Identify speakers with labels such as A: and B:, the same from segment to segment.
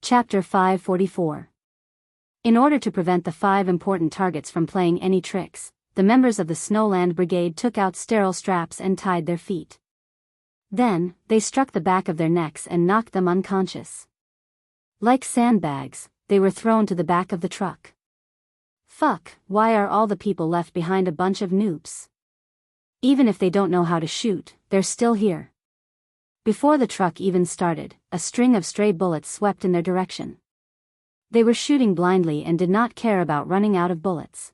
A: Chapter 544. In order to prevent the 5 important targets from playing any tricks, the members of the Snowland Brigade took out sterile straps and tied their feet. Then, they struck the back of their necks and knocked them unconscious. Like sandbags, they were thrown to the back of the truck. Fuck, why are all the people left behind a bunch of noobs? Even if they don't know how to shoot, they're still here. Before the truck even started, a string of stray bullets swept in their direction. They were shooting blindly and did not care about running out of bullets.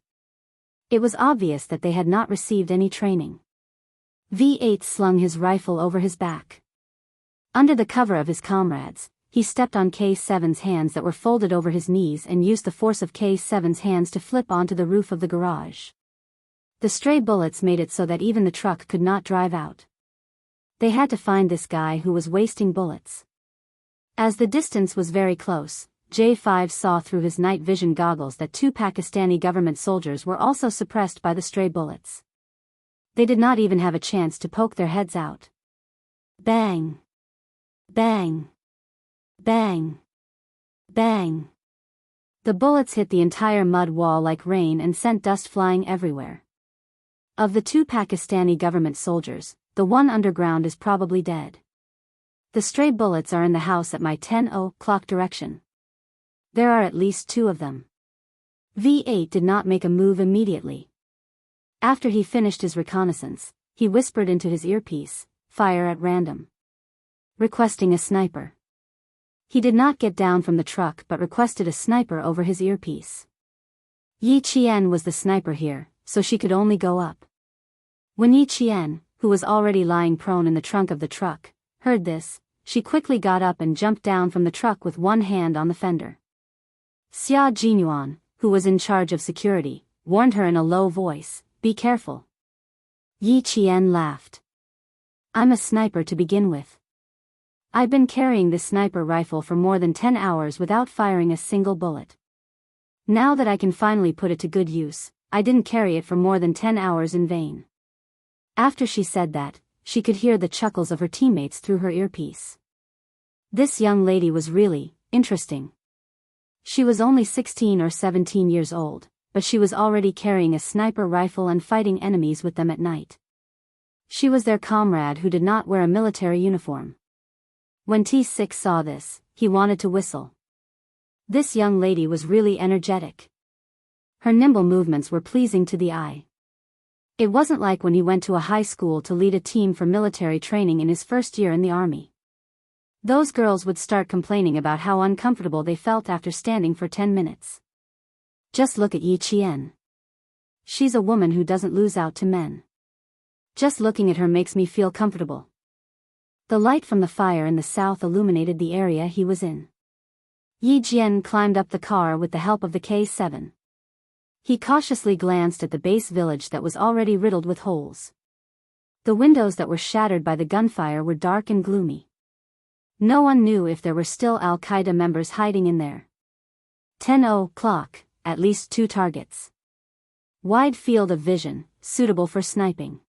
A: It was obvious that they had not received any training. V8 slung his rifle over his back. Under the cover of his comrades, he stepped on K7's hands that were folded over his knees and used the force of K7's hands to flip onto the roof of the garage. The stray bullets made it so that even the truck could not drive out. They had to find this guy who was wasting bullets. As the distance was very close, J5 saw through his night vision goggles that 2 Pakistani government soldiers were also suppressed by the stray bullets. They did not even have a chance to poke their heads out. Bang! Bang! Bang! Bang! The bullets hit the entire mud wall like rain and sent dust flying everywhere. Of the 2 Pakistani government soldiers, the one underground is probably dead. The stray bullets are in the house at my 10:00 direction. There are at least 2 of them. V8 did not make a move immediately. After he finished his reconnaissance, he whispered into his earpiece, "Fire at random," requesting a sniper. He did not get down from the truck but requested a sniper over his earpiece. Yi Qian was the sniper here, so she could only go up. When Yi Qian, who was already lying prone in the trunk of the truck, heard this, she quickly got up and jumped down from the truck with one hand on the fender. Xia Jinyuan, who was in charge of security, warned her in a low voice, "Be careful." Yi Qian laughed. "I'm a sniper to begin with. I've been carrying this sniper rifle for more than 10 hours without firing a single bullet. Now that I can finally put it to good use, I didn't carry it for more than 10 hours in vain." After she said that, she could hear the chuckles of her teammates through her earpiece. This young lady was really interesting. She was only 16 or 17 years old, but she was already carrying a sniper rifle and fighting enemies with them at night. She was their comrade who did not wear a military uniform. When T6 saw this, he wanted to whistle. This young lady was really energetic. Her nimble movements were pleasing to the eye. It wasn't like when he went to a high school to lead a team for military training in his first year in the army. Those girls would start complaining about how uncomfortable they felt after standing for 10 minutes. Just look at Yi Qian. She's a woman who doesn't lose out to men. Just looking at her makes me feel comfortable. The light from the fire in the south illuminated the area he was in. Yi Jian climbed up the car with the help of the K7. He cautiously glanced at the base village that was already riddled with holes. The windows that were shattered by the gunfire were dark and gloomy. No one knew if there were still Al-Qaeda members hiding in there. 10:00, at least 2 targets. Wide field of vision, suitable for sniping.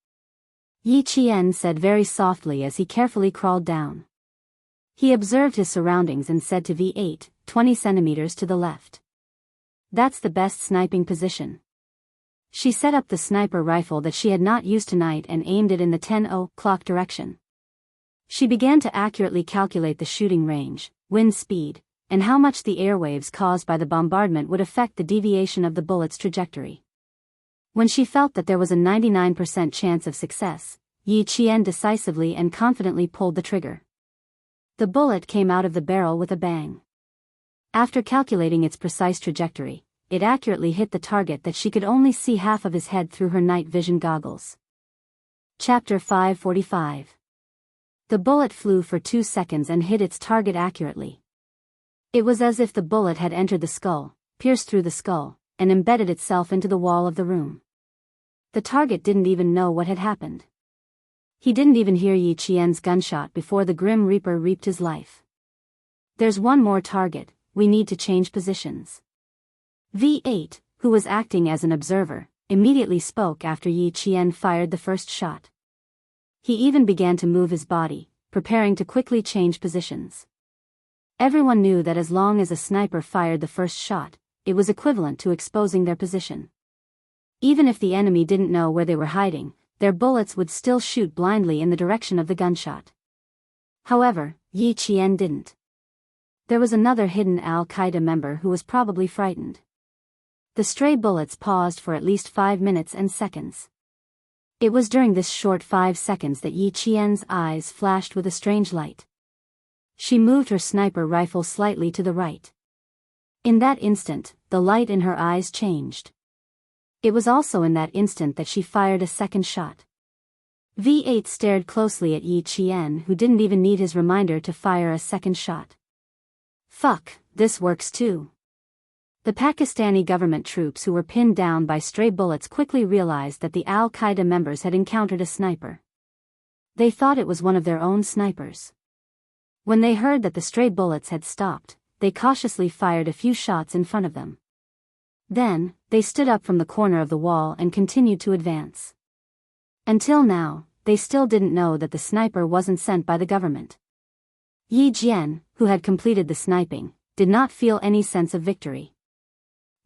A: Yi Qian said very softly as he carefully crawled down. He observed his surroundings and said to V8, 20 centimeters to the left. That's the best sniping position. She set up the sniper rifle that she had not used tonight and aimed it in the 10:00 direction. She began to accurately calculate the shooting range, wind speed, and how much the airwaves caused by the bombardment would affect the deviation of the bullet's trajectory. When she felt that there was a 99% chance of success, Yi Qian decisively and confidently pulled the trigger. The bullet came out of the barrel with a bang. After calculating its precise trajectory, it accurately hit the target that she could only see half of his head through her night vision goggles. Chapter 545. The bullet flew for 2 seconds and hit its target accurately. It was as if the bullet had entered the skull, pierced through the skull, and embedded itself into the wall of the room. The target didn't even know what had happened. He didn't even hear Yi Qian's gunshot before the Grim Reaper reaped his life. "There's one more target, we need to change positions." V8, who was acting as an observer, immediately spoke after Yi Qian fired the first shot. He even began to move his body, preparing to quickly change positions. Everyone knew that as long as a sniper fired the first shot, it was equivalent to exposing their position. Even if the enemy didn't know where they were hiding, their bullets would still shoot blindly in the direction of the gunshot. However, Yi Qian didn't. There was another hidden Al-Qaeda member who was probably frightened. The stray bullets paused for at least 5 minutes and seconds. It was during this short 5 seconds that Yi Qian's eyes flashed with a strange light. She moved her sniper rifle slightly to the right. In that instant, the light in her eyes changed. It was also in that instant that she fired a second shot. V8 stared closely at Yi Qian, who didn't even need his reminder to fire a second shot. Fuck, this works too. The Pakistani government troops who were pinned down by stray bullets quickly realized that the Al-Qaeda members had encountered a sniper. They thought it was one of their own snipers. When they heard that the stray bullets had stopped, they cautiously fired a few shots in front of them. Then, they stood up from the corner of the wall and continued to advance. Until now, they still didn't know that the sniper wasn't sent by the government. Yi Jian, who had completed the sniping, did not feel any sense of victory.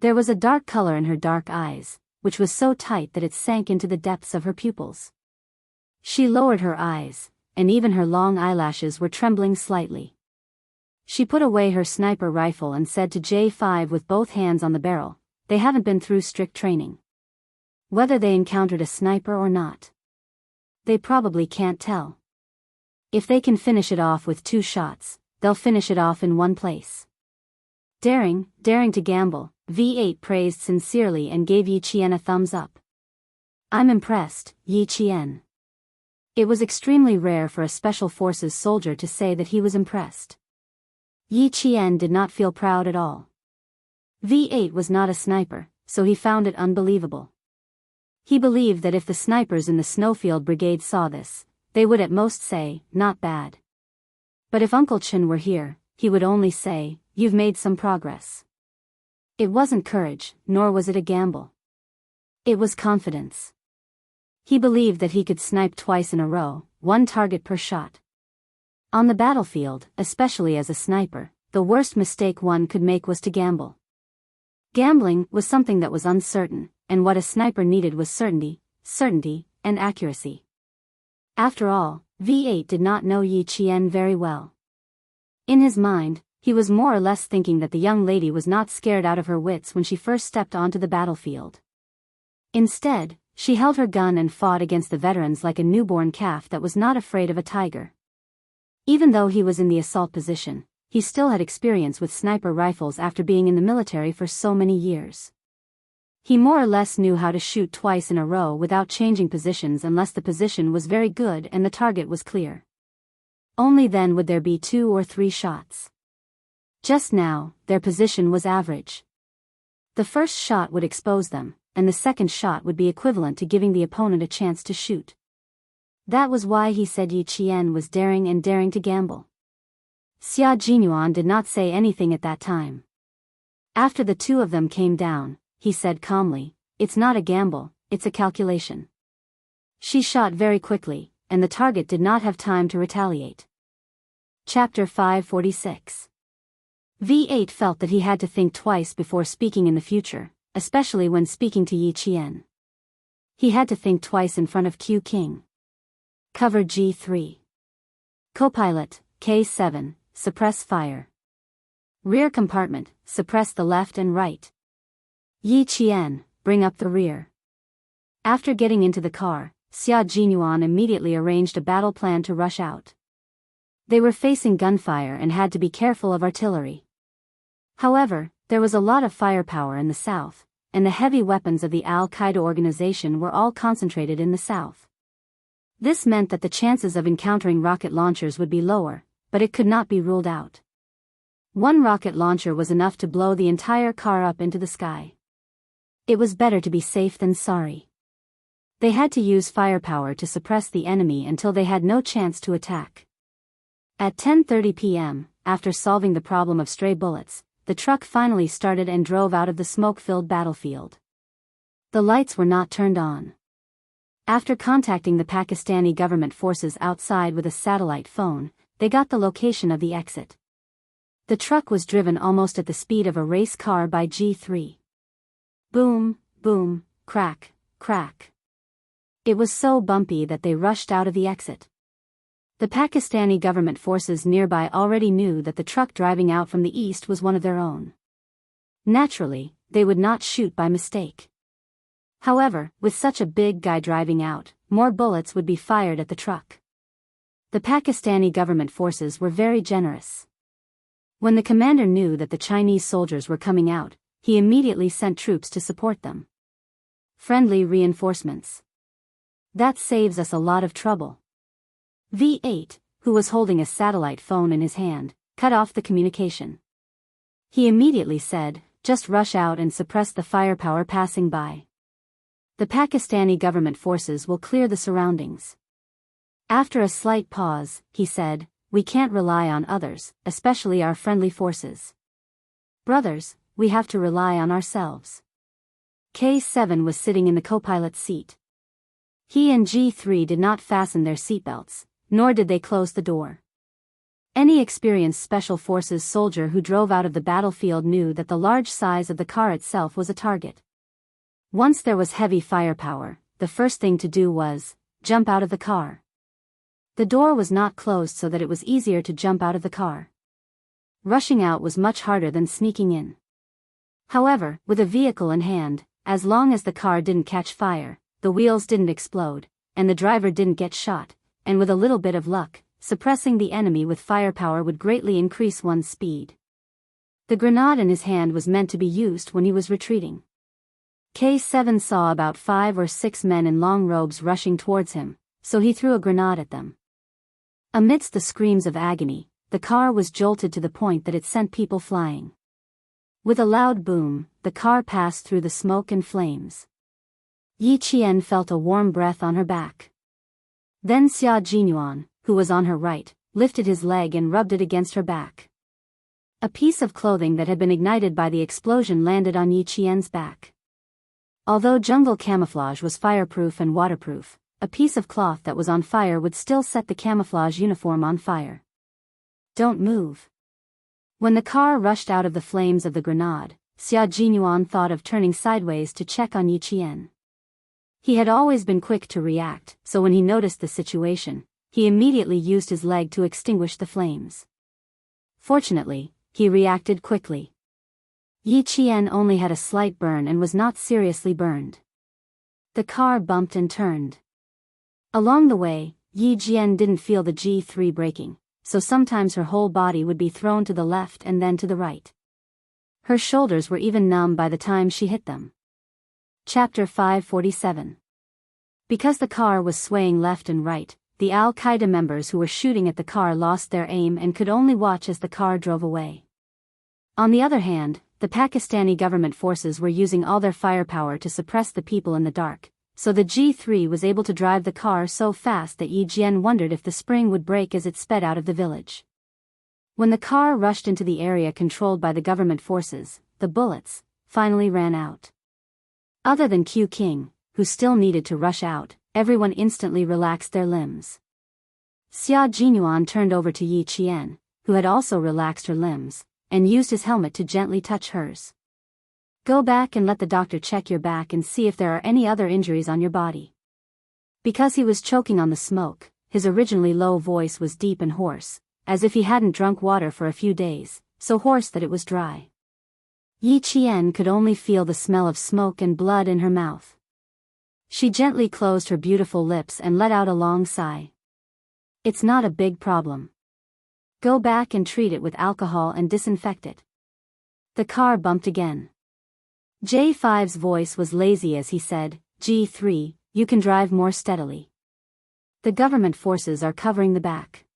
A: There was a dark color in her dark eyes, which was so tight that it sank into the depths of her pupils. She lowered her eyes, and even her long eyelashes were trembling slightly. She put away her sniper rifle and said to J5 with both hands on the barrel, "They haven't been through strict training. Whether they encountered a sniper or not, they probably can't tell. If they can finish it off with 2 shots, they'll finish it off in one place." Daring to gamble, V8 praised sincerely and gave Yi Qian a thumbs up. "I'm impressed, Yi Qian." It was extremely rare for a Special Forces soldier to say that he was impressed. Yi Qian did not feel proud at all. V8 was not a sniper, so he found it unbelievable. He believed that if the snipers in the Snowfield Brigade saw this, they would at most say, "Not bad." But if Uncle Chen were here, he would only say, "You've made some progress." It wasn't courage, nor was it a gamble. It was confidence. He believed that he could snipe twice in a row, 1 target per shot. On the battlefield, especially as a sniper, the worst mistake one could make was to gamble. Gambling was something that was uncertain, and what a sniper needed was certainty, and accuracy. After all, V8 did not know Yi Qian very well. In his mind, he was more or less thinking that the young lady was not scared out of her wits when she first stepped onto the battlefield. Instead, she held her gun and fought against the veterans like a newborn calf that was not afraid of a tiger. Even though he was in the assault position, he still had experience with sniper rifles after being in the military for so many years. He more or less knew how to shoot twice in a row without changing positions unless the position was very good and the target was clear. Only then would there be 2 or 3 shots. Just now, their position was average. The first shot would expose them, and the second shot would be equivalent to giving the opponent a chance to shoot. That was why he said Yi Qian was daring to gamble. Xia Jinyuan did not say anything at that time. After the 2 of them came down, he said calmly, "It's not a gamble, it's a calculation." She shot very quickly, and the target did not have time to retaliate. Chapter 546. V8 felt that he had to think twice before speaking in the future, especially when speaking to Yi Qian. He had to think twice in front of Q King. Cover G3. Copilot, K7, suppress fire. Rear compartment, suppress the left and right. Yi Qian, bring up the rear. After getting into the car, Xia Jinyuan immediately arranged a battle plan to rush out. They were facing gunfire and had to be careful of artillery. However, there was a lot of firepower in the south, and the heavy weapons of the Al-Qaeda organization were all concentrated in the south. This meant that the chances of encountering rocket launchers would be lower, but it could not be ruled out. 1 rocket launcher was enough to blow the entire car up into the sky. It was better to be safe than sorry. They had to use firepower to suppress the enemy until they had no chance to attack. At 10:30 p.m., after solving the problem of stray bullets, the truck finally started and drove out of the smoke-filled battlefield. The lights were not turned on. After contacting the Pakistani government forces outside with a satellite phone, they got the location of the exit. The truck was driven almost at the speed of a race car by G3. Boom, boom, crack, crack. It was so bumpy that they rushed out of the exit. The Pakistani government forces nearby already knew that the truck driving out from the east was one of their own. Naturally, they would not shoot by mistake. However, with such a big guy driving out, more bullets would be fired at the truck. The Pakistani government forces were very generous. When the commander knew that the Chinese soldiers were coming out, he immediately sent troops to support them. Friendly reinforcements. That saves us a lot of trouble. V8, who was holding a satellite phone in his hand, cut off the communication. He immediately said, "Just rush out and suppress the firepower passing by. The Pakistani government forces will clear the surroundings." After a slight pause, he said, "We can't rely on others, especially our friendly forces. Brothers, we have to rely on ourselves." K7 was sitting in the co-pilot's seat. He and G3 did not fasten their seatbelts, nor did they close the door. Any experienced Special Forces soldier who drove out of the battlefield knew that the large size of the car itself was a target. Once there was heavy firepower, the first thing to do was jump out of the car. The door was not closed so that it was easier to jump out of the car. Rushing out was much harder than sneaking in. However, with a vehicle in hand, as long as the car didn't catch fire, the wheels didn't explode, and the driver didn't get shot, and with a little bit of luck, suppressing the enemy with firepower would greatly increase one's speed. The grenade in his hand was meant to be used when he was retreating. K7 saw about 5 or 6 men in long robes rushing towards him, so he threw a grenade at them. Amidst the screams of agony, the car was jolted to the point that it sent people flying. With a loud boom, the car passed through the smoke and flames. Yi Qian felt a warm breath on her back. Then Xia Jinyuan, who was on her right, lifted his leg and rubbed it against her back. A piece of clothing that had been ignited by the explosion landed on Yi Qian's back. Although jungle camouflage was fireproof and waterproof, a piece of cloth that was on fire would still set the camouflage uniform on fire. "Don't move." When the car rushed out of the flames of the grenade, Xia Jinyuan thought of turning sideways to check on Yi Qian. He had always been quick to react, so when he noticed the situation, he immediately used his leg to extinguish the flames. Fortunately, he reacted quickly. Yi Qian only had a slight burn and was not seriously burned. The car bumped and turned. Along the way, Yi Qian didn't feel the G3 braking, so sometimes her whole body would be thrown to the left and then to the right. Her shoulders were even numb by the time she hit them. Chapter 547. Because the car was swaying left and right, the Al-Qaeda members who were shooting at the car lost their aim and could only watch as the car drove away. On the other hand, the Pakistani government forces were using all their firepower to suppress the people in the dark, so the G3 was able to drive the car so fast that Yi Qian wondered if the spring would break as it sped out of the village. When the car rushed into the area controlled by the government forces, the bullets finally ran out. Other than Q King, who still needed to rush out, everyone instantly relaxed their limbs. Xia Jinyuan turned over to Yi Qian, who had also relaxed her limbs, and used his helmet to gently touch hers. "Go back and let the doctor check your back and see if there are any other injuries on your body." Because he was choking on the smoke, his originally low voice was deep and hoarse, as if he hadn't drunk water for a few days, so hoarse that it was dry. Yi Qian could only feel the smell of smoke and blood in her mouth. She gently closed her beautiful lips and let out a long sigh. "It's not a big problem. Go back and treat it with alcohol and disinfect it." The car bumped again. J5's voice was lazy as he said, "G3, you can drive more steadily. The government forces are covering the back.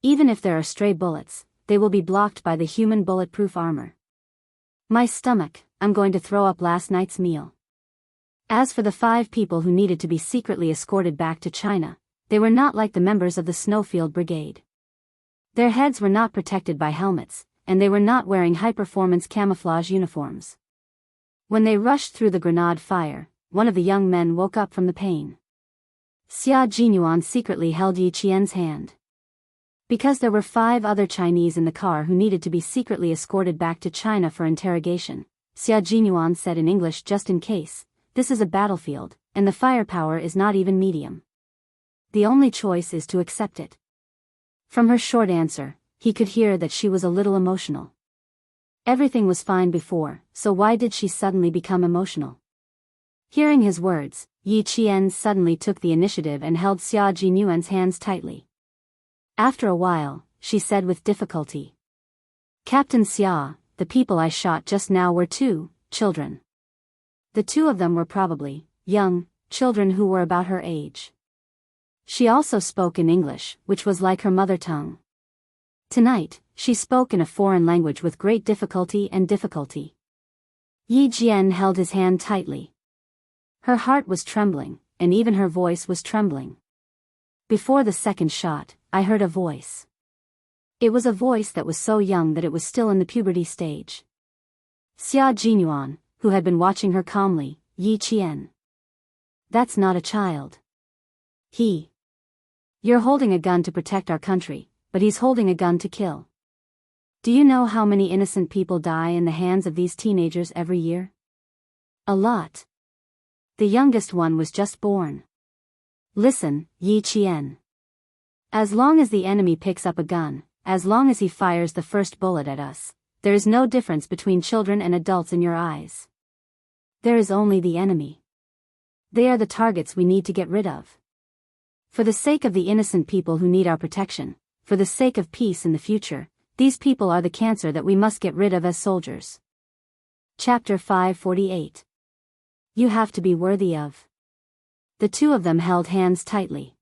A: Even if there are stray bullets, they will be blocked by the human bulletproof armor. My stomach, I'm going to throw up last night's meal." As for the 5 people who needed to be secretly escorted back to China, they were not like the members of the Snowfield Brigade. Their heads were not protected by helmets, and they were not wearing high-performance camouflage uniforms. When they rushed through the grenade fire, one of the young men woke up from the pain. Xia Jinyuan secretly held Yi Qian's hand. Because there were 5 other Chinese in the car who needed to be secretly escorted back to China for interrogation, Xia Jinyuan said in English, just in case, this is a battlefield, and the firepower is not even medium. The only choice is to accept it. From her short answer, he could hear that she was a little emotional. Everything was fine before, so why did she suddenly become emotional? Hearing his words, Yi Qian suddenly took the initiative and held Xia Jinyuan's hands tightly. After a while, she said with difficulty, "Captain Xia, the people I shot just now were 2 children. The 2 of them were probably young children who were about her age." She also spoke in English, which was like her mother tongue. Tonight, she spoke in a foreign language with great difficulty. Yi Jian held his hand tightly. Her heart was trembling, and even her voice was trembling. Before the second shot, I heard a voice. It was a voice that was so young that it was still in the puberty stage. Xia Jinyuan, who had been watching her calmly, Yi Qian. That's not a child. You're holding a gun to protect our country, but he's holding a gun to kill. Do you know how many innocent people die in the hands of these teenagers every year? A lot. The youngest one was just born. Listen, Yi Qian. As long as the enemy picks up a gun, as long as he fires the first bullet at us, there is no difference between children and adults in your eyes. There is only the enemy. They are the targets we need to get rid of. For the sake of the innocent people who need our protection, for the sake of peace in the future, these people are the cancer that we must get rid of as soldiers. Chapter 548. You have to be worthy of. The 2 of them held hands tightly.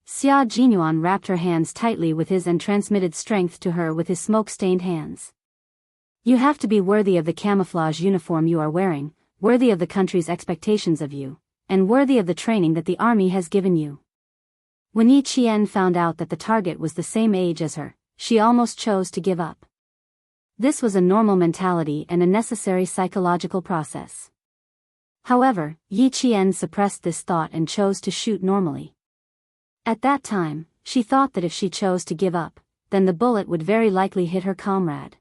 A: Xia Jinyuan wrapped her hands tightly with his and transmitted strength to her with his smoke-stained hands. You have to be worthy of the camouflage uniform you are wearing, worthy of the country's expectations of you, and worthy of the training that the army has given you. When Yi Qian found out that the target was the same age as her, she almost chose to give up. This was a normal mentality and a necessary psychological process. However, Yi Qian suppressed this thought and chose to shoot normally. At that time, she thought that if she chose to give up, then the bullet would very likely hit her comrade.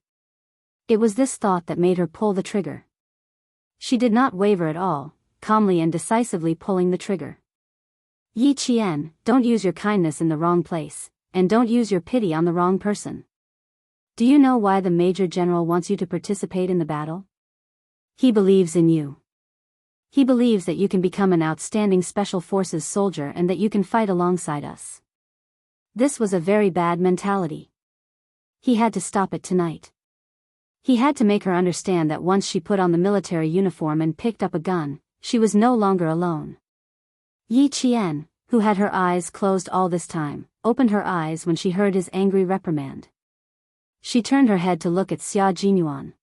A: It was this thought that made her pull the trigger. She did not waver at all, calmly and decisively pulling the trigger. Yi Qian, don't use your kindness in the wrong place, and don't use your pity on the wrong person. Do you know why the Major General wants you to participate in the battle? He believes in you. He believes that you can become an outstanding Special Forces soldier and that you can fight alongside us. This was a very bad mentality. He had to stop it tonight. He had to make her understand that once she put on the military uniform and picked up a gun, she was no longer alone. Yi Qian, who had her eyes closed all this time, opened her eyes when she heard his angry reprimand. She turned her head to look at Xia Jinyuan.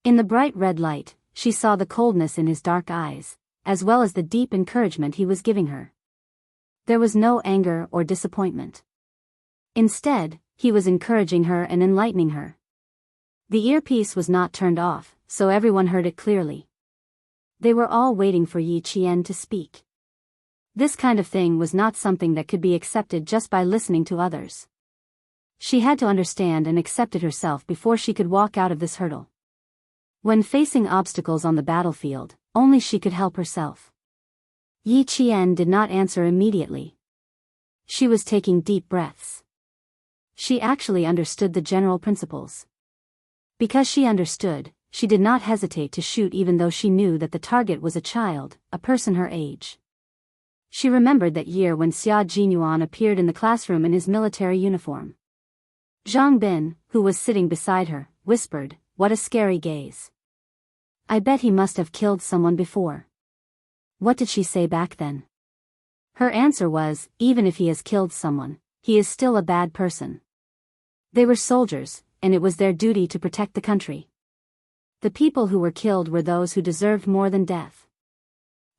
A: In the bright red light, she saw the coldness in his dark eyes, as well as the deep encouragement he was giving her. There was no anger or disappointment. Instead, he was encouraging her and enlightening her. The earpiece was not turned off, so everyone heard it clearly. They were all waiting for Yi Qian to speak. This kind of thing was not something that could be accepted just by listening to others. She had to understand and accept it herself before she could walk out of this hurdle. When facing obstacles on the battlefield, only she could help herself. Yi Qian did not answer immediately. She was taking deep breaths. She actually understood the general principles. Because she understood, she did not hesitate to shoot even though she knew that the target was a child, a person her age. She remembered that year when Xia Jinyuan appeared in the classroom in his military uniform. Zhang Bin, who was sitting beside her, whispered, "What a scary gaze. I bet he must have killed someone before." What did she say back then? Her answer was, even if he has killed someone, he is still a bad person. They were soldiers, and it was their duty to protect the country. The people who were killed were those who deserved more than death.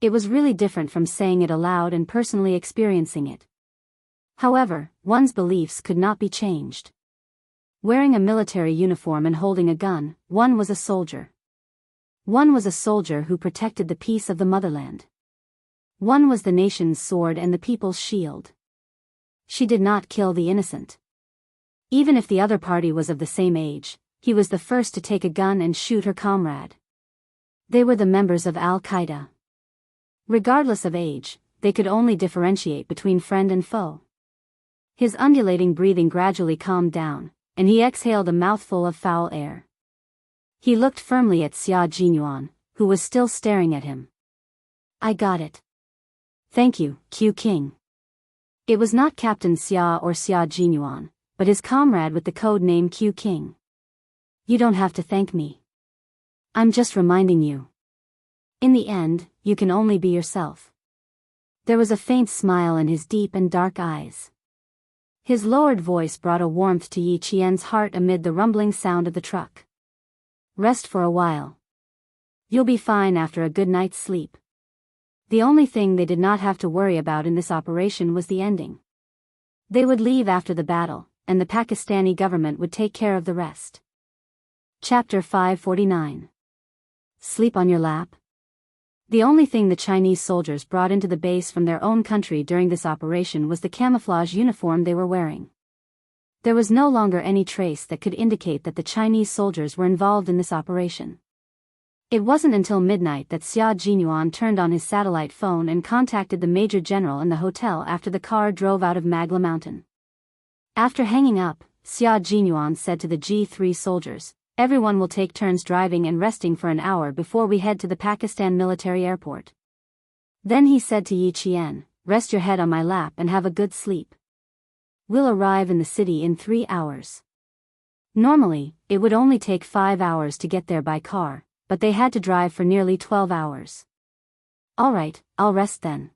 A: It was really different from saying it aloud and personally experiencing it. However, one's beliefs could not be changed. Wearing a military uniform and holding a gun, one was a soldier. One was a soldier who protected the peace of the motherland. One was the nation's sword and the people's shield. She did not kill the innocent. Even if the other party was of the same age, he was the first to take a gun and shoot her comrade. They were the members of Al-Qaeda. Regardless of age, they could only differentiate between friend and foe. His undulating breathing gradually calmed down, and he exhaled a mouthful of foul air. He looked firmly at Xia Jinyuan, who was still staring at him. I got it. Thank you, Q King. It was not Captain Xia or Xia Jinyuan, but his comrade with the code name Q King. You don't have to thank me. I'm just reminding you. In the end, you can only be yourself. There was a faint smile in his deep and dark eyes. His lowered voice brought a warmth to Yi Qian's heart amid the rumbling sound of the truck. Rest for a while. You'll be fine after a good night's sleep. The only thing they did not have to worry about in this operation was the ending. They would leave after the battle, and the Pakistani government would take care of the rest. Chapter 549. Sleep on your lap? The only thing the Chinese soldiers brought into the base from their own country during this operation was the camouflage uniform they were wearing. There was no longer any trace that could indicate that the Chinese soldiers were involved in this operation. It wasn't until midnight that Xia Jinyuan turned on his satellite phone and contacted the Major General in the hotel after the car drove out of Magla Mountain. After hanging up, Xia Jinyuan said to the G3 soldiers, "Everyone will take turns driving and resting for an hour before we head to the Pakistan military airport." Then he said to Yi Qian, "Rest your head on my lap and have a good sleep. We'll arrive in the city in 3 hours." Normally, it would only take 5 hours to get there by car, but they had to drive for nearly 12 hours. All right, I'll rest then.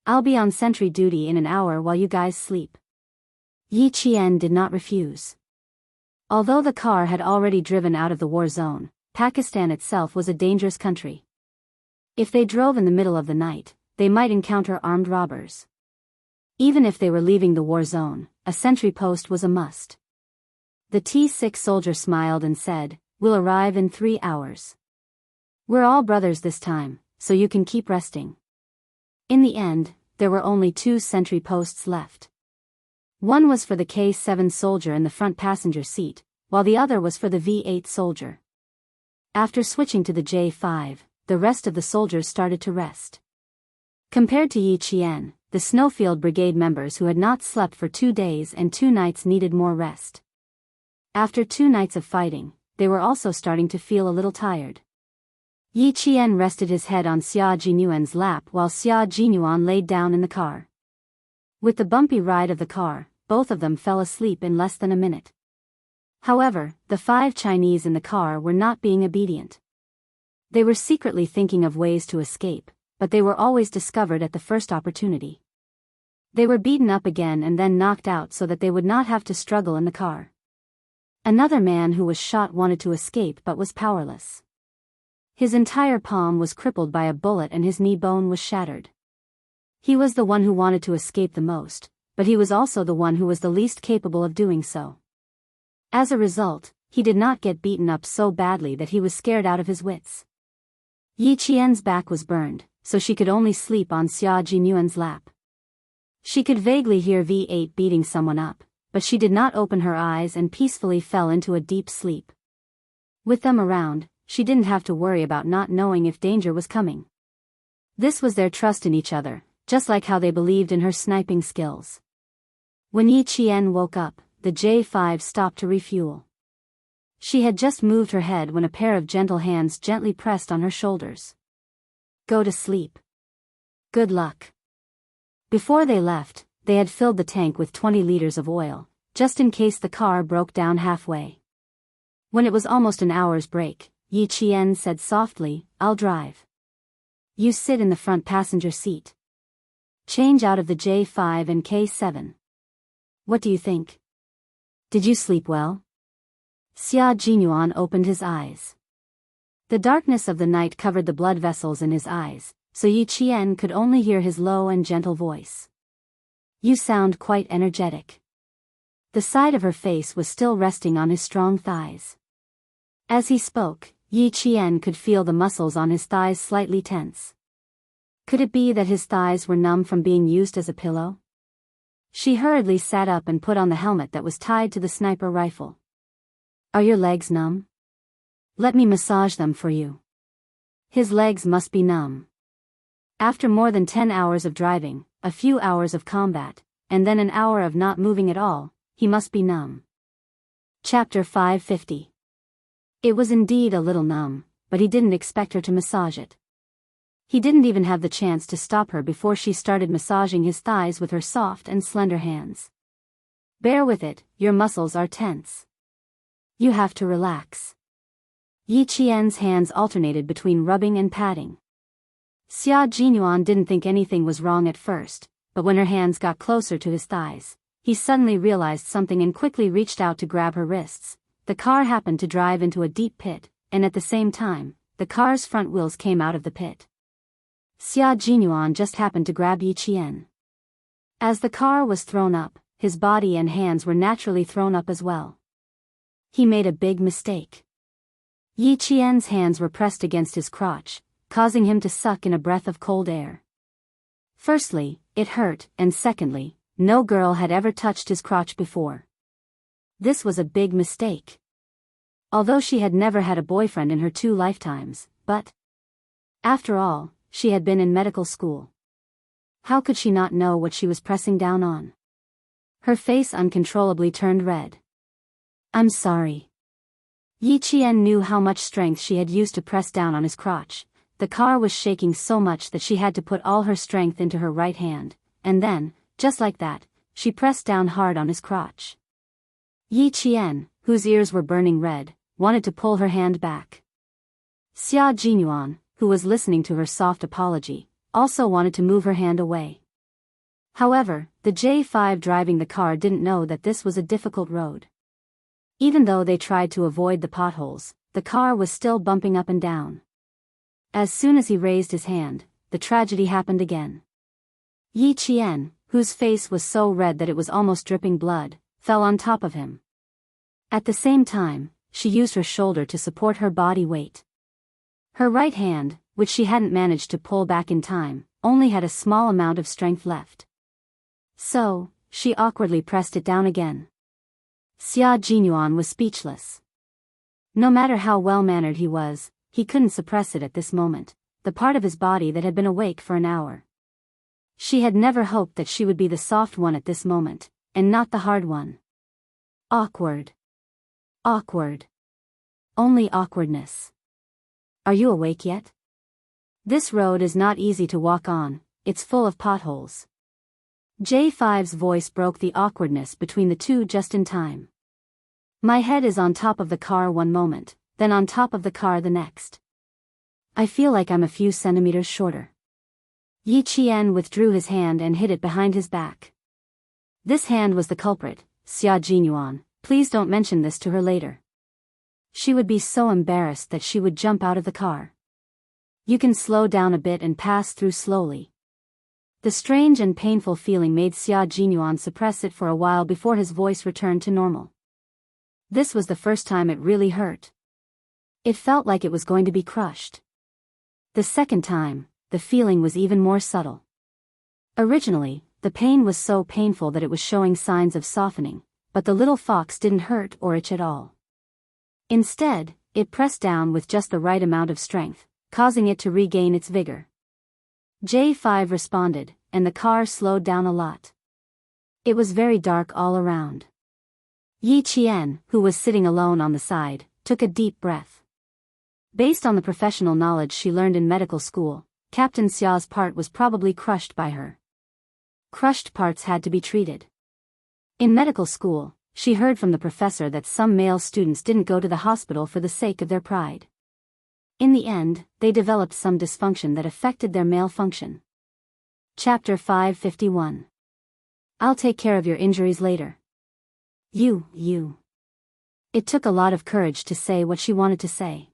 A: I'll be on sentry duty in an hour while you guys sleep. Yi Qian did not refuse. Although the car had already driven out of the war zone, Pakistan itself was a dangerous country. If they drove in the middle of the night, they might encounter armed robbers. Even if they were leaving the war zone, a sentry post was a must. The T6 soldier smiled and said, "We'll arrive in 3 hours. We're all brothers this time, so you can keep resting." In the end, there were only 2 sentry posts left. One was for the K7 soldier in the front passenger seat, while the other was for the V8 soldier. After switching to the J5, the rest of the soldiers started to rest. Compared to Yi Qian, the Snowfield Brigade members who had not slept for 2 days and 2 nights needed more rest. After 2 nights of fighting, they were also starting to feel a little tired. Yi Qian rested his head on Xia Jinyuan's lap while Xia Jinyuan laid down in the car. With the bumpy ride of the car, both of them fell asleep in less than a minute. However, the 5 Chinese in the car were not being obedient. They were secretly thinking of ways to escape, but they were always discovered at the first opportunity. They were beaten up again and then knocked out so that they would not have to struggle in the car. Another man who was shot wanted to escape but was powerless. His entire palm was crippled by a bullet and his knee bone was shattered. He was the one who wanted to escape the most, but he was also the one who was the least capable of doing so. As a result, he did not get beaten up so badly that he was scared out of his wits. Yi Qian's back was burned, so she could only sleep on Xia Jinyuan's lap. She could vaguely hear V8 beating someone up, but she did not open her eyes and peacefully fell into a deep sleep. With them around, she didn't have to worry about not knowing if danger was coming. This was their trust in each other, just like how they believed in her sniping skills. When Yi Qian woke up, the J5 stopped to refuel. She had just moved her head when a pair of gentle hands gently pressed on her shoulders. "Go to sleep. Good luck." Before they left, they had filled the tank with 20 liters of oil, just in case the car broke down halfway. When it was almost an hour's break, Yi Qian said softly, "I'll drive. You sit in the front passenger seat. Change out of the J5 and K7. What do you think? Did you sleep well?" Xia Jinyuan opened his eyes. The darkness of the night covered the blood vessels in his eyes, so Yi Qian could only hear his low and gentle voice. "You sound quite energetic." The side of her face was still resting on his strong thighs. As he spoke, Yi Qian could feel the muscles on his thighs slightly tense. Could it be that his thighs were numb from being used as a pillow? She hurriedly sat up and put on the helmet that was tied to the sniper rifle. Are your legs numb? Let me massage them for you. His legs must be numb. After more than 10 hours of driving, a few hours of combat, and then an hour of not moving at all, he must be numb. Chapter 550. It was indeed a little numb, but he didn't expect her to massage it. He didn't even have the chance to stop her before she started massaging his thighs with her soft and slender hands. Bear with it, your muscles are tense. You have to relax. Yi Qian's hands alternated between rubbing and patting. Xia Jinyuan didn't think anything was wrong at first, but when her hands got closer to his thighs, he suddenly realized something and quickly reached out to grab her wrists. The car happened to drive into a deep pit, and at the same time, the car's front wheels came out of the pit. Xia Jinyuan just happened to grab Yi Qian. As the car was thrown up, his body and hands were naturally thrown up as well. He made a big mistake. Yi Qian's hands were pressed against his crotch, causing him to suck in a breath of cold air. Firstly, it hurt, and secondly, no girl had ever touched his crotch before. This was a big mistake. Although she had never had a boyfriend in her 2 lifetimes, but after all, she had been in medical school. How could she not know what she was pressing down on? Her face uncontrollably turned red. I'm sorry. Yi Qian knew how much strength she had used to press down on his crotch. The car was shaking so much that she had to put all her strength into her right hand, and then, just like that, she pressed down hard on his crotch. Yi Qian, whose ears were burning red, wanted to pull her hand back. Xia Jinyuan, who was listening to her soft apology, also wanted to move her hand away. However, the J5 driving the car didn't know that this was a difficult road. Even though they tried to avoid the potholes, the car was still bumping up and down. As soon as he raised his hand, the tragedy happened again. Yi Qian, whose face was so red that it was almost dripping blood, fell on top of him. At the same time, she used her shoulder to support her body weight. Her right hand, which she hadn't managed to pull back in time, only had a small amount of strength left. So, she awkwardly pressed it down again. Xia Jinyuan was speechless. No matter how well-mannered he was, he couldn't suppress it at this moment, the part of his body that had been awake for an hour. She had never hoped that she would be the soft one at this moment, and not the hard one. Awkward. Awkward. Only awkwardness. Are you awake yet? This road is not easy to walk on, it's full of potholes. J5's voice broke the awkwardness between the two just in time. My head is on top of the car one moment, then on top of the car the next. I feel like I'm a few centimeters shorter. Yi Qian withdrew his hand and hid it behind his back. This hand was the culprit, Xia Jinyuan, please don't mention this to her later. She would be so embarrassed that she would jump out of the car. You can slow down a bit and pass through slowly. The strange and painful feeling made Xia Jinyuan suppress it for a while before his voice returned to normal. This was the first time it really hurt. It felt like it was going to be crushed. The second time, the feeling was even more subtle. Originally, the pain was so painful that it was showing signs of softening, but the little fox didn't hurt or itch at all. Instead, it pressed down with just the right amount of strength, causing it to regain its vigor. J5 responded, and the car slowed down a lot. It was very dark all around. Yi Qian, who was sitting alone on the side, took a deep breath. Based on the professional knowledge she learned in medical school, Captain Xia's part was probably crushed by her. Crushed parts had to be treated. In medical school, she heard from the professor that some male students didn't go to the hospital for the sake of their pride. In the end, they developed some dysfunction that affected their male function. Chapter 551. I'll take care of your injuries later. You. It took a lot of courage to say what she wanted to say.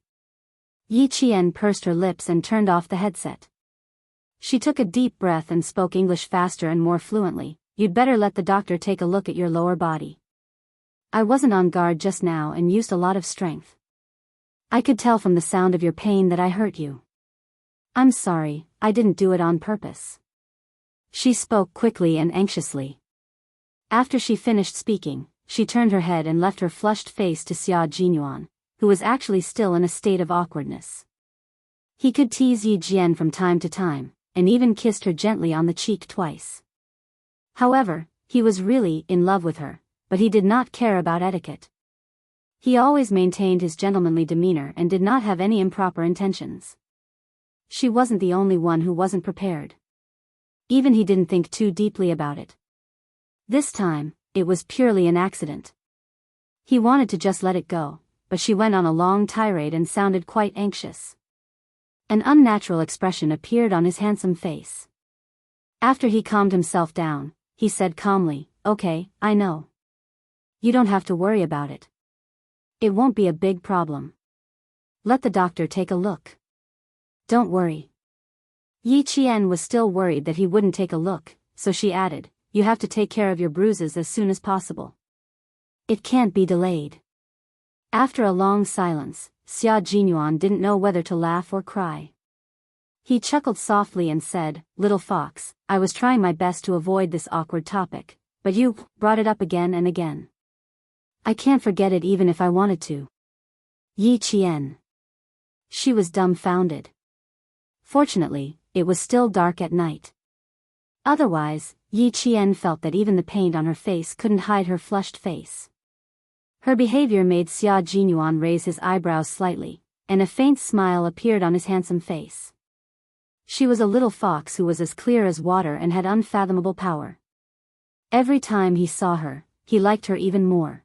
A: Yi Qian pursed her lips and turned off the headset. She took a deep breath and spoke English faster and more fluently. You'd better let the doctor take a look at your lower body. I wasn't on guard just now and used a lot of strength. I could tell from the sound of your pain that I hurt you. I'm sorry, I didn't do it on purpose. She spoke quickly and anxiously. After she finished speaking, she turned her head and left her flushed face to Xia Jinyuan, who was actually still in a state of awkwardness. He could tease Yi Jian from time to time, and even kissed her gently on the cheek twice. However, he was really in love with her, but he did not care about etiquette. He always maintained his gentlemanly demeanor and did not have any improper intentions. She wasn't the only one who wasn't prepared. Even he didn't think too deeply about it. This time, it was purely an accident. He wanted to just let it go, but she went on a long tirade and sounded quite anxious. An unnatural expression appeared on his handsome face. After he calmed himself down, he said calmly, "Okay, I know. You don't have to worry about it. It won't be a big problem. Let the doctor take a look. Don't worry." Yi Qian was still worried that he wouldn't take a look, so she added, "You have to take care of your bruises as soon as possible. It can't be delayed." After a long silence, Xia Jinyuan didn't know whether to laugh or cry. He chuckled softly and said, "Little fox, I was trying my best to avoid this awkward topic, but you brought it up again and again. I can't forget it even if I wanted to." Yi Qian. She was dumbfounded. Fortunately, it was still dark at night. Otherwise, Yi Qian felt that even the paint on her face couldn't hide her flushed face. Her behavior made Xia Jinyuan raise his eyebrows slightly, and a faint smile appeared on his handsome face. She was a little fox who was as clear as water and had unfathomable power. Every time he saw her, he liked her even more.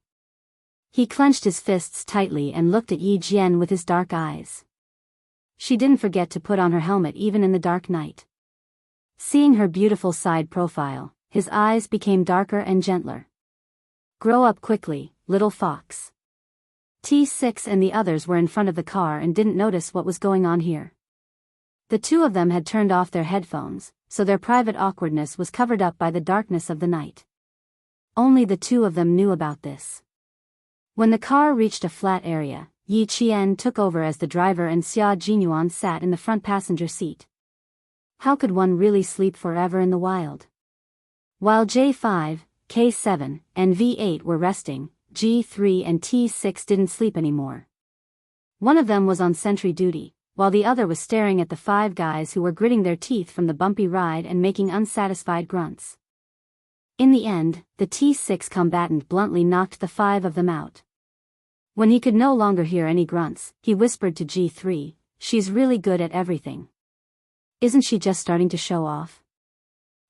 A: He clenched his fists tightly and looked at Yi Jian with his dark eyes. She didn't forget to put on her helmet even in the dark night. Seeing her beautiful side profile, his eyes became darker and gentler. "Grow up quickly, little fox." T6 and the others were in front of the car and didn't notice what was going on here. The two of them had turned off their headphones, so their private awkwardness was covered up by the darkness of the night. Only the two of them knew about this. When the car reached a flat area, Yi Qian took over as the driver and Xia Jinyuan sat in the front passenger seat. How could one really sleep forever in the wild? While J5, K7, and V8 were resting, G3 and T6 didn't sleep anymore. One of them was on sentry duty, while the other was staring at the five guys who were gritting their teeth from the bumpy ride and making unsatisfied grunts. In the end, the T6 combatant bluntly knocked the five of them out. When he could no longer hear any grunts, he whispered to G3, "She's really good at everything. Isn't she just starting to show off?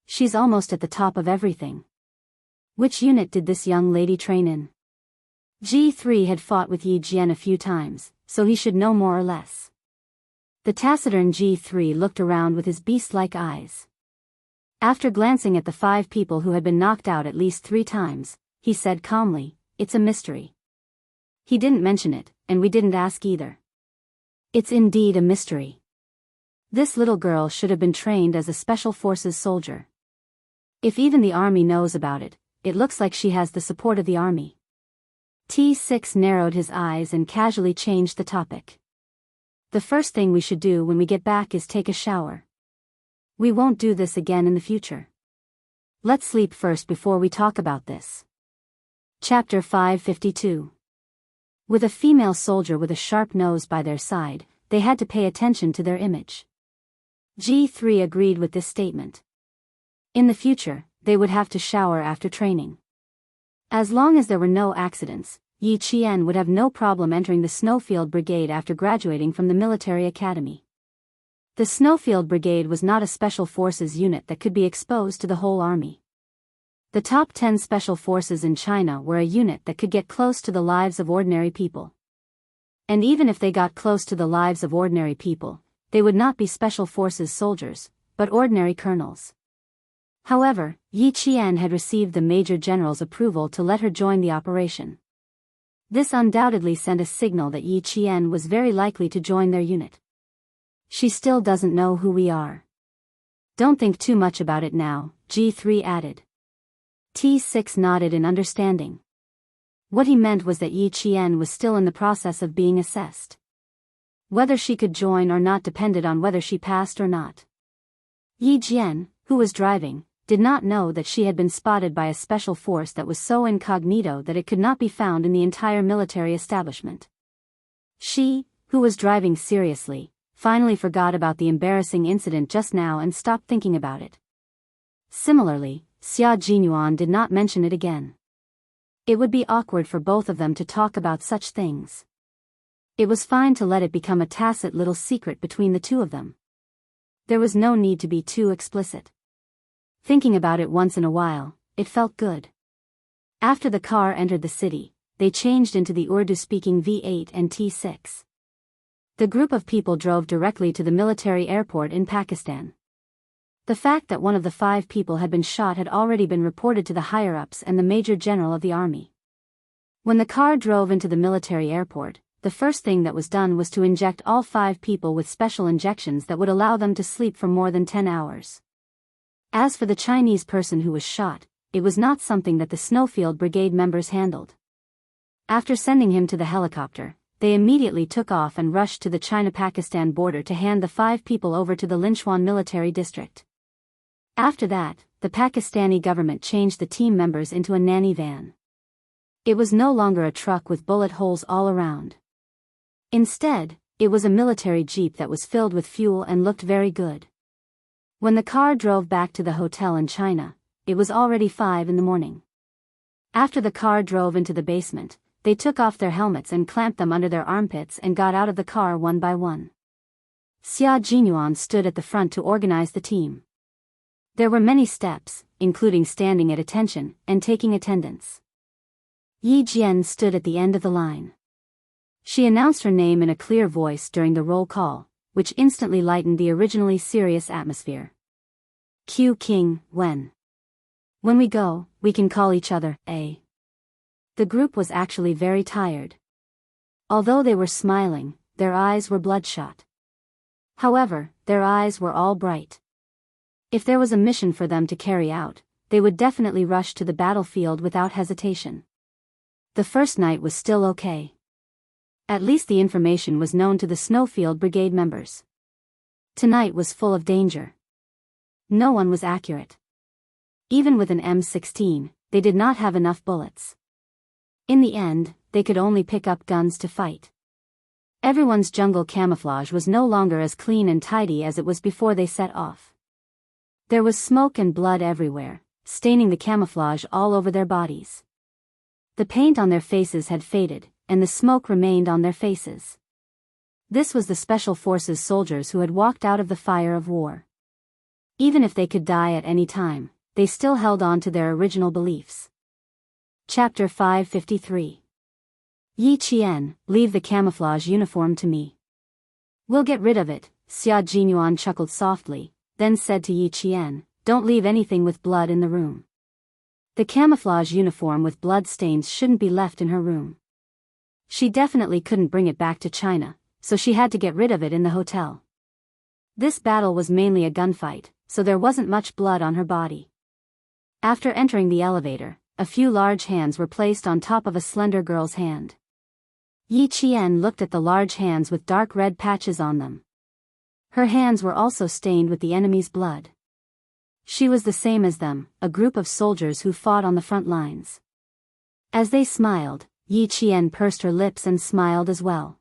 A: She's almost at the top of everything. Which unit did this young lady train in?" G3 had fought with Yi Jian a few times, so he should know more or less. The taciturn G3 looked around with his beast-like eyes. After glancing at the five people who had been knocked out at least 3 times, he said calmly, "It's a mystery. He didn't mention it, and we didn't ask either. It's indeed a mystery. This little girl should have been trained as a special forces soldier. If even the army knows about it, it looks like she has the support of the army." T6 narrowed his eyes and casually changed the topic. "The first thing we should do when we get back is take a shower. We won't do this again in the future. Let's sleep first before we talk about this." Chapter 552. With a female soldier with a sharp nose by their side, they had to pay attention to their image. G3 agreed with this statement. In the future, they would have to shower after training. As long as there were no accidents, Yi Qian would have no problem entering the Snowfield Brigade after graduating from the military academy. The Snowfield Brigade was not a special forces unit that could be exposed to the whole army. The top 10 special forces in China were a unit that could get close to the lives of ordinary people. And even if they got close to the lives of ordinary people, they would not be special forces soldiers, but ordinary colonels. However, Yi Qian had received the Major General's approval to let her join the operation. This undoubtedly sent a signal that Yi Qian was very likely to join their unit. "She still doesn't know who we are. Don't think too much about it now," G3 added. T6 nodded in understanding. What he meant was that Yi Qian was still in the process of being assessed. Whether she could join or not depended on whether she passed or not. Yi Jian, who was driving, did not know that she had been spotted by a special force that was so incognito that it could not be found in the entire military establishment. She, who was driving seriously, finally forgot about the embarrassing incident just now and stopped thinking about it. Similarly, Xia Jinyuan did not mention it again. It would be awkward for both of them to talk about such things. It was fine to let it become a tacit little secret between the two of them. There was no need to be too explicit. Thinking about it once in a while, it felt good. After the car entered the city, they changed into the Urdu-speaking V8 and T6. The group of people drove directly to the military airport in Pakistan. The fact that one of the 5 people had been shot had already been reported to the higher-ups and the Major General of the army. When the car drove into the military airport, the first thing that was done was to inject all 5 people with special injections that would allow them to sleep for more than 10 hours. As for the Chinese person who was shot, it was not something that the Snowfield Brigade members handled. After sending him to the helicopter, they immediately took off and rushed to the China-Pakistan border to hand the 5 people over to the Linchuan military district. After that, the Pakistani government changed the team members into a nanny van. It was no longer a truck with bullet holes all around. Instead, it was a military jeep that was filled with fuel and looked very good. When the car drove back to the hotel in China, it was already 5 in the morning. After the car drove into the basement, they took off their helmets and clamped them under their armpits and got out of the car one by one. Xia Jinyuan stood at the front to organize the team. There were many steps, including standing at attention and taking attendance. Yi Jian stood at the end of the line. She announced her name in a clear voice during the roll call, which instantly lightened the originally serious atmosphere. Q King, when we go, we can call each other, eh? The group was actually very tired. Although they were smiling, their eyes were bloodshot. However, their eyes were all bright. If there was a mission for them to carry out, they would definitely rush to the battlefield without hesitation. The first night was still okay. At least the information was known to the Snowfield Brigade members. Tonight was full of danger. No one was accurate. Even with an M16, they did not have enough bullets. In the end, they could only pick up guns to fight. Everyone's jungle camouflage was no longer as clean and tidy as it was before they set off. There was smoke and blood everywhere, staining the camouflage all over their bodies. The paint on their faces had faded, and the smoke remained on their faces. This was the Special Forces soldiers who had walked out of the fire of war. Even if they could die at any time, they still held on to their original beliefs. Chapter 553. Yi Qian, leave the camouflage uniform to me. We'll get rid of it, Xia Jinyuan chuckled softly, then said to Yi Qian, don't leave anything with blood in the room. The camouflage uniform with blood stains shouldn't be left in her room. She definitely couldn't bring it back to China, so she had to get rid of it in the hotel. This battle was mainly a gunfight, so there wasn't much blood on her body. After entering the elevator, a few large hands were placed on top of a slender girl's hand. Yi Qian looked at the large hands with dark red patches on them. Her hands were also stained with the enemy's blood. She was the same as them, a group of soldiers who fought on the front lines. As they smiled, Yi Qian pursed her lips and smiled as well.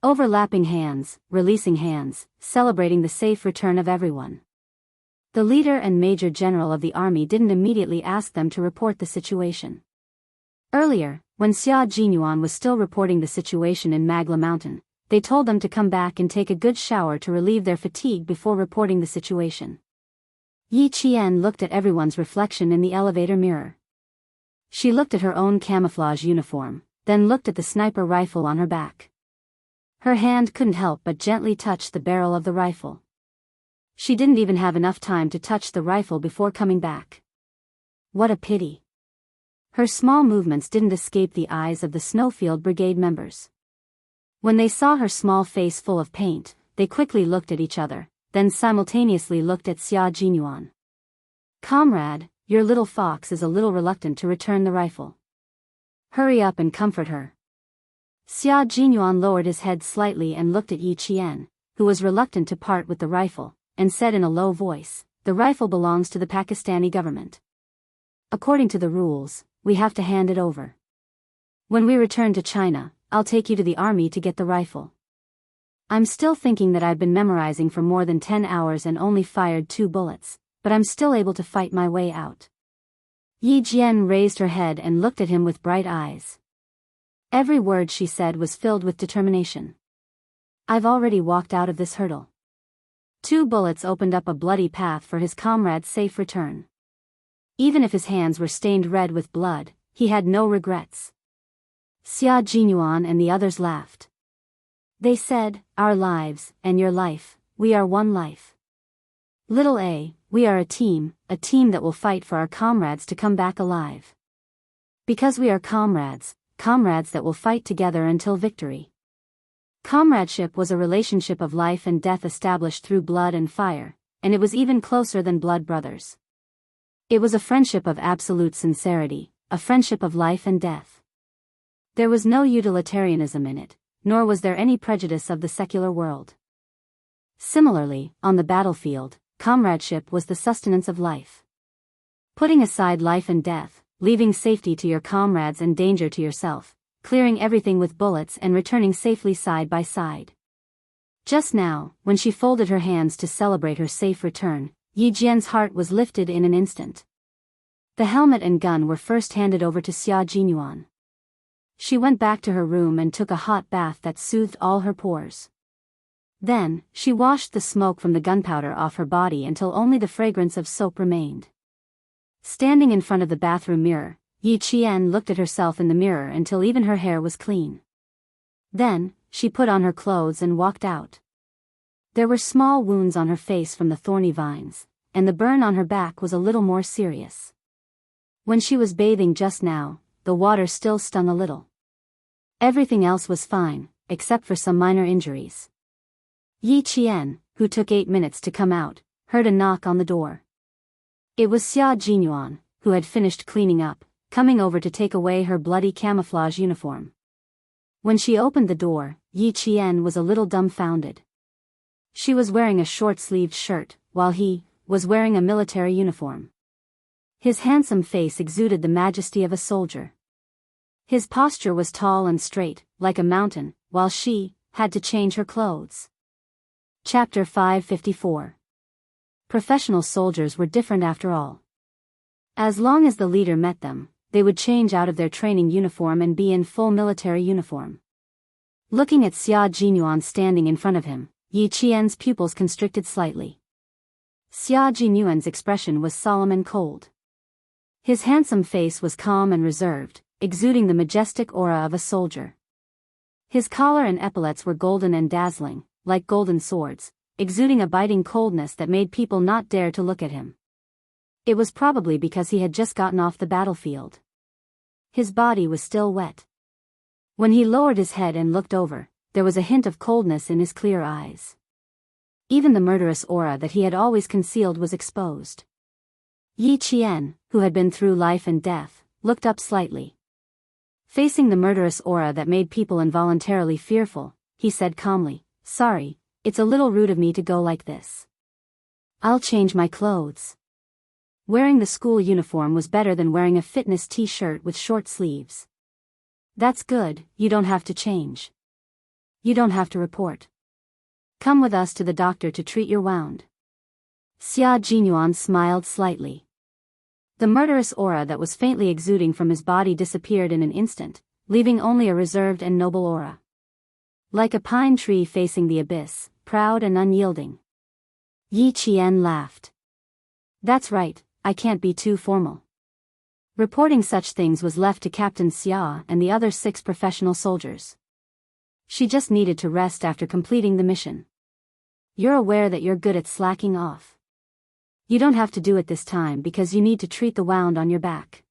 A: Overlapping hands, releasing hands, celebrating the safe return of everyone. The leader and Major General of the army didn't immediately ask them to report the situation. Earlier, when Xia Jinyuan was still reporting the situation in Magla Mountain, they told them to come back and take a good shower to relieve their fatigue before reporting the situation. Yi Qian looked at everyone's reflection in the elevator mirror. She looked at her own camouflage uniform, then looked at the sniper rifle on her back. Her hand couldn't help but gently touch the barrel of the rifle. She didn't even have enough time to touch the rifle before coming back. What a pity. Her small movements didn't escape the eyes of the Snowfield Brigade members. When they saw her small face full of paint, they quickly looked at each other, then simultaneously looked at Xia Jinyuan. Comrade, your little fox is a little reluctant to return the rifle. Hurry up and comfort her. Xia Jinyuan lowered his head slightly and looked at Yi Qian, who was reluctant to part with the rifle, and said in a low voice, the rifle belongs to the Pakistani government. According to the rules, we have to hand it over. When we return to China, I'll take you to the army to get the rifle. I'm still thinking that I've been memorizing for more than 10 hours and only fired 2 bullets, but I'm still able to fight my way out. Yi Jian raised her head and looked at him with bright eyes. Every word she said was filled with determination. I've already walked out of this hurdle. 2 bullets opened up a bloody path for his comrade's safe return. Even if his hands were stained red with blood, he had no regrets. Xia Jinyuan and the others laughed. They said, "Our lives, and your life, we are one life. Little A, we are a team that will fight for our comrades to come back alive. Because we are comrades that will fight together until victory." Comradeship was a relationship of life and death established through blood and fire, and it was even closer than blood brothers. It was a friendship of absolute sincerity, a friendship of life and death. There was no utilitarianism in it, nor was there any prejudice of the secular world. Similarly, on the battlefield, comradeship was the sustenance of life. Putting aside life and death, leaving safety to your comrades and danger to yourself, clearing everything with bullets and returning safely side by side. Just now, when she folded her hands to celebrate her safe return, Yi Jian's heart was lifted in an instant. The helmet and gun were first handed over to Xia Jinyuan. She went back to her room and took a hot bath that soothed all her pores. Then, she washed the smoke from the gunpowder off her body until only the fragrance of soap remained. Standing in front of the bathroom mirror, Yi Qian looked at herself in the mirror until even her hair was clean. Then, she put on her clothes and walked out. There were small wounds on her face from the thorny vines, and the burn on her back was a little more serious. When she was bathing just now, the water still stung a little. Everything else was fine, except for some minor injuries. Yi Qian, who took 8 minutes to come out, heard a knock on the door. It was Xia Jinyuan, who had finished cleaning up, coming over to take away her bloody camouflage uniform. When she opened the door, Yi Qian was a little dumbfounded. She was wearing a short-sleeved shirt, while he was wearing a military uniform. His handsome face exuded the majesty of a soldier. His posture was tall and straight, like a mountain, while she had to change her clothes. Chapter 554. Professional soldiers were different after all. As long as the leader met them, they would change out of their training uniform and be in full military uniform. Looking at Xia Jinyuan standing in front of him, Yi Qian's pupils constricted slightly. Xia Jinyuan's expression was solemn and cold. His handsome face was calm and reserved, exuding the majestic aura of a soldier. His collar and epaulets were golden and dazzling, like golden swords, exuding a biting coldness that made people not dare to look at him. It was probably because he had just gotten off the battlefield. His body was still wet. When he lowered his head and looked over, there was a hint of coldness in his clear eyes. Even the murderous aura that he had always concealed was exposed. Yi Qian, who had been through life and death, looked up slightly. Facing the murderous aura that made people involuntarily fearful, he said calmly, "Sorry, it's a little rude of me to go like this. I'll change my clothes." Wearing the school uniform was better than wearing a fitness t-shirt with short sleeves. "That's good, you don't have to change. You don't have to report. Come with us to the doctor to treat your wound." Xia Jinyuan smiled slightly. The murderous aura that was faintly exuding from his body disappeared in an instant, leaving only a reserved and noble aura. Like a pine tree facing the abyss, proud and unyielding. Yi Qian laughed. "That's right, I can't be too formal." Reporting such things was left to Captain Xia and the other 6 professional soldiers. She just needed to rest after completing the mission. "You're aware that you're good at slacking off. You don't have to do it this time because you need to treat the wound on your back."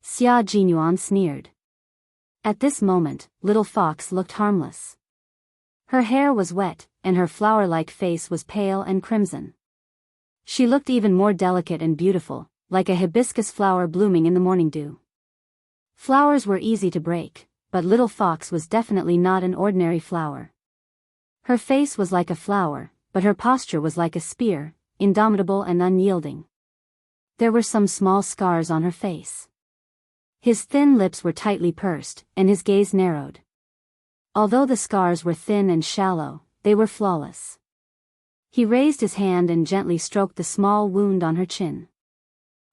A: Xia Jinyuan sneered. At this moment, Little Fox looked harmless. Her hair was wet, and her flower-like face was pale and crimson. She looked even more delicate and beautiful, like a hibiscus flower blooming in the morning dew. Flowers were easy to break, but Little Fox was definitely not an ordinary flower. Her face was like a flower, but her posture was like a spear, indomitable and unyielding. There were some small scars on her face. His thin lips were tightly pursed, and his gaze narrowed. Although the scars were thin and shallow, they were flawless. He raised his hand and gently stroked the small wound on her chin.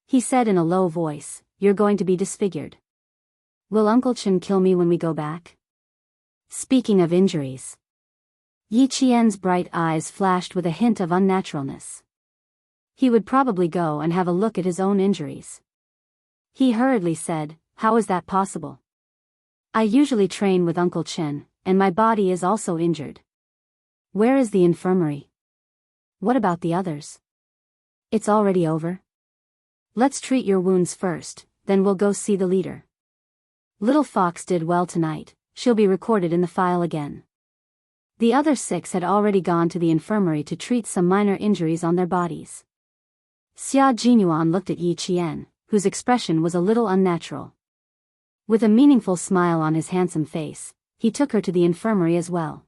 A: He said in a low voice, "You're going to be disfigured. Will Uncle Chen kill me when we go back?" Speaking of injuries. Yi Qian's bright eyes flashed with a hint of unnaturalness. He would probably go and have a look at his own injuries. He hurriedly said, "How is that possible? I usually train with Uncle Chen, and my body is also injured. Where is the infirmary? What about the others? It's already over? Let's treat your wounds first, then we'll go see the leader. Little Fox did well tonight, she'll be recorded in the file again." The other 6 had already gone to the infirmary to treat some minor injuries on their bodies. Xia Jinyuan looked at Yi Qian, whose expression was a little unnatural. With a meaningful smile on his handsome face, he took her to the infirmary as well.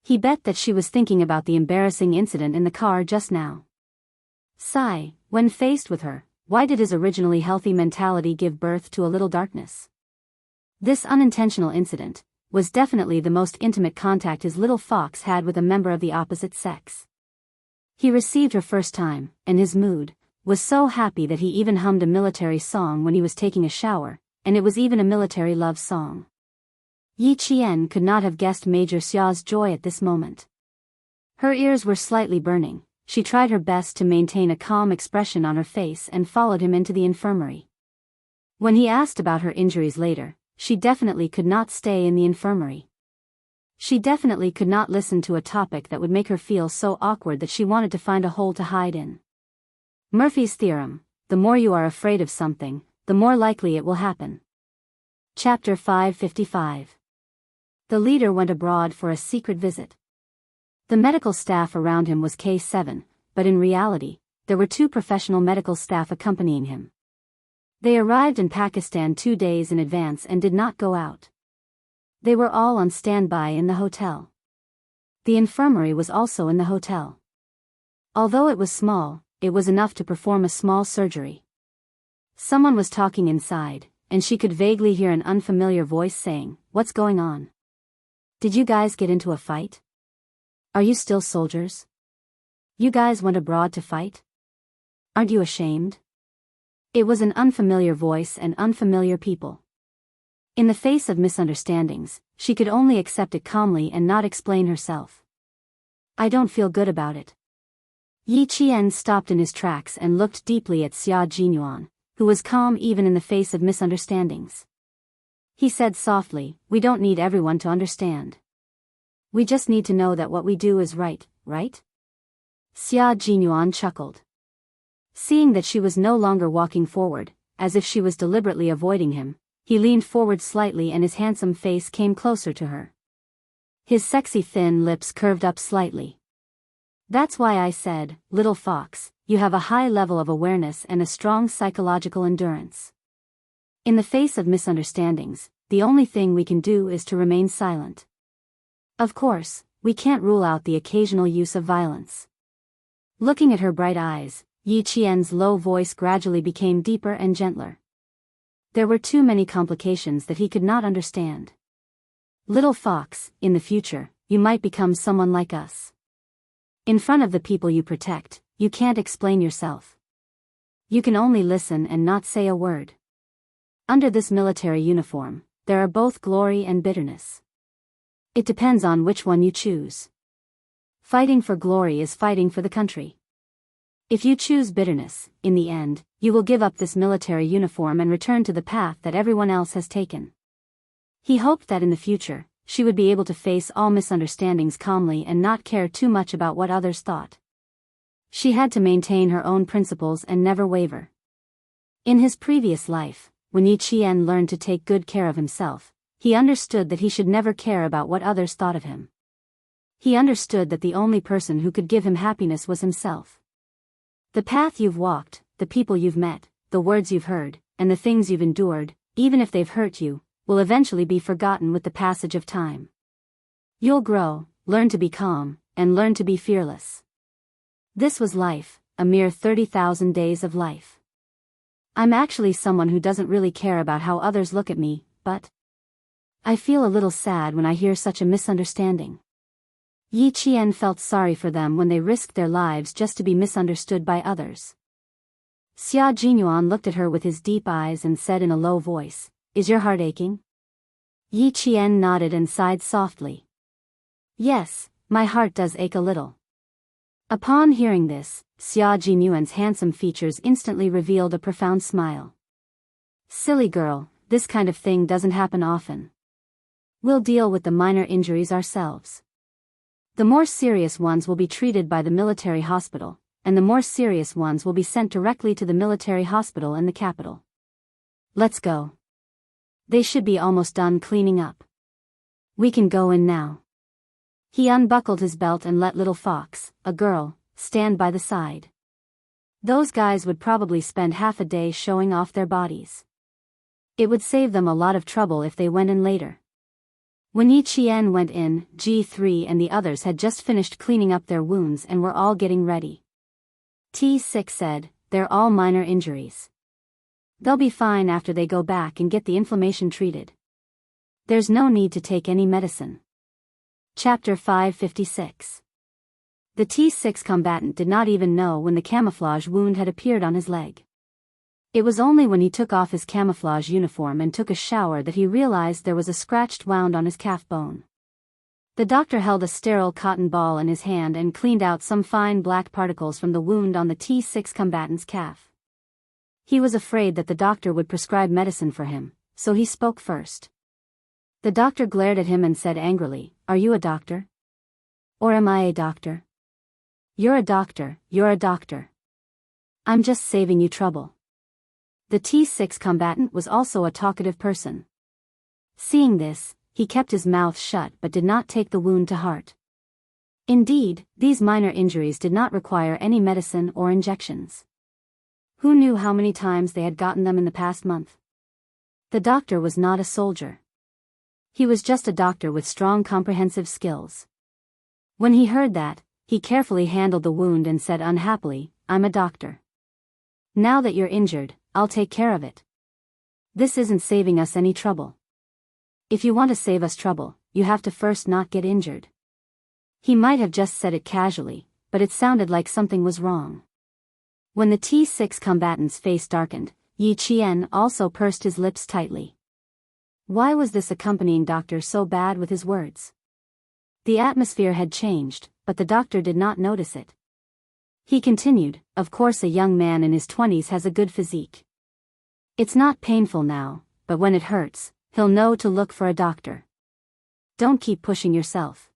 A: He bet that she was thinking about the embarrassing incident in the car just now. Sigh, when faced with her, why did his originally healthy mentality give birth to a little darkness? This unintentional incident was definitely the most intimate contact his little fox had with a member of the opposite sex. He received her first time, and his mood was so happy that he even hummed a military song when he was taking a shower, and it was even a military love song. Yi Qian could not have guessed Major Xia's joy at this moment. Her ears were slightly burning. She tried her best to maintain a calm expression on her face and followed him into the infirmary. When he asked about her injuries later, she definitely could not stay in the infirmary. She definitely could not listen to a topic that would make her feel so awkward that she wanted to find a hole to hide in. Murphy's theorem: the more you are afraid of something, the more likely it will happen. Chapter 555. The leader went abroad for a secret visit. The medical staff around him was K7, but in reality, there were 2 professional medical staff accompanying him. They arrived in Pakistan 2 days in advance and did not go out. They were all on standby in the hotel. The infirmary was also in the hotel. Although it was small, it was enough to perform a small surgery. Someone was talking inside, and she could vaguely hear an unfamiliar voice saying, "What's going on? Did you guys get into a fight? Are you still soldiers? You guys went abroad to fight? Aren't you ashamed?" It was an unfamiliar voice and unfamiliar people. In the face of misunderstandings, she could only accept it calmly and not explain herself. "I don't feel good about it." Yi Qian stopped in his tracks and looked deeply at Xia Jinyuan, who was calm even in the face of misunderstandings. He said softly, "We don't need everyone to understand. We just need to know that what we do is right, right?" Xia Jinyuan chuckled. Seeing that she was no longer walking forward, as if she was deliberately avoiding him, he leaned forward slightly and his handsome face came closer to her. His sexy thin lips curved up slightly. "That's why I said, little fox, you have a high level of awareness and a strong psychological endurance. In the face of misunderstandings, the only thing we can do is to remain silent. Of course, we can't rule out the occasional use of violence." Looking at her bright eyes, Yi Qian's low voice gradually became deeper and gentler. There were too many complications that he could not understand. "Little fox, in the future, you might become someone like us. In front of the people you protect, you can't explain yourself. You can only listen and not say a word. Under this military uniform, there are both glory and bitterness. It depends on which one you choose. Fighting for glory is fighting for the country. If you choose bitterness, in the end, you will give up this military uniform and return to the path that everyone else has taken." He hoped that in the future, she would be able to face all misunderstandings calmly and not care too much about what others thought. She had to maintain her own principles and never waver. In his previous life, when Yi Qian learned to take good care of himself, he understood that he should never care about what others thought of him. He understood that the only person who could give him happiness was himself. The path you've walked, the people you've met, the words you've heard, and the things you've endured, even if they've hurt you, will eventually be forgotten with the passage of time. You'll grow, learn to be calm, and learn to be fearless. This was life, a mere 30,000 days of life. I'm actually someone who doesn't really care about how others look at me, but I feel a little sad when I hear such a misunderstanding. Yi Qian felt sorry for them when they risked their lives just to be misunderstood by others. Xia Jinyuan looked at her with his deep eyes and said in a low voice, "Is your heart aching?" Yi Qian nodded and sighed softly. "Yes, my heart does ache a little." Upon hearing this, Xia Jinyuan's handsome features instantly revealed a profound smile. "Silly girl, this kind of thing doesn't happen often. We'll deal with the minor injuries ourselves. The more serious ones will be treated by the military hospital, and the more serious ones will be sent directly to the military hospital in the capital. Let's go. They should be almost done cleaning up. We can go in now." He unbuckled his belt and let Little Fox, a girl, stand by the side. Those guys would probably spend half a day showing off their bodies. It would save them a lot of trouble if they went in later. When Yi Qian went in, G3 and the others had just finished cleaning up their wounds and were all getting ready. T6 said, "They're all minor injuries. They'll be fine after they go back and get the inflammation treated. There's no need to take any medicine." Chapter 556. The T6 combatant did not even know when the camouflage wound had appeared on his leg. It was only when he took off his camouflage uniform and took a shower that he realized there was a scratched wound on his calf bone. The doctor held a sterile cotton ball in his hand and cleaned out some fine black particles from the wound on the T6 combatant's calf. He was afraid that the doctor would prescribe medicine for him, so he spoke first. The doctor glared at him and said angrily, "Are you a doctor? Or am I a doctor?" "You're a doctor, you're a doctor. I'm just saving you trouble." The T6 combatant was also a talkative person. Seeing this, he kept his mouth shut but did not take the wound to heart. Indeed, these minor injuries did not require any medicine or injections. Who knew how many times they had gotten them in the past month? The doctor was not a soldier. He was just a doctor with strong comprehensive skills. When he heard that, he carefully handled the wound and said unhappily, "I'm a doctor. Now that you're injured, I'll take care of it. This isn't saving us any trouble. If you want to save us trouble, you have to first not get injured." He might have just said it casually, but it sounded like something was wrong. When the T6 combatant's face darkened, Yi Qian also pursed his lips tightly. Why was this accompanying doctor so bad with his words? The atmosphere had changed, but the doctor did not notice it. He continued, "Of course a young man in his 20s has a good physique. It's not painful now, but when it hurts, he'll know to look for a doctor. Don't keep pushing yourself.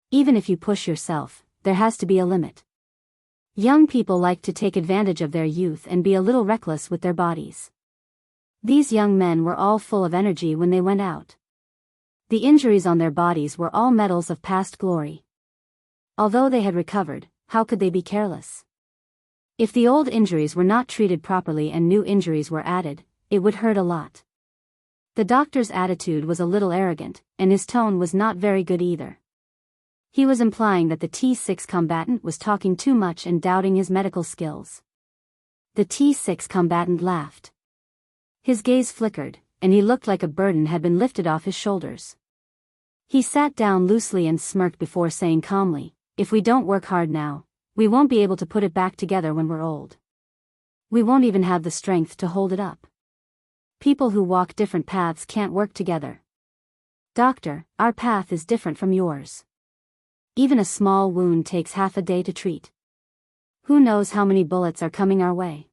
A: Even if you push yourself, there has to be a limit. Young people like to take advantage of their youth and be a little reckless with their bodies." These young men were all full of energy when they went out. The injuries on their bodies were all medals of past glory. Although they had recovered, how could they be careless? If the old injuries were not treated properly and new injuries were added, it would hurt a lot. The doctor's attitude was a little arrogant, and his tone was not very good either. He was implying that the T6 combatant was talking too much and doubting his medical skills. The T6 combatant laughed. His gaze flickered, and he looked like a burden had been lifted off his shoulders. He sat down loosely and smirked before saying calmly, "If we don't work hard now, we won't be able to put it back together when we're old. We won't even have the strength to hold it up. People who walk different paths can't work together. Doctor, our path is different from yours. Even a small wound takes half a day to treat. Who knows how many bullets are coming our way?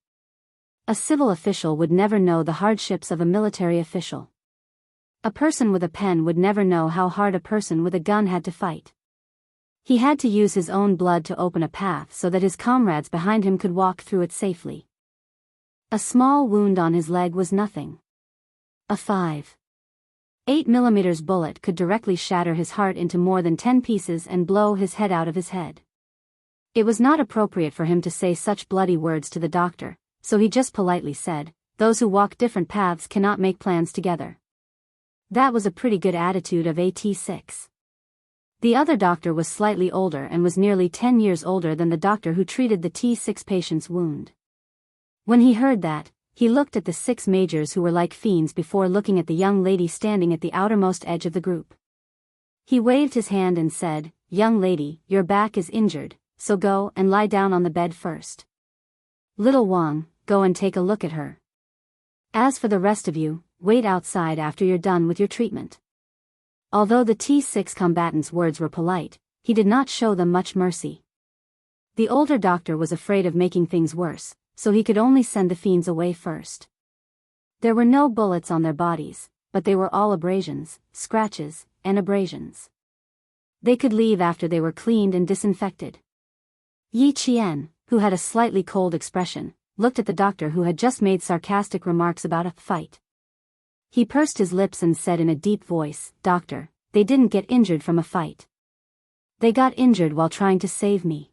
A: A civil official would never know the hardships of a military official. A person with a pen would never know how hard a person with a gun had to fight. He had to use his own blood to open a path so that his comrades behind him could walk through it safely. A small wound on his leg was nothing. A 5.8mm bullet could directly shatter his heart into more than 10 pieces and blow his head out of his head. It was not appropriate for him to say such bloody words to the doctor, so he just politely said, "Those who walk different paths cannot make plans together." That was a pretty good attitude of AT6. The other doctor was slightly older and was nearly 10 years older than the doctor who treated the T6 patient's wound. When he heard that, he looked at the 6 majors who were like fiends before looking at the young lady standing at the outermost edge of the group. He waved his hand and said, "Young lady, your back is injured, so go and lie down on the bed first. Little Wang, go and take a look at her. As for the rest of you, wait outside after you're done with your treatment." Although the T6 combatant's words were polite, he did not show them much mercy. The older doctor was afraid of making things worse, so he could only send the fiends away first. There were no bullets on their bodies, but they were all abrasions, scratches, and abrasions. They could leave after they were cleaned and disinfected. Yi Qian, who had a slightly cold expression, looked at the doctor who had just made sarcastic remarks about a fight. He pursed his lips and said in a deep voice, "Doctor, they didn't get injured from a fight. They got injured while trying to save me."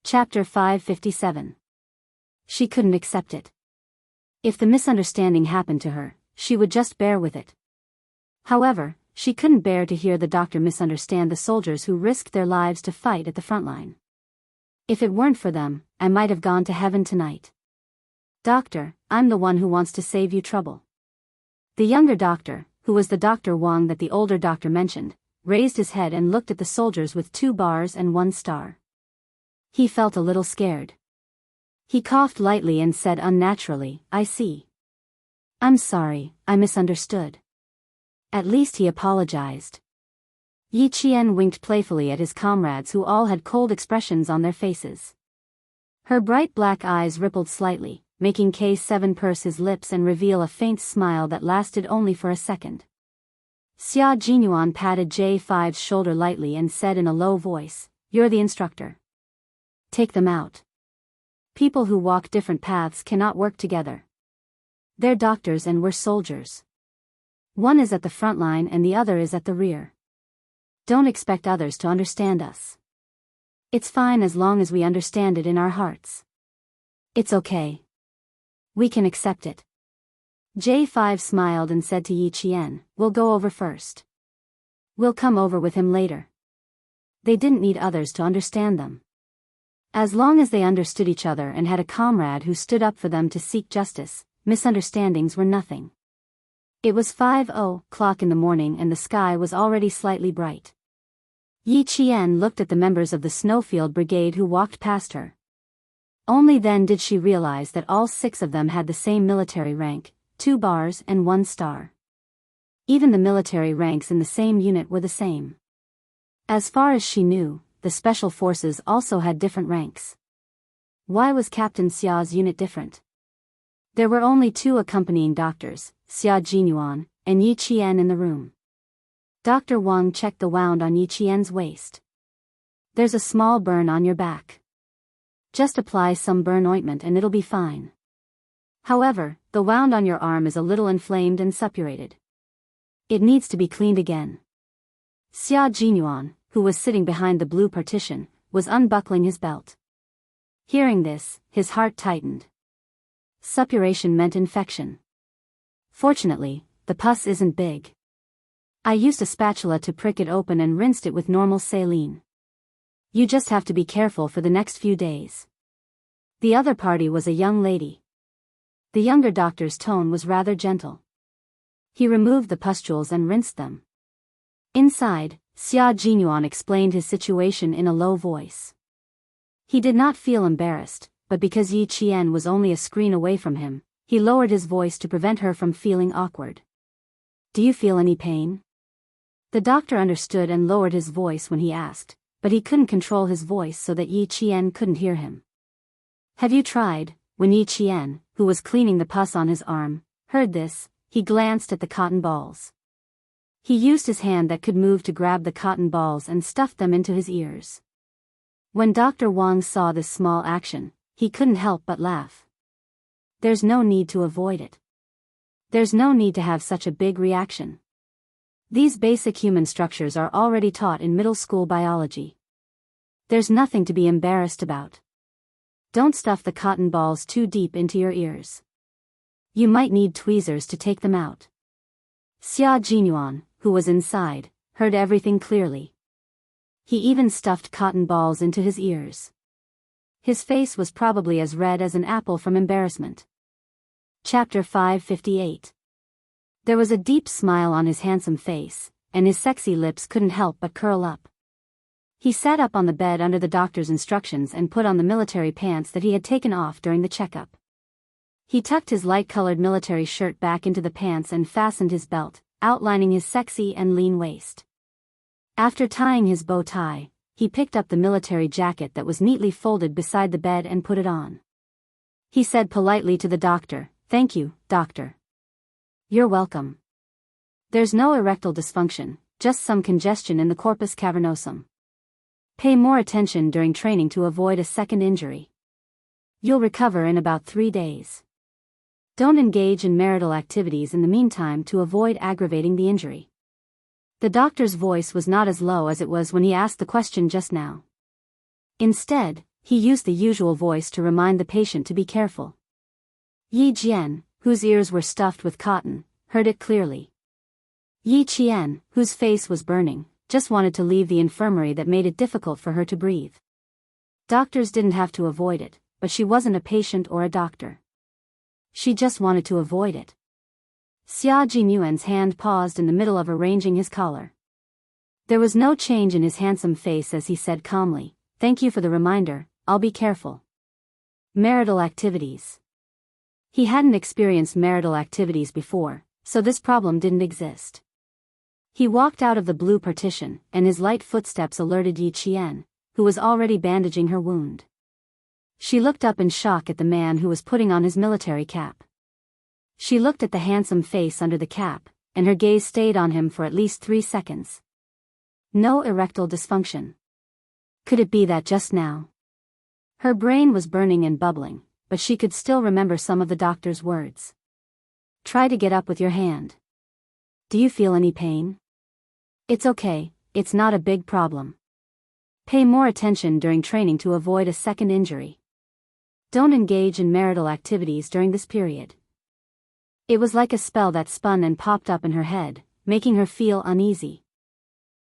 A: Chapter 557. She couldn't accept it. If the misunderstanding happened to her, she would just bear with it. However, she couldn't bear to hear the doctor misunderstand the soldiers who risked their lives to fight at the front line. "If it weren't for them, I might have gone to heaven tonight. Doctor, I'm the one who wants to save you trouble." The younger doctor, who was the Dr. Wang that the older doctor mentioned, raised his head and looked at the soldiers with 2 bars and 1 star. He felt a little scared. He coughed lightly and said unnaturally, "I see. I'm sorry, I misunderstood." At least he apologized. Yi Qian winked playfully at his comrades who all had cold expressions on their faces. Her bright black eyes rippled slightly, making K7 purse his lips and reveal a faint smile that lasted only for a second. Xia Jinyuan patted J5's shoulder lightly and said in a low voice, "You're the instructor. Take them out. People who walk different paths cannot work together. They're doctors and we're soldiers. One is at the front line and the other is at the rear. Don't expect others to understand us. It's fine as long as we understand it in our hearts. It's okay. We can accept it." J5 smiled and said to Yi Qian, "We'll go over first. We'll come over with him later." They didn't need others to understand them. As long as they understood each other and had a comrade who stood up for them to seek justice, misunderstandings were nothing. It was 5:00 in the morning and the sky was already slightly bright. Yi Qian looked at the members of the Snowfield Brigade who walked past her. Only then did she realize that all 6 of them had the same military rank, 2 bars and 1 star. Even the military ranks in the same unit were the same. As far as she knew, the special forces also had different ranks. Why was Captain Xia's unit different? There were only 2 accompanying doctors, Xia Jinyuan and Yi Qian in the room. Dr. Wang checked the wound on Yi Qian's waist. "There's a small burn on your back. Just apply some burn ointment and it'll be fine. However, the wound on your arm is a little inflamed and suppurated. It needs to be cleaned again." Xia Jinyuan, who was sitting behind the blue partition, was unbuckling his belt. Hearing this, his heart tightened. Suppuration meant infection. Fortunately, the pus isn't big. I used a spatula to prick it open and rinsed it with normal saline. You just have to be careful for the next few days. The other party was a young lady. The younger doctor's tone was rather gentle. He removed the pustules and rinsed them. Inside, Xia Jinyuan explained his situation in a low voice. He did not feel embarrassed, but because Yi Qian was only a screen away from him, he lowered his voice to prevent her from feeling awkward. "Do you feel any pain?" The doctor understood and lowered his voice when he asked, but he couldn't control his voice so that Yi Qian couldn't hear him. "Have you tried?" When Yi Qian, who was cleaning the pus on his arm, heard this, he glanced at the cotton balls. He used his hand that could move to grab the cotton balls and stuffed them into his ears. When Dr. Wang saw this small action, he couldn't help but laugh. There's no need to avoid it. There's no need to have such a big reaction. These basic human structures are already taught in middle school biology. There's nothing to be embarrassed about. Don't stuff the cotton balls too deep into your ears. You might need tweezers to take them out. Xia Jinyuan, who was inside, heard everything clearly. He even stuffed cotton balls into his ears. His face was probably as red as an apple from embarrassment. Chapter 558. There was a deep smile on his handsome face, and his sexy lips couldn't help but curl up. He sat up on the bed under the doctor's instructions and put on the military pants that he had taken off during the checkup. He tucked his light-colored military shirt back into the pants and fastened his belt, outlining his sexy and lean waist. After tying his bow tie, he picked up the military jacket that was neatly folded beside the bed and put it on. He said politely to the doctor, "Thank you, doctor." "You're welcome. There's no erectile dysfunction, just some congestion in the corpus cavernosum. Pay more attention during training to avoid a second injury. You'll recover in about 3 days. Don't engage in marital activities in the meantime to avoid aggravating the injury." The doctor's voice was not as low as it was when he asked the question just now. Instead, he used the usual voice to remind the patient to be careful. Yi Jian, whose ears were stuffed with cotton, heard it clearly. Yi Qian, whose face was burning, just wanted to leave the infirmary that made it difficult for her to breathe. Doctors didn't have to avoid it, but she wasn't a patient or a doctor. She just wanted to avoid it. Xia Jinyuan's hand paused in the middle of arranging his collar. There was no change in his handsome face as he said calmly, "Thank you for the reminder, I'll be careful." Marital activities. He hadn't experienced marital activities before, so this problem didn't exist. He walked out of the blue partition, and his light footsteps alerted Yi Qian, who was already bandaging her wound. She looked up in shock at the man who was putting on his military cap. She looked at the handsome face under the cap, and her gaze stayed on him for at least 3 seconds. No erectile dysfunction. Could it be that just now? Her brain was burning and bubbling, but she could still remember some of the doctor's words. "Try to get up with your hand. Do you feel any pain?" "It's okay, it's not a big problem. Pay more attention during training to avoid a second injury. Don't engage in marital activities during this period." It was like a spell that spun and popped up in her head, making her feel uneasy.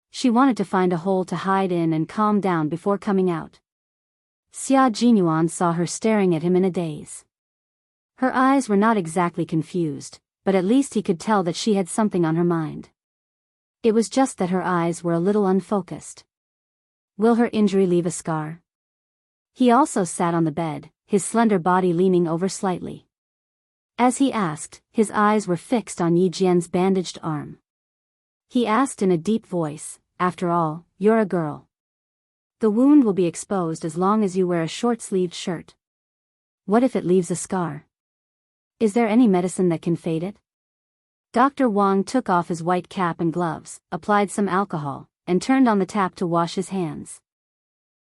A: She wanted to find a hole to hide in and calm down before coming out. Xia Jinyuan saw her staring at him in a daze. Her eyes were not exactly confused, but at least he could tell that she had something on her mind. It was just that her eyes were a little unfocused. Will her injury leave a scar? He also sat on the bed, his slender body leaning over slightly. As he asked, his eyes were fixed on Yi Jian's bandaged arm. He asked in a deep voice, "After all, you're a girl. The wound will be exposed as long as you wear a short-sleeved shirt. What if it leaves a scar? Is there any medicine that can fade it?" Dr. Wang took off his white cap and gloves, applied some alcohol, and turned on the tap to wash his hands.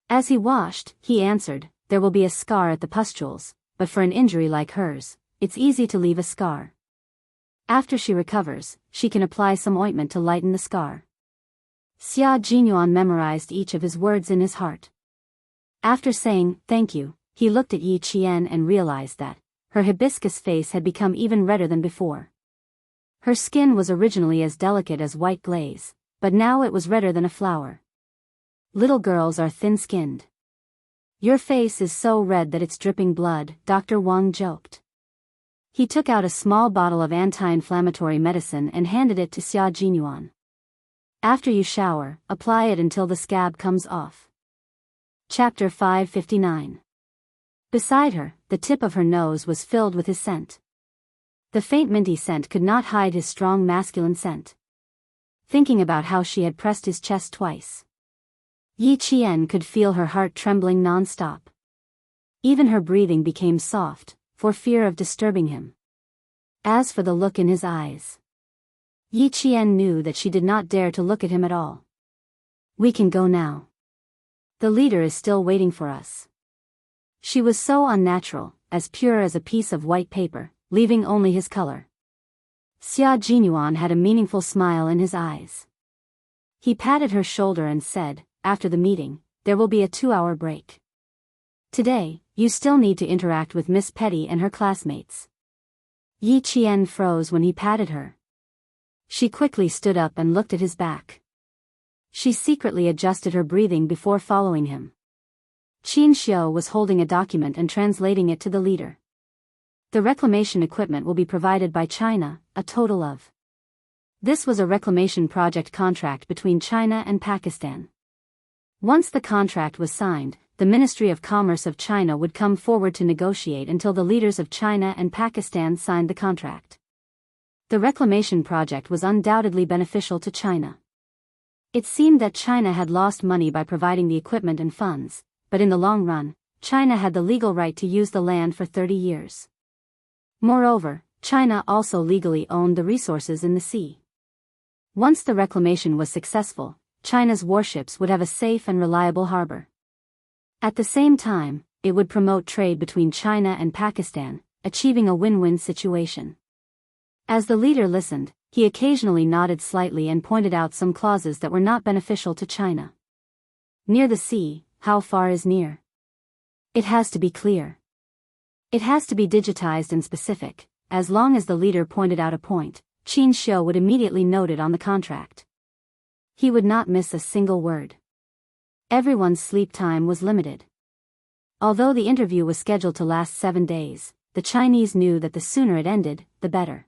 A: As he washed, he answered, "There will be a scar at the pustules, but for an injury like hers, it's easy to leave a scar. After she recovers, she can apply some ointment to lighten the scar." Xia Jinyuan memorized each of his words in his heart. After saying, "Thank you," he looked at Yi Qian and realized that her hibiscus face had become even redder than before. Her skin was originally as delicate as white glaze, but now it was redder than a flower. Little girls are thin-skinned. "Your face is so red that it's dripping blood," Dr. Wang joked. He took out a small bottle of anti-inflammatory medicine and handed it to Xia Jinyuan. "After you shower, apply it until the scab comes off." Chapter 559. Beside her, the tip of her nose was filled with his scent. The faint minty scent could not hide his strong masculine scent. Thinking about how she had pressed his chest twice, Yi Qian could feel her heart trembling non-stop. Even her breathing became soft, for fear of disturbing him. As for the look in his eyes, Yi Qian knew that she did not dare to look at him at all. "We can go now. The leader is still waiting for us." She was so unnatural, as pure as a piece of white paper, leaving only his color. Xia Jinyuan had a meaningful smile in his eyes. He patted her shoulder and said, "After the meeting, there will be a 2-hour break. Today, you still need to interact with Miss Petty and her classmates." Yi Qian froze when he patted her. She quickly stood up and looked at his back. She secretly adjusted her breathing before following him. Qin Xiu was holding a document and translating it to the leader. The reclamation equipment will be provided by China, a total of. This was a reclamation project contract between China and Pakistan. Once the contract was signed, the Ministry of Commerce of China would come forward to negotiate until the leaders of China and Pakistan signed the contract. The reclamation project was undoubtedly beneficial to China. It seemed that China had lost money by providing the equipment and funds, but in the long run, China had the legal right to use the land for 30 years. Moreover, China also legally owned the resources in the sea. Once the reclamation was successful, China's warships would have a safe and reliable harbor. At the same time, it would promote trade between China and Pakistan, achieving a win-win situation. As the leader listened, he occasionally nodded slightly and pointed out some clauses that were not beneficial to China. Near the sea, how far is near? It has to be clear. It has to be digitized and specific. As long as the leader pointed out a point, Qin Xiu would immediately note it on the contract. He would not miss a single word. Everyone's sleep time was limited. Although the interview was scheduled to last 7 days, the Chinese knew that the sooner it ended, the better.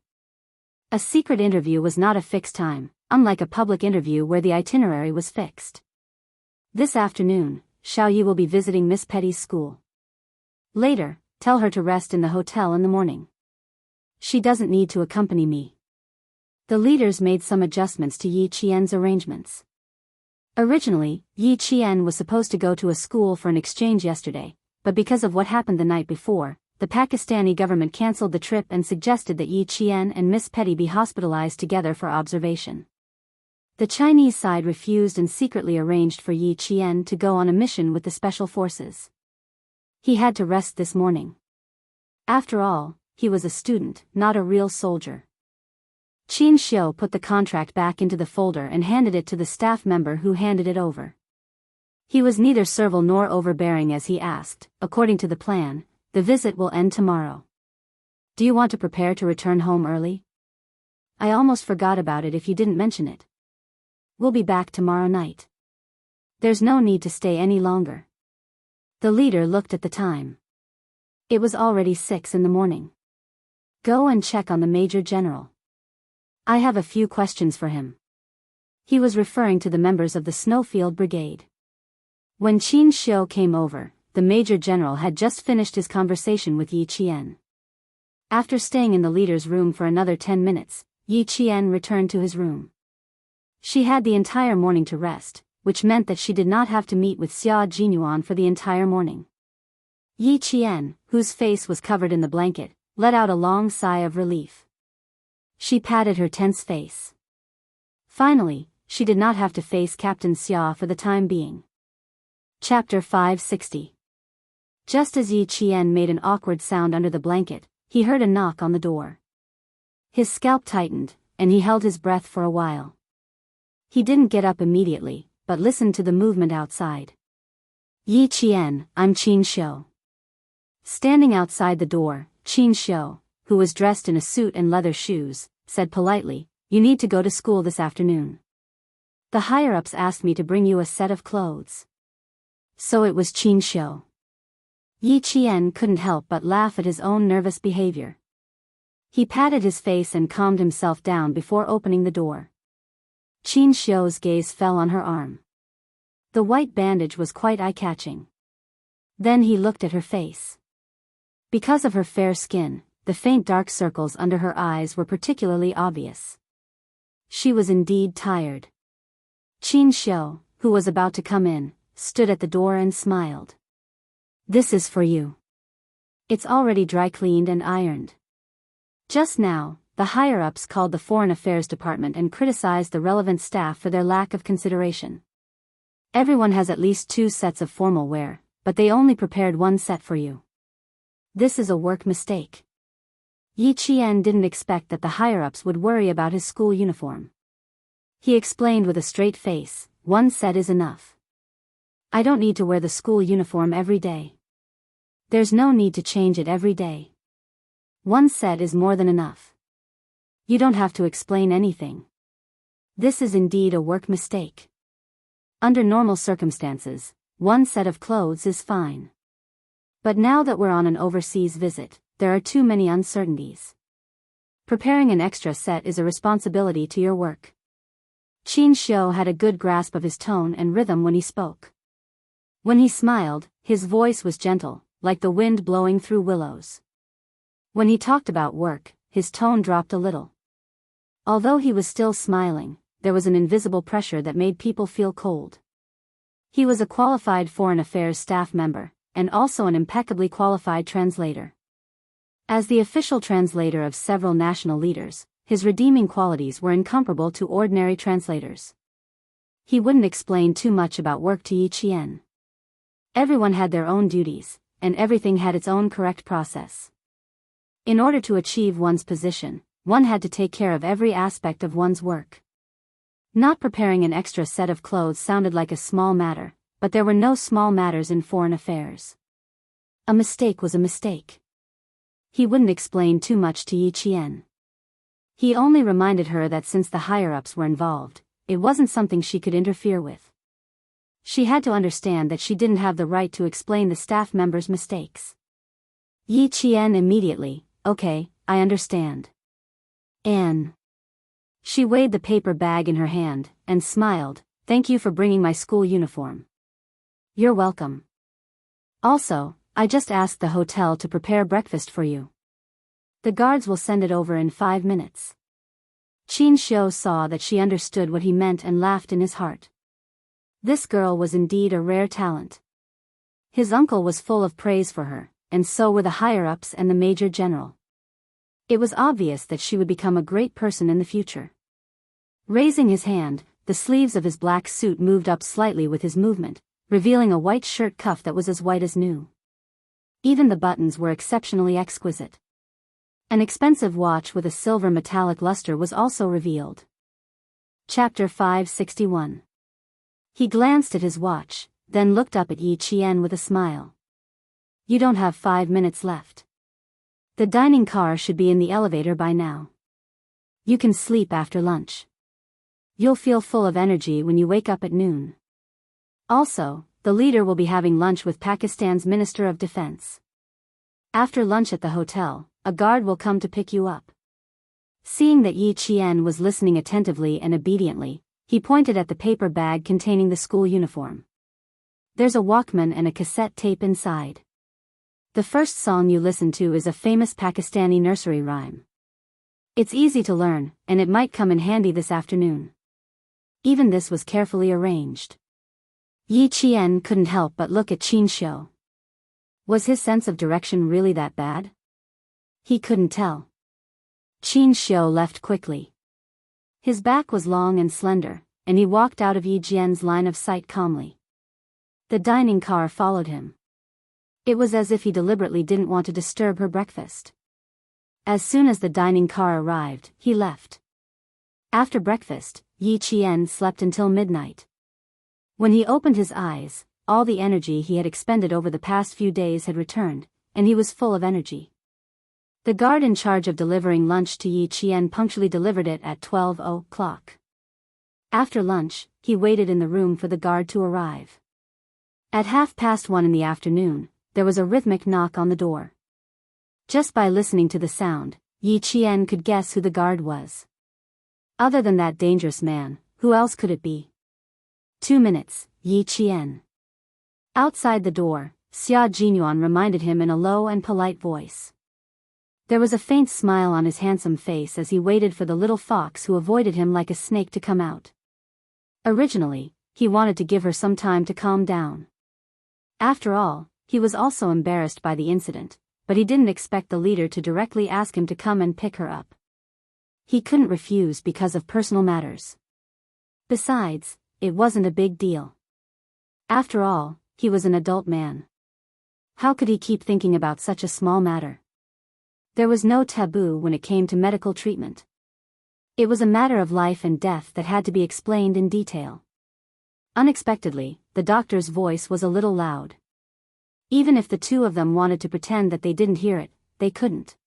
A: A secret interview was not a fixed time, unlike a public interview where the itinerary was fixed. This afternoon, Xiao Yi will be visiting Miss Petty's school. Later, tell her to rest in the hotel in the morning. She doesn't need to accompany me. The leaders made some adjustments to Yi Qian's arrangements. Originally, Yi Qian was supposed to go to a school for an exchange yesterday, but because of what happened the night before, the Pakistani government cancelled the trip and suggested that Yi Qian and Miss Petty be hospitalized together for observation. The Chinese side refused and secretly arranged for Yi Qian to go on a mission with the special forces. He had to rest this morning. After all, he was a student, not a real soldier. Qin Xiu put the contract back into the folder and handed it to the staff member who handed it over. He was neither servile nor overbearing as he asked, according to the plan, the visit will end tomorrow. Do you want to prepare to return home early? I almost forgot about it if you didn't mention it. We'll be back tomorrow night. There's no need to stay any longer. The leader looked at the time. It was already 6 in the morning. Go and check on the Major General. I have a few questions for him. He was referring to the members of the Snowfield Brigade. When Qin Xiu came over, the Major General had just finished his conversation with Yi Qian. After staying in the leader's room for another 10 minutes, Yi Qian returned to his room. She had the entire morning to rest, which meant that she did not have to meet with Xia Jinyuan for the entire morning. Yi Qian, whose face was covered in the blanket, let out a long sigh of relief. She patted her tense face. Finally, she did not have to face Captain Xia for the time being. Chapter 560. Just as Yi Qian made an awkward sound under the blanket, he heard a knock on the door. His scalp tightened, and he held his breath for a while. He didn't get up immediately, but listened to the movement outside. Yi Qian, I'm Qin Xiu. Standing outside the door, Qin Xiu, who was dressed in a suit and leather shoes, said politely, you need to go to school this afternoon. The higher-ups asked me to bring you a set of clothes. So it was Qin Xiu. Yi Qian couldn't help but laugh at his own nervous behavior. He patted his face and calmed himself down before opening the door. Qin Xiu's gaze fell on her arm. The white bandage was quite eye-catching. Then he looked at her face. Because of her fair skin, the faint dark circles under her eyes were particularly obvious. She was indeed tired. Qin Xiu, who was about to come in, stood at the door and smiled. This is for you. It's already dry-cleaned and ironed. Just now, the higher-ups called the Foreign Affairs Department and criticized the relevant staff for their lack of consideration. Everyone has at least 2 sets of formal wear, but they only prepared 1 set for you. This is a work mistake. Yi Qian didn't expect that the higher-ups would worry about his school uniform. He explained with a straight face, 1 set is enough. I don't need to wear the school uniform every day. There's no need to change it every day. 1 set is more than enough. You don't have to explain anything. This is indeed a work mistake. Under normal circumstances, one set of clothes is fine. But now that we're on an overseas visit, there are too many uncertainties. Preparing an extra set is a responsibility to your work. Qin Xiu had a good grasp of his tone and rhythm when he spoke. When he smiled, his voice was gentle, like the wind blowing through willows. When he talked about work, his tone dropped a little. Although he was still smiling, there was an invisible pressure that made people feel cold. He was a qualified foreign affairs staff member, and also an impeccably qualified translator. As the official translator of several national leaders, his redeeming qualities were incomparable to ordinary translators. He wouldn't explain too much about work to Yi Qian. Everyone had their own duties, and everything had its own correct process. In order to achieve one's position, one had to take care of every aspect of one's work. Not preparing an extra set of clothes sounded like a small matter, but there were no small matters in foreign affairs. A mistake was a mistake. He wouldn't explain too much to Yi Qian. He only reminded her that since the higher-ups were involved, it wasn't something she could interfere with. She had to understand that she didn't have the right to explain the staff members' mistakes. Yi Qian immediately, "Okay, I understand." Anne. She weighed the paper bag in her hand, and smiled, "Thank you for bringing my school uniform." "You're welcome. Also, I just asked the hotel to prepare breakfast for you. The guards will send it over in 5 minutes." Qin Xiu saw that she understood what he meant and laughed in his heart. This girl was indeed a rare talent. His uncle was full of praise for her, and so were the higher-ups and the major general. It was obvious that she would become a great person in the future. Raising his hand, the sleeves of his black suit moved up slightly with his movement, revealing a white shirt cuff that was as white as new. Even the buttons were exceptionally exquisite. An expensive watch with a silver metallic luster was also revealed. Chapter 561. He glanced at his watch, then looked up at Yi Qian with a smile. "You don't have 5 minutes left. The dining car should be in the elevator by now. You can sleep after lunch. You'll feel full of energy when you wake up at noon. Also, the leader will be having lunch with Pakistan's Minister of Defense. After lunch at the hotel, a guard will come to pick you up." Seeing that Yi Qian was listening attentively and obediently, he pointed at the paper bag containing the school uniform. "There's a Walkman and a cassette tape inside. The first song you listen to is a famous Pakistani nursery rhyme. It's easy to learn, and it might come in handy this afternoon." Even this was carefully arranged. Yi Qian couldn't help but look at Qin Xiu. Was his sense of direction really that bad? He couldn't tell. Qin Xiu left quickly. His back was long and slender, and he walked out of Yi Jian's line of sight calmly. The dining car followed him. It was as if he deliberately didn't want to disturb her breakfast. As soon as the dining car arrived, he left. After breakfast, Yi Qian slept until midnight. When he opened his eyes, all the energy he had expended over the past few days had returned, and he was full of energy. The guard in charge of delivering lunch to Yi Qian punctually delivered it at 12 o'clock. After lunch, he waited in the room for the guard to arrive. At 1:30 in the afternoon, there was a rhythmic knock on the door. Just by listening to the sound, Yi Qian could guess who the guard was. Other than that dangerous man, who else could it be? 2 minutes, Yi Qian. Outside the door, Xia Jinyuan reminded him in a low and polite voice. There was a faint smile on his handsome face as he waited for the little fox who avoided him like a snake to come out. Originally, he wanted to give her some time to calm down. After all, he was also embarrassed by the incident, but he didn't expect the leader to directly ask him to come and pick her up. He couldn't refuse because of personal matters. Besides, it wasn't a big deal. After all, he was an adult man. How could he keep thinking about such a small matter? There was no taboo when it came to medical treatment. It was a matter of life and death that had to be explained in detail. Unexpectedly, the doctor's voice was a little loud. Even if the two of them wanted to pretend that they didn't hear it, they couldn't.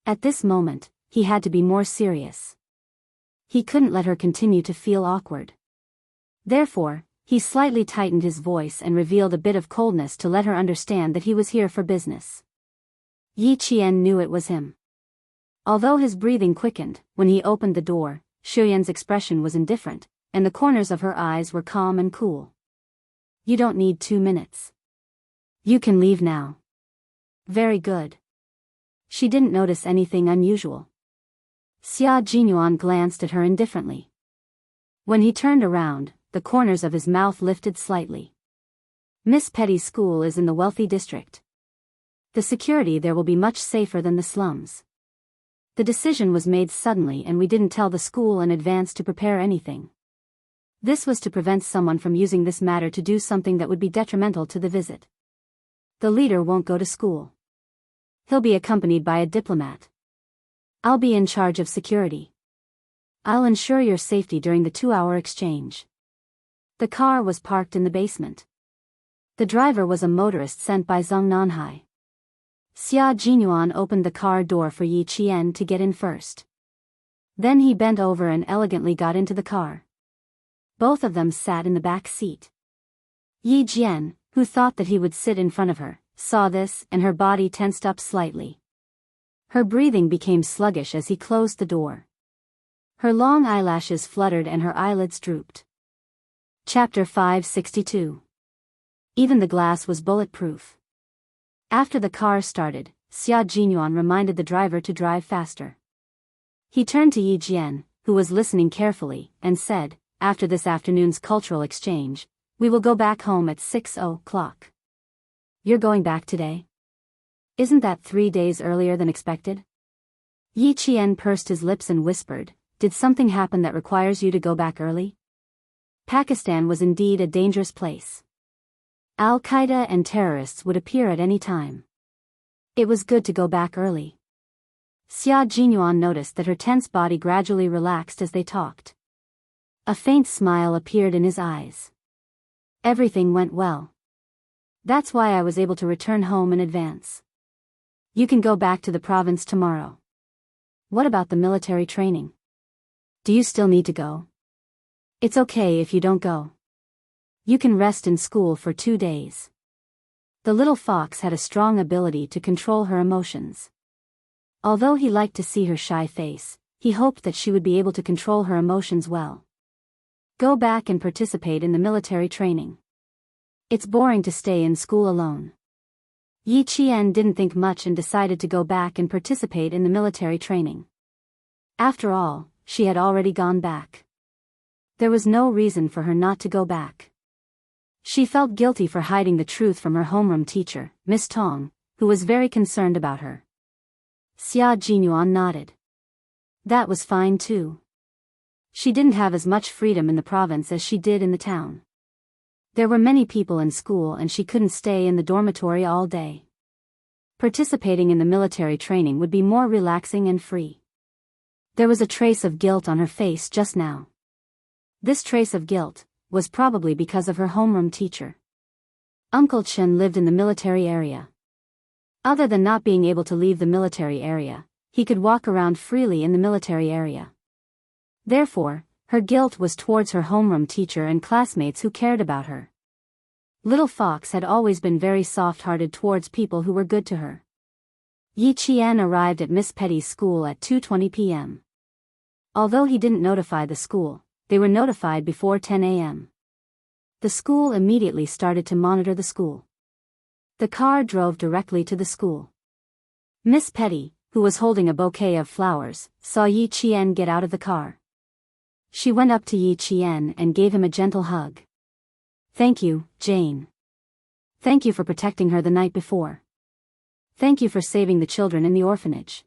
A: At this moment, he had to be more serious. He couldn't let her continue to feel awkward. Therefore, He slightly tightened his voice and revealed a bit of coldness to let her understand that he was here for business. Yi Qian knew it was him. Although his breathing quickened, when he opened the door, Shuyan's expression was indifferent, and the corners of her eyes were calm and cool. You don't need 2 minutes. You can leave now. Very good. She didn't notice anything unusual. Xia Jinyuan glanced at her indifferently. When he turned around, the corners of his mouth lifted slightly. Miss Petty's school is in the wealthy district. The security there will be much safer than the slums. The decision was made suddenly and we didn't tell the school in advance to prepare anything. This was to prevent someone from using this matter to do something that would be detrimental to the visit. The leader won't go to school. He'll be accompanied by a diplomat. I'll be in charge of security. I'll ensure your safety during the 2-hour exchange. The car was parked in the basement. The driver was a motorist sent by Zhang Nanhai. Xia Jinyuan opened the car door for Yi Qian to get in first. Then he bent over and elegantly got into the car. Both of them sat in the back seat. Yi Jian, who thought that he would sit in front of her, saw this and her body tensed up slightly. Her breathing became sluggish as he closed the door. Her long eyelashes fluttered and her eyelids drooped. Chapter 562. Even the glass was bulletproof. After the car started, Xia Jinyuan reminded the driver to drive faster. He turned to Yi Jian, who was listening carefully, and said, after this afternoon's cultural exchange, we will go back home at 6:00. You're going back today? Isn't that 3 days earlier than expected? Yi Qian pursed his lips and whispered, did something happen that requires you to go back early? Pakistan was indeed a dangerous place. Al-Qaeda and terrorists would appear at any time. It was good to go back early. Xia Jinyuan noticed that her tense body gradually relaxed as they talked. A faint smile appeared in his eyes. Everything went well. That's why I was able to return home in advance. You can go back to the province tomorrow. What about the military training? Do you still need to go? It's okay if you don't go. You can rest in school for 2 days. The little fox had a strong ability to control her emotions. Although he liked to see her shy face, he hoped that she would be able to control her emotions well. Go back and participate in the military training. It's boring to stay in school alone. Yi Qian didn't think much and decided to go back and participate in the military training. After all, she had already gone back. There was no reason for her not to go back. She felt guilty for hiding the truth from her homeroom teacher, Miss Tong, who was very concerned about her. Xia Jinyuan nodded. That was fine too. She didn't have as much freedom in the province as she did in the town. There were many people in school and she couldn't stay in the dormitory all day. Participating in the military training would be more relaxing and free. There was a trace of guilt on her face just now. This trace of guilt was probably because of her homeroom teacher. Uncle Chen lived in the military area. Other than not being able to leave the military area, he could walk around freely in the military area. Therefore, her guilt was towards her homeroom teacher and classmates who cared about her. Little Fox had always been very soft-hearted towards people who were good to her. Yi Qian arrived at Miss Petty's school at 2:20 p.m. Although he didn't notify the school, they were notified before 10 a.m. The school immediately started to monitor the school. The car drove directly to the school. Miss Petty, who was holding a bouquet of flowers, saw Yi Qian get out of the car. She went up to Yi Qian and gave him a gentle hug. Thank you, Jane. Thank you for protecting her the night before. Thank you for saving the children in the orphanage.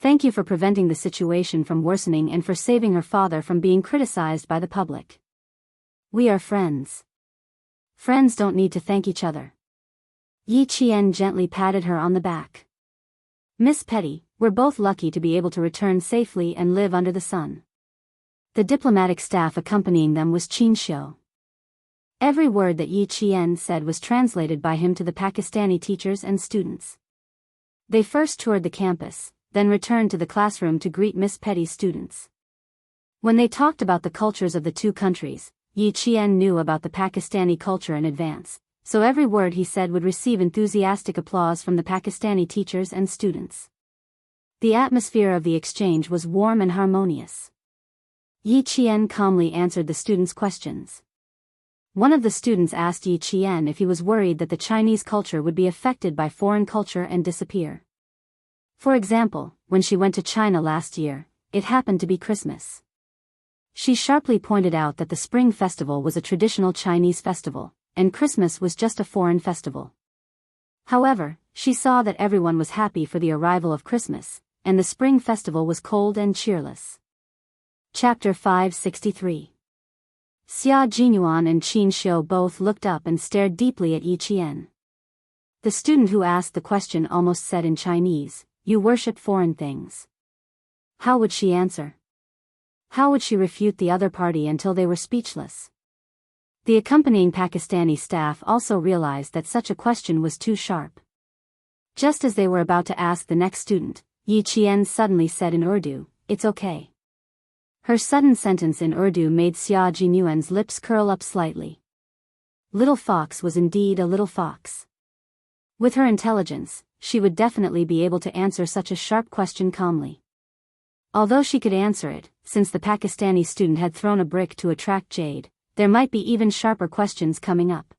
A: Thank you for preventing the situation from worsening and for saving her father from being criticized by the public. We are friends. Friends don't need to thank each other. Yi Qian gently patted her on the back. Miss Petty, we're both lucky to be able to return safely and live under the sun. The diplomatic staff accompanying them was Qin Xiu. Every word that Yi Qian said was translated by him to the Pakistani teachers and students. They first toured the campus, then returned to the classroom to greet Miss Petty's students. When they talked about the cultures of the two countries, Yi Qian knew about the Pakistani culture in advance, so every word he said would receive enthusiastic applause from the Pakistani teachers and students. The atmosphere of the exchange was warm and harmonious. Yi Qian calmly answered the students' questions. One of the students asked Yi Qian if he was worried that the Chinese culture would be affected by foreign culture and disappear. For example, when she went to China last year, it happened to be Christmas. She sharply pointed out that the Spring Festival was a traditional Chinese festival, and Christmas was just a foreign festival. However, she saw that everyone was happy for the arrival of Christmas, and the Spring Festival was cold and cheerless. Chapter 563. Xia Jinyuan and Qin Xiu both looked up and stared deeply at Yi Qian. The student who asked the question almost said in Chinese, "You worship foreign things." How would she answer? How would she refute the other party until they were speechless? The accompanying Pakistani staff also realized that such a question was too sharp. Just as they were about to ask the next student, Yi Qian suddenly said in Urdu, "It's okay." Her sudden sentence in Urdu made Xia Jinyuan's lips curl up slightly. Little Fox was indeed a little fox. With her intelligence, she would definitely be able to answer such a sharp question calmly. Although she could answer it, since the Pakistani student had thrown a brick to attract jade, there might be even sharper questions coming up.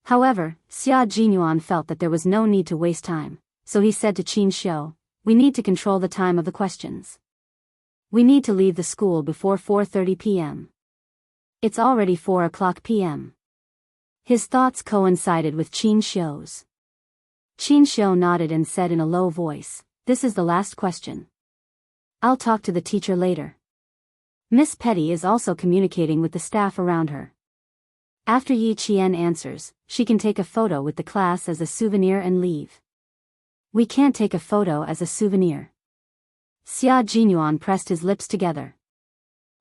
A: However, Xia Jinyuan felt that there was no need to waste time, so he said to Qin Xiu, "We need to control the time of the questions. We need to leave the school before 4:30 p.m. It's already 4 o'clock p.m. His thoughts coincided with Qin Xiu's. Qin Xiu nodded and said in a low voice, "This is the last question. I'll talk to the teacher later." Miss Petty is also communicating with the staff around her. After Yi Qian answers, she can take a photo with the class as a souvenir and leave. "We can't take a photo as a souvenir." Xia Jinyuan pressed his lips together.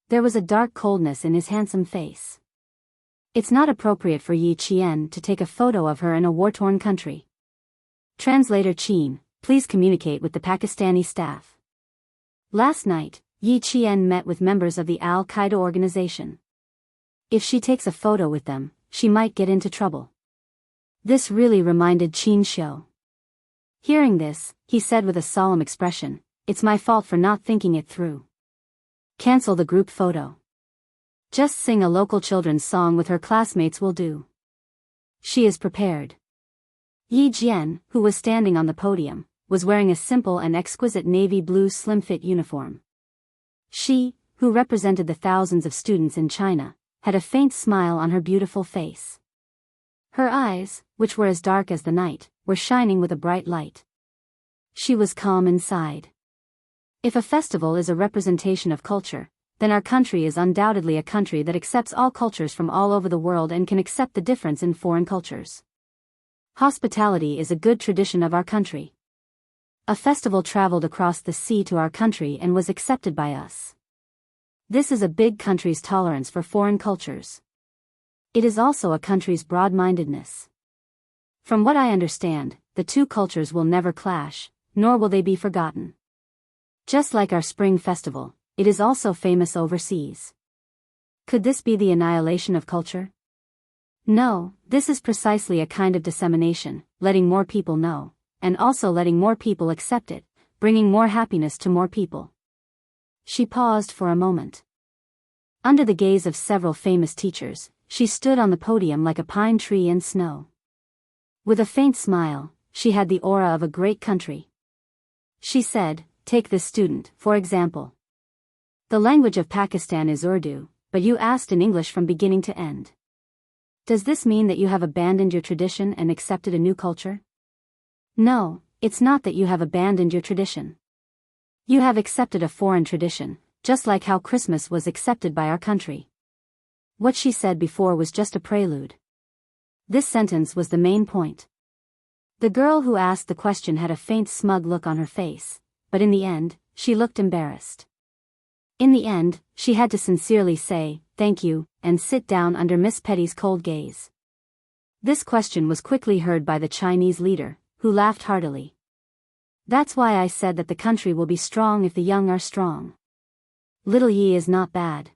A: There was a dark coldness in his handsome face. It's not appropriate for Yi Qian to take a photo of her in a war-torn country. Translator Qin, please communicate with the Pakistani staff. Last night, Yi Qian met with members of the Al-Qaeda organization. If she takes a photo with them, she might get into trouble. This really reminded Qin Xiu. Hearing this, he said with a solemn expression, "It's my fault for not thinking it through. Cancel the group photo. Just sing a local children's song with her classmates will do." She is prepared. Yi Jian, who was standing on the podium, was wearing a simple and exquisite navy blue slim-fit uniform. She, who represented the thousands of students in China, had a faint smile on her beautiful face. Her eyes, which were as dark as the night, were shining with a bright light. She was calm inside. If a festival is a representation of culture, then our country is undoubtedly a country that accepts all cultures from all over the world and can accept the difference in foreign cultures. Hospitality is a good tradition of our country. A festival traveled across the sea to our country and was accepted by us. This is a big country's tolerance for foreign cultures. It is also a country's broad-mindedness. From what I understand, the two cultures will never clash, nor will they be forgotten. Just like our Spring Festival, it is also famous overseas. Could this be the annihilation of culture? No, this is precisely a kind of dissemination, letting more people know, and also letting more people accept it, bringing more happiness to more people. She paused for a moment. Under the gaze of several famous teachers, she stood on the podium like a pine tree in snow. With a faint smile, she had the aura of a great country. She said, "Take this student, for example. The language of Pakistan is Urdu, but you asked in English from beginning to end. Does this mean that you have abandoned your tradition and accepted a new culture? No, it's not that you have abandoned your tradition. You have accepted a foreign tradition, just like how Christmas was accepted by our country." What she said before was just a prelude. This sentence was the main point. The girl who asked the question had a faint smug look on her face, but in the end, she looked embarrassed. In the end, she had to sincerely say, "Thank you," and sit down under Miss Petty's cold gaze. This question was quickly heard by the Chinese leader, who laughed heartily. "That's why I said that the country will be strong if the young are strong. Little Yi is not bad."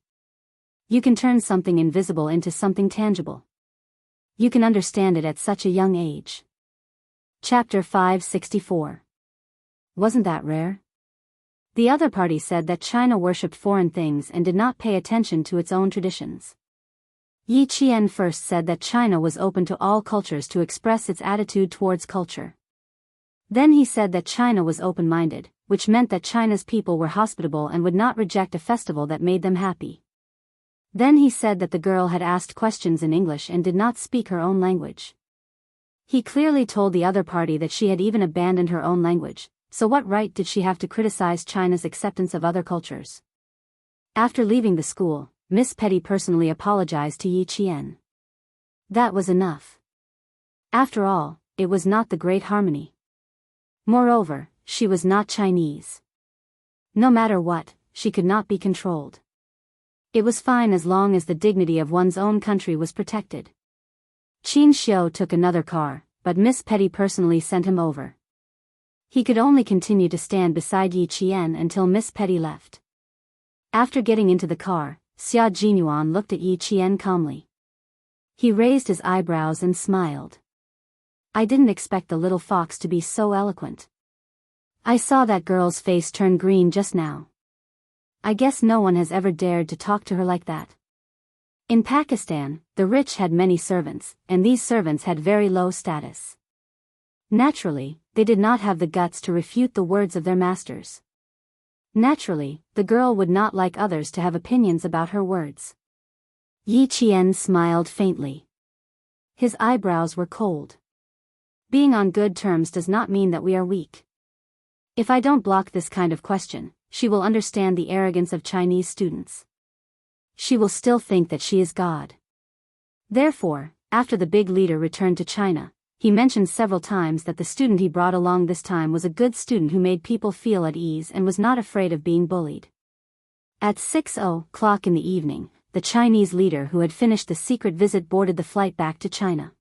A: You can turn something invisible into something tangible. You can understand it at such a young age. Chapter 564. Wasn't that rare? The other party said that China worshipped foreign things and did not pay attention to its own traditions. Yi Qian first said that China was open to all cultures to express its attitude towards culture. Then he said that China was open-minded, which meant that China's people were hospitable and would not reject a festival that made them happy. Then he said that the girl had asked questions in English and did not speak her own language. He clearly told the other party that she had even abandoned her own language, so what right did she have to criticize China's acceptance of other cultures? After leaving the school, Miss Petty personally apologized to Yi Qian. That was enough. After all, it was not the Great Harmony. Moreover, she was not Chinese. No matter what, she could not be controlled. It was fine as long as the dignity of one's own country was protected. Qin Xiu took another car, but Miss Petty personally sent him over. He could only continue to stand beside Yi Qian until Miss Petty left. After getting into the car, Xia Jinyuan looked at Yi Qian calmly. He raised his eyebrows and smiled. I didn't expect the little fox to be so eloquent. I saw that girl's face turn green just now. I guess no one has ever dared to talk to her like that. In Pakistan, the rich had many servants, and these servants had very low status. Naturally, they did not have the guts to refute the words of their masters. Naturally, the girl would not like others to have opinions about her words. Yi Qian smiled faintly. His eyebrows were cold. Being on good terms does not mean that we are weak. If I don't block this kind of question, she will understand the arrogance of Chinese students. She will still think that she is God. Therefore, after the big leader returned to China, he mentioned several times that the student he brought along this time was a good student who made people feel at ease and was not afraid of being bullied. At 6:00 in the evening, the Chinese leader who had finished the secret visit boarded the flight back to China.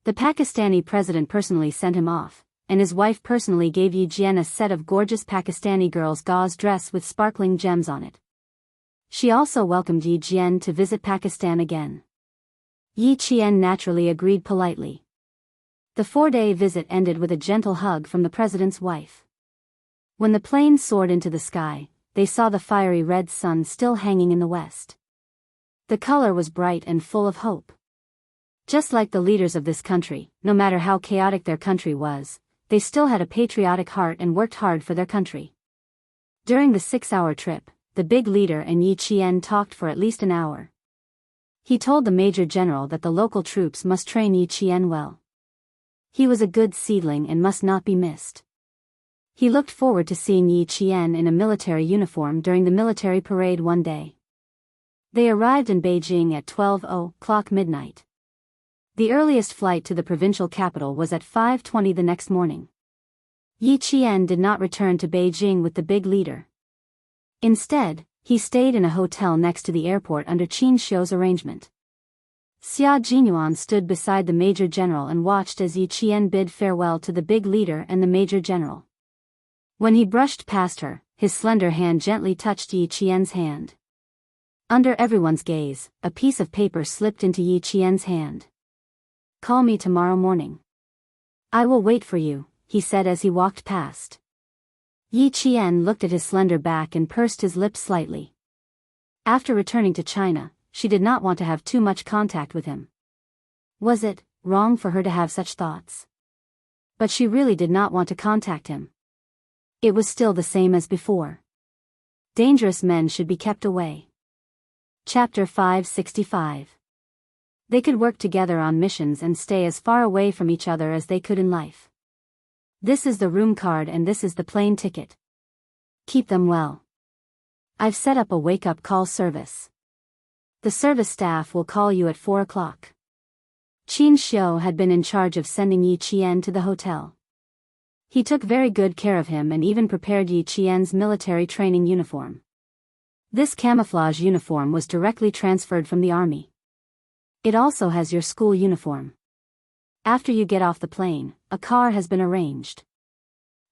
A: The Pakistani president personally sent him off, and his wife personally gave Yi Jian a set of gorgeous Pakistani girls' gauze dress with sparkling gems on it. She also welcomed Yi Jian to visit Pakistan again. Yi Qian naturally agreed politely. The 4-day visit ended with a gentle hug from the president's wife. When the plane soared into the sky, they saw the fiery red sun still hanging in the west. The color was bright and full of hope. Just like the leaders of this country, no matter how chaotic their country was, they still had a patriotic heart and worked hard for their country. During the 6-hour trip, the big leader and Yi Qian talked for at least an hour. He told the major general that the local troops must train Yi Qian well. He was a good seedling and must not be missed. He looked forward to seeing Yi Qian in a military uniform during the military parade one day. They arrived in Beijing at 12:00 midnight. The earliest flight to the provincial capital was at 5:20 the next morning. Yi Qian did not return to Beijing with the big leader. Instead, he stayed in a hotel next to the airport under Qin Xiu's arrangement. Xia Jinyuan stood beside the major general and watched as Yi Qian bid farewell to the big leader and the major general. When he brushed past her, his slender hand gently touched Yi Qian's hand. Under everyone's gaze, a piece of paper slipped into Yi Qian's hand. Call me tomorrow morning. I will wait for you, he said as he walked past. Yi Qian looked at his slender back and pursed his lips slightly. After returning to China, she did not want to have too much contact with him. Was it wrong for her to have such thoughts? But she really did not want to contact him. It was still the same as before. Dangerous men should be kept away. Chapter 565. They could work together on missions and stay as far away from each other as they could in life. This is the room card and this is the plane ticket. Keep them well. I've set up a wake-up call service. The service staff will call you at 4:00. Qin Xiu had been in charge of sending Yi Qian to the hotel. He took very good care of him and even prepared Yi Qian's military training uniform. This camouflage uniform was directly transferred from the army. It also has your school uniform. After you get off the plane, a car has been arranged.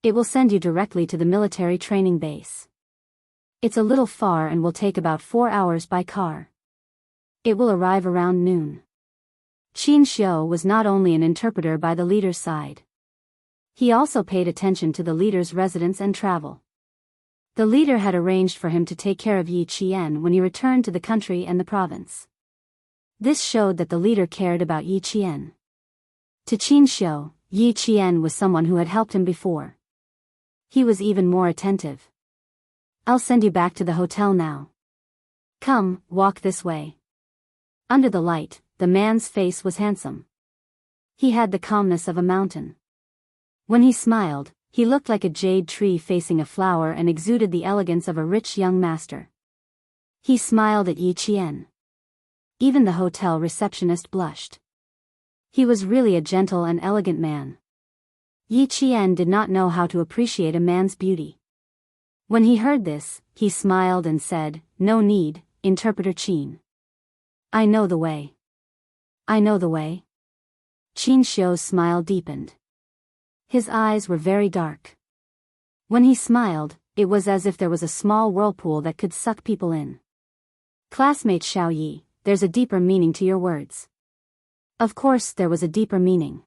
A: It will send you directly to the military training base. It's a little far and will take about 4 hours by car. It will arrive around noon. Qin Xiu was not only an interpreter by the leader's side. He also paid attention to the leader's residence and travel. The leader had arranged for him to take care of Yi Qian when he returned to the country and the province. This showed that the leader cared about Yi Qian. To Qin Xiu, Yi Qian was someone who had helped him before. He was even more attentive. I'll send you back to the hotel now. Come, walk this way. Under the light, the man's face was handsome. He had the calmness of a mountain. When he smiled, he looked like a jade tree facing a flower and exuded the elegance of a rich young master. He smiled at Yi Qian. Even the hotel receptionist blushed. He was really a gentle and elegant man. Yi Qian did not know how to appreciate a man's beauty. When he heard this, he smiled and said, "No need, Interpreter Qin. I know the way." "I know the way?" Qin Xiu's smile deepened. His eyes were very dark. When he smiled, it was as if there was a small whirlpool that could suck people in. "Classmate Xiao Yi, there's a deeper meaning to your words." Of course there was a deeper meaning.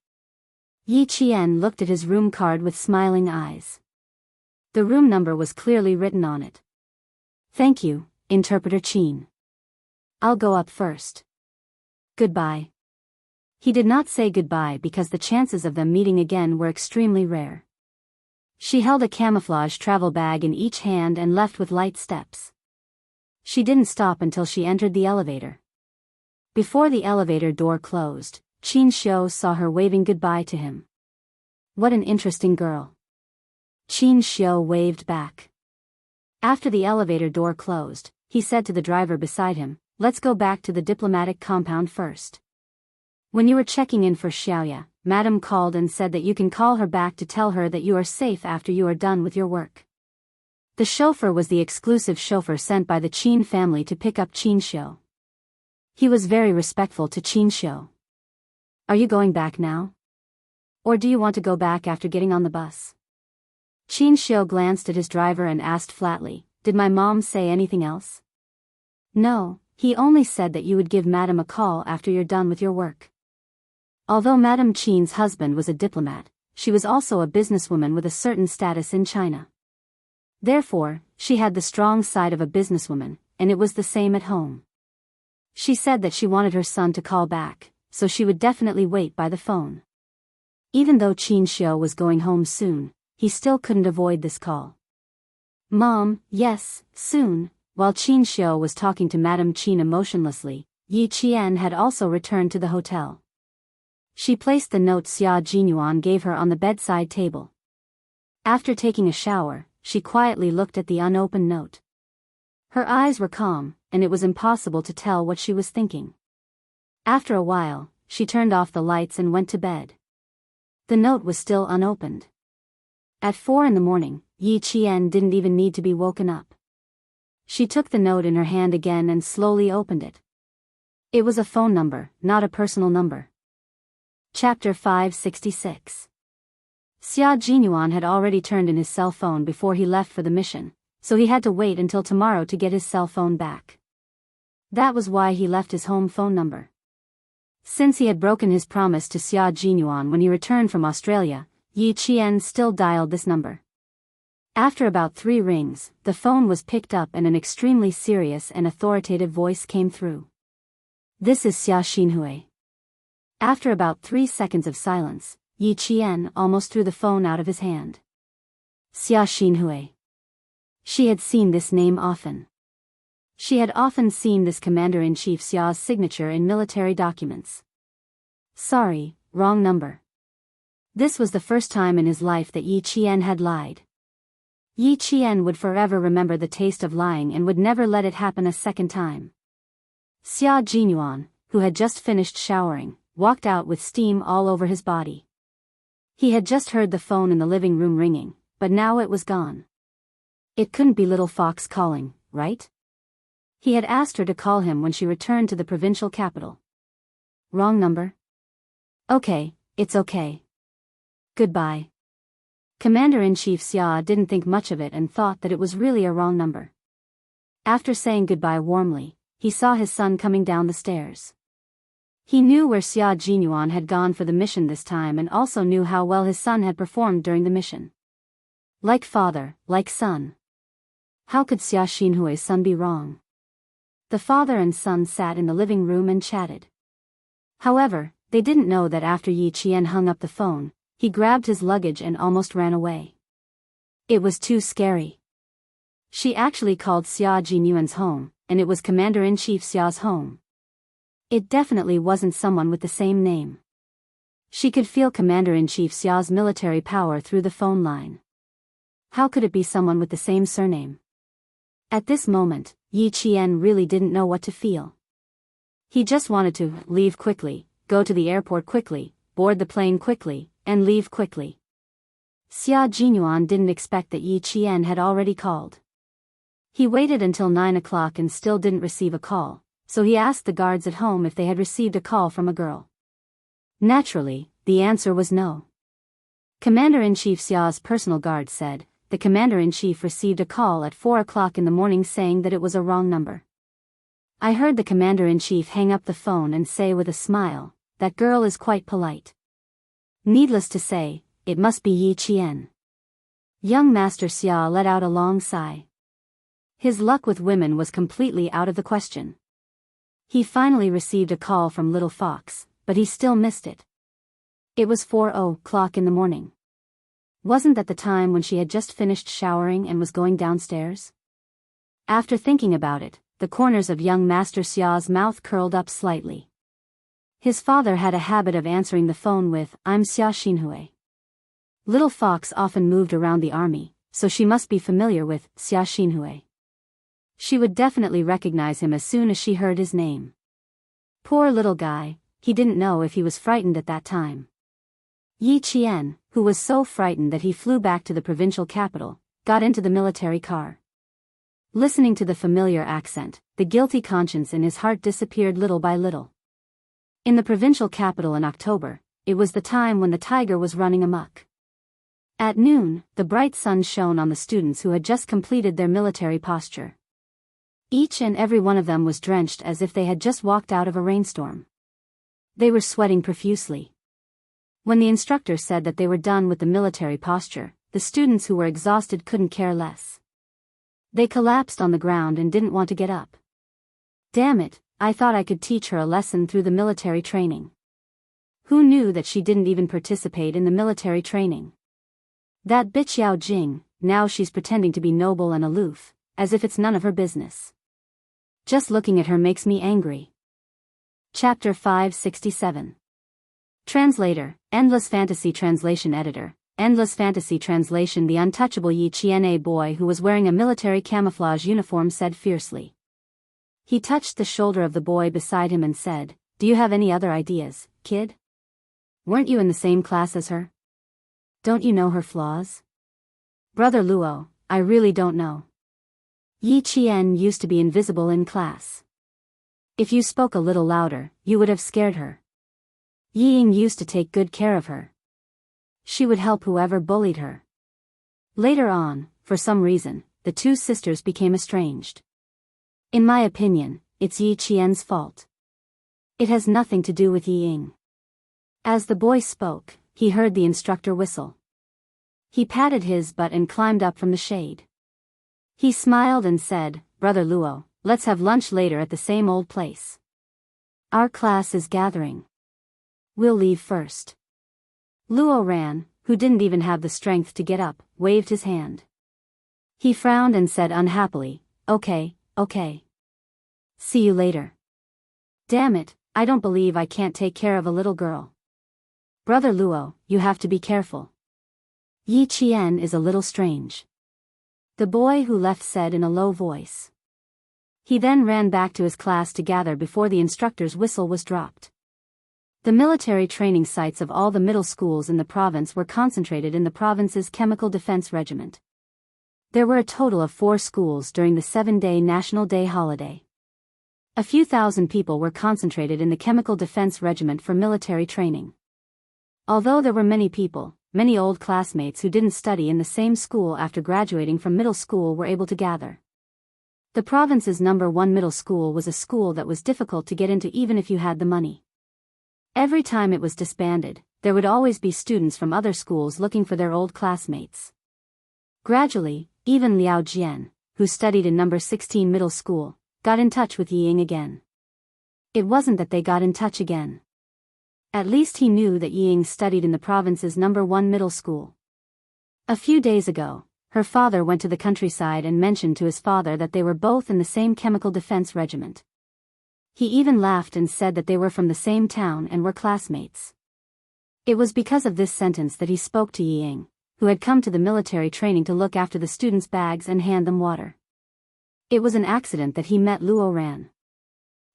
A: Yi Qian looked at his room card with smiling eyes. The room number was clearly written on it. "Thank you, Interpreter Qin. I'll go up first. Goodbye." He did not say goodbye because the chances of them meeting again were extremely rare. She held a camouflage travel bag in each hand and left with light steps. She didn't stop until she entered the elevator. Before the elevator door closed, Qin Xiu saw her waving goodbye to him. What an interesting girl. Qin Xiu waved back. After the elevator door closed, he said to the driver beside him, "Let's go back to the diplomatic compound first. When you were checking in for Xiaoya, Madam called and said that you can call her back to tell her that you are safe after you are done with your work." The chauffeur was the exclusive chauffeur sent by the Qin family to pick up Qin Xiu. He was very respectful to Qin Xiu. "Are you going back now? Or do you want to go back after getting on the bus?" Qin Xiu glanced at his driver and asked flatly, "Did my mom say anything else?" "No, he only said that you would give Madam a call after you're done with your work." Although Madam Qin's husband was a diplomat, she was also a businesswoman with a certain status in China. Therefore, she had the strong side of a businesswoman, and it was the same at home. She said that she wanted her son to call back, so she would definitely wait by the phone. Even though Qin Xiu was going home soon, he still couldn't avoid this call. "Mom, yes, soon." While Qin Xiu was talking to Madam Qin emotionlessly, Yi Qian had also returned to the hotel. She placed the note Xia Jinyuan gave her on the bedside table. After taking a shower, she quietly looked at the unopened note. Her eyes were calm, and it was impossible to tell what she was thinking. After a while, she turned off the lights and went to bed. The note was still unopened. At 4 in the morning, Yi Qian didn't even need to be woken up. She took the note in her hand again and slowly opened it. It was a phone number, not a personal number. Chapter 566. Xia Jinyuan had already turned in his cell phone before he left for the mission, so he had to wait until tomorrow to get his cell phone back. That was why he left his home phone number. Since he had broken his promise to Xia Jinyuan when he returned from Australia, Yi Qian still dialed this number. After about 3 rings, the phone was picked up and an extremely serious and authoritative voice came through. "This is Xia Xinhui." After about 3 seconds of silence, Yi Qian almost threw the phone out of his hand. Xia Xinhui. She had seen this name often. She had often seen this Commander-in-Chief Xia's signature in military documents. Sorry, wrong number. This was the first time in his life that Yi Qian had lied. Yi Qian would forever remember the taste of lying and would never let it happen a second time. Xia Jinyuan, who had just finished showering, walked out with steam all over his body. He had just heard the phone in the living room ringing, but now it was gone. It couldn't be Little Fox calling, right? He had asked her to call him when she returned to the provincial capital. Wrong number? Okay, it's okay. Goodbye. Commander-in-Chief Xia didn't think much of it and thought that it was really a wrong number. After saying goodbye warmly, he saw his son coming down the stairs. He knew where Xia Jinyuan had gone for the mission this time and also knew how well his son had performed during the mission. Like father, like son. How could Xia Xinhui's son be wrong? The father and son sat in the living room and chatted. However, they didn't know that after Yi Qian hung up the phone, he grabbed his luggage and almost ran away. It was too scary. She actually called Xia Jinyuan's home, and it was Commander-in-Chief Xia's home. It definitely wasn't someone with the same name. She could feel Commander-in-Chief Xia's military power through the phone line. How could it be someone with the same surname? At this moment, Yi Qian really didn't know what to feel. He just wanted to leave quickly, go to the airport quickly, board the plane quickly, and leave quickly. Xia Jinyuan didn't expect that Yi Qian had already called. He waited until 9 o'clock and still didn't receive a call, so he asked the guards at home if they had received a call from a girl. Naturally, the answer was no. Commander-in-Chief Xia's personal guard said, the Commander-in-Chief received a call at 4 o'clock in the morning saying that it was a wrong number. I heard the Commander-in-Chief hang up the phone and say with a smile, that girl is quite polite. Needless to say, it must be Yi Qian. Young Master Xia let out a long sigh. His luck with women was completely out of the question. He finally received a call from Little Fox, but he still missed it. It was 4 o'clock in the morning. Wasn't that the time when she had just finished showering and was going downstairs? After thinking about it, the corners of young Master Xia's mouth curled up slightly. His father had a habit of answering the phone with, "I'm Xia Xinhui." Little Fox often moved around the army, so she must be familiar with Xia Xinhui. She would definitely recognize him as soon as she heard his name. Poor little guy, he didn't know if he was frightened at that time. Yi Qian, who was so frightened that he flew back to the provincial capital, got into the military car. Listening to the familiar accent, the guilty conscience in his heart disappeared little by little. In the provincial capital in October, it was the time when the tiger was running amok. At noon, the bright sun shone on the students who had just completed their military posture. Each and every one of them was drenched as if they had just walked out of a rainstorm. They were sweating profusely. When the instructor said that they were done with the military posture, the students who were exhausted couldn't care less. They collapsed on the ground and didn't want to get up. Damn it, I thought I could teach her a lesson through the military training. Who knew that she didn't even participate in the military training? That bitch Yao Jing, now she's pretending to be noble and aloof, as if it's none of her business. Just looking at her makes me angry. Chapter 567. Translator, Endless Fantasy Translation Editor, Endless Fantasy Translation. The untouchable Yi Qian, a boy who was wearing a military camouflage uniform, said fiercely. He touched the shoulder of the boy beside him and said, "Do you have any other ideas, kid? Weren't you in the same class as her? Don't you know her flaws?" "Brother Luo, I really don't know. Yi Qian used to be invisible in class. If you spoke a little louder, you would have scared her. Yi Ying used to take good care of her. She would help whoever bullied her." Later on, for some reason, the two sisters became estranged. In my opinion, it's Yi Qian's fault. It has nothing to do with Yi Ying. As the boy spoke, he heard the instructor whistle. He patted his butt and climbed up from the shade. He smiled and said, "Brother Luo, let's have lunch later at the same old place. Our class is gathering. We'll leave first." Luo ran, who didn't even have the strength to get up, waved his hand. He frowned and said unhappily, Okay. See you later." Damn it, I don't believe I can't take care of a little girl. Brother Luo, you have to be careful. Yi Qian is a little strange. The boy who left said in a low voice. He then ran back to his class to gather before the instructor's whistle was dropped. The military training sites of all the middle schools in the province were concentrated in the province's Chemical Defense Regiment. There were a total of 4 schools during the 7-day National Day holiday. A few thousand people were concentrated in the Chemical Defense Regiment for military training. Although there were many people, many old classmates who didn't study in the same school after graduating from middle school were able to gather. The province's #1 middle school was a school that was difficult to get into even if you had the money. Every time it was disbanded, there would always be students from other schools looking for their old classmates. Gradually, even Liao Jian, who studied in #16 middle school, got in touch with Yiying again. It wasn't that they got in touch again. At least he knew that Yiying studied in the province's #1 middle school. A few days ago, her father went to the countryside and mentioned to his father that they were both in the same chemical defense regiment. He even laughed and said that they were from the same town and were classmates. It was because of this sentence that he spoke to Yiying, who had come to the military training to look after the students' bags and hand them water. It was an accident that he met Luo Ran.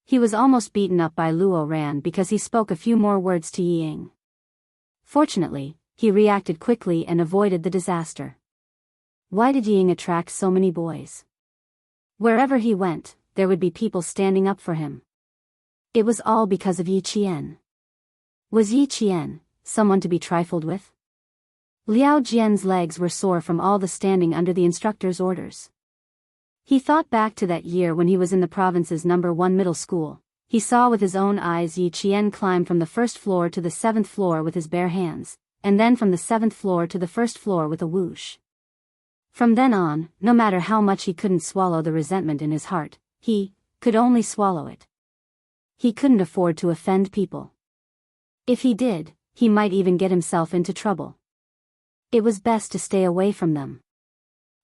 A: He was almost beaten up by Luo Ran because he spoke a few more words to Yiying. Fortunately, he reacted quickly and avoided the disaster. Why did Yiying attract so many boys? Wherever he went, there would be people standing up for him. It was all because of Yi Qian. Was Yi Qian someone to be trifled with? Liao Jian's legs were sore from all the standing under the instructor's orders. He thought back to that year when he was in the province's #1 middle school. He saw with his own eyes Yi Qian climb from the 1st floor to the 7th floor with his bare hands, and then from the 7th floor to the 1st floor with a whoosh. From then on, no matter how much he couldn't swallow the resentment in his heart, he could only swallow it. He couldn't afford to offend people. If he did, he might even get himself into trouble. It was best to stay away from them.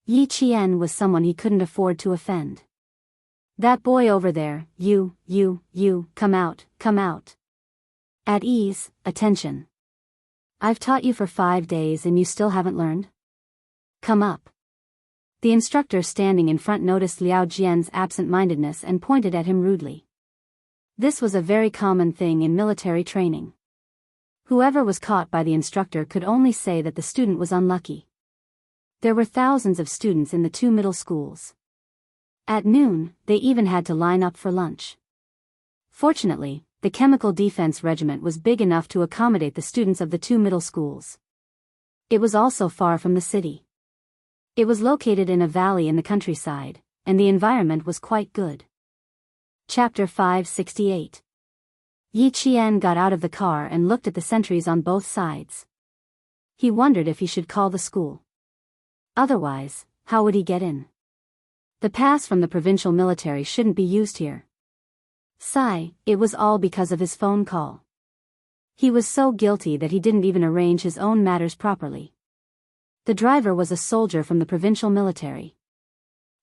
A: Yi Qian was someone he couldn't afford to offend. That boy over there, you, come out, come out. At ease, attention. I've taught you for 5 days and you still haven't learned? Come up. The instructor standing in front noticed Liao Jian's absent-mindedness and pointed at him rudely. This was a very common thing in military training. Whoever was caught by the instructor could only say that the student was unlucky. There were thousands of students in the 2 middle schools. At noon, they even had to line up for lunch. Fortunately, the Chemical Defense Regiment was big enough to accommodate the students of the 2 middle schools. It was also far from the city. It was located in a valley in the countryside, and the environment was quite good. Chapter 568. Yi Qian got out of the car and looked at the sentries on both sides. He wondered if he should call the school. Otherwise, how would he get in? The pass from the provincial military shouldn't be used here. Sigh, it was all because of his phone call. He was so guilty that he didn't even arrange his own matters properly. The driver was a soldier from the provincial military.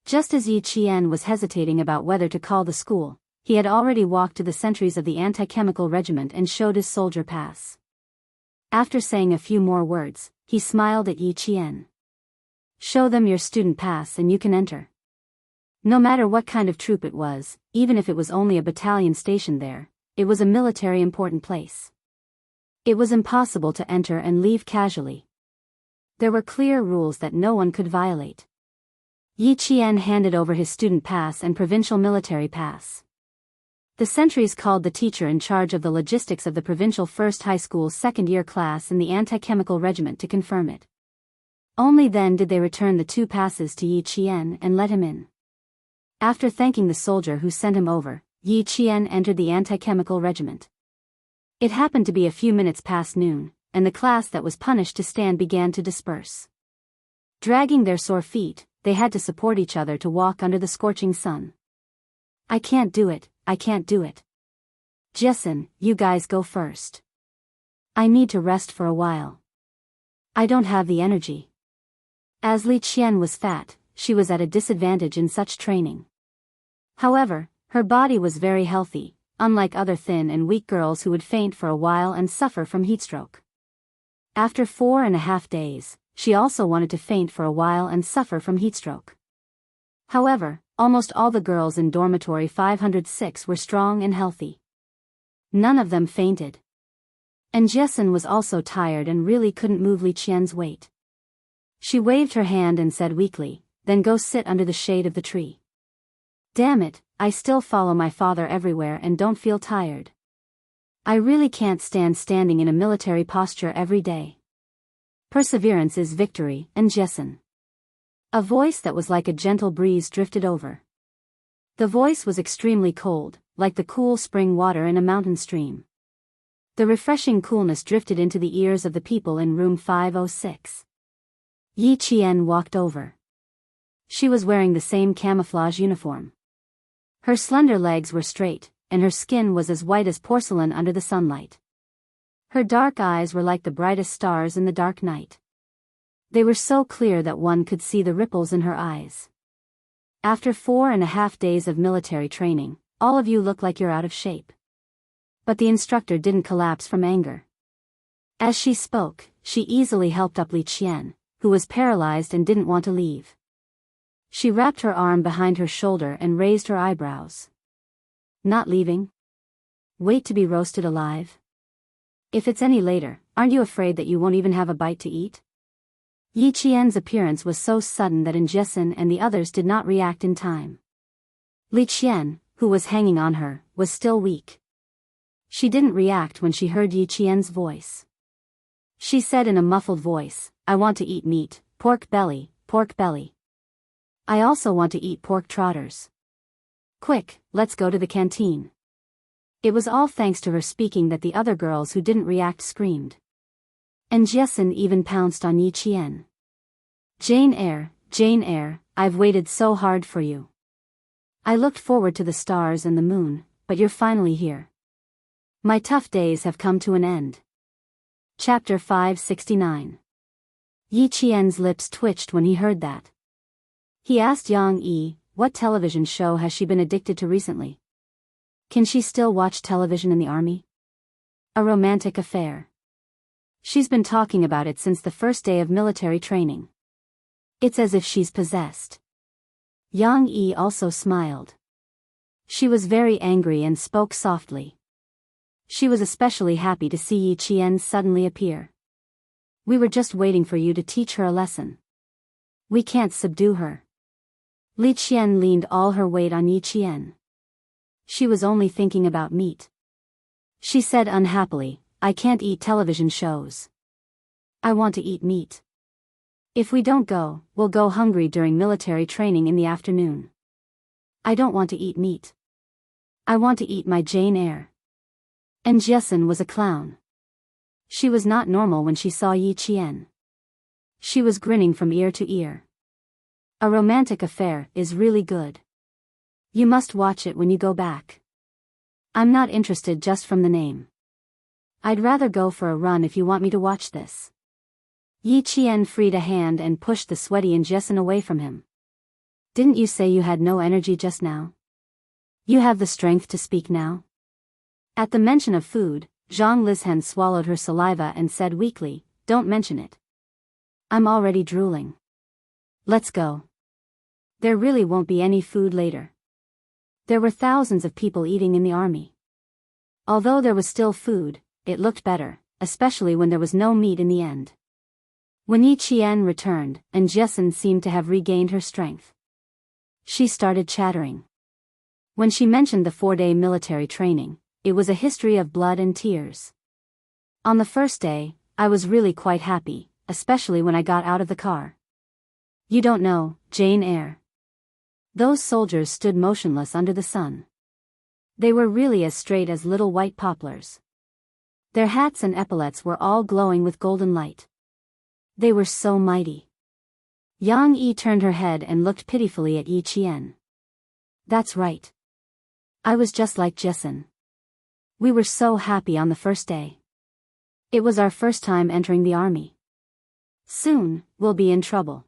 A: Just as Yi Qian was hesitating about whether to call the school, he had already walked to the sentries of the anti-chemical regiment and showed his soldier pass. After saying a few more words, he smiled at Yi Qian. Show them your student pass and you can enter. No matter what kind of troop it was, even if it was only a battalion stationed there, it was a military important place. It was impossible to enter and leave casually. There were clear rules that no one could violate. Yi Qian handed over his student pass and provincial military pass. The sentries called the teacher in charge of the logistics of the provincial first high school second-year class in the anti-chemical regiment to confirm it. Only then did they return the 2 passes to Yi Qian and let him in. After thanking the soldier who sent him over, Yi Qian entered the anti-chemical regiment. It happened to be a few minutes past noon, and the class that was punished to stand began to disperse. Dragging their sore feet, they had to support each other to walk under the scorching sun. I can't do it, I can't do it. Jessen, you guys go first. I need to rest for a while. I don't have the energy. As Li Qian was fat, she was at a disadvantage in such training. However, her body was very healthy, unlike other thin and weak girls who would faint for a while and suffer from heatstroke. After 4.5 days, she also wanted to faint for a while and suffer from heatstroke. However, almost all the girls in dormitory 506 were strong and healthy. None of them fainted. And Jessen was also tired and really couldn't move Li Qian's weight. She waved her hand and said weakly, "Then go sit under the shade of the tree." Damn it, I still follow my father everywhere and don't feel tired. I really can't stand standing in a military posture every day. Perseverance is victory, and Jessen. A voice that was like a gentle breeze drifted over. The voice was extremely cold, like the cool spring water in a mountain stream. The refreshing coolness drifted into the ears of the people in room 506. Yi Qian walked over. She was wearing the same camouflage uniform. Her slender legs were straight, and her skin was as white as porcelain under the sunlight. Her dark eyes were like the brightest stars in the dark night. They were so clear that one could see the ripples in her eyes. After 4.5 days of military training, all of you look like you're out of shape. But the instructor didn't collapse from anger. As she spoke, she easily helped up Li Qian, who was paralyzed and didn't want to leave. She wrapped her arm behind her shoulder and raised her eyebrows. Not leaving? Wait to be roasted alive? If it's any later, aren't you afraid that you won't even have a bite to eat? Yi Qian's appearance was so sudden that Jessen and the others did not react in time. Li Qian, who was hanging on her, was still weak. She didn't react when she heard Yi Qian's voice. She said in a muffled voice, "I want to eat meat, pork belly, pork belly. I also want to eat pork trotters. Quick, let's go to the canteen." It was all thanks to her speaking that the other girls who didn't react screamed. And Jessen even pounced on Yi Qian. Jane Eyre, I've waited so hard for you. I looked forward to the stars and the moon, but you're finally here. My tough days have come to an end." Chapter 569. Yi Qian's lips twitched when he heard that. He asked Yang Yi, what television show has she been addicted to recently? Can she still watch television in the army? A romantic affair. She's been talking about it since the first day of military training. It's as if she's possessed. Yang Yi also smiled. She was very angry and spoke softly. She was especially happy to see Yi Qian suddenly appear. We were just waiting for you to teach her a lesson. We can't subdue her. Li Qian leaned all her weight on Yi Qian. She was only thinking about meat. She said unhappily, "I can't eat television shows. I want to eat meat. If we don't go, we'll go hungry during military training in the afternoon. I don't want to eat meat. I want to eat my Jane Eyre." And Jessen was a clown. She was not normal when she saw Yi Qian. She was grinning from ear to ear. A romantic affair is really good. You must watch it when you go back. I'm not interested just from the name. I'd rather go for a run if you want me to watch this. Yi Qian freed a hand and pushed the sweaty Jessen away from him. Didn't you say you had no energy just now? You have the strength to speak now? At the mention of food, Zhang Lizhen swallowed her saliva and said weakly, "Don't mention it. I'm already drooling. Let's go. There really won't be any food later." There were thousands of people eating in the army. Although there was still food, it looked better, especially when there was no meat in the end. When Yi Qian returned, and Jessen seemed to have regained her strength. She started chattering. When she mentioned the 4-day military training, it was a history of blood and tears. On the first day, I was really quite happy, especially when I got out of the car. You don't know, Jane Eyre. Those soldiers stood motionless under the sun. They were really as straight as little white poplars. Their hats and epaulets were all glowing with golden light. They were so mighty. Yang Yi turned her head and looked pitifully at Yi Qian. That's right. I was just like Jessen. We were so happy on the first day. It was our first time entering the army. Soon, we'll be in trouble.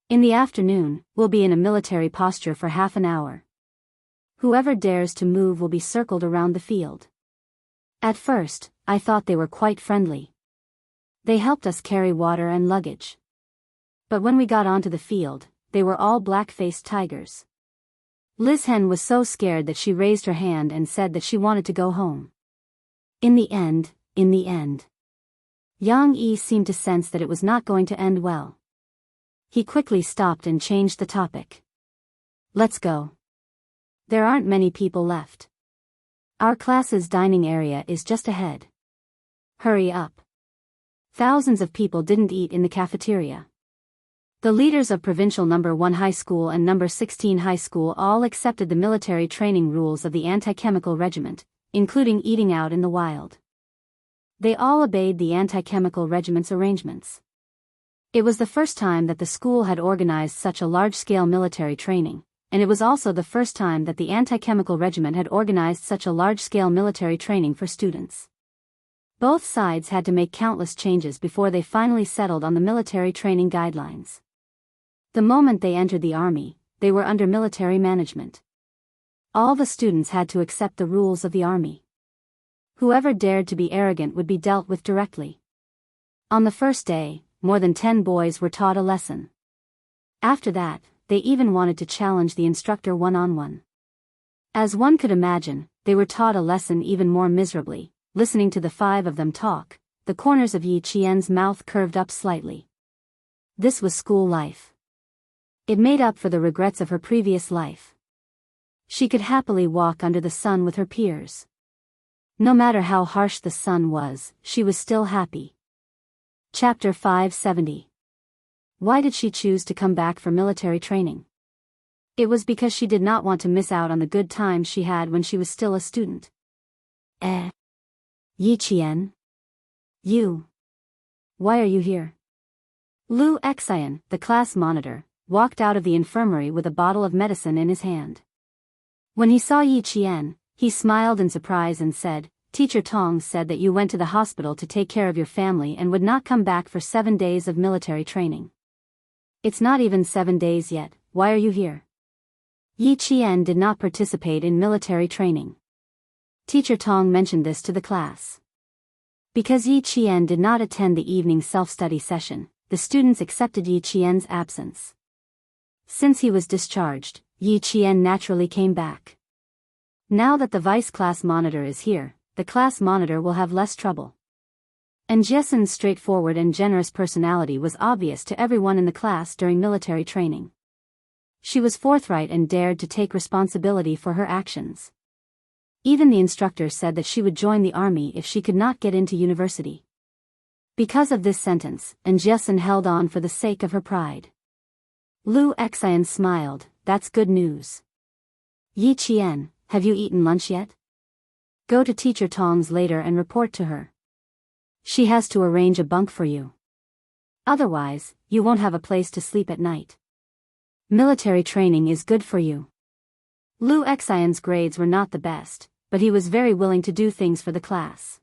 A: In the afternoon, we'll be in a military posture for half an hour. Whoever dares to move will be circled around the field. At first, I thought they were quite friendly. They helped us carry water and luggage. But when we got onto the field, they were all black-faced tigers. Lizhen was so scared that she raised her hand and said that she wanted to go home. In the end, Yang Yi seemed to sense that it was not going to end well. He quickly stopped and changed the topic. Let's go. There aren't many people left. Our class's dining area is just ahead. Hurry up. Thousands of people didn't eat in the cafeteria. The leaders of Provincial No. 1 High School and No. 16 High School all accepted the military training rules of the anti-chemical regiment, including eating out in the wild. They all obeyed the anti-chemical regiment's arrangements. It was the first time that the school had organized such a large-scale military training, and it was also the first time that the anti-chemical regiment had organized such a large-scale military training for students. Both sides had to make countless changes before they finally settled on the military training guidelines. The moment they entered the army, they were under military management. All the students had to accept the rules of the army. Whoever dared to be arrogant would be dealt with directly. On the first day, more than 10 boys were taught a lesson. After that, they even wanted to challenge the instructor one-on-one. As one could imagine, they were taught a lesson even more miserably. Listening to the 5 of them talk, the corners of Yi Qian's mouth curved up slightly. This was school life. It made up for the regrets of her previous life. She could happily walk under the sun with her peers. No matter how harsh the sun was, she was still happy. Chapter 570. Why did she choose to come back for military training? It was because she did not want to miss out on the good times she had when she was still a student. Yi Qian? You? Why are you here? Lu Xian, the class monitor, walked out of the infirmary with a bottle of medicine in his hand. When he saw Yi Qian, he smiled in surprise and said, "Teacher Tong said that you went to the hospital to take care of your family and would not come back for 7 days of military training. It's not even 7 days yet, why are you here?" Yi Qian did not participate in military training. Teacher Tong mentioned this to the class. Because Yi Qian did not attend the evening self-study session, the students accepted Yi Qian's absence. Since he was discharged, Yi Qian naturally came back. Now that the vice class monitor is here, the class monitor will have less trouble. And Jessen's straightforward and generous personality was obvious to everyone in the class during military training. She was forthright and dared to take responsibility for her actions. Even the instructor said that she would join the army if she could not get into university. Because of this sentence, Jessen held on for the sake of her pride. Lu Xian smiled, "That's good news. Yi Qian, have you eaten lunch yet? Go to Teacher Tong's later and report to her. She has to arrange a bunk for you. Otherwise, you won't have a place to sleep at night. Military training is good for you." Lu Xian's grades were not the best, but he was very willing to do things for the class.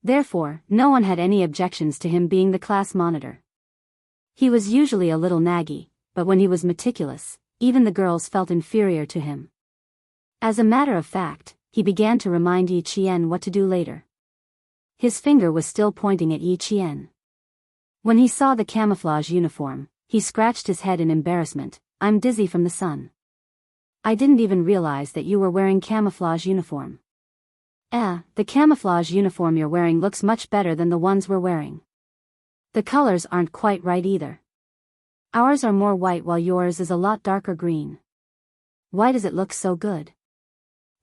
A: Therefore, no one had any objections to him being the class monitor. He was usually a little naggy, but when he was meticulous, even the girls felt inferior to him. As a matter of fact, he began to remind Yi Qian what to do later. His finger was still pointing at Yi Qian. When he saw the camouflage uniform, he scratched his head in embarrassment. "I'm dizzy from the sun. I didn't even realize that you were wearing camouflage uniform." The camouflage uniform you're wearing looks much better than the ones we're wearing. The colors aren't quite right either. Ours are more white while yours is a lot darker green. Why does it look so good?"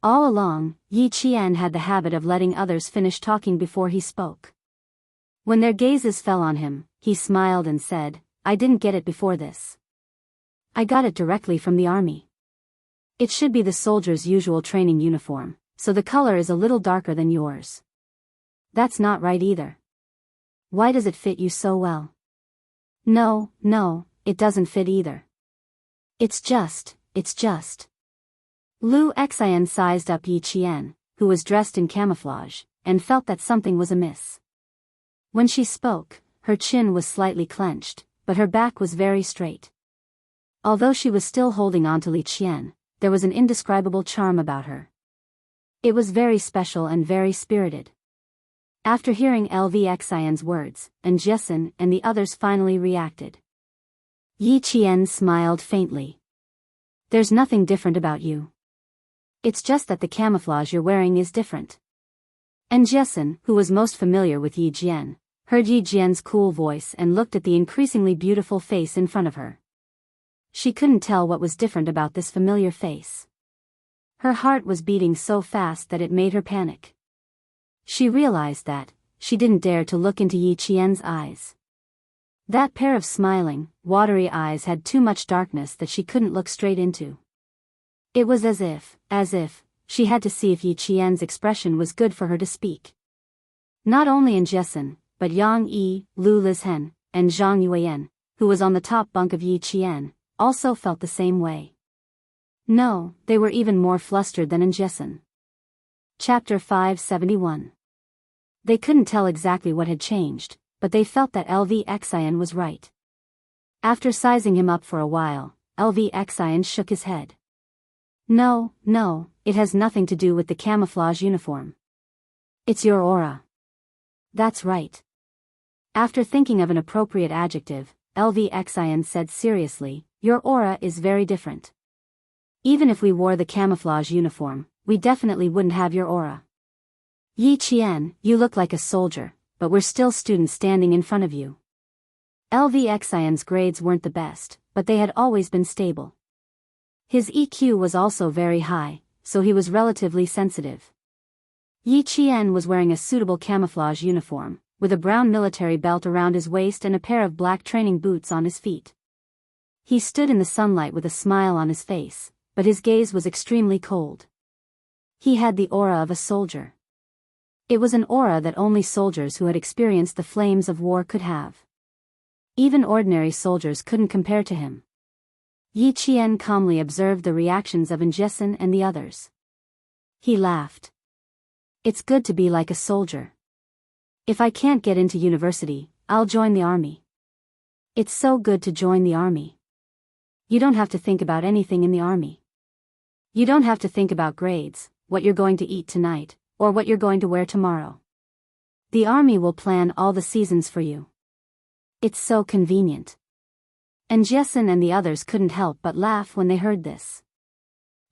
A: All along, Yi Qian had the habit of letting others finish talking before he spoke. When their gazes fell on him, he smiled and said, "I didn't get it before this. I got it directly from the army. It should be the soldier's usual training uniform, so the color is a little darker than yours. That's not right either. Why does it fit you so well?" No, it doesn't fit either. It's just. Lu Xian sized up Yi Qian, who was dressed in camouflage, and felt that something was amiss. When she spoke, her chin was slightly clenched, but her back was very straight. Although she was still holding on to Li Qian, there was an indescribable charm about her. It was very special and very spirited. After hearing Lv Xian's words, Jessen and the others finally reacted. Yi Qian smiled faintly. "There's nothing different about you. It's just that the camouflage you're wearing is different." And Jessen, who was most familiar with Yi Jian, heard Yi Jian's cool voice and looked at the increasingly beautiful face in front of her. She couldn't tell what was different about this familiar face. Her heart was beating so fast that it made her panic. She realized that she didn't dare to look into Yi Qian's eyes. That pair of smiling, watery eyes had too much darkness that she couldn't look straight into. It was as if, she had to see if Yi Qian's expression was good for her to speak. Not only in Jessen, but Yang Yi, Lu Lizhen, and Zhang Yuan, who was on the top bunk of Yi Qian, also felt the same way. No, they were even more flustered than in Jessen. Chapter 571. They couldn't tell exactly what had changed, but they felt that LV Xian was right. After sizing him up for a while, LV Xian shook his head. No, it has nothing to do with the camouflage uniform. It's your aura. That's right. After thinking of an appropriate adjective, LV Xian said seriously, your aura is very different. Even if we wore the camouflage uniform, we definitely wouldn't have your aura. Yi Qian, you look like a soldier, but we're still students standing in front of you. LV Xian's grades weren't the best, but they had always been stable. His EQ was also very high, so he was relatively sensitive. Yi Qian was wearing a suitable camouflage uniform, with a brown military belt around his waist and a pair of black training boots on his feet. He stood in the sunlight with a smile on his face, but his gaze was extremely cold. He had the aura of a soldier. It was an aura that only soldiers who had experienced the flames of war could have. Even ordinary soldiers couldn't compare to him. Yi Qian calmly observed the reactions of Jessen and the others. He laughed. It's good to be like a soldier. If I can't get into university, I'll join the army. It's so good to join the army. You don't have to think about anything in the army. You don't have to think about grades, what you're going to eat tonight, or what you're going to wear tomorrow. The army will plan all the seasons for you. It's so convenient. And Jessen and the others couldn't help but laugh when they heard this.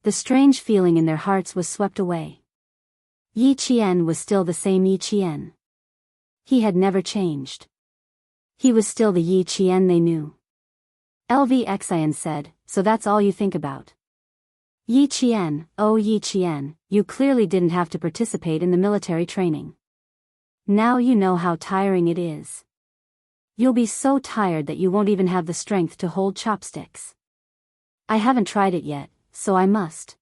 A: The strange feeling in their hearts was swept away. Yi Qian was still the same Yi Qian. He had never changed. He was still the Yi Qian they knew. LV Xian said, so that's all you think about. Yi Qian, oh Yi Qian, you clearly didn't have to participate in the military training. Now you know how tiring it is. You'll be so tired that you won't even have the strength to hold chopsticks. I haven't tried it yet, so I must.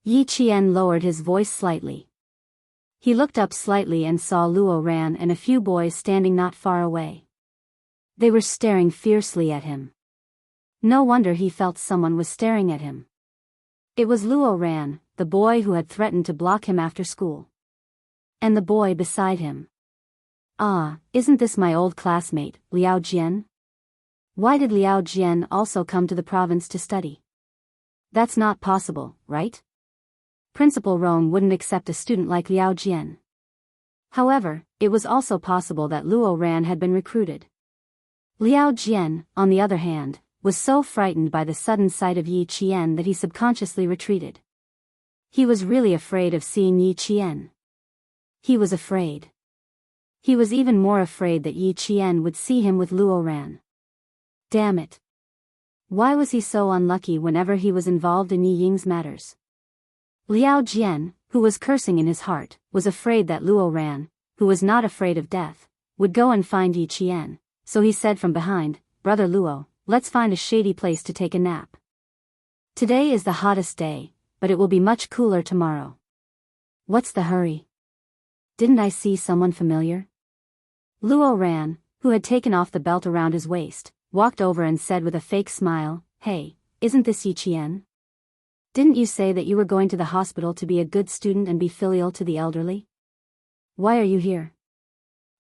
A: Yi Qian lowered his voice slightly. He looked up slightly and saw Luo Ran and a few boys standing not far away. They were staring fiercely at him. No wonder he felt someone was staring at him. It was Luo Ran, the boy who had threatened to block him after school. And the boy beside him. Ah, isn't this my old classmate, Liao Jian? Why did Liao Jian also come to the province to study? That's not possible, right? Principal Rong wouldn't accept a student like Liao Jian. However, it was also possible that Luo Ran had been recruited. Liao Jian, on the other hand, was so frightened by the sudden sight of Yi Qian that he subconsciously retreated. He was really afraid of seeing Yi Qian. He was afraid. He was even more afraid that Yi Qian would see him with Luo Ran. Damn it. Why was he so unlucky whenever he was involved in Yi Ying's matters? Liao Jian, who was cursing in his heart, was afraid that Luo Ran, who was not afraid of death, would go and find Yi Qian, so he said from behind, Brother Luo, let's find a shady place to take a nap. Today is the hottest day, but it will be much cooler tomorrow. What's the hurry? Didn't I see someone familiar? Luo Ran, who had taken off the belt around his waist, walked over and said with a fake smile, Hey, isn't this Yi Qian? Didn't you say that you were going to the hospital to be a good student and be filial to the elderly? Why are you here?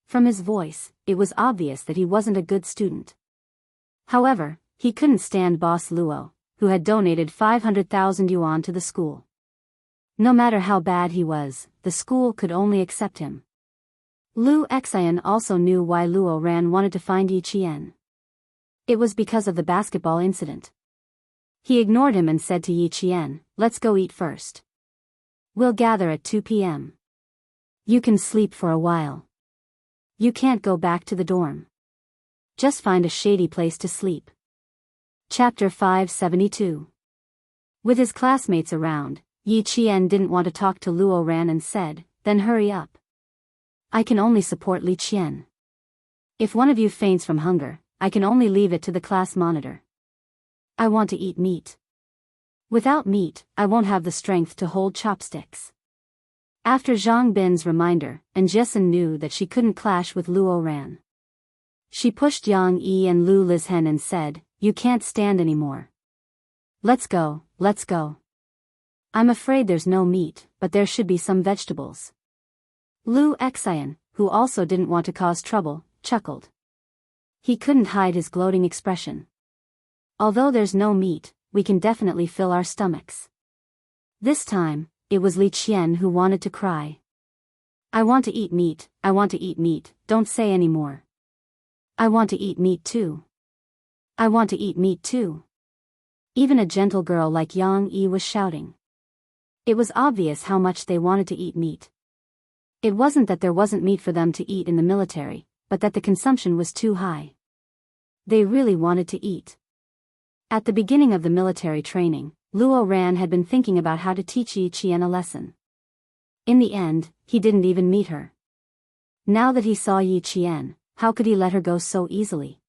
A: From his voice, it was obvious that he wasn't a good student. However, he couldn't stand Boss Luo, who had donated 500,000 yuan to the school. No matter how bad he was, the school could only accept him. Lu Xian also knew why Luo Ran wanted to find Yi Qian. It was because of the basketball incident. He ignored him and said to Yi Qian, let's go eat first. We'll gather at 2 p.m. You can sleep for a while. You can't go back to the dorm. Just find a shady place to sleep. Chapter 572. With his classmates around, Yi Qian didn't want to talk to Luo Ran and said, then hurry up. I can only support Li Qian. If one of you faints from hunger, I can only leave it to the class monitor. I want to eat meat. Without meat, I won't have the strength to hold chopsticks. After Zhang Bin's reminder, Jessen knew that she couldn't clash with Luo Ran. She pushed Yang Yi and Lu Lizhen and said, "You can't stand anymore. Let's go, let's go. I'm afraid there's no meat, but there should be some vegetables." Lu Xian, who also didn't want to cause trouble, chuckled. He couldn't hide his gloating expression. "Although there's no meat, we can definitely fill our stomachs." This time, it was Li Qian who wanted to cry. "I want to eat meat, I want to eat meat, don't say any more. I want to eat meat too. I want to eat meat too." Even a gentle girl like Yang Yi was shouting. It was obvious how much they wanted to eat meat. It wasn't that there wasn't meat for them to eat in the military, but that the consumption was too high. They really wanted to eat. At the beginning of the military training, Luo Ran had been thinking about how to teach Yi Qian a lesson. In the end, he didn't even meet her. Now that he saw Yi Qian, how could he let her go so easily?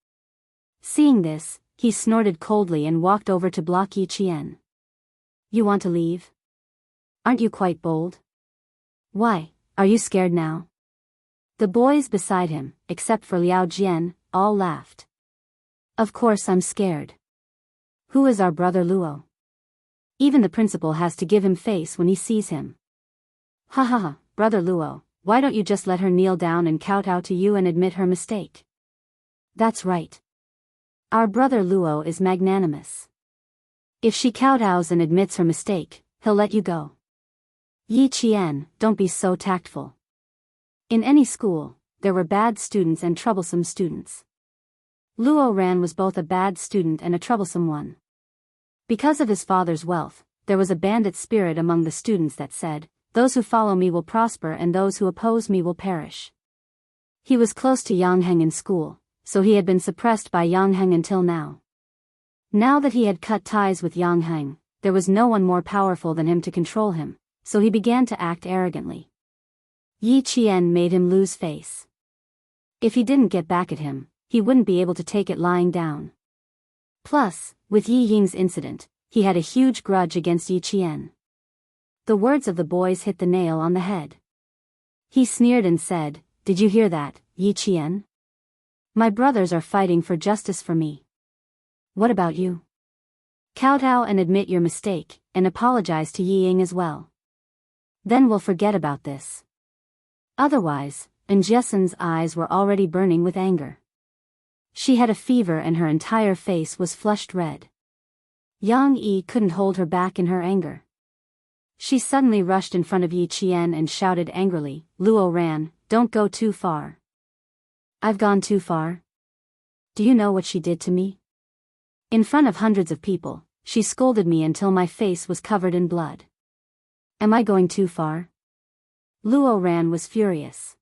A: Seeing this, he snorted coldly and walked over to block Yi Qian. "You want to leave? Aren't you quite bold? Why, are you scared now?" The boys beside him, except for Liao Jian, all laughed. "Of course I'm scared. Who is our brother Luo? Even the principal has to give him face when he sees him." "Ha ha ha, brother Luo, why don't you just let her kneel down and kowtow to you and admit her mistake?" "That's right. Our brother Luo is magnanimous. If she kowtows and admits her mistake, he'll let you go." "Yi Qian, don't be so tactful." In any school, there were bad students and troublesome students. Luo Ran was both a bad student and a troublesome one. Because of his father's wealth, there was a bandit spirit among the students that said, "Those who follow me will prosper and those who oppose me will perish." He was close to Yang Heng in school, so he had been suppressed by Yang Heng until now. Now that he had cut ties with Yang Heng, there was no one more powerful than him to control him, so he began to act arrogantly. Yi Qian made him lose face. If he didn't get back at him, he wouldn't be able to take it lying down. Plus, with Yi Ying's incident, he had a huge grudge against Yi Qian. The words of the boys hit the nail on the head. He sneered and said, "Did you hear that, Yi Qian? My brothers are fighting for justice for me. What about you? Kowtow and admit your mistake, and apologize to Yi Ying as well. Then we'll forget about this. Otherwise," and Jessen's eyes were already burning with anger. She had a fever and her entire face was flushed red. Yang Yi couldn't hold her back in her anger. She suddenly rushed in front of Yi Qian and shouted angrily, "Luo Ran, don't go too far." "I've gone too far? Do you know what she did to me? In front of hundreds of people, she scolded me until my face was covered in blood. Am I going too far?" Luo Ran was furious.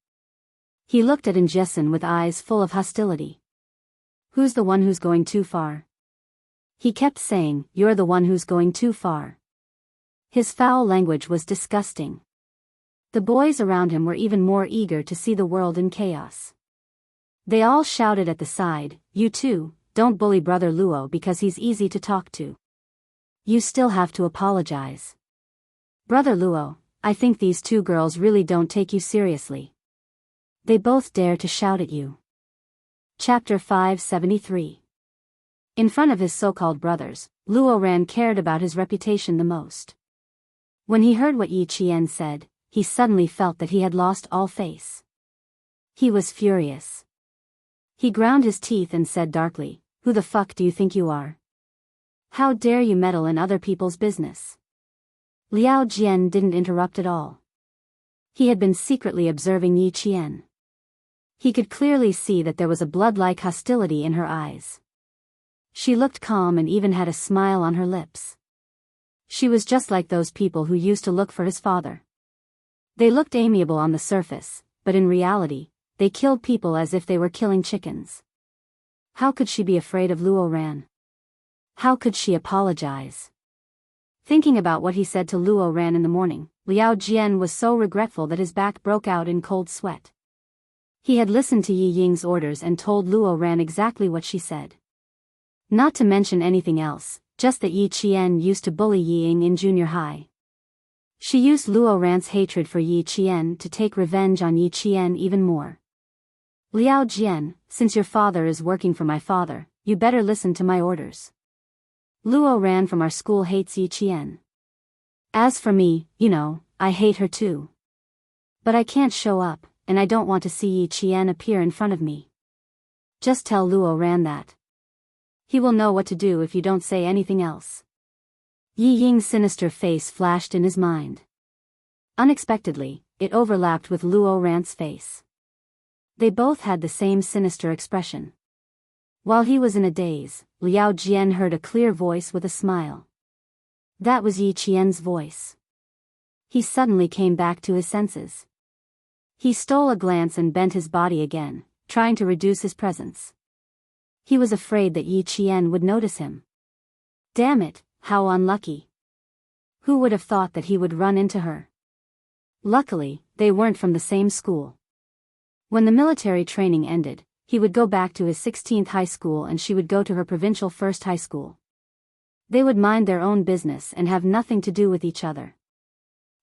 A: He looked at Jessen with eyes full of hostility. "Who's the one who's going too far?" He kept saying, "You're the one who's going too far." His foul language was disgusting. The boys around him were even more eager to see the world in chaos. They all shouted at the side, "You too, don't bully brother Luo because he's easy to talk to. You still have to apologize. Brother Luo, I think these two girls really don't take you seriously. They both dare to shout at you." Chapter 573. In front of his so-called brothers, Luo Ran cared about his reputation the most. When he heard what Yi Qian said, he suddenly felt that he had lost all face. He was furious. He ground his teeth and said darkly, "Who the fuck do you think you are? How dare you meddle in other people's business?" Liao Jian didn't interrupt at all. He had been secretly observing Yi Qian. He could clearly see that there was a blood-like hostility in her eyes. She looked calm and even had a smile on her lips. She was just like those people who used to look for his father. They looked amiable on the surface, but in reality, they killed people as if they were killing chickens. How could she be afraid of Luo Ran? How could she apologize? Thinking about what he said to Luo Ran in the morning, Liao Jian was so regretful that his back broke out in cold sweat. He had listened to Yi Ying's orders and told Luo Ran exactly what she said. Not to mention anything else, just that Yi Qian used to bully Yi Ying in junior high. She used Luo Ran's hatred for Yi Qian to take revenge on Yi Qian even more. Liao Jian, since your father is working for my father, you better listen to my orders. Luo Ran from our school hates Yi Qian. As for me, I hate her too. But I can't show up, and I don't want to see Yi Qian appear in front of me. Just tell Luo Ran that. He will know what to do if you don't say anything else. Yi Ying's sinister face flashed in his mind. Unexpectedly, it overlapped with Luo Ran's face. They both had the same sinister expression. While he was in a daze, Liao Jian heard a clear voice with a smile. That was Yi Qian's voice. He suddenly came back to his senses. He stole a glance and bent his body again, trying to reduce his presence. He was afraid that Yi Qian would notice him. Damn it, how unlucky. Who would have thought that he would run into her? Luckily, they weren't from the same school. When the military training ended, he would go back to his 16th high school and she would go to her provincial first high school. They would mind their own business and have nothing to do with each other.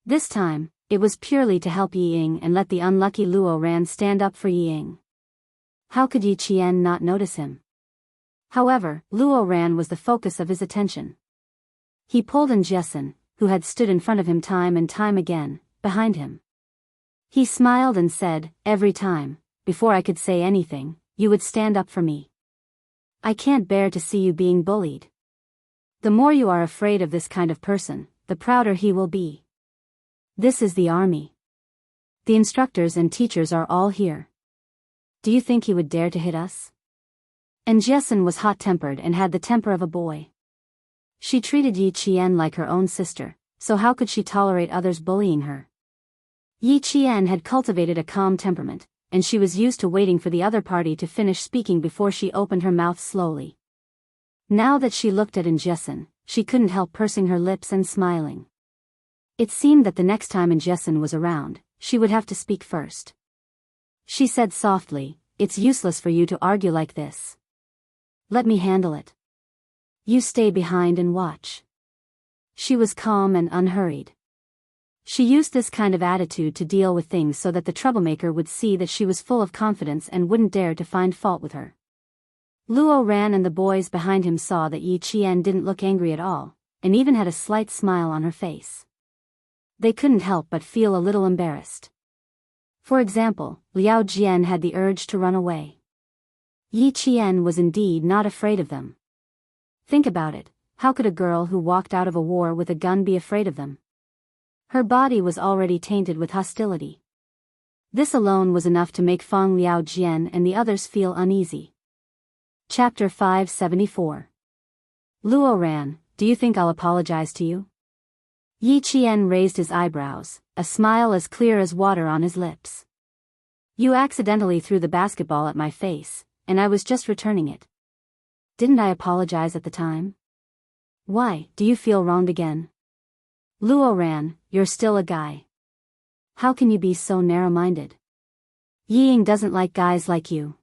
A: This time, it was purely to help Yi Ying and let the unlucky Luo Ran stand up for Yi Ying. How could Yi Qian not notice him? However, Luo Ran was the focus of his attention. He pulled in Jessen, who had stood in front of him time and time again, behind him. He smiled and said, every time, before I could say anything, you would stand up for me. I can't bear to see you being bullied. The more you are afraid of this kind of person, the prouder he will be. This is the army. The instructors and teachers are all here. Do you think he would dare to hit us? And Jessen was hot-tempered and had the temper of a boy. She treated Yi Qian like her own sister, so how could she tolerate others bullying her? Yi Qian had cultivated a calm temperament, and she was used to waiting for the other party to finish speaking before she opened her mouth slowly. Now that she looked at Jessen, she couldn't help pursing her lips and smiling. It seemed that the next time Jessen was around, she would have to speak first. She said softly, it's useless for you to argue like this. Let me handle it. You stay behind and watch. She was calm and unhurried. She used this kind of attitude to deal with things so that the troublemaker would see that she was full of confidence and wouldn't dare to find fault with her. Luo Ran and the boys behind him saw that Yi Qian didn't look angry at all, and even had a slight smile on her face. They couldn't help but feel a little embarrassed. For example, Liao Jian had the urge to run away. Yi Qian was indeed not afraid of them. Think about it, how could a girl who walked out of a war with a gun be afraid of them? Her body was already tainted with hostility. This alone was enough to make Fang Liao Jian and the others feel uneasy. Chapter 574. Luo Ran, do you think I'll apologize to you? Yi Qian raised his eyebrows, a smile as clear as water on his lips. You accidentally threw the basketball at my face, and I was just returning it. Didn't I apologize at the time? Why, do you feel wronged again? Luo Ran, you're still a guy. How can you be so narrow-minded? Yi Ying doesn't like guys like you.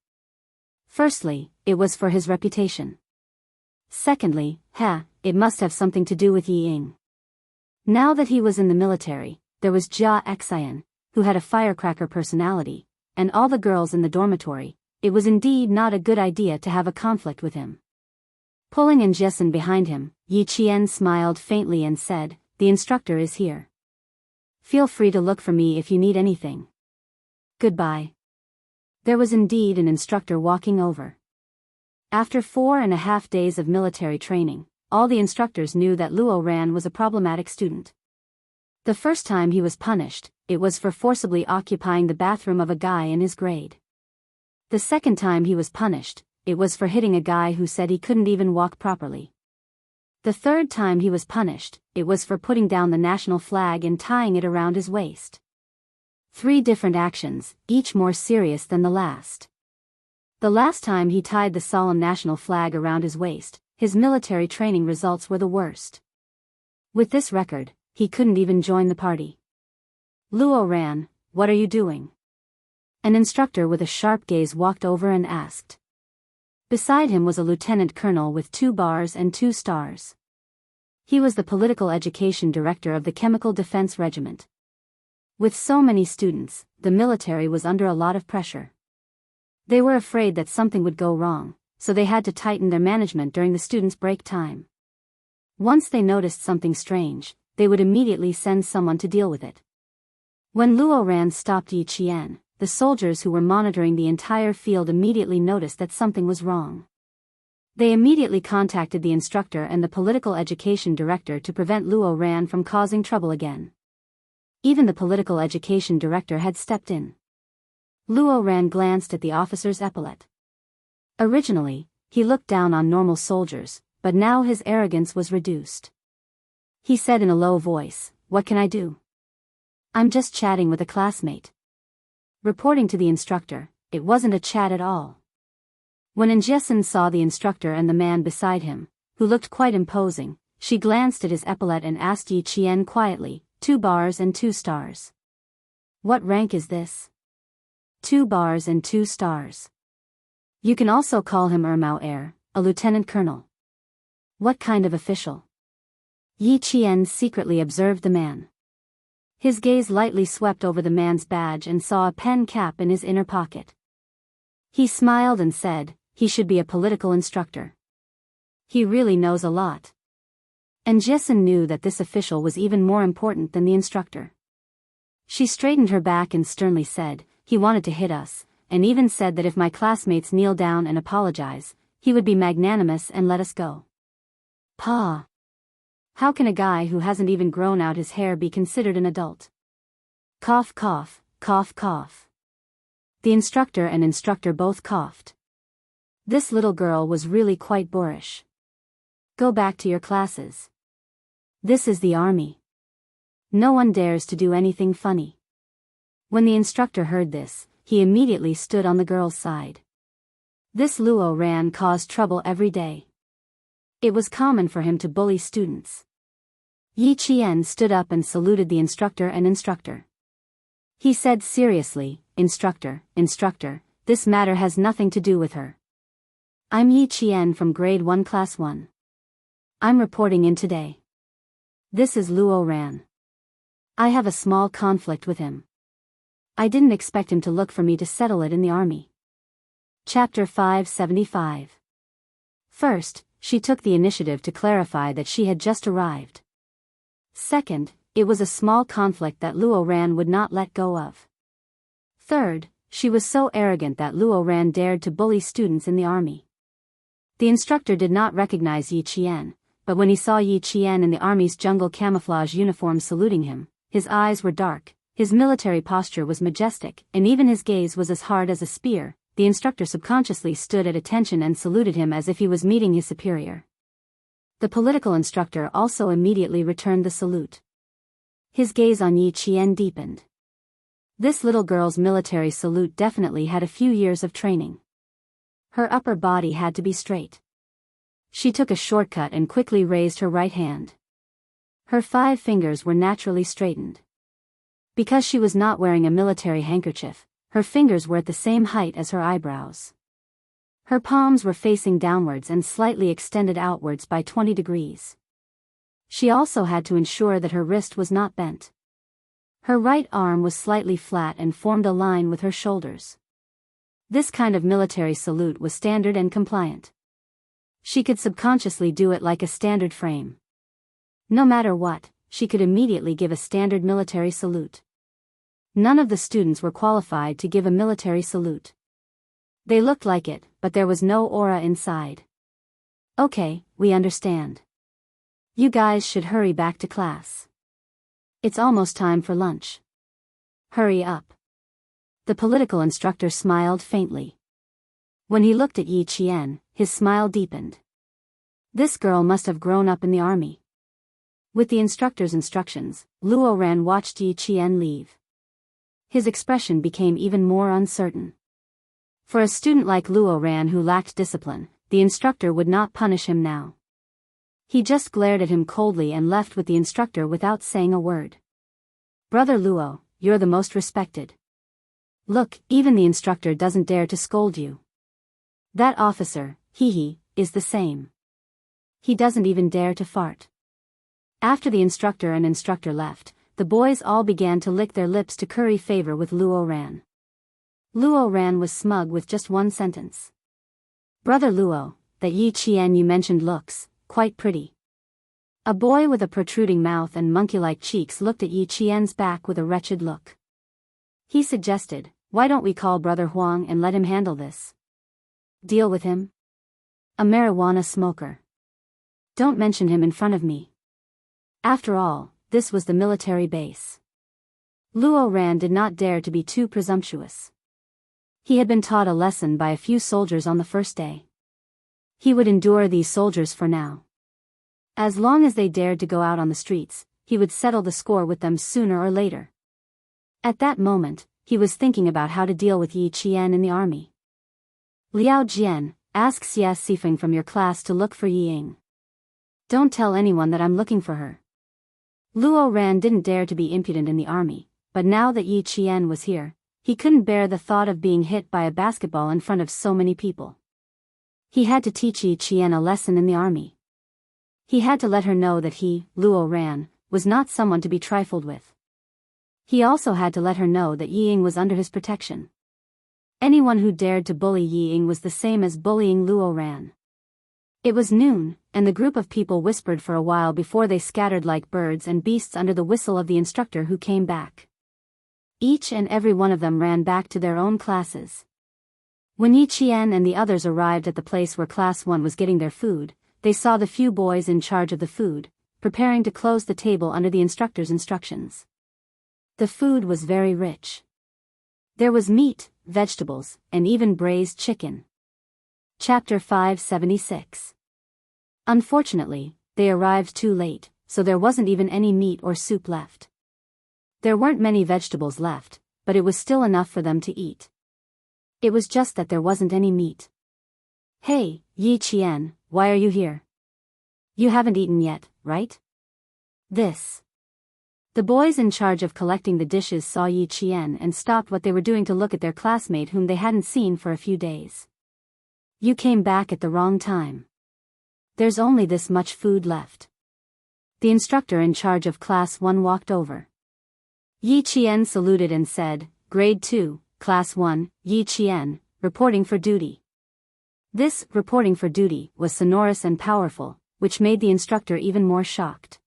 A: Firstly, it was for his reputation. Secondly, it must have something to do with Yi Ying. Now that he was in the military, there was Jia Xian, who had a firecracker personality, and all the girls in the dormitory. It was indeed not a good idea to have a conflict with him. Pulling in Jessen behind him, Yi Qian smiled faintly and said, the instructor is here. Feel free to look for me if you need anything. Goodbye. There was indeed an instructor walking over. After 4.5 days of military training, all the instructors knew that Luo Ran was a problematic student. The first time he was punished, it was for forcibly occupying the bathroom of a guy in his grade. The second time he was punished, it was for hitting a guy who said he couldn't even walk properly. The third time he was punished, it was for putting down the national flag and tying it around his waist. 3 different actions, each more serious than the last. The last time he tied the solemn national flag around his waist, his military training results were the worst. With this record, he couldn't even join the party. Luo Ran, what are you doing? An instructor with a sharp gaze walked over and asked. Beside him was a lieutenant colonel with 2 bars and 2 stars. He was the political education director of the Chemical Defense Regiment. With so many students, the military was under a lot of pressure. They were afraid that something would go wrong, so they had to tighten their management during the students' break time. Once they noticed something strange, they would immediately send someone to deal with it. When Luo Ran stopped Yi Qian, the soldiers who were monitoring the entire field immediately noticed that something was wrong. They immediately contacted the instructor and the political education director to prevent Luo Ran from causing trouble again. Even the political education director had stepped in. Luo Ran glanced at the officer's epaulette. Originally, he looked down on normal soldiers, but now his arrogance was reduced. He said in a low voice, "What can I do? I'm just chatting with a classmate." Reporting to the instructor, it wasn't a chat at all. When Njiesin saw the instructor and the man beside him, who looked quite imposing, she glanced at his epaulette and asked Yi Qian quietly, 2 bars and 2 stars. What rank is this? 2 bars and 2 stars. You can also call him Ermao Air, a lieutenant colonel. What kind of official? Yi Qian secretly observed the man. His gaze lightly swept over the man's badge and saw a pen cap in his inner pocket. He smiled and said, he should be a political instructor. He really knows a lot. And Jessen knew that this official was even more important than the instructor. She straightened her back and sternly said, he wanted to hit us, and even said that if my classmates kneel down and apologize, he would be magnanimous and let us go. Pa! How can a guy who hasn't even grown out his hair be considered an adult? Cough cough, cough cough. The instructor and instructor both coughed. This little girl was really quite boorish. Go back to your classes. This is the army. No one dares to do anything funny. When the instructor heard this, he immediately stood on the girl's side. This Luo Ran caused trouble every day. It was common for him to bully students. Yi Qian stood up and saluted the instructor and instructor. He said seriously, Instructor, this matter has nothing to do with her. I'm Yi Qian from grade 1 class 1. I'm reporting in today. This is Luo Ran. I have a small conflict with him. I didn't expect him to look for me to settle it in the army. Chapter 575. First, she took the initiative to clarify that she had just arrived. Second, it was a small conflict that Luo Ran would not let go of. Third, she was so arrogant that Luo Ran dared to bully students in the army. The instructor did not recognize Yi Qian, but when he saw Yi Qian in the army's jungle camouflage uniform saluting him, his eyes were dark, his military posture was majestic, and even his gaze was as hard as a spear. The instructor subconsciously stood at attention and saluted him as if he was meeting his superior. The political instructor also immediately returned the salute. His gaze on Yi Qian deepened. This little girl's military salute definitely had a few years of training. Her upper body had to be straight. She took a shortcut and quickly raised her right hand. Her 5 fingers were naturally straightened. Because she was not wearing a military handkerchief, her fingers were at the same height as her eyebrows. Her palms were facing downwards and slightly extended outwards by 20 degrees. She also had to ensure that her wrist was not bent. Her right arm was slightly flat and formed a line with her shoulders. This kind of military salute was standard and compliant. She could subconsciously do it like a standard frame. No matter what, she could immediately give a standard military salute. None of the students were qualified to give a military salute. They looked like it, but there was no aura inside. Okay, we understand. You guys should hurry back to class. It's almost time for lunch. Hurry up. The political instructor smiled faintly. When he looked at Yi Qian, his smile deepened. This girl must have grown up in the army. With the instructor's instructions, Luo Ran watched Yi Qian leave. His expression became even more uncertain. For a student like Luo Ran who lacked discipline, the instructor would not punish him now. He just glared at him coldly and left with the instructor without saying a word. Brother Luo, you're the most respected. Look, even the instructor doesn't dare to scold you. That officer, is the same. He doesn't even dare to fart. After the instructor left, the boys all began to lick their lips to curry favor with Luo Ran. Luo Ran was smug with just one sentence. Brother Luo, that Yi Qian you mentioned looks quite pretty. A boy with a protruding mouth and monkey-like cheeks looked at Yi Qian's back with a wretched look. He suggested, why don't we call Brother Huang and let him handle this? Deal with him? A marijuana smoker. Don't mention him in front of me. After all, this was the military base. Luo Ran did not dare to be too presumptuous. He had been taught a lesson by a few soldiers on the first day. He would endure these soldiers for now. As long as they dared to go out on the streets, he would settle the score with them sooner or later. At that moment, he was thinking about how to deal with Yi Qian in the army. Liao Jian, ask Xia Sifeng from your class to look for Yi Ying. Don't tell anyone that I'm looking for her. Luo Ran didn't dare to be impudent in the army, but now that Yi Qian was here, he couldn't bear the thought of being hit by a basketball in front of so many people. He had to teach Yi Qian a lesson in the army. He had to let her know that he, Luo Ran, was not someone to be trifled with. He also had to let her know that Yi Ying was under his protection. Anyone who dared to bully Yi Ying was the same as bullying Luo Ran. It was noon, and the group of people whispered for a while before they scattered like birds and beasts under the whistle of the instructor who came back. Each and every one of them ran back to their own classes. When Yi Qian and the others arrived at the place where Class 1 was getting their food, they saw the few boys in charge of the food, preparing to close the table under the instructor's instructions. The food was very rich. There was meat, vegetables, and even braised chicken. Chapter 576. Unfortunately, they arrived too late, so there wasn't even any meat or soup left. There weren't many vegetables left, but it was still enough for them to eat. It was just that there wasn't any meat. Hey, Yi Qian, why are you here? You haven't eaten yet, right? This. The boys in charge of collecting the dishes saw Yi Qian and stopped what they were doing to look at their classmate whom they hadn't seen for a few days. You came back at the wrong time. There's only this much food left. The instructor in charge of Class 1 walked over. Yi Qian saluted and said, Grade 2, Class 1, Yi Qian, reporting for duty. This reporting for duty was sonorous and powerful, which made the instructor even more shocked.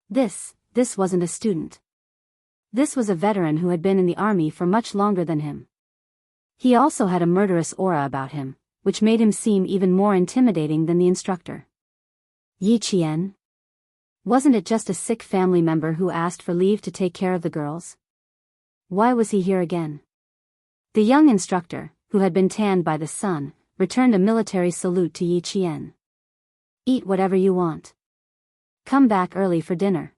A: This wasn't a student. This was a veteran who had been in the army for much longer than him. He also had a murderous aura about him, which made him seem even more intimidating than the instructor. Yi Qian? Wasn't it just a sick family member who asked for leave to take care of the girls? Why was he here again? The young instructor, who had been tanned by the sun, returned a military salute to Yi Qian. Eat whatever you want. Come back early for dinner.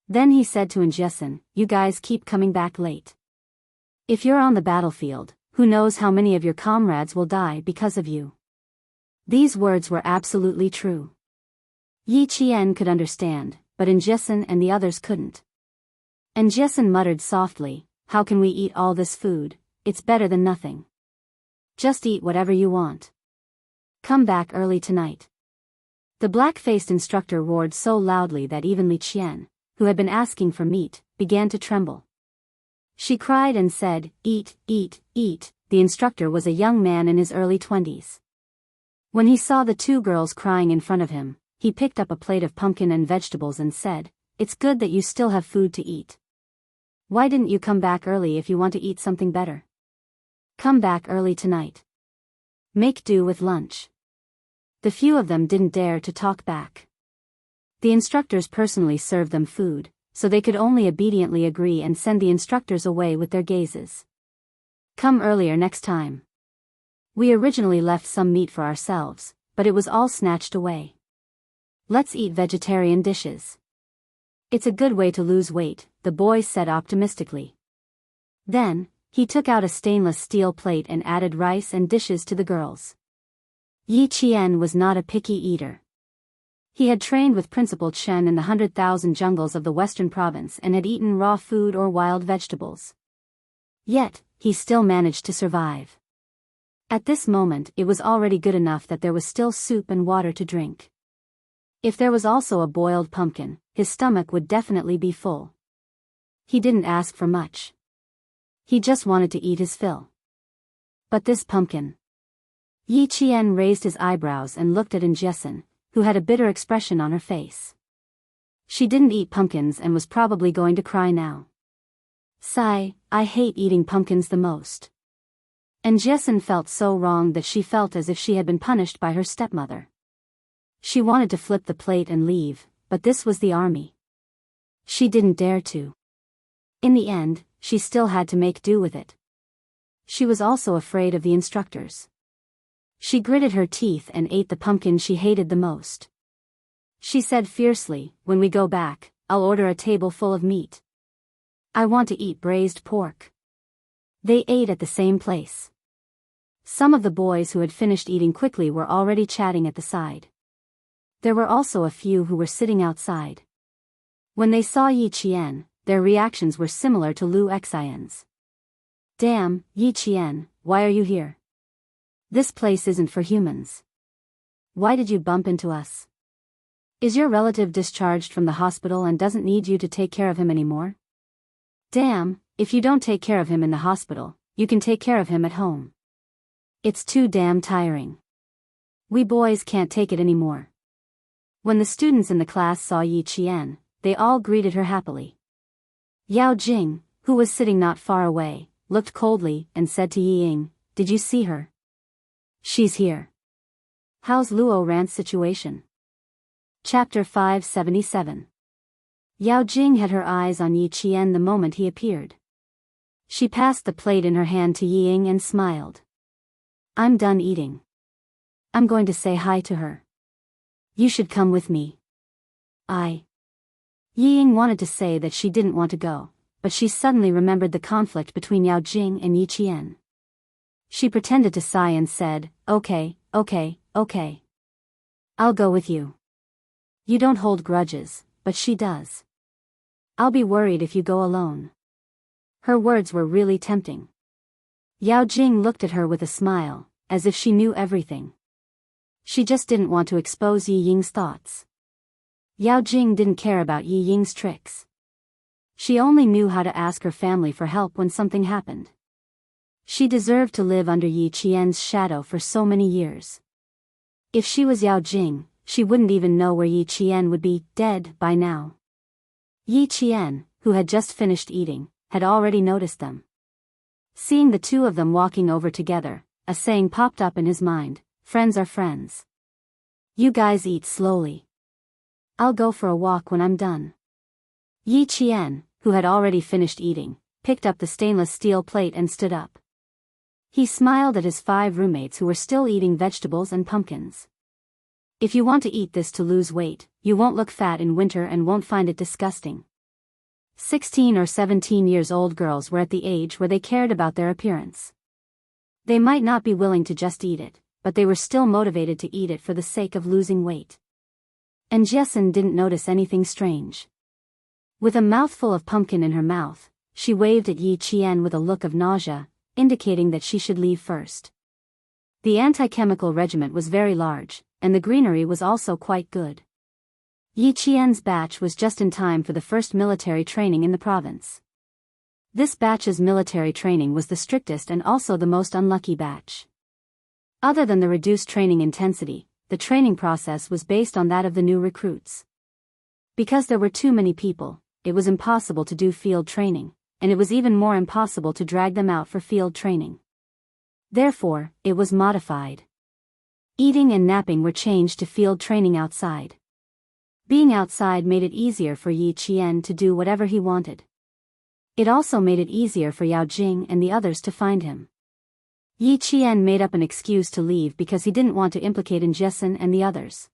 A: Then he said to Njesen, you guys keep coming back late. If you're on the battlefield, who knows how many of your comrades will die because of you. These words were absolutely true. Yi Qian could understand, but Njesen and the others couldn't. Njesen muttered softly, how can we eat all this food? It's better than nothing. Just eat whatever you want. Come back early tonight. The black-faced instructor roared so loudly that even Li Qian, who had been asking for meat, began to tremble. She cried and said, eat, eat, eat. The instructor was a young man in his early 20s. When he saw the two girls crying in front of him, he picked up a plate of pumpkin and vegetables and said, it's good that you still have food to eat. Why didn't you come back early if you want to eat something better? Come back early tonight. Make do with lunch. The few of them didn't dare to talk back. The instructors personally served them food, so they could only obediently agree and send the instructors away with their gazes. Come earlier next time. We originally left some meat for ourselves, but it was all snatched away. Let's eat vegetarian dishes. It's a good way to lose weight, the boy said optimistically. Then, he took out a stainless steel plate and added rice and dishes to the girls. Yi Qian was not a picky eater. He had trained with Principal Chen in the 100,000 jungles of the western province and had eaten raw food or wild vegetables. Yet, he still managed to survive. At this moment it was already good enough that there was still soup and water to drink. If there was also a boiled pumpkin, his stomach would definitely be full. He didn't ask for much. He just wanted to eat his fill. But this pumpkin. Yi Qian raised his eyebrows and looked at Jessen, who had a bitter expression on her face. She didn't eat pumpkins and was probably going to cry now. Sigh, I hate eating pumpkins the most. And Jessen felt so wrong that she felt as if she had been punished by her stepmother. She wanted to flip the plate and leave, but this was the army. She didn't dare to. In the end, she still had to make do with it. She was also afraid of the instructors. She gritted her teeth and ate the pumpkin she hated the most. She said fiercely, when we go back, I'll order a table full of meat. I want to eat braised pork. They ate at the same place. Some of the boys who had finished eating quickly were already chatting at the side. There were also a few who were sitting outside. When they saw Yi Qian, their reactions were similar to Lu Xian's. Damn, Yi Qian, why are you here? This place isn't for humans. Why did you bump into us? Is your relative discharged from the hospital and doesn't need you to take care of him anymore? Damn, if you don't take care of him in the hospital, you can take care of him at home. It's too damn tiring. We boys can't take it anymore. When the students in the class saw Yi Qian, they all greeted her happily. Yao Jing, who was sitting not far away, looked coldly and said to Yi Ying, did you see her? She's here. How's Luo Rant's situation? Chapter 577. Yao Jing had her eyes on Yi Qian the moment he appeared. She passed the plate in her hand to Yi Ying and smiled. I'm done eating. I'm going to say hi to her. You should come with me. Yi Ying wanted to say that she didn't want to go, but she suddenly remembered the conflict between Yao Jing and Yi Qian. She pretended to sigh and said, okay. I'll go with you. You don't hold grudges, but she does. I'll be worried if you go alone. Her words were really tempting. Yao Jing looked at her with a smile, as if she knew everything. She just didn't want to expose Yi Ying's thoughts. Yao Jing didn't care about Yi Ying's tricks. She only knew how to ask her family for help when something happened. She deserved to live under Yi Qian's shadow for so many years. If she was Yao Jing, she wouldn't even know where Yi Qian would be, dead by now. Yi Qian, who had just finished eating, had already noticed them. Seeing the two of them walking over together, a saying popped up in his mind, friends are friends. You guys eat slowly. I'll go for a walk when I'm done. Yi Qian, who had already finished eating, picked up the stainless steel plate and stood up. He smiled at his 5 roommates who were still eating vegetables and pumpkins. If you want to eat this to lose weight, you won't look fat in winter and won't find it disgusting. 16 or 17 years old girls were at the age where they cared about their appearance. They might not be willing to just eat it, but they were still motivated to eat it for the sake of losing weight. And Jessen didn't notice anything strange. With a mouthful of pumpkin in her mouth, she waved at Yi Qian with a look of nausea, indicating that she should leave first. The anti-chemical regiment was very large, and the greenery was also quite good. Yi Qian's batch was just in time for the first military training in the province. This batch's military training was the strictest and also the most unlucky batch. Other than the reduced training intensity, the training process was based on that of the new recruits. Because there were too many people, it was impossible to do field training, and it was even more impossible to drag them out for field training. Therefore, it was modified. Eating and napping were changed to field training outside. Being outside made it easier for Yi Qian to do whatever he wanted. It also made it easier for Yao Jing and the others to find him. Yi Qian made up an excuse to leave because he didn't want to implicate Jessen and the others.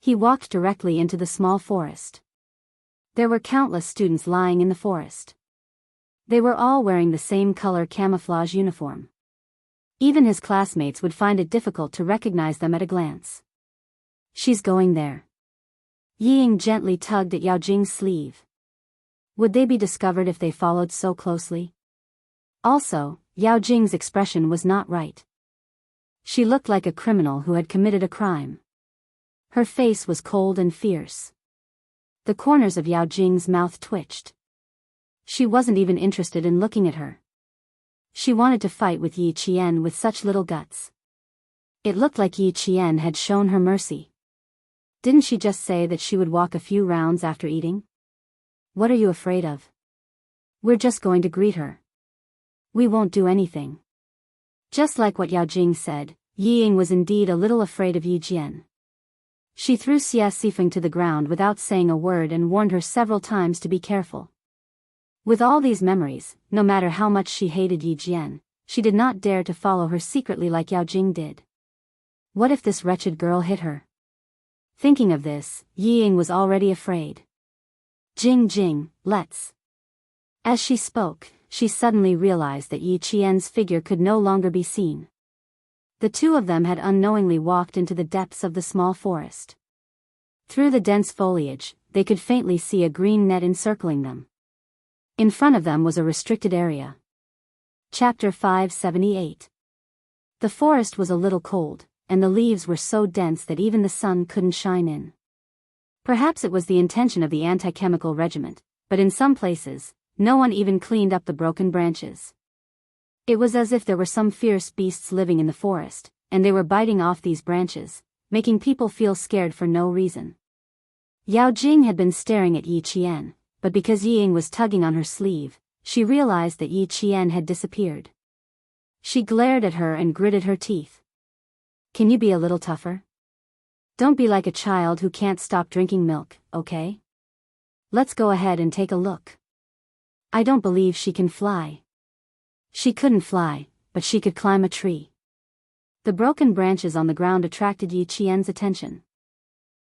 A: He walked directly into the small forest. There were countless students lying in the forest. They were all wearing the same color camouflage uniform. Even his classmates would find it difficult to recognize them at a glance. She's going there. Yi Ying gently tugged at Yao Jing's sleeve. Would they be discovered if they followed so closely? Also, Yao Jing's expression was not right. She looked like a criminal who had committed a crime. Her face was cold and fierce. The corners of Yao Jing's mouth twitched. She wasn't even interested in looking at her. She wanted to fight with Yi Qian with such little guts. It looked like Yi Qian had shown her mercy. Didn't she just say that she would walk a few rounds after eating? What are you afraid of? We're just going to greet her. We won't do anything. Just like what Yao Jing said, Yi Ying was indeed a little afraid of Yi Jian. She threw Xia Sifeng to the ground without saying a word and warned her several times to be careful. With all these memories, no matter how much she hated Yi Jian, she did not dare to follow her secretly like Yao Jing did. What if this wretched girl hit her? Thinking of this, Yi Ying was already afraid. Jing, let's. As she spoke, she suddenly realized that Yi Qian's figure could no longer be seen. The two of them had unknowingly walked into the depths of the small forest. Through the dense foliage, they could faintly see a green net encircling them. In front of them was a restricted area. Chapter 578. The forest was a little cold, and the leaves were so dense that even the sun couldn't shine in. Perhaps it was the intention of the anti-chemical regiment, but in some places, no one even cleaned up the broken branches. It was as if there were some fierce beasts living in the forest, and they were biting off these branches, making people feel scared for no reason. Yao Jing had been staring at Yi Qian, but because Yi Ying was tugging on her sleeve, she realized that Yi Qian had disappeared. She glared at her and gritted her teeth. Can you be a little tougher? Don't be like a child who can't stop drinking milk, okay? Let's go ahead and take a look. I don't believe she can fly. She couldn't fly, but she could climb a tree. The broken branches on the ground attracted Yi Qian's attention.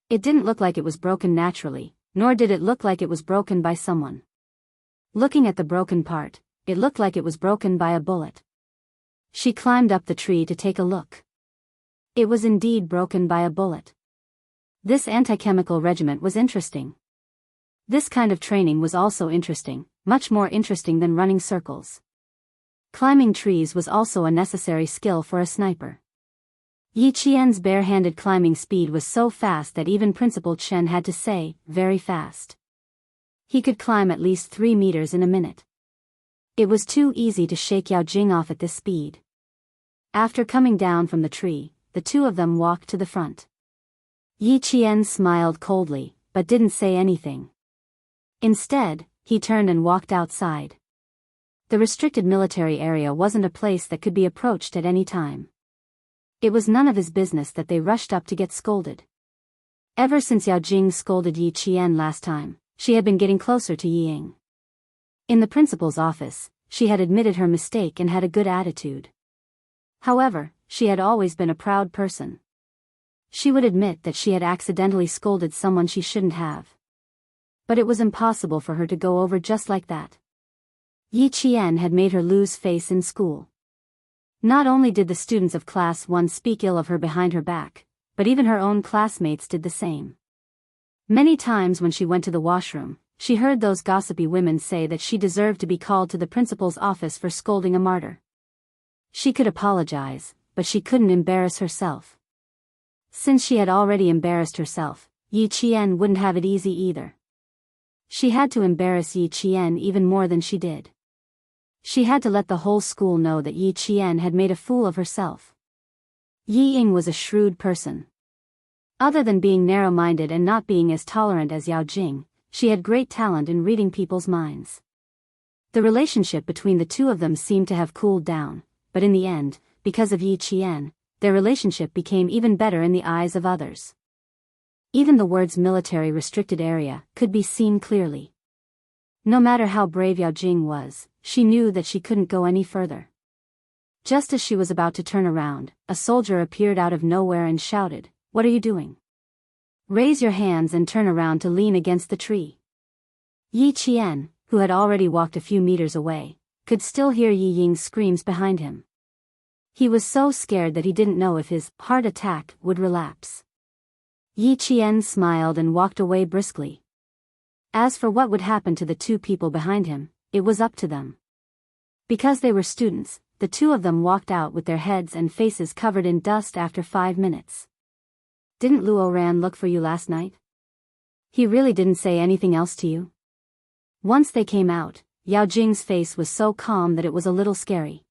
A: It didn't look like it was broken naturally, nor did it look like it was broken by someone. Looking at the broken part, it looked like it was broken by a bullet. She climbed up the tree to take a look. It was indeed broken by a bullet. This anti-chemical regiment was interesting. This kind of training was also interesting, much more interesting than running circles. Climbing trees was also a necessary skill for a sniper. Yi Qian's bare-handed climbing speed was so fast that even Principal Chen had to say, very fast. He could climb at least 3 meters in a minute. It was too easy to shake Yao Jing off at this speed. After coming down from the tree, the two of them walked to the front. Yi Qian smiled coldly, but didn't say anything. Instead, he turned and walked outside. The restricted military area wasn't a place that could be approached at any time. It was none of his business that they rushed up to get scolded. Ever since Yao Jing scolded Yi Qian last time, she had been getting closer to Yi Ying. In the principal's office, she had admitted her mistake and had a good attitude. However, she had always been a proud person. She would admit that she had accidentally scolded someone she shouldn't have. But it was impossible for her to go over just like that. Yi Qian had made her lose face in school. Not only did the students of Class 1 speak ill of her behind her back, but even her own classmates did the same. Many times when she went to the washroom, she heard those gossipy women say that she deserved to be called to the principal's office for scolding a martyr. She could apologize, but she couldn't embarrass herself. Since she had already embarrassed herself, Yi Qian wouldn't have it easy either. She had to embarrass Yi Qian even more than she did. She had to let the whole school know that Yi Qian had made a fool of herself. Yi Ying was a shrewd person. Other than being narrow-minded and not being as tolerant as Yao Jing, she had great talent in reading people's minds. The relationship between the two of them seemed to have cooled down, but in the end, because of Yi Qian, their relationship became even better in the eyes of others. Even the words military restricted area could be seen clearly. No matter how brave Yao Jing was, she knew that she couldn't go any further. Just as she was about to turn around, a soldier appeared out of nowhere and shouted, "What are you doing? Raise your hands and turn around to lean against the tree." Yi Qian, who had already walked a few meters away, could still hear Yi Ying's screams behind him. He was so scared that he didn't know if his heart attack would relapse. Yi Qian smiled and walked away briskly. As for what would happen to the two people behind him, it was up to them. Because they were students, the two of them walked out with their heads and faces covered in dust after 5 minutes. Didn't Luo Ran look for you last night? He really didn't say anything else to you? Once they came out, Yao Jing's face was so calm that it was a little scary.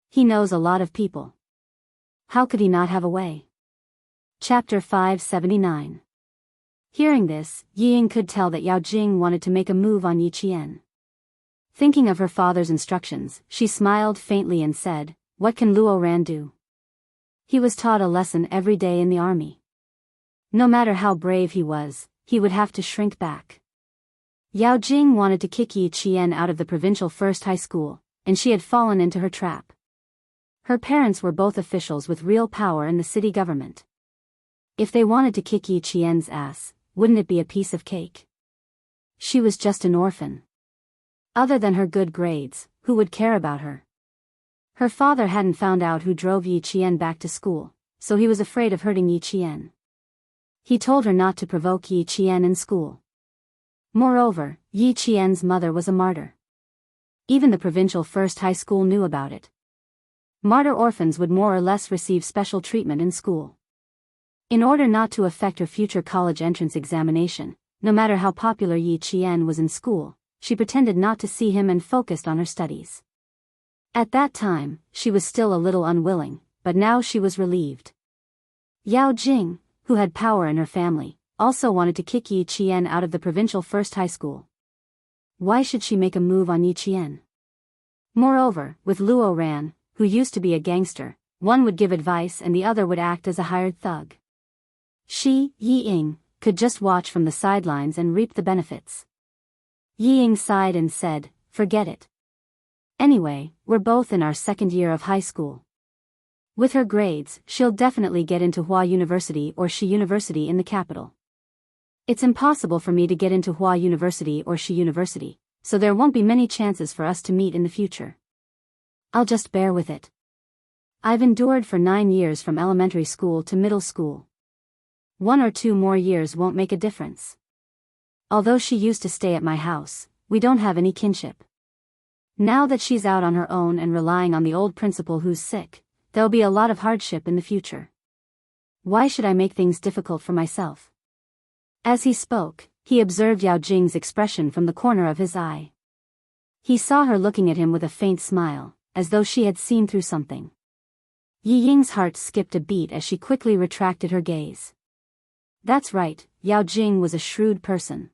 A: He knows a lot of people. How could he not have a way? Chapter 579. Hearing this, Yiying could tell that Yao Jing wanted to make a move on Yi Qian. Thinking of her father's instructions, she smiled faintly and said, "What can Luo Ran do? He was taught a lesson every day in the army. No matter how brave he was, he would have to shrink back." Yao Jing wanted to kick Yi Qian out of the provincial first high school, and she had fallen into her trap. Her parents were both officials with real power in the city government. If they wanted to kick Yi Qian's ass, wouldn't it be a piece of cake? She was just an orphan. Other than her good grades, who would care about her? Her father hadn't found out who drove Yi Qian back to school, so he was afraid of hurting Yi Qian. He told her not to provoke Yi Qian in school. Moreover, Yi Qian's mother was a martyr. Even the provincial first high school knew about it. Martyr orphans would more or less receive special treatment in school. In order not to affect her future college entrance examination, no matter how popular Yi Qian was in school, she pretended not to see him and focused on her studies. At that time, she was still a little unwilling, but now she was relieved. Yao Jing, who had power in her family, also wanted to kick Yi Qian out of the provincial first high school. Why should she make a move on Yi Qian? Moreover, with Luo Ran, who used to be a gangster, one would give advice and the other would act as a hired thug. She, Yiying, could just watch from the sidelines and reap the benefits. Yiying sighed and said, "Forget it. Anyway, we're both in our second year of high school. With her grades, she'll definitely get into Hua University or Shi University in the capital. It's impossible for me to get into Hua University or Shi University, so there won't be many chances for us to meet in the future. I'll just bear with it. I've endured for 9 years from elementary school to middle school. 1 or 2 more years won't make a difference. Although she used to stay at my house, we don't have any kinship. Now that she's out on her own and relying on the old principal who's sick, there'll be a lot of hardship in the future. Why should I make things difficult for myself?" As he spoke, he observed Yao Jing's expression from the corner of his eye. He saw her looking at him with a faint smile, as though she had seen through something. Yiying's heart skipped a beat as she quickly retracted her gaze. That's right, Yao Jing was a shrewd person.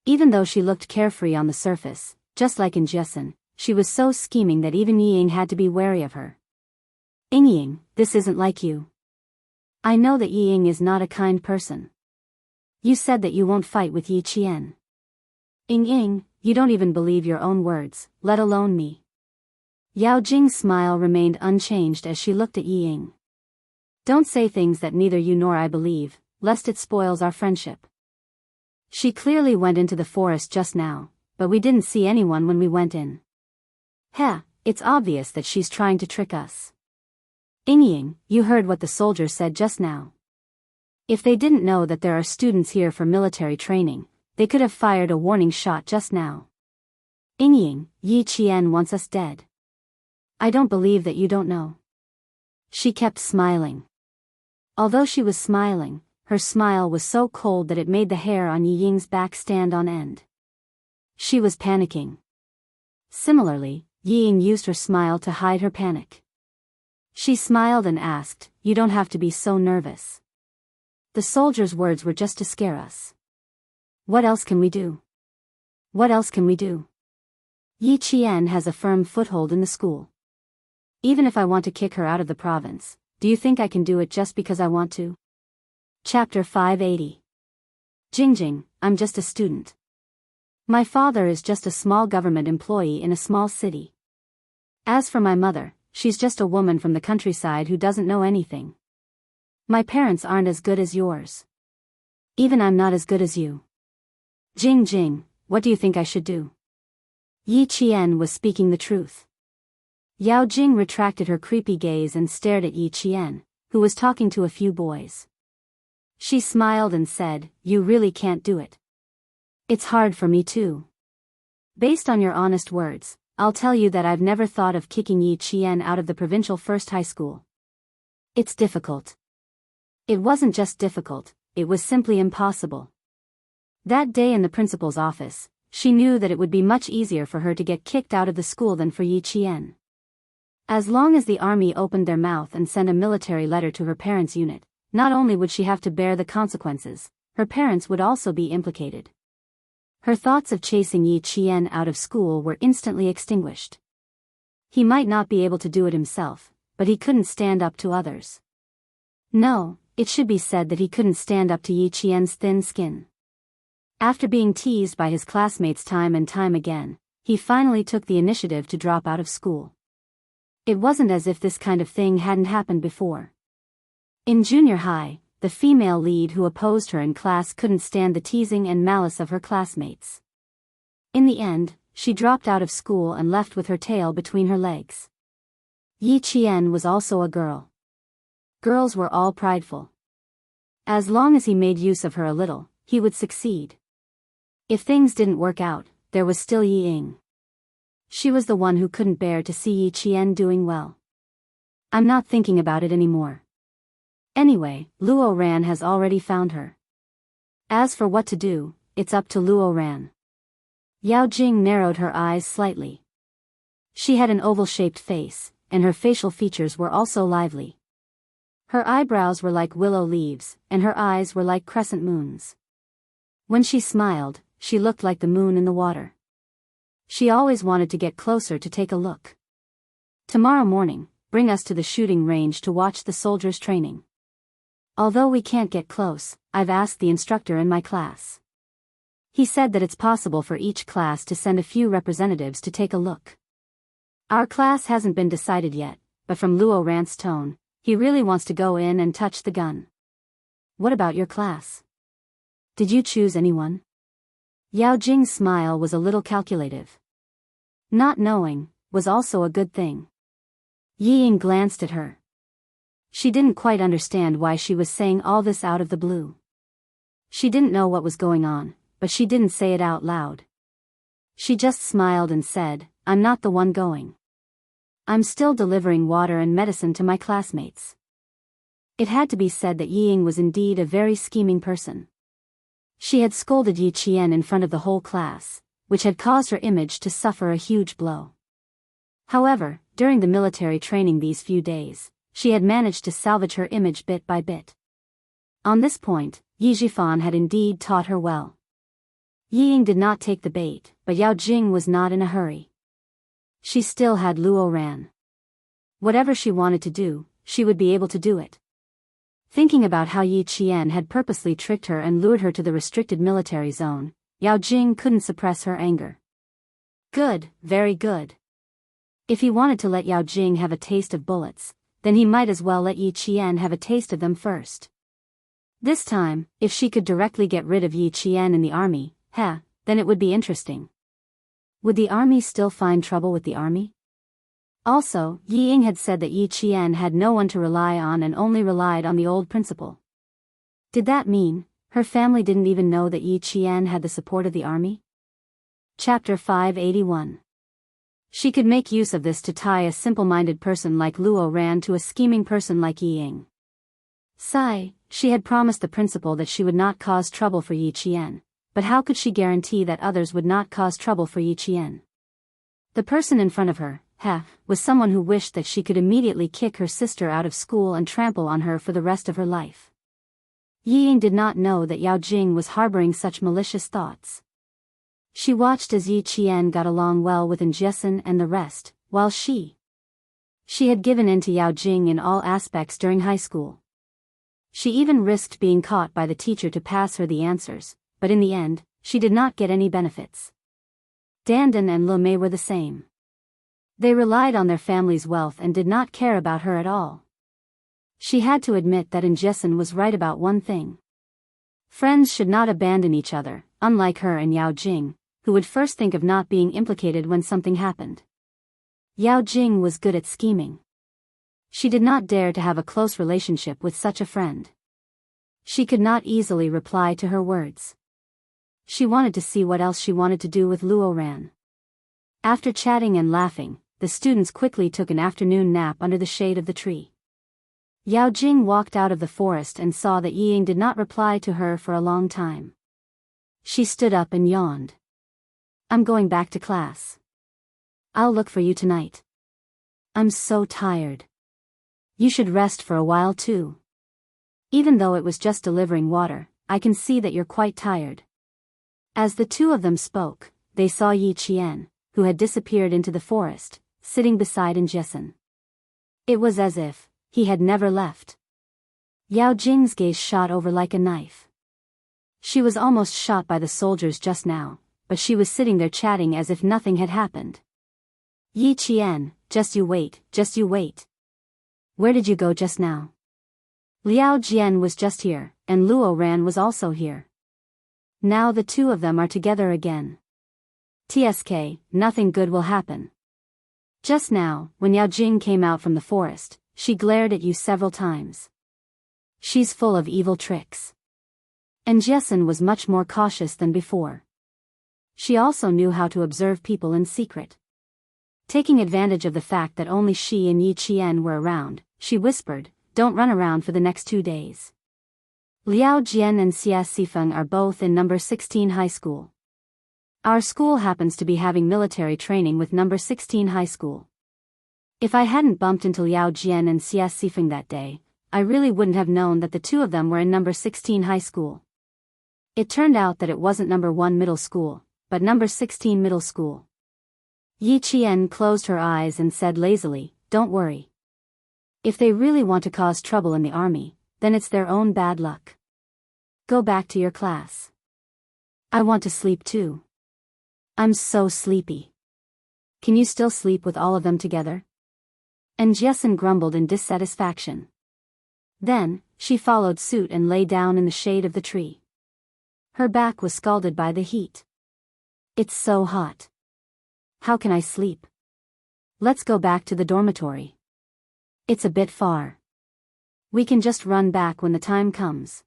A: Even though she looked carefree on the surface, just like in Jessen, she was so scheming that even Yiying had to be wary of her. "Yiying, this isn't like you. I know that Yiying is not a kind person. You said that you won't fight with Yi Qian. Yiying, you don't even believe your own words, let alone me." Yao Jing's smile remained unchanged as she looked at Yiying. "Don't say things that neither you nor I believe, lest it spoils our friendship. She clearly went into the forest just now, but we didn't see anyone when we went in. Heh, it's obvious that she's trying to trick us. Yiying, you heard what the soldiers said just now. If they didn't know that there are students here for military training, they could have fired a warning shot just now. Yiying, Yi Qian wants us dead. I don't believe that you don't know." She kept smiling. Although she was smiling, her smile was so cold that it made the hair on Yiying's back stand on end. She was panicking. Similarly, Yiying used her smile to hide her panic. She smiled and asked, "You don't have to be so nervous. The soldier's words were just to scare us. What else can we do? What else can we do? Yi Qian has a firm foothold in the school. Even if I want to kick her out of the province, do you think I can do it just because I want to?" Chapter 580. Jingjing, I'm just a student. My father is just a small government employee in a small city. As for my mother, she's just a woman from the countryside who doesn't know anything. My parents aren't as good as yours. Even I'm not as good as you. Jing, what do you think I should do? Yi Qian was speaking the truth. Yao Jing retracted her creepy gaze and stared at Yi Qian, who was talking to a few boys. She smiled and said, "You really can't do it. It's hard for me too. Based on your honest words, I'll tell you that I've never thought of kicking Yi Qian out of the provincial first high school. It's difficult. It wasn't just difficult, it was simply impossible. That day in the principal's office, she knew that it would be much easier for her to get kicked out of the school than for Yi Qian. As long as the army opened their mouth and sent a military letter to her parents' unit, not only would she have to bear the consequences, her parents would also be implicated. Her thoughts of chasing Yi Qian out of school were instantly extinguished. He might not be able to do it himself, but he couldn't stand up to others. No, it should be said that he couldn't stand up to Yi Qian's thin skin. After being teased by his classmates time and time again, he finally took the initiative to drop out of school. It wasn't as if this kind of thing hadn't happened before. In junior high, the female lead who opposed her in class couldn't stand the teasing and malice of her classmates. In the end, she dropped out of school and left with her tail between her legs. Yi Qian was also a girl. Girls were all prideful. As long as he made use of her a little, he would succeed. If things didn't work out, there was still Yi Ying. She was the one who couldn't bear to see Yi Qian doing well. I'm not thinking about it anymore. Anyway, Luo Ran has already found her. As for what to do, it's up to Luo Ran. Yao Jing narrowed her eyes slightly. She had an oval-shaped face, and her facial features were also lively. Her eyebrows were like willow leaves, and her eyes were like crescent moons. When she smiled, she looked like the moon in the water. She always wanted to get closer to take a look. Tomorrow morning, bring us to the shooting range to watch the soldiers training. Although we can't get close, I've asked the instructor in my class. He said that it's possible for each class to send a few representatives to take a look. Our class hasn't been decided yet, but from Luo Ran's tone, he really wants to go in and touch the gun. What about your class? Did you choose anyone? Yao Jing's smile was a little calculative. Not knowing was also a good thing. Yi Ying glanced at her. She didn't quite understand why she was saying all this out of the blue. She didn't know what was going on, but she didn't say it out loud. She just smiled and said, I'm not the one going. I'm still delivering water and medicine to my classmates. It had to be said that Yi Ying was indeed a very scheming person. She had scolded Yi Qian in front of the whole class, which had caused her image to suffer a huge blow. However, during the military training these few days, she had managed to salvage her image bit by bit. On this point, Yi Zhifan had indeed taught her well. Yi Ying did not take the bait, but Yao Jing was not in a hurry. She still had Luo Ran. Whatever she wanted to do, she would be able to do it. Thinking about how Yi Qian had purposely tricked her and lured her to the restricted military zone, Yao Jing couldn't suppress her anger. Good, very good. If he wanted to let Yao Jing have a taste of bullets, then he might as well let Yi Qian have a taste of them first. This time, if she could directly get rid of Yi Qian in the army, then it would be interesting. Would the army still find trouble with the army? Also, Yi Ying had said that Yi Qian had no one to rely on and only relied on the old principal. Did that mean her family didn't even know that Yi Qian had the support of the army? Chapter 581. She could make use of this to tie a simple-minded person like Luo Ran to a scheming person like Yi Ying. She had promised the principal that she would not cause trouble for Yi Qian, but how could she guarantee that others would not cause trouble for Yi Qian? The person in front of her, was someone who wished that she could immediately kick her sister out of school and trample on her for the rest of her life. Yi Ying did not know that Yao Jing was harboring such malicious thoughts. She watched as Yi Qian got along well with Njiesin and the rest, while she had given in to Yao Jing in all aspects during high school. She even risked being caught by the teacher to pass her the answers, but in the end, she did not get any benefits. Dandan and Le Mei were the same. They relied on their family's wealth and did not care about her at all. She had to admit that Njiesin was right about one thing. Friends should not abandon each other, unlike her and Yao Jing, who would first think of not being implicated when something happened. Yao Jing was good at scheming. She did not dare to have a close relationship with such a friend. She could not easily reply to her words. She wanted to see what else she wanted to do with Luo Ran. After chatting and laughing, the students quickly took an afternoon nap under the shade of the tree. Yao Jing walked out of the forest and saw that Ying did not reply to her for a long time. She stood up and yawned. I'm going back to class. I'll look for you tonight. I'm so tired. You should rest for a while too. Even though it was just delivering water, I can see that you're quite tired. As the two of them spoke, they saw Yi Qian, who had disappeared into the forest, sitting beside Jessen. It was as if he had never left. Yao Jing's gaze shot over like a knife. She was almost shot by the soldiers just now, but she was sitting there chatting as if nothing had happened. Yi Qian, just you wait. Where did you go just now? Liao Jian was just here, and Luo Ran was also here. Now the two of them are together again. TSK, nothing good will happen. Just now, when Yao Jing came out from the forest, she glared at you several times. She's full of evil tricks. And Jessen was much more cautious than before. She also knew how to observe people in secret. Taking advantage of the fact that only she and Yi Qian were around, she whispered, don't run around for the next 2 days. Liao Jian and Xia Sifeng are both in number 16 high school. Our school happens to be having military training with number 16 high school. If I hadn't bumped into Liao Jian and Xia Sifeng that day, I really wouldn't have known that the two of them were in number 16 high school. It turned out that it wasn't number 1 middle school, but number 16 middle school. Yi Qian closed her eyes and said lazily, don't worry. If they really want to cause trouble in the army, then it's their own bad luck. Go back to your class. I want to sleep too. I'm so sleepy. Can you still sleep with all of them together? And Jessen grumbled in dissatisfaction. Then, she followed suit and lay down in the shade of the tree. Her back was scalded by the heat. It's so hot. How can I sleep? Let's go back to the dormitory. It's a bit far. We can just run back when the time comes.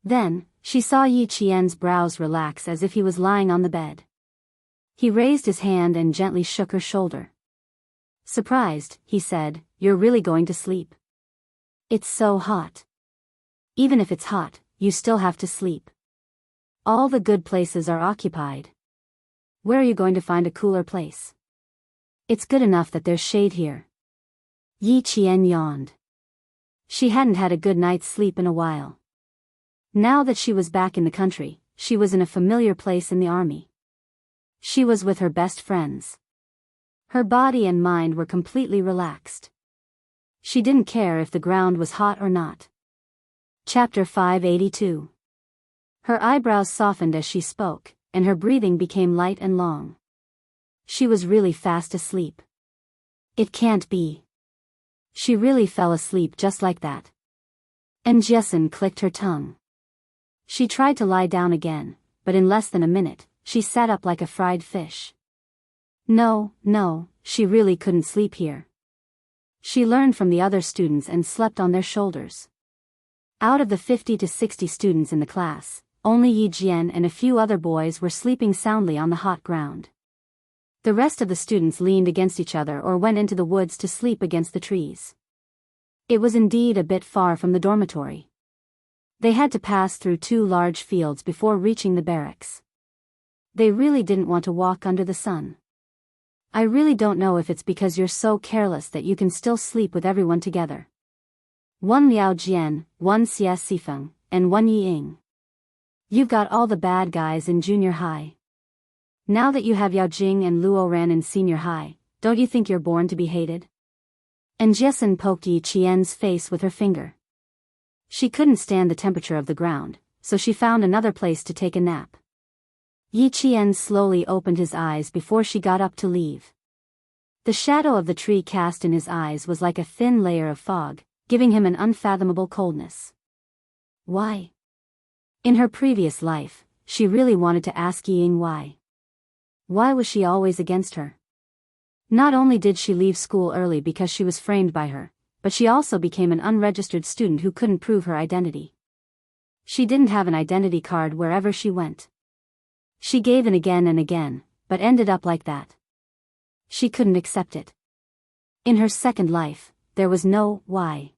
A: Then, she saw Yi Qian's brows relax as if he was lying on the bed. He raised his hand and gently shook her shoulder. Surprised, he said, you're really going to sleep? It's so hot. Even if it's hot, you still have to sleep. All the good places are occupied. Where are you going to find a cooler place? It's good enough that there's shade here. Yi Qian yawned. She hadn't had a good night's sleep in a while. Now that she was back in the country, she was in a familiar place in the army. She was with her best friends. Her body and mind were completely relaxed. She didn't care if the ground was hot or not. Chapter 582. Her eyebrows softened as she spoke, and her breathing became light and long. She was really fast asleep. It can't be. She really fell asleep just like that. And Jessen clicked her tongue. She tried to lie down again, but in less than a minute, she sat up like a fried fish. No, she really couldn't sleep here. She learned from the other students and slept on their shoulders. Out of the 50 to 60 students in the class, only Yi Jian and a few other boys were sleeping soundly on the hot ground. The rest of the students leaned against each other or went into the woods to sleep against the trees. It was indeed a bit far from the dormitory. They had to pass through 2 large fields before reaching the barracks. They really didn't want to walk under the sun. I really don't know if it's because you're so careless that you can still sleep with everyone together. 1 Liao Jian, 1 Xia Sifeng, and 1 Yi Ying. You've got all the bad guys in junior high. Now that you have Yao Jing and Luo Ran in senior high, don't you think you're born to be hated? And Jessen poked Yi Qian's face with her finger. She couldn't stand the temperature of the ground, so she found another place to take a nap. Yi Qian slowly opened his eyes before she got up to leave. The shadow of the tree cast in his eyes was like a thin layer of fog, giving him an unfathomable coldness. Why? In her previous life, she really wanted to ask Yi Ying why. Why was she always against her? Not only did she leave school early because she was framed by her, but she also became an unregistered student who couldn't prove her identity. She didn't have an identity card wherever she went. She gave in again and again, but ended up like that. She couldn't accept it. In her second life, there was no why.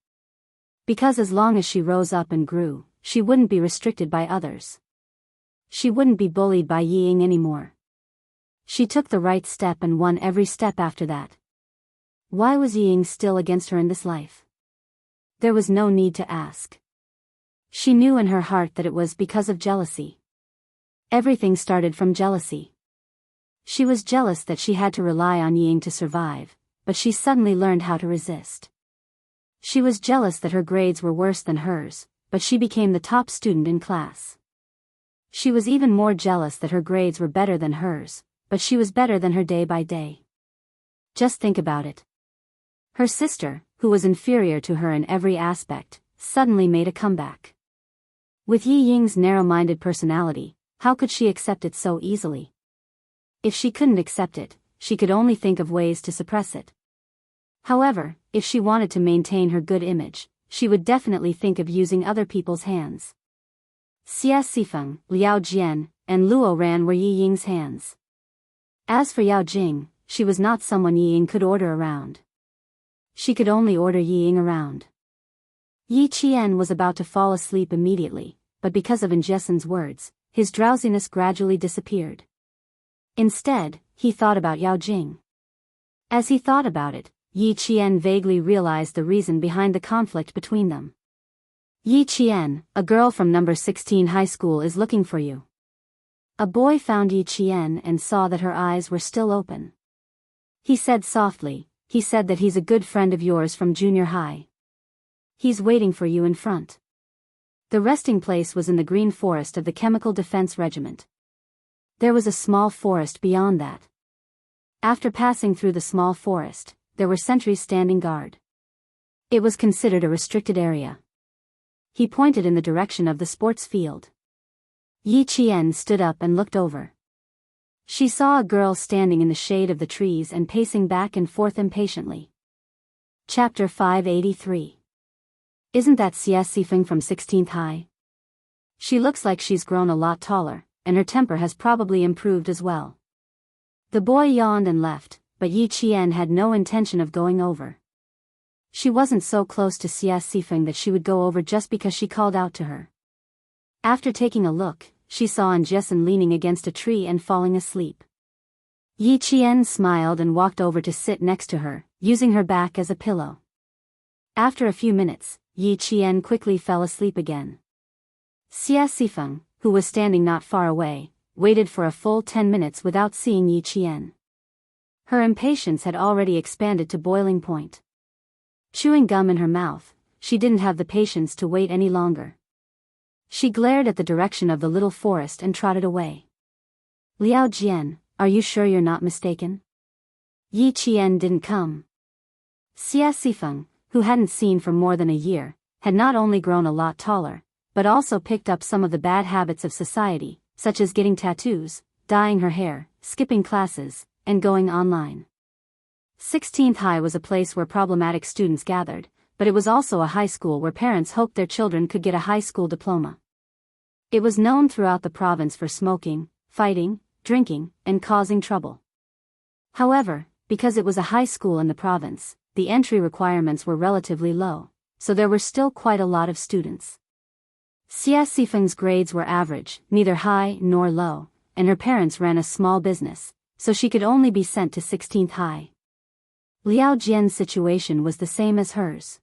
A: Because as long as she rose up and grew, she wouldn't be restricted by others. She wouldn't be bullied by Ying anymore. She took the right step and won every step after that. Why was Ying still against her in this life? There was no need to ask. She knew in her heart that it was because of jealousy. Everything started from jealousy. She was jealous that she had to rely on Ying to survive, but she suddenly learned how to resist. She was jealous that her grades were worse than hers, but she became the top student in class. She was even more jealous that her grades were better than hers, but she was better than her day by day. Just think about it. Her sister, who was inferior to her in every aspect, suddenly made a comeback. With Yi Ying's narrow-minded personality, how could she accept it so easily? If she couldn't accept it, she could only think of ways to suppress it. However, if she wanted to maintain her good image, she would definitely think of using other people's hands. Xia Sifeng, Liao Jian, and Luo Ran were Yi Ying's hands. As for Yao Jing, she was not someone Yi Ying could order around. She could only order Yi Ying around. Yi Qian was about to fall asleep immediately, but because of Injesen's words, his drowsiness gradually disappeared. Instead, he thought about Yao Jing. As he thought about it, Yi Qian vaguely realized the reason behind the conflict between them. Yi Qian, a girl from number 16 high school is looking for you. A boy found Yi Qian and saw that her eyes were still open. He said softly, he said that he's a good friend of yours from junior high. He's waiting for you in front. The resting place was in the green forest of the Chemical Defense Regiment. There was a small forest beyond that. After passing through the small forest, there were sentries standing guard. It was considered a restricted area. He pointed in the direction of the sports field. Yi Qian stood up and looked over. She saw a girl standing in the shade of the trees and pacing back and forth impatiently. Chapter 583. Isn't that Xia Sifeng from 16th High? She looks like she's grown a lot taller, and her temper has probably improved as well. The boy yawned and left, but Yi Qian had no intention of going over. She wasn't so close to Xia Sifeng that she would go over just because she called out to her. After taking a look, she saw Injesen leaning against a tree and falling asleep. Yi Qian smiled and walked over to sit next to her, using her back as a pillow. After a few minutes, Yi Qian quickly fell asleep again. Xia Sifeng, who was standing not far away, waited for a full 10 minutes without seeing Yi Qian. Her impatience had already expanded to boiling point. Chewing gum in her mouth, she didn't have the patience to wait any longer. She glared at the direction of the little forest and trotted away. Liao Jian, are you sure you're not mistaken? Yi Qian didn't come. Xia Sifeng, who hadn't seen for more than a year, had not only grown a lot taller, but also picked up some of the bad habits of society, such as getting tattoos, dyeing her hair, skipping classes, and going online. 16th High was a place where problematic students gathered, but it was also a high school where parents hoped their children could get a high school diploma. It was known throughout the province for smoking, fighting, drinking, and causing trouble. However, because it was a high school in the province, the entry requirements were relatively low, so there were still quite a lot of students. Xia Sifeng's grades were average, neither high nor low, and her parents ran a small business, so she could only be sent to 16th High. Liao Jian's situation was the same as hers.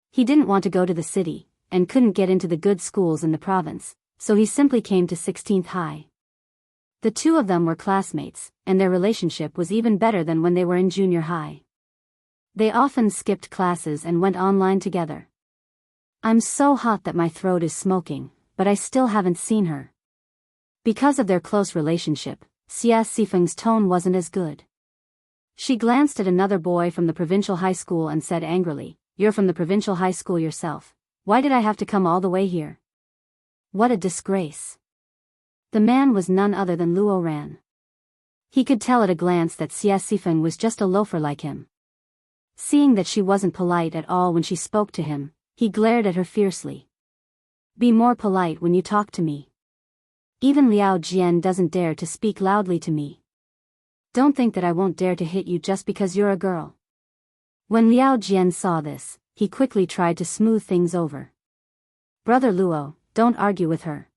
A: He didn't want to go to the city, and couldn't get into the good schools in the province, so he simply came to 16th High. The two of them were classmates, and their relationship was even better than when they were in junior high. They often skipped classes and went online together. I'm so hot that my throat is smoking, but I still haven't seen her. Because of their close relationship, Xia Sifeng's tone wasn't as good. She glanced at another boy from the provincial high school and said angrily, "You're from the provincial high school yourself. Why did I have to come all the way here? What a disgrace." The man was none other than Luo Ran. He could tell at a glance that Xia Sifeng was just a loafer like him. Seeing that she wasn't polite at all when she spoke to him, he glared at her fiercely. "Be more polite when you talk to me. Even Liao Jian doesn't dare to speak loudly to me." Don't think that I won't dare to hit you just because you're a girl. When Liao Jian saw this, he quickly tried to smooth things over. Brother Luo, don't argue with her.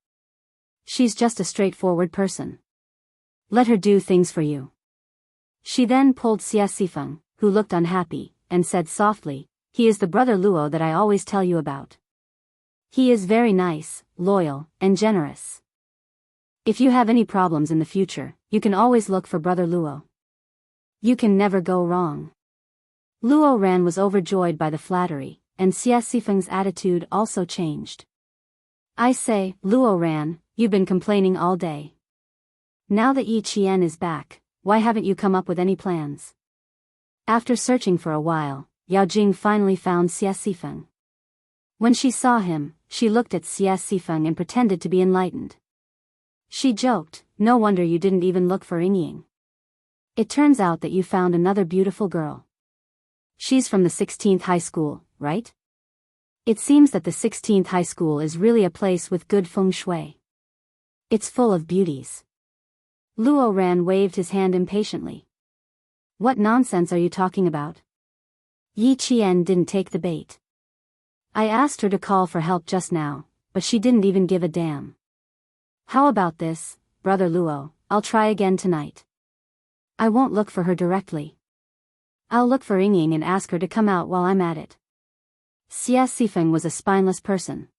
A: She's just a straightforward person. Let her do things for you. She then pulled Xie Sifeng, who looked unhappy, and said softly, he is the brother Luo that I always tell you about. He is very nice, loyal, and generous. If you have any problems in the future, you can always look for brother Luo. You can never go wrong. Luo Ran was overjoyed by the flattery, and Xie Sifeng's attitude also changed. I say, Luo Ran, you've been complaining all day. Now that Yi Qian is back, why haven't you come up with any plans? After searching for a while, Yao Jing finally found Xie Sifeng. When she saw him, she looked at Xie Sifeng and pretended to be enlightened. She joked, no wonder you didn't even look for Yingying. It turns out that you found another beautiful girl. She's from the 16th high school, right? It seems that the 16th high school is really a place with good feng shui. It's full of beauties. Luo Ran waved his hand impatiently. What nonsense are you talking about? Yi Qian didn't take the bait. I asked her to call for help just now, but she didn't even give a damn. How about this, brother Luo, I'll try again tonight. I won't look for her directly. I'll look for Yingying and ask her to come out while I'm at it. Xie Sifeng was a spineless person.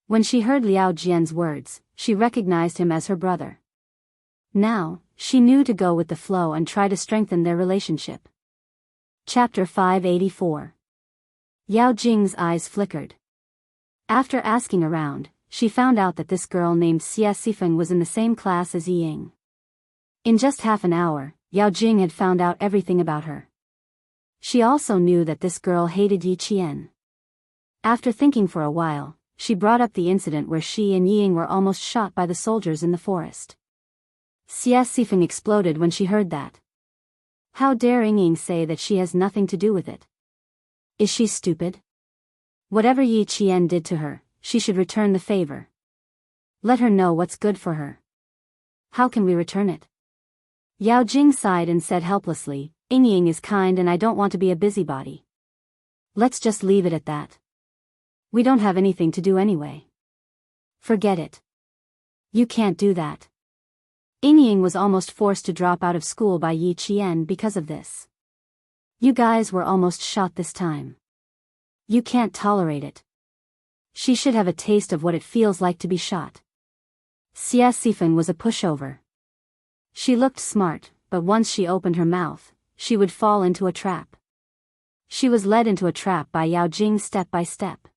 A: When she heard Liao Jian's words, she recognized him as her brother. Now, she knew to go with the flow and try to strengthen their relationship. Chapter 584. Yao Jing's eyes flickered. After asking around, she found out that this girl named Xie Sifeng was in the same class as Ying. In just half an hour, Yao Jing had found out everything about her. She also knew that this girl hated Yi Qian. After thinking for a while, she brought up the incident where she and Ying were almost shot by the soldiers in the forest. Xie Sifeng exploded when she heard that. How dare Yingying say that she has nothing to do with it? Is she stupid? Whatever Yi Qian did to her, she should return the favor. Let her know what's good for her. How can we return it? Yao Jing sighed and said helplessly, Yingying is kind and I don't want to be a busybody. Let's just leave it at that. We don't have anything to do anyway. Forget it. You can't do that. Yingying was almost forced to drop out of school by Yi Qian because of this. You guys were almost shot this time. You can't tolerate it. She should have a taste of what it feels like to be shot. Xie Sifeng was a pushover. She looked smart, but once she opened her mouth, she would fall into a trap. She was led into a trap by Yao Jing step by step.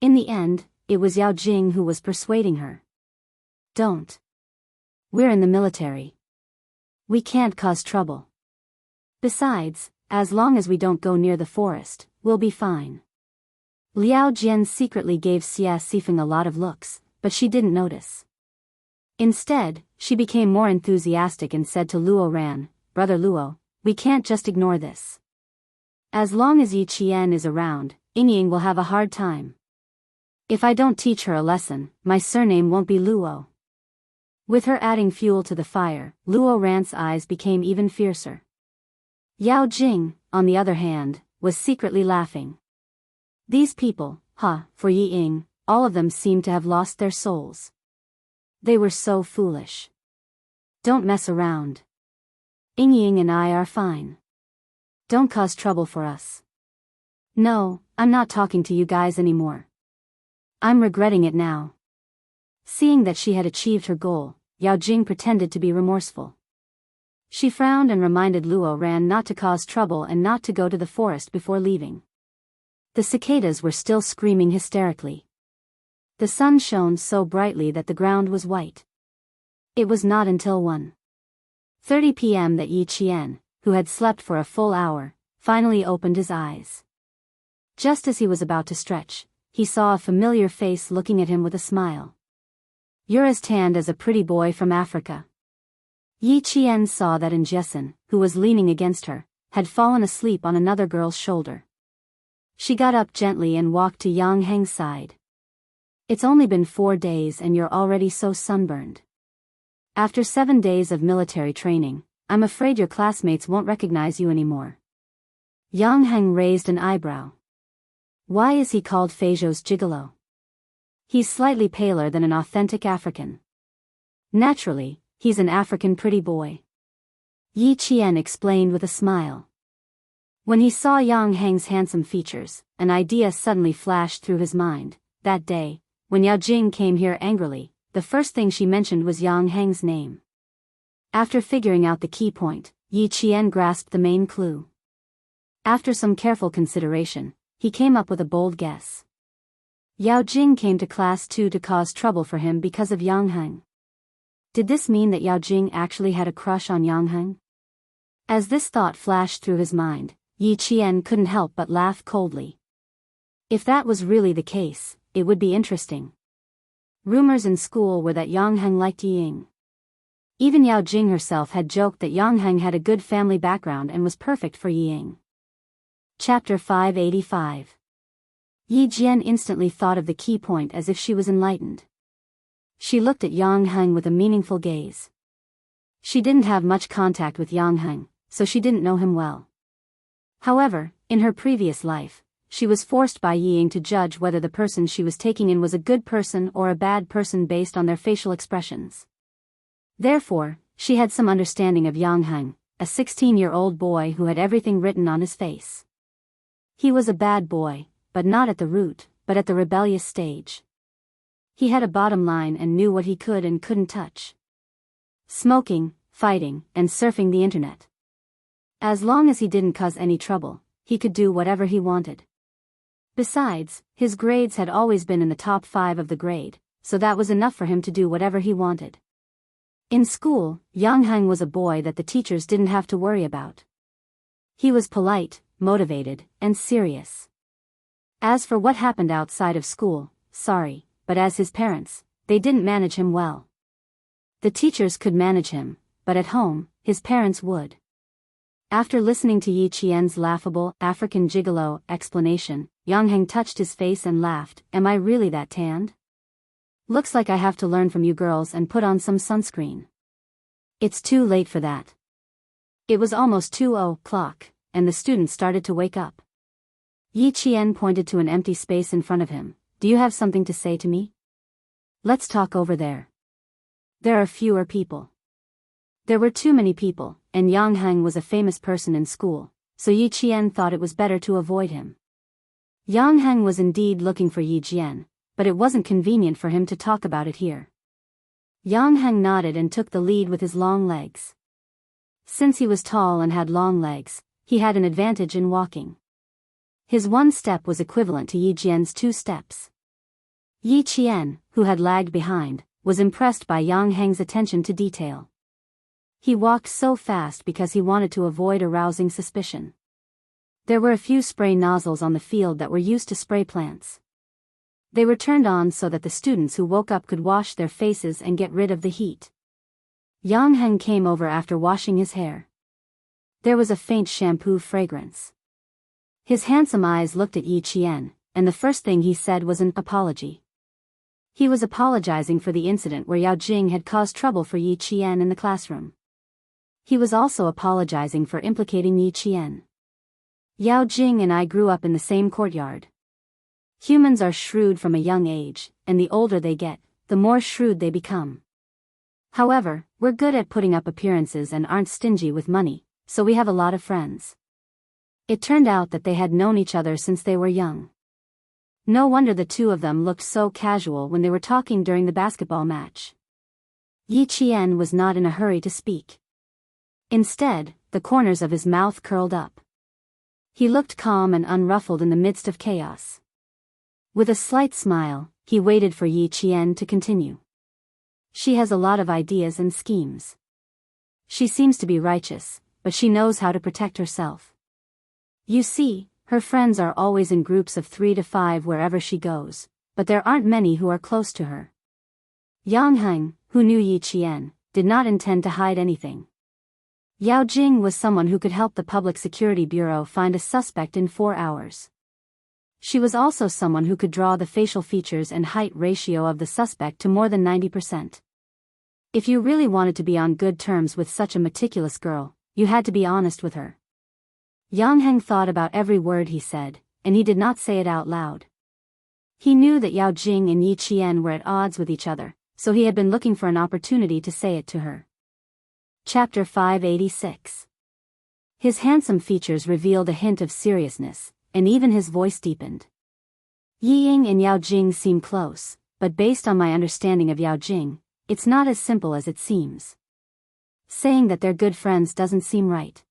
A: In the end, it was Yao Jing who was persuading her. Don't. We're in the military. We can't cause trouble. Besides, as long as we don't go near the forest, we'll be fine. Liao Jian secretly gave Xie Sifeng a lot of looks, but she didn't notice. Instead, she became more enthusiastic and said to Luo Ran, Brother Luo, we can't just ignore this. As long as Yi Qian is around, Yingying will have a hard time. If I don't teach her a lesson, my surname won't be Luo. With her adding fuel to the fire, Luo Ran's eyes became even fiercer. Yao Jing, on the other hand, was secretly laughing. These people, for Yi Ying, all of them seemed to have lost their souls. They were so foolish. Don't mess around. Yingying and I are fine. Don't cause trouble for us. No, I'm not talking to you guys anymore. I'm regretting it now. Seeing that she had achieved her goal, Yao Jing pretended to be remorseful. She frowned and reminded Luo Ran not to cause trouble and not to go to the forest before leaving. The cicadas were still screaming hysterically. The sun shone so brightly that the ground was white. It was not until 1:30 p.m. that Yi Qian, who had slept for a full hour, finally opened his eyes. Just as he was about to stretch, he saw a familiar face looking at him with a smile. You're as tanned as a pretty boy from Africa. Yi Qian saw that Jessen, who was leaning against her, had fallen asleep on another girl's shoulder. She got up gently and walked to Yang Heng's side. It's only been 4 days and you're already so sunburned. After 7 days of military training, I'm afraid your classmates won't recognize you anymore. Yang Heng raised an eyebrow. Why is he called Feijo's gigolo? He's slightly paler than an authentic African. Naturally, he's an African pretty boy. Yi Qian explained with a smile. When he saw Yang Heng's handsome features, an idea suddenly flashed through his mind. That day, when Yao Jing came here angrily, the first thing she mentioned was Yang Heng's name. After figuring out the key point, Yi Qian grasped the main clue. After some careful consideration, he came up with a bold guess. Yao Jing came to class 2 to cause trouble for him because of Yang Heng. Did this mean that Yao Jing actually had a crush on Yang Heng? As this thought flashed through his mind, Yi Qian couldn't help but laugh coldly. If that was really the case, it would be interesting. Rumors in school were that Yang Heng liked Yi Ying. Even Yao Jing herself had joked that Yang Heng had a good family background and was perfect for Yi Ying. Chapter 585. Yi Jian instantly thought of the key point as if she was enlightened. She looked at Yang Heng with a meaningful gaze. She didn't have much contact with Yang Heng, so she didn't know him well. However, in her previous life, she was forced by Yi Ying to judge whether the person she was taking in was a good person or a bad person based on their facial expressions. Therefore, she had some understanding of Yang Heng, a 16-year-old boy who had everything written on his face. He was a bad boy, but not at the root, but at the rebellious stage. He had a bottom line and knew what he could and couldn't touch. Smoking, fighting, and surfing the internet. As long as he didn't cause any trouble, he could do whatever he wanted. Besides, his grades had always been in the top 5 of the grade, so that was enough for him to do whatever he wanted. In school, Yang Heng was a boy that the teachers didn't have to worry about. He was polite, motivated, and serious. As for what happened outside of school, sorry, but as his parents, they didn't manage him well. The teachers could manage him, but at home, his parents would. After listening to Yi Qian's laughable, African gigolo explanation, Yang Heng touched his face and laughed. Am I really that tanned? Looks like I have to learn from you girls and put on some sunscreen. It's too late for that. It was almost 2:00, and the students started to wake up. Yi Qian pointed to an empty space in front of him. Do you have something to say to me? Let's talk over there. There are fewer people. There were too many people, and Yang Heng was a famous person in school, so Yi Qian thought it was better to avoid him. Yang Heng was indeed looking for Yi Qian, but it wasn't convenient for him to talk about it here. Yang Heng nodded and took the lead with his long legs. Since he was tall and had long legs, he had an advantage in walking. His 1 step was equivalent to Yi Jian's 2 steps. Yi Qian, who had lagged behind, was impressed by Yang Heng's attention to detail. He walked so fast because he wanted to avoid arousing suspicion. There were a few spray nozzles on the field that were used to spray plants. They were turned on so that the students who woke up could wash their faces and get rid of the heat. Yang Heng came over after washing his hair. There was a faint shampoo fragrance. His handsome eyes looked at Yi Qian, and the first thing he said was an apology. He was apologizing for the incident where Yao Jing had caused trouble for Yi Qian in the classroom. He was also apologizing for implicating Yi Qian. Yao Jing and I grew up in the same courtyard. Humans are shrewd from a young age, and the older they get, the more shrewd they become. However, we're good at putting up appearances and aren't stingy with money, so we have a lot of friends. It turned out that they had known each other since they were young. No wonder the two of them looked so casual when they were talking during the basketball match. Yi Qian was not in a hurry to speak. Instead, the corners of his mouth curled up. He looked calm and unruffled in the midst of chaos. With a slight smile, he waited for Yi Qian to continue. She has a lot of ideas and schemes. She seems to be righteous, but she knows how to protect herself. You see, her friends are always in groups of 3 to 5 wherever she goes, but there aren't many who are close to her. Yang Heng, who knew Yi Qian, did not intend to hide anything. Yao Jing was someone who could help the Public Security Bureau find a suspect in 4 hours. She was also someone who could draw the facial features and height ratio of the suspect to more than 90%. If you really wanted to be on good terms with such a meticulous girl, you had to be honest with her. Yang Heng thought about every word he said, and he did not say it out loud. He knew that Yao Jing and Yi Qian were at odds with each other, so he had been looking for an opportunity to say it to her. Chapter 586. His handsome features revealed a hint of seriousness, and even his voice deepened. Yi Ying and Yao Jing seem close, but based on my understanding of Yao Jing, it's not as simple as it seems. Saying that they're good friends doesn't seem right.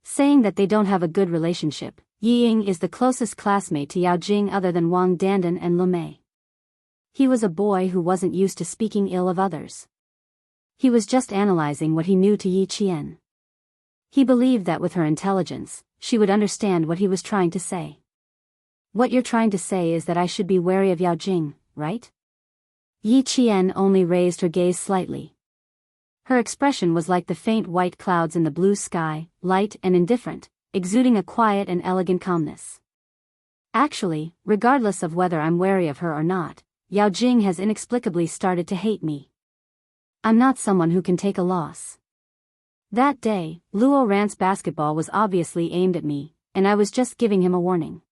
A: Saying that they don't have a good relationship. Yi Ying is the closest classmate to Yao Jing other than Wang Dandan and Lu Mei. He was a boy who wasn't used to speaking ill of others. He was just analyzing what he knew to Yi Qian. He believed that with her intelligence, she would understand what he was trying to say. What you're trying to say is that I should be wary of Yao Jing, right? Yi Qian only raised her gaze slightly. Her expression was like the faint white clouds in the blue sky, light and indifferent, exuding a quiet and elegant calmness. Actually, regardless of whether I'm wary of her or not, Yao Jing has inexplicably started to hate me. I'm not someone who can take a loss. That day, Luo Ran's basketball was obviously aimed at me, and I was just giving him a warning.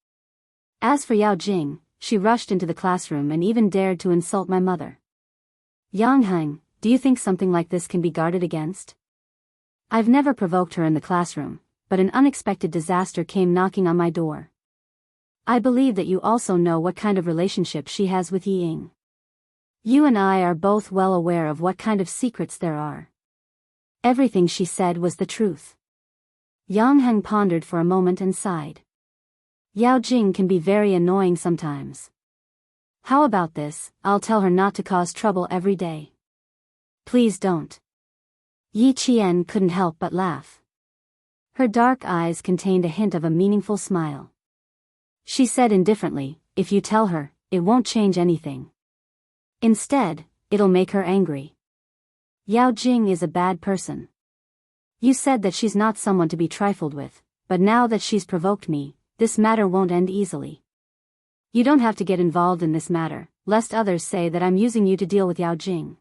A: As for Yao Jing, she rushed into the classroom and even dared to insult my mother. Yang Heng, do you think something like this can be guarded against? I've never provoked her in the classroom, but an unexpected disaster came knocking on my door. I believe that you also know what kind of relationship she has with Yi Ying. You and I are both well aware of what kind of secrets there are. Everything she said was the truth. Yang Heng pondered for a moment and sighed. Yao Jing can be very annoying sometimes. How about this? I'll tell her not to cause trouble every day. Please don't. Yi Qian couldn't help but laugh. Her dark eyes contained a hint of a meaningful smile. She said indifferently, if you tell her, it won't change anything. Instead, it'll make her angry. Yao Jing is a bad person. You said that she's not someone to be trifled with, but now that she's provoked me, this matter won't end easily. You don't have to get involved in this matter, lest others say that I'm using you to deal with Yao Jing.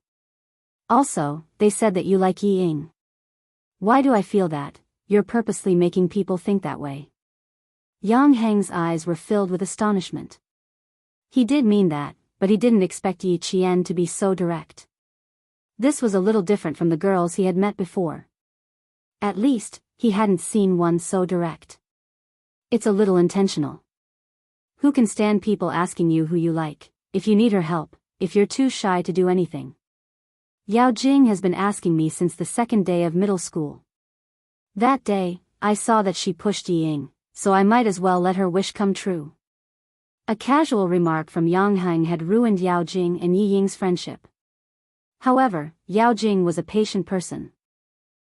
A: Also, they said that you like Yi Ying. Why do I feel that? You're purposely making people think that way. Yang Heng's eyes were filled with astonishment. He did mean that, but he didn't expect Yi Qian to be so direct. This was a little different from the girls he had met before. At least, he hadn't seen one so direct. It's a little intentional. Who can stand people asking you who you like, if you need her help, if you're too shy to do anything? Yao Jing has been asking me since the second day of middle school. That day, I saw that she pushed Yi Ying, so I might as well let her wish come true. A casual remark from Yang Heng had ruined Yao Jing and Yi Ying's friendship. However, Yao Jing was a patient person.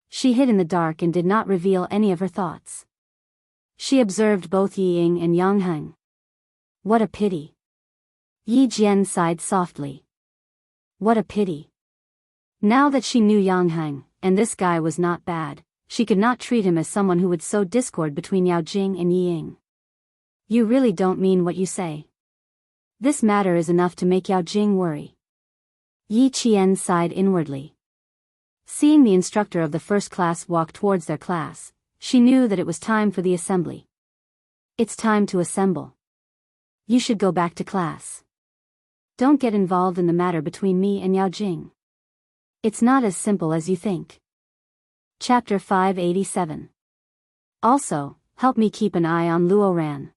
A: She hid in the dark and did not reveal any of her thoughts. She observed both Yi Ying and Yang Heng. What a pity. Yi Jian sighed softly. What a pity. Now that she knew Yang Heng, and this guy was not bad, she could not treat him as someone who would sow discord between Yao Jing and Yi Ying. You really don't mean what you say. This matter is enough to make Yao Jing worry. Yi Qian sighed inwardly. Seeing the instructor of the first class walk towards their class, she knew that it was time for the assembly. It's time to assemble. You should go back to class. Don't get involved in the matter between me and Yao Jing. It's not as simple as you think. Chapter 587. Also, help me keep an eye on Luo Ran.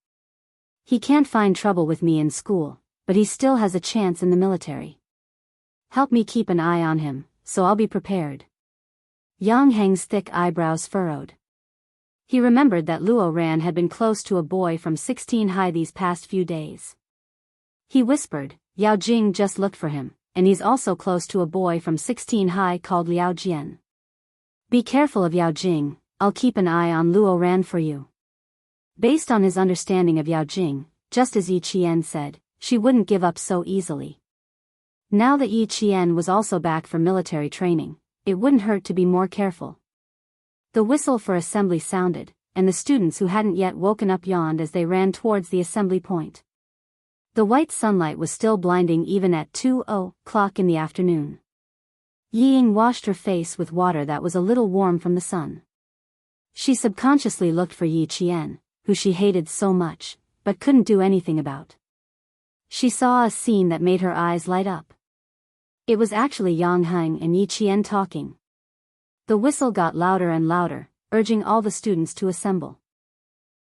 A: He can't find trouble with me in school, but he still has a chance in the military. Help me keep an eye on him, so I'll be prepared. Yang Heng's thick eyebrows furrowed. He remembered that Luo Ran had been close to a boy from 16 High these past few days. He whispered, Yao Jing just looked for him, and he's also close to a boy from 16 High called Liao Jian. Be careful of Yao Jing, I'll keep an eye on Luo Ran for you. Based on his understanding of Yao Jing, just as Yi Qian said, she wouldn't give up so easily. Now that Yi Qian was also back for military training, it wouldn't hurt to be more careful. The whistle for assembly sounded, and the students who hadn't yet woken up yawned as they ran towards the assembly point. The white sunlight was still blinding even at 2:00 in the afternoon. Ying washed her face with water that was a little warm from the sun. She subconsciously looked for Yi Qian, who she hated so much, but couldn't do anything about. She saw a scene that made her eyes light up. It was actually Yang Heng and Yi Qian talking. The whistle got louder and louder, urging all the students to assemble.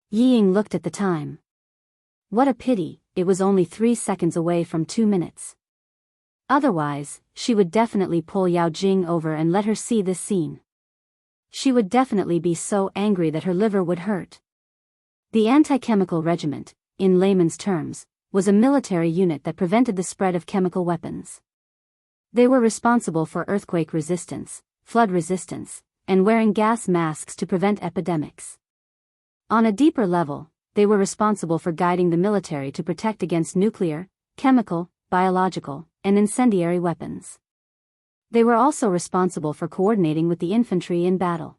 A: Ying looked at the time. What a pity, it was only 3 seconds away from 2 minutes. Otherwise, she would definitely pull Yao Jing over and let her see this scene. She would definitely be so angry that her liver would hurt. The Anti-Chemical Regiment, in layman's terms, was a military unit that prevented the spread of chemical weapons. They were responsible for earthquake resistance, flood resistance, and wearing gas masks to prevent epidemics. On a deeper level, they were responsible for guiding the military to protect against nuclear, chemical, biological, and incendiary weapons. They were also responsible for coordinating with the infantry in battle.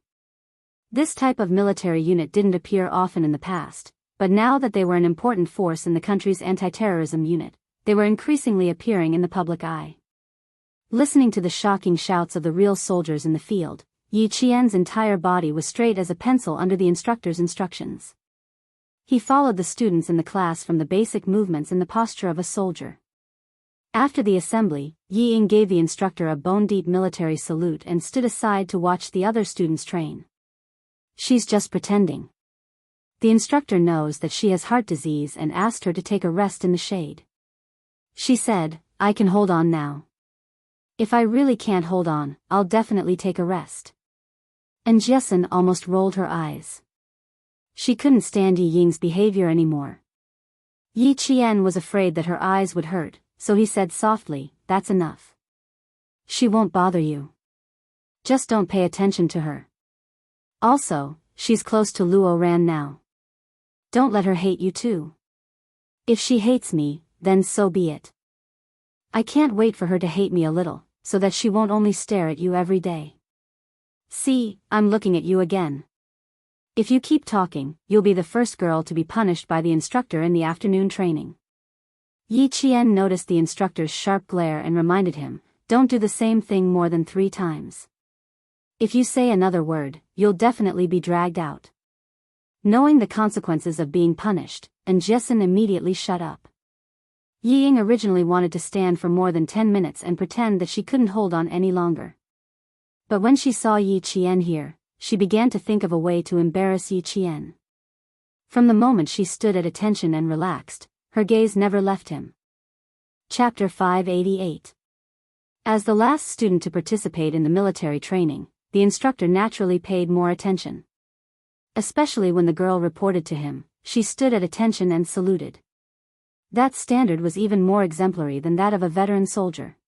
A: This type of military unit didn't appear often in the past, but now that they were an important force in the country's anti-terrorism unit, they were increasingly appearing in the public eye. Listening to the shocking shouts of the real soldiers in the field, Yi Qian's entire body was straight as a pencil under the instructor's instructions. He followed the students in the class from the basic movements in the posture of a soldier. After the assembly, Yi Ying gave the instructor a bone-deep military salute and stood aside to watch the other students train. She's just pretending. The instructor knows that she has heart disease and asked her to take a rest in the shade. She said, "I can hold on now. If I really can't hold on, I'll definitely take a rest." And Jessen almost rolled her eyes. She couldn't stand Yi Ying's behavior anymore. Yi Qian was afraid that her eyes would hurt, so he said softly, "That's enough. She won't bother you. Just don't pay attention to her. Also, she's close to Luo Ran now. Don't let her hate you too. If she hates me, then so be it. I can't wait for her to hate me a little, so that she won't only stare at you every day. See, I'm looking at you again. If you keep talking, you'll be the first girl to be punished by the instructor in the afternoon training." Yi Qian noticed the instructor's sharp glare and reminded him, "Don't do the same thing more than 3 times. If you say another word, you'll definitely be dragged out." Knowing the consequences of being punished, and Jessen immediately shut up. Yi Ying originally wanted to stand for more than 10 minutes and pretend that she couldn't hold on any longer. But when she saw Yi Qian here, she began to think of a way to embarrass Yi Qian. From the moment she stood at attention and relaxed, her gaze never left him. Chapter 588. As the last student to participate in the military training, the instructor naturally paid more attention. Especially when the girl reported to him, she stood at attention and saluted. That standard was even more exemplary than that of a veteran soldier.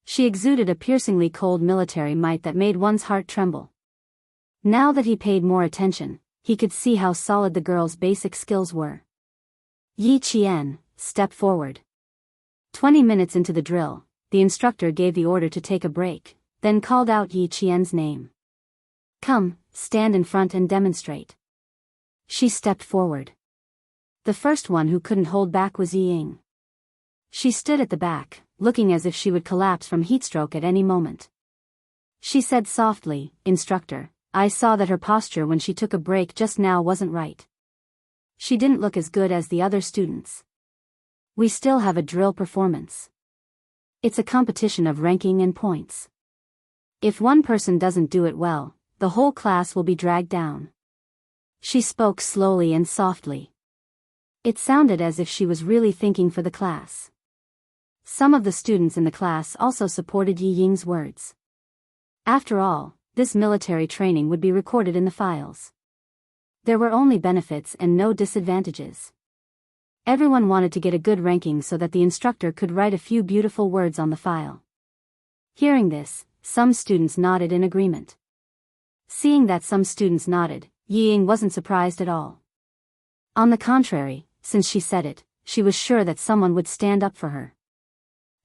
A: She exuded a piercingly cold military might that made one's heart tremble. Now that he paid more attention, he could see how solid the girl's basic skills were. "Yi Qian, step forward." 20 minutes into the drill, the instructor gave the order to take a break, then called out Yi Qian's name. "Come, stand in front and demonstrate." She stepped forward. The first one who couldn't hold back was Yi Ying. She stood at the back, looking as if she would collapse from heatstroke at any moment. She said softly, "Instructor, I saw that her posture when she took a break just now wasn't right. She didn't look as good as the other students. We still have a drill performance. It's a competition of ranking and points. If one person doesn't do it well, the whole class will be dragged down." She spoke slowly and softly. It sounded as if she was really thinking for the class. Some of the students in the class also supported Yi Ying's words. After all, this military training would be recorded in the files. There were only benefits and no disadvantages. Everyone wanted to get a good ranking so that the instructor could write a few beautiful words on the file. Hearing this, some students nodded in agreement. Seeing that some students nodded, Yi Ying wasn't surprised at all. On the contrary, since she said it, she was sure that someone would stand up for her.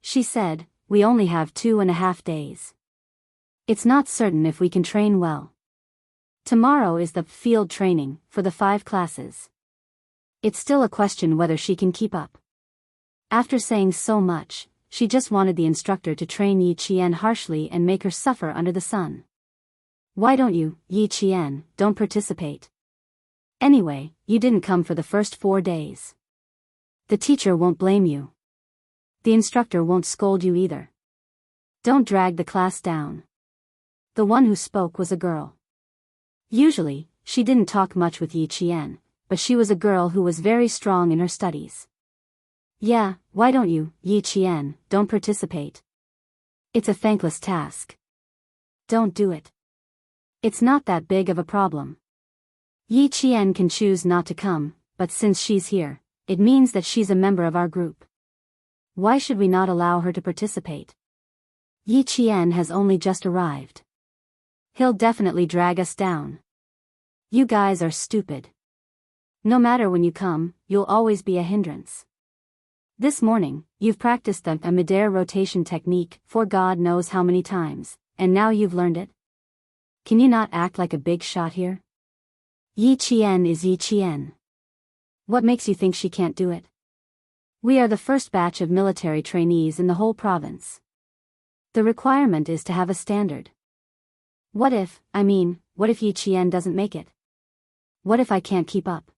A: She said, "We only have 2.5 days. It's not certain if we can train well. Tomorrow is the field training for the 5 classes. It's still a question whether she can keep up." After saying so much, she just wanted the instructor to train Yi Qian harshly and make her suffer under the sun. Why don't you, Yi Qian, don't participate? Anyway, you didn't come for the first 4 days. The teacher won't blame you. The instructor won't scold you either. Don't drag the class down. The one who spoke was a girl. Usually, she didn't talk much with Yi Qian, but she was a girl who was very strong in her studies. Yeah, why don't you, Yi Qian, don't participate? It's a thankless task. Don't do it. It's not that big of a problem. Yi Qian can choose not to come, but since she's here, it means that she's a member of our group. Why should we not allow her to participate? Yi Qian has only just arrived. He'll definitely drag us down. You guys are stupid. No matter when you come, you'll always be a hindrance. This morning, you've practiced the midair rotation technique for God knows how many times, and now you've learned it? Can you not act like a big shot here? Yi Qian is Yi Qian. What makes you think she can't do it? We are the first batch of military trainees in the whole province. The requirement is to have a standard. What if Yi Qian doesn't make it? What if I can't keep up?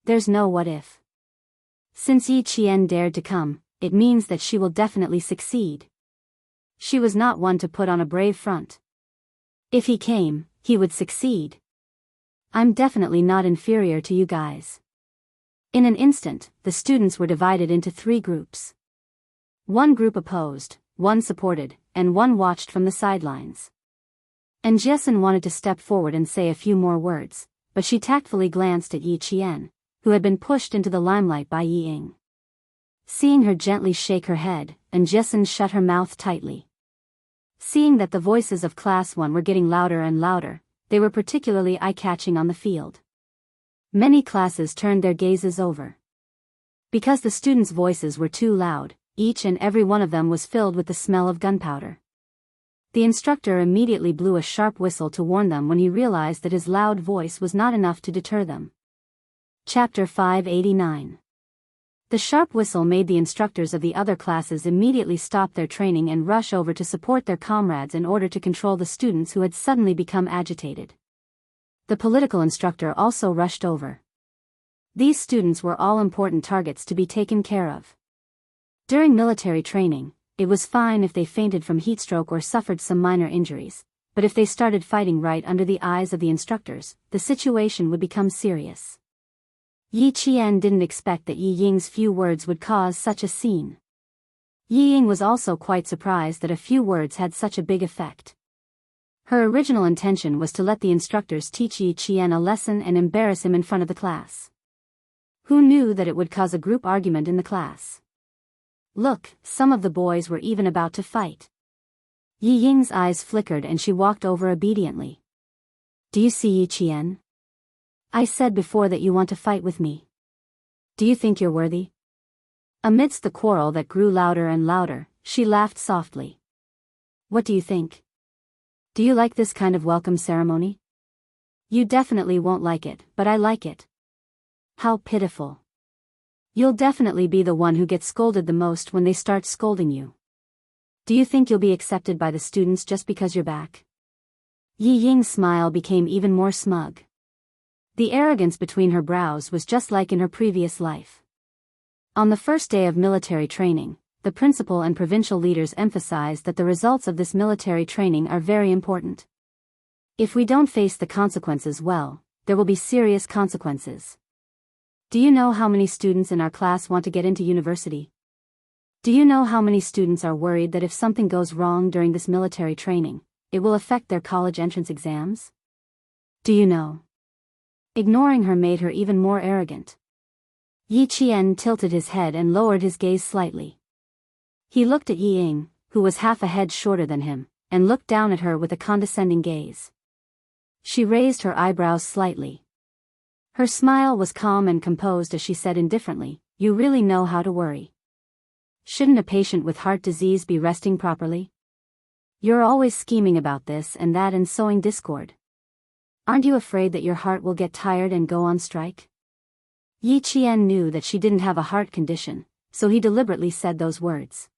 A: There's no what if. Since Yi Qian dared to come, it means that she will definitely succeed. She was not one to put on a brave front. If he came, he would succeed. I'm definitely not inferior to you guys. In an instant, the students were divided into 3 groups. One group opposed, one supported, and one watched from the sidelines. And Jessen wanted to step forward and say a few more words, but she tactfully glanced at Yi Qian, who had been pushed into the limelight by Yi Ying. Seeing her gently shake her head, and Jessen shut her mouth tightly. Seeing that the voices of Class 1 were getting louder and louder, they were particularly eye-catching on the field. Many classes turned their gazes over. Because the students' voices were too loud, each and every one of them was filled with the smell of gunpowder. The instructor immediately blew a sharp whistle to warn them when he realized that his loud voice was not enough to deter them. Chapter 589. The sharp whistle made the instructors of the other classes immediately stop their training and rush over to support their comrades in order to control the students who had suddenly become agitated. The political instructor also rushed over. These students were all important targets to be taken care of. During military training, it was fine if they fainted from heatstroke or suffered some minor injuries, but if they started fighting right under the eyes of the instructors, the situation would become serious. Yi Qian didn't expect that Yi Ying's few words would cause such a scene. Yi Ying was also quite surprised that a few words had such a big effect. Her original intention was to let the instructors teach Yi Qian a lesson and embarrass him in front of the class. Who knew that it would cause a group argument in the class? Look, some of the boys were even about to fight. Yi Ying's eyes flickered and she walked over obediently. Do you see, Yi Qian? I said before that you want to fight with me. Do you think you're worthy? Amidst the quarrel that grew louder and louder, she laughed softly. What do you think? Do you like this kind of welcome ceremony? You definitely won't like it, but I like it. How pitiful. You'll definitely be the one who gets scolded the most when they start scolding you. Do you think you'll be accepted by the students just because you're back? Yi Ying's smile became even more smug. The arrogance between her brows was just like in her previous life. On the first day of military training, the principal and provincial leaders emphasized that the results of this military training are very important. If we don't face the consequences well, there will be serious consequences. Do you know how many students in our class want to get into university? Do you know how many students are worried that if something goes wrong during this military training, it will affect their college entrance exams? Do you know? Ignoring her made her even more arrogant. Yi Qian tilted his head and lowered his gaze slightly. He looked at Yi Ying, who was half a head shorter than him, and looked down at her with a condescending gaze. She raised her eyebrows slightly. Her smile was calm and composed as she said indifferently, "You really know how to worry. Shouldn't a patient with heart disease be resting properly? You're always scheming about this and that and sowing discord. Aren't you afraid that your heart will get tired and go on strike?" Yi Qian knew that she didn't have a heart condition, so he deliberately said those words.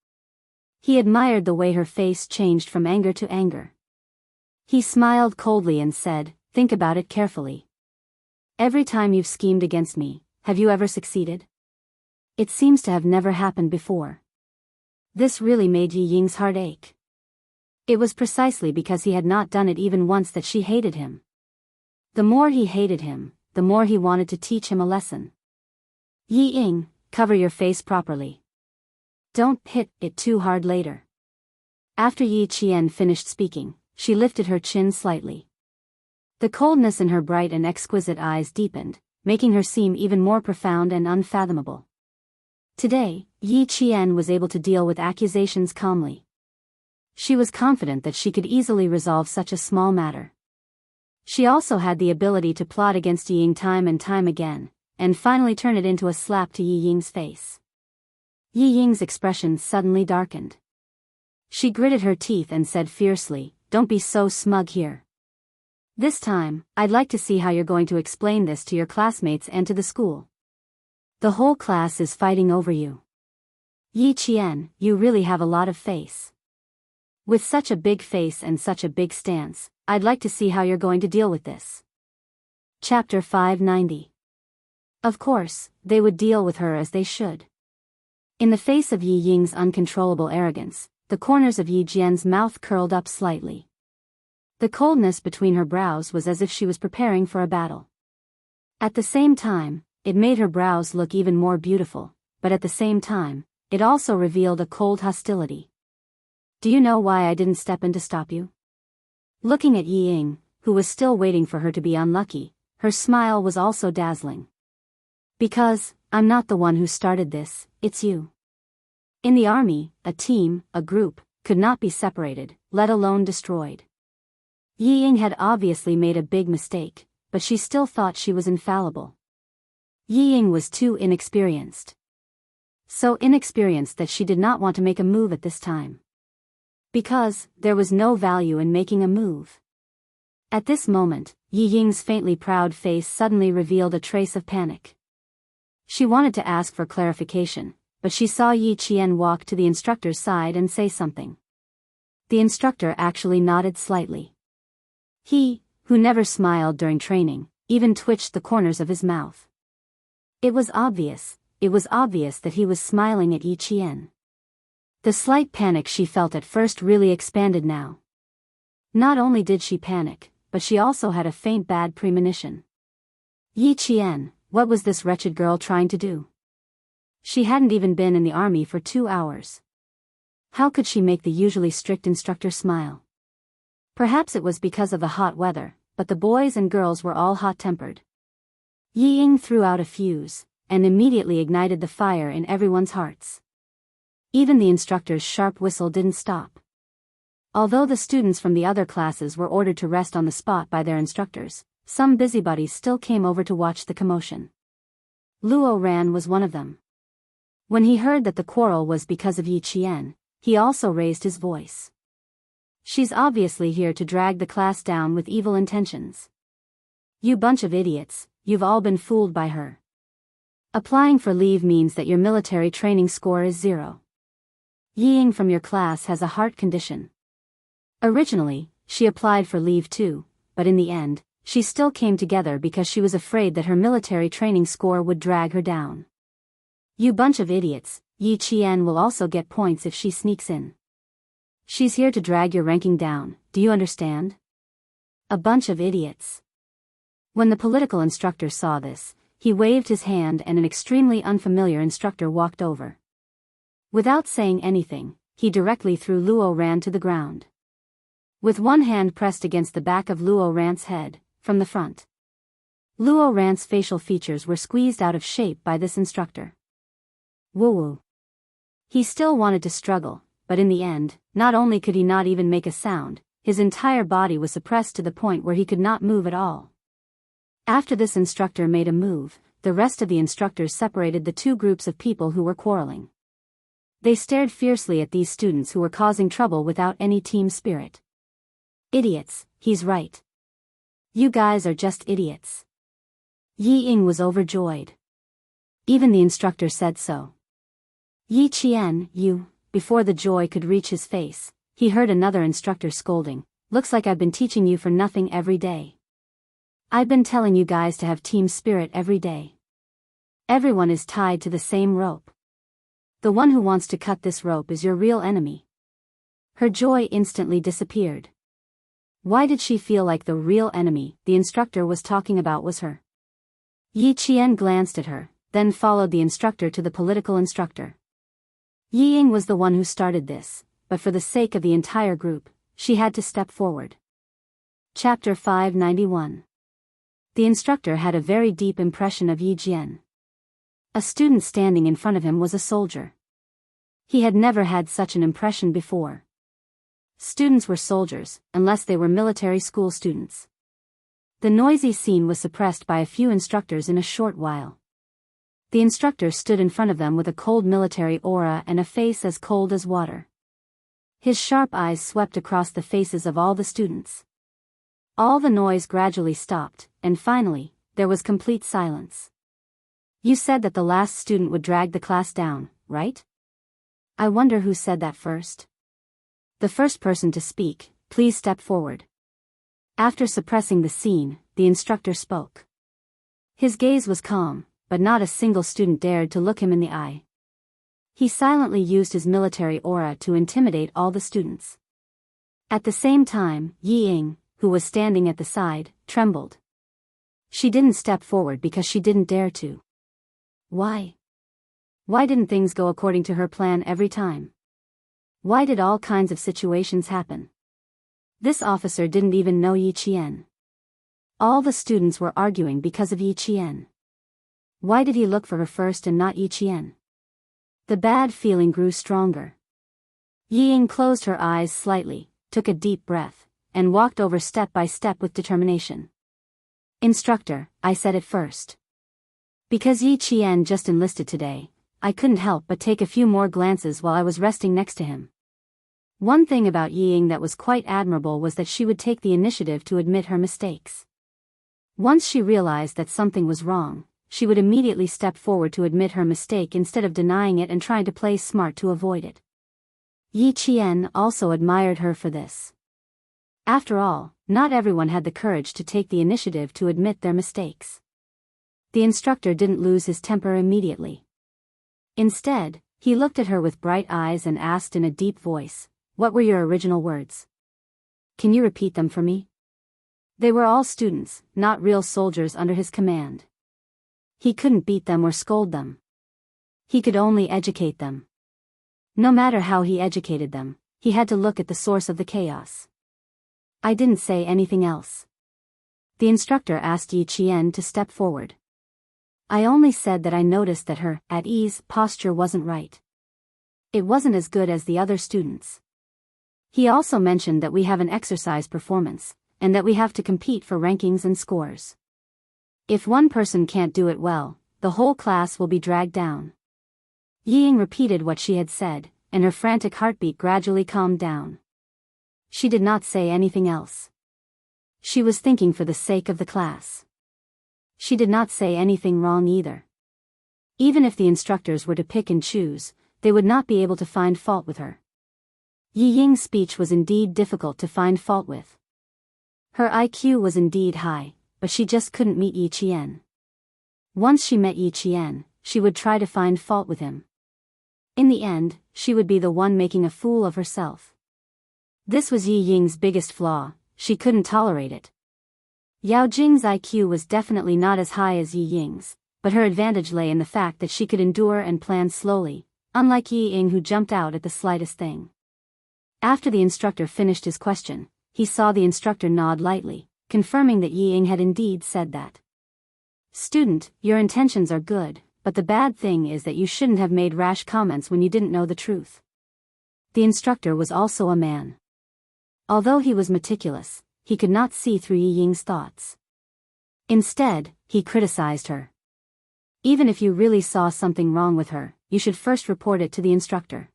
A: He admired the way her face changed from anger to anger. He smiled coldly and said, "Think about it carefully. Every time you've schemed against me, have you ever succeeded? It seems to have never happened before." This really made Yi Ying's heart ache. It was precisely because he had not done it even once that she hated him. The more he hated him, the more he wanted to teach him a lesson. "Yi Ying, cover your face properly. Don't hit it too hard later." After Yi Qian finished speaking, she lifted her chin slightly. The coldness in her bright and exquisite eyes deepened, making her seem even more profound and unfathomable. Today, Yi Qian was able to deal with accusations calmly. She was confident that she could easily resolve such a small matter. She also had the ability to plot against Yi Ying time and time again, and finally turn it into a slap to Yi Ying's face. Yi Ying's expression suddenly darkened. She gritted her teeth and said fiercely, "Don't be so smug here. This time, I'd like to see how you're going to explain this to your classmates and to the school. The whole class is fighting over you. Yi Qian, you really have a lot of face. With such a big face and such a big stance, I'd like to see how you're going to deal with this." Chapter 590. Of course, they would deal with her as they should. In the face of Yi Ying's uncontrollable arrogance, the corners of Yi Jian's mouth curled up slightly. The coldness between her brows was as if she was preparing for a battle. At the same time, it made her brows look even more beautiful, but at the same time, it also revealed a cold hostility. "Do you know why I didn't step in to stop you?" Looking at Yi Ying, who was still waiting for her to be unlucky, her smile was also dazzling. "Because, I'm not the one who started this, it's you." In the army, a team, a group, could not be separated, let alone destroyed. Yi Ying had obviously made a big mistake, but she still thought she was infallible. Yi Ying was too inexperienced. So inexperienced that she did not want to make a move at this time. Because, there was no value in making a move. At this moment, Yi Ying's faintly proud face suddenly revealed a trace of panic. She wanted to ask for clarification, but she saw Yi Qian walk to the instructor's side and say something. The instructor actually nodded slightly. He, who never smiled during training, even twitched the corners of his mouth. It was obvious that he was smiling at Yi Qian. The slight panic she felt at first really expanded now. Not only did she panic, but she also had a faint bad premonition. Yi Qian, what was this wretched girl trying to do? She hadn't even been in the army for 2 hours. How could she make the usually strict instructor smile? Perhaps it was because of the hot weather, but the boys and girls were all hot-tempered. Yi Ying threw out a fuse, and immediately ignited the fire in everyone's hearts. Even the instructor's sharp whistle didn't stop. Although the students from the other classes were ordered to rest on the spot by their instructors, some busybodies still came over to watch the commotion. Luo Ran was one of them. When he heard that the quarrel was because of Yi Qian, he also raised his voice. "She's obviously here to drag the class down with evil intentions. You bunch of idiots, you've all been fooled by her. Applying for leave means that your military training score is 0. Yi Ying from your class has a heart condition. Originally, she applied for leave too, but in the end, she still came together because she was afraid that her military training score would drag her down. You bunch of idiots, Yi Qian will also get points if she sneaks in. She's here to drag your ranking down, do you understand? A bunch of idiots." When the political instructor saw this, he waved his hand and an extremely unfamiliar instructor walked over. Without saying anything, he directly threw Luo Ran to the ground. With one hand pressed against the back of Luo Ran's head, from the front. Luo Ran's facial features were squeezed out of shape by this instructor. Woo-woo. He still wanted to struggle, but in the end, not only could he not even make a sound, his entire body was suppressed to the point where he could not move at all. After this instructor made a move, the rest of the instructors separated the two groups of people who were quarreling. They stared fiercely at these students who were causing trouble without any team spirit. "Idiots, he's right. You guys are just idiots." Yi Ying was overjoyed. Even the instructor said so. "Yi Qian, before the joy could reach his face, he heard another instructor scolding, "Looks like I've been teaching you for nothing every day. I've been telling you guys to have team spirit every day. Everyone is tied to the same rope. The one who wants to cut this rope is your real enemy." Her joy instantly disappeared. Why did she feel like the real enemy the instructor was talking about was her? Yi Qian glanced at her, then followed the instructor to the political instructor. Yi Ying was the one who started this, but for the sake of the entire group, she had to step forward. Chapter 591. The instructor had a very deep impression of Yi Jian. A student standing in front of him was a soldier. He had never had such an impression before. Students were soldiers, unless they were military school students. The noisy scene was suppressed by a few instructors in a short while. The instructor stood in front of them with a cold military aura and a face as cold as water. His sharp eyes swept across the faces of all the students. All the noise gradually stopped, and finally, there was complete silence. "You said that the last student would drag the class down, right? I wonder who said that first. The first person to speak, please step forward." After suppressing the scene, the instructor spoke. His gaze was calm, but not a single student dared to look him in the eye. He silently used his military aura to intimidate all the students. At the same time, Yi Ying, who was standing at the side, trembled. She didn't step forward because she didn't dare to. Why? Why didn't things go according to her plan every time? Why did all kinds of situations happen? This officer didn't even know Yi Qian. All the students were arguing because of Yi Qian. Why did he look for her first and not Yi Qian? The bad feeling grew stronger. Yi Ying closed her eyes slightly, took a deep breath, and walked over step by step with determination. "Instructor, I said it first. Because Yi Qian just enlisted today, I couldn't help but take a few more glances while I was resting next to him." One thing about Yi Ying that was quite admirable was that she would take the initiative to admit her mistakes. Once she realized that something was wrong, she would immediately step forward to admit her mistake instead of denying it and trying to play smart to avoid it. Yi Qian also admired her for this. After all, not everyone had the courage to take the initiative to admit their mistakes. The instructor didn't lose his temper immediately. Instead, he looked at her with bright eyes and asked in a deep voice, "What were your original words? Can you repeat them for me?" They were all students, not real soldiers under his command. He couldn't beat them or scold them. He could only educate them. No matter how he educated them, he had to look at the source of the chaos. "I didn't say anything else." The instructor asked Yi Qian to step forward. "I only said that I noticed that her at-ease posture wasn't right. It wasn't as good as the other students. He also mentioned that we have an exercise performance, and that we have to compete for rankings and scores. If one person can't do it well, the whole class will be dragged down." Yi Ying repeated what she had said, and her frantic heartbeat gradually calmed down. She did not say anything else. She was thinking for the sake of the class. She did not say anything wrong either. Even if the instructors were to pick and choose, they would not be able to find fault with her. Yi Ying's speech was indeed difficult to find fault with. Her IQ was indeed high, but she just couldn't meet Yi Qian. Once she met Yi Qian, she would try to find fault with him. In the end, she would be the one making a fool of herself. This was Yi Ying's biggest flaw, she couldn't tolerate it. Yao Jing's IQ was definitely not as high as Yi Ying's, but her advantage lay in the fact that she could endure and plan slowly, unlike Yi Ying who jumped out at the slightest thing. After the instructor finished his question, he saw the instructor nod lightly, confirming that Yi Ying had indeed said that. "Student, your intentions are good, but the bad thing is that you shouldn't have made rash comments when you didn't know the truth." The instructor was also a man. Although he was meticulous, he could not see through Yi Ying's thoughts. Instead, he criticized her. "Even if you really saw something wrong with her, you should first report it to the instructor.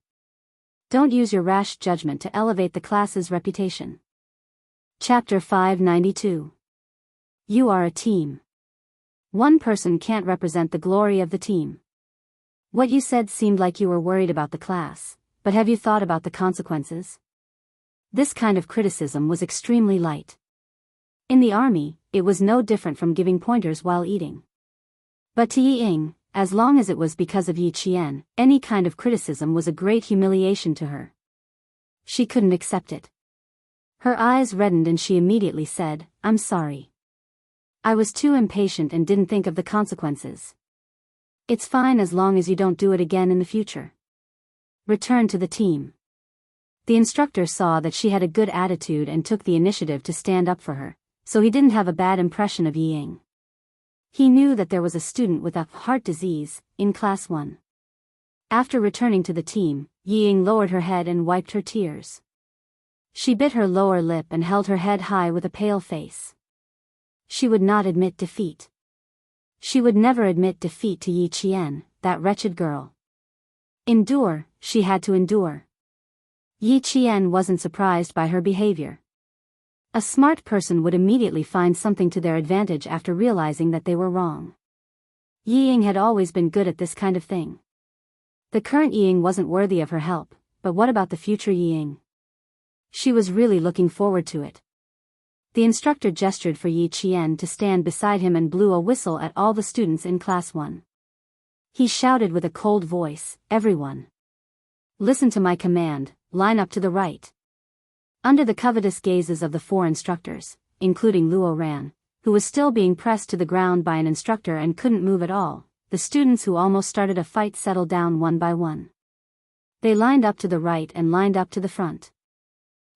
A: Don't use your rash judgment to elevate the class's reputation." Chapter 592. You are a team. One person can't represent the glory of the team. What you said seemed like you were worried about the class, but have you thought about the consequences? This kind of criticism was extremely light. In the army, it was no different from giving pointers while eating. But to Yi Ying, as long as it was because of Yi Qian, any kind of criticism was a great humiliation to her. She couldn't accept it. Her eyes reddened and she immediately said, "I'm sorry. I was too impatient and didn't think of the consequences. It's fine as long as you don't do it again in the future. Return to the team." The instructor saw that she had a good attitude and took the initiative to stand up for her, so he didn't have a bad impression of Yi Ying. He knew that there was a student with a heart disease in class 1. After returning to the team, Yi Ying lowered her head and wiped her tears. She bit her lower lip and held her head high with a pale face. She would not admit defeat. She would never admit defeat to Yi Qian, that wretched girl. Endure, she had to endure. Yi Qian wasn't surprised by her behavior. A smart person would immediately find something to their advantage after realizing that they were wrong. Yi Ying had always been good at this kind of thing. The current Yi Ying wasn't worthy of her help, but what about the future Yi Ying? She was really looking forward to it. The instructor gestured for Yi Qian to stand beside him and blew a whistle at all the students in class 1. He shouted with a cold voice, "Everyone, listen to my command, line up to the right." Under the covetous gazes of the 4 instructors, including Luo Ran, who was still being pressed to the ground by an instructor and couldn't move at all, the students who almost started a fight settled down one by one. They lined up to the right and lined up to the front.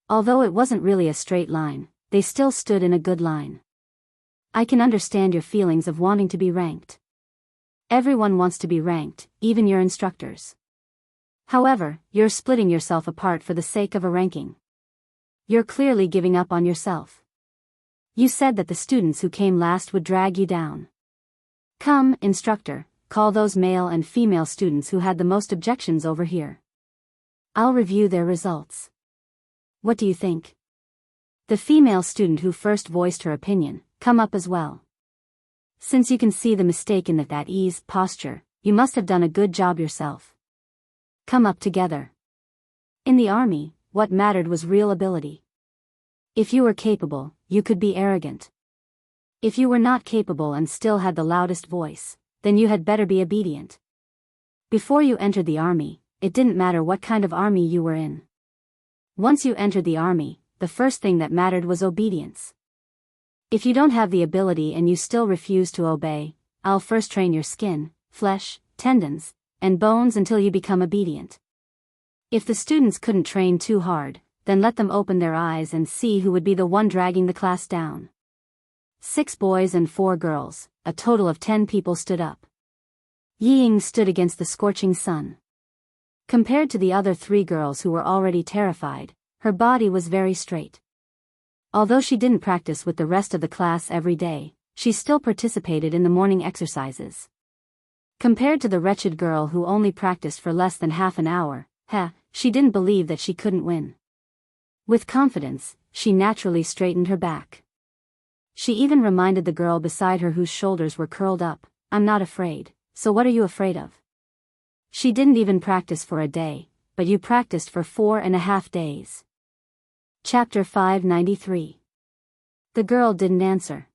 A: Although it wasn't really a straight line, they still stood in a good line. I can understand your feelings of wanting to be ranked. Everyone wants to be ranked, even your instructors. However, you're splitting yourself apart for the sake of a ranking. You're clearly giving up on yourself. You said that the students who came last would drag you down. Come, instructor, call those male and female students who had the most objections over here. I'll review their results. What do you think? The female student who first voiced her opinion, come up as well. Since you can see the mistake in that ease posture, you must have done a good job yourself. Come up together. In the army, what mattered was real ability. If you were capable, you could be arrogant. If you were not capable and still had the loudest voice, then you had better be obedient. Before you entered the army, it didn't matter what kind of army you were in. Once you entered the army, the first thing that mattered was obedience. If you don't have the ability and you still refuse to obey, I'll first train your skin, flesh, tendons, and bones until you become obedient. If the students couldn't train too hard, then let them open their eyes and see who would be the one dragging the class down. 6 boys and 4 girls, a total of 10 people stood up. Yi Ying stood against the scorching sun. Compared to the other 3 girls who were already terrified, her body was very straight. Although she didn't practice with the rest of the class every day, she still participated in the morning exercises. Compared to the wretched girl who only practiced for less than half an hour, she didn't believe that she couldn't win. With confidence, she naturally straightened her back. She even reminded the girl beside her whose shoulders were curled up, "I'm not afraid, so what are you afraid of?" She didn't even practice for a day, but you practiced for 4.5 days. Chapter 593. The girl didn't answer.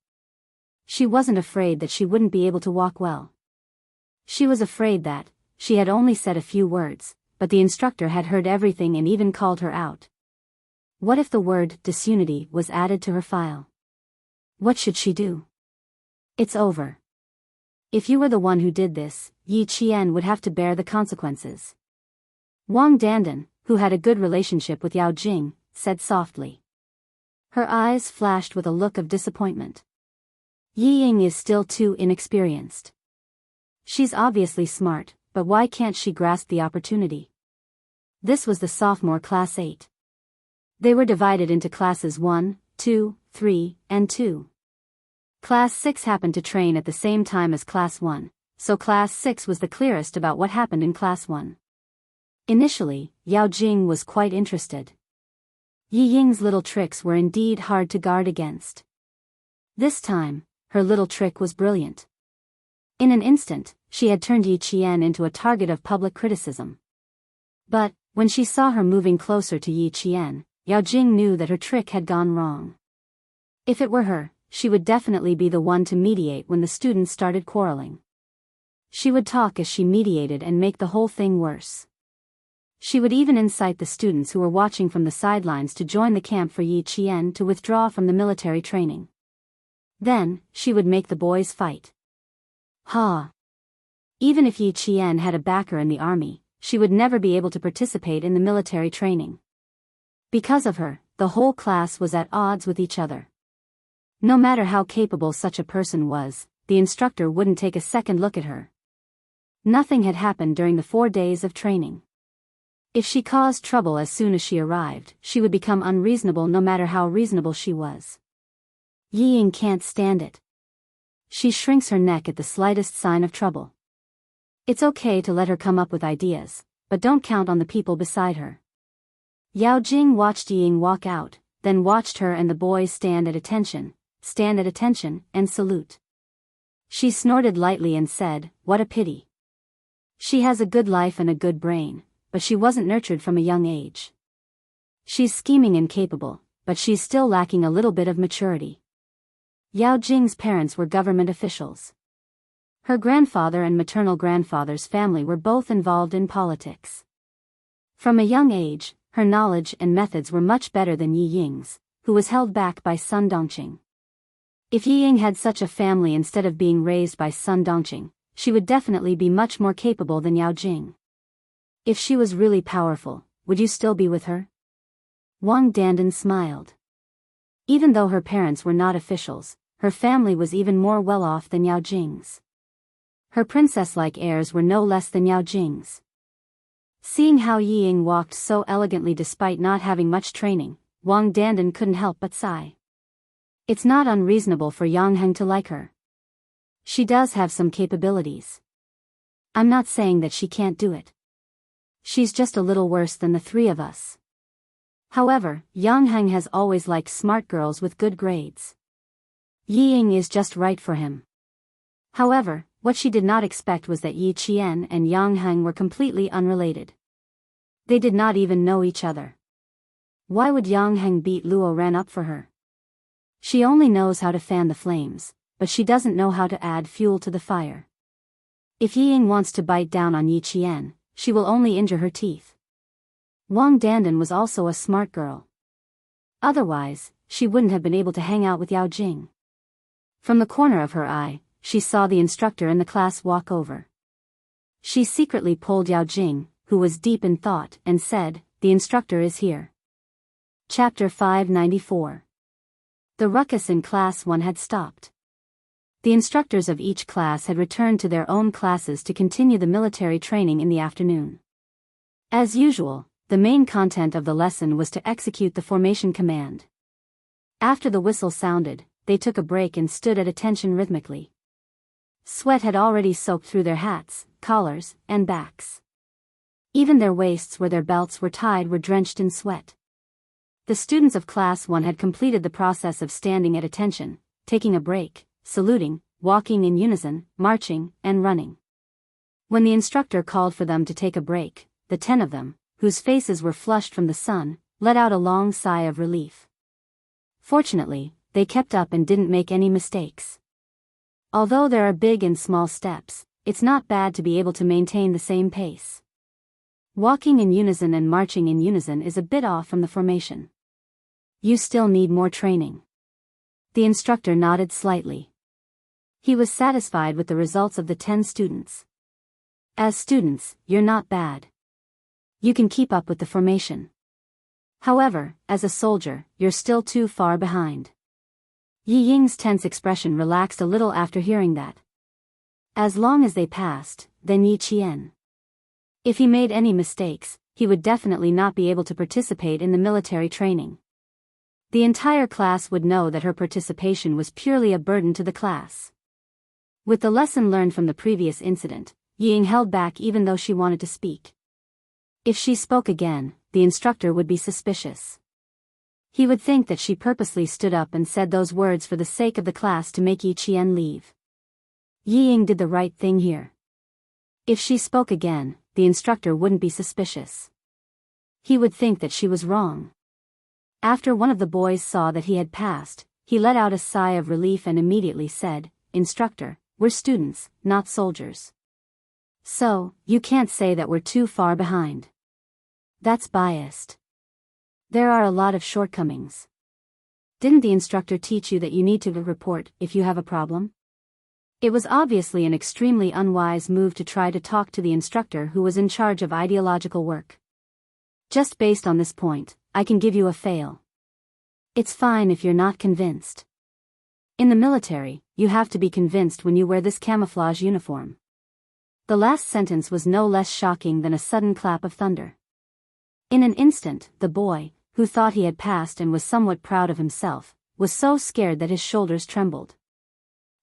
A: She wasn't afraid that she wouldn't be able to walk well. She was afraid that, she had only said a few words, but the instructor had heard everything and even called her out. What if the word disunity was added to her file? What should she do? It's over. If you were the one who did this, Yi Qian would have to bear the consequences. Wang Dandan, who had a good relationship with Yao Jing, said softly. Her eyes flashed with a look of disappointment. Yi Ying is still too inexperienced. She's obviously smart, but why can't she grasp the opportunity? This was the sophomore class 8. They were divided into classes 1, 2, 3, and 2. Class 6 happened to train at the same time as Class 1, so Class 6 was the clearest about what happened in Class 1. Initially, Yao Jing was quite interested. Yi Ying's little tricks were indeed hard to guard against. This time, her little trick was brilliant. In an instant, she had turned Yi Qian into a target of public criticism. But, when she saw her moving closer to Yi Qian, Yao Jing knew that her trick had gone wrong. If it were her, she would definitely be the one to mediate when the students started quarreling. She would talk as she mediated and make the whole thing worse. She would even incite the students who were watching from the sidelines to join the camp for Yi Qian to withdraw from the military training. Then, she would make the boys fight. Even if Yi Qian had a backer in the army, she would never be able to participate in the military training. Because of her, the whole class was at odds with each other. No matter how capable such a person was, the instructor wouldn't take a second look at her. Nothing had happened during the 4 days of training. If she caused trouble as soon as she arrived, she would become unreasonable no matter how reasonable she was. Yi Ying can't stand it. She shrinks her neck at the slightest sign of trouble. It's okay to let her come up with ideas, but don't count on the people beside her. Yao Jing watched Yi Ying walk out, then watched her and the boys stand at attention, and salute. She snorted lightly and said, "What a pity. She has a good life and a good brain, but she wasn't nurtured from a young age. She's scheming and capable, but she's still lacking a little bit of maturity." Yao Jing's parents were government officials. Her grandfather and maternal grandfather's family were both involved in politics. From a young age, her knowledge and methods were much better than Yi Ying's, who was held back by Sun Dongqing. If Yi Ying had such a family instead of being raised by Sun Dongqing, she would definitely be much more capable than Yao Jing. If she was really powerful, would you still be with her? Wang Dandan smiled. Even though her parents were not officials, her family was even more well off than Yao Jing's. Her princess-like heirs were no less than Yao Jing's. Seeing how Yi Ying walked so elegantly despite not having much training, Wang Dandan couldn't help but sigh. It's not unreasonable for Yang Heng to like her. She does have some capabilities. I'm not saying that she can't do it. She's just a little worse than the three of us. However, Yang Heng has always liked smart girls with good grades. Yi Ying is just right for him. However, what she did not expect was that Yi Qian and Yang Heng were completely unrelated. They did not even know each other. Why would Yang Heng beat Luo Ran up for her? She only knows how to fan the flames, but she doesn't know how to add fuel to the fire. If Yi Ying wants to bite down on Yi Qian, she will only injure her teeth. Wang Dandan was also a smart girl. Otherwise, she wouldn't have been able to hang out with Yao Jing. From the corner of her eye, she saw the instructor in the class walk over. She secretly pulled Yao Jing, who was deep in thought, and said, "The instructor is here." Chapter 594. The ruckus in Class 1 had stopped. The instructors of each class had returned to their own classes to continue the military training in the afternoon. As usual, the main content of the lesson was to execute the formation command. After the whistle sounded, they took a break and stood at attention rhythmically. Sweat had already soaked through their hats, collars, and backs. Even their waists where their belts were tied were drenched in sweat. The students of Class 1 had completed the process of standing at attention, taking a break, saluting, walking in unison, marching, and running. When the instructor called for them to take a break, the 10 of them, whose faces were flushed from the sun, let out a long sigh of relief. Fortunately, they kept up and didn't make any mistakes. Although there are big and small steps, it's not bad to be able to maintain the same pace. Walking in unison and marching in unison is a bit off from the formation. You still need more training. The instructor nodded slightly. He was satisfied with the results of the 10 students. As students, you're not bad. You can keep up with the formation. However, as a soldier, you're still too far behind. Yi Ying's tense expression relaxed a little after hearing that. As long as they passed, then Yi Qian. If he made any mistakes, he would definitely not be able to participate in the military training. The entire class would know that her participation was purely a burden to the class. With the lesson learned from the previous incident, Yi Ying held back even though she wanted to speak. If she spoke again, the instructor would be suspicious. He would think that she purposely stood up and said those words for the sake of the class to make Yi Qian leave. Yi Ying did the right thing here. If she spoke again, the instructor wouldn't be suspicious. He would think that she was wrong. After one of the boys saw that he had passed, he let out a sigh of relief and immediately said, "Instructor, we're students, not soldiers. So, you can't say that we're too far behind. That's biased. There are a lot of shortcomings. Didn't the instructor teach you that you need to report if you have a problem?" It was obviously an extremely unwise move to try to talk to the instructor who was in charge of ideological work. Just based on this point, I can give you a fail. It's fine if you're not convinced. In the military, you have to be convinced when you wear this camouflage uniform. The last sentence was no less shocking than a sudden clap of thunder. In an instant, the boy, who thought he had passed and was somewhat proud of himself, was so scared that his shoulders trembled.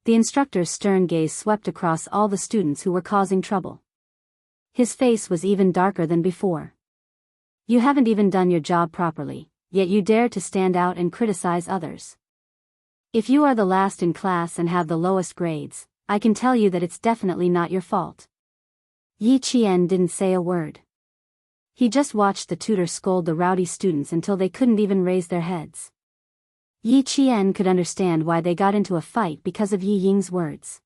A: The instructor's stern gaze swept across all the students who were causing trouble. His face was even darker than before. "You haven't even done your job properly, yet you dare to stand out and criticize others. If you are the last in class and have the lowest grades, I can tell you that it's definitely not your fault." Yi Qian didn't say a word. He just watched the tutor scold the rowdy students until they couldn't even raise their heads. Yi Qian could understand why they got into a fight because of Yi Ying's words.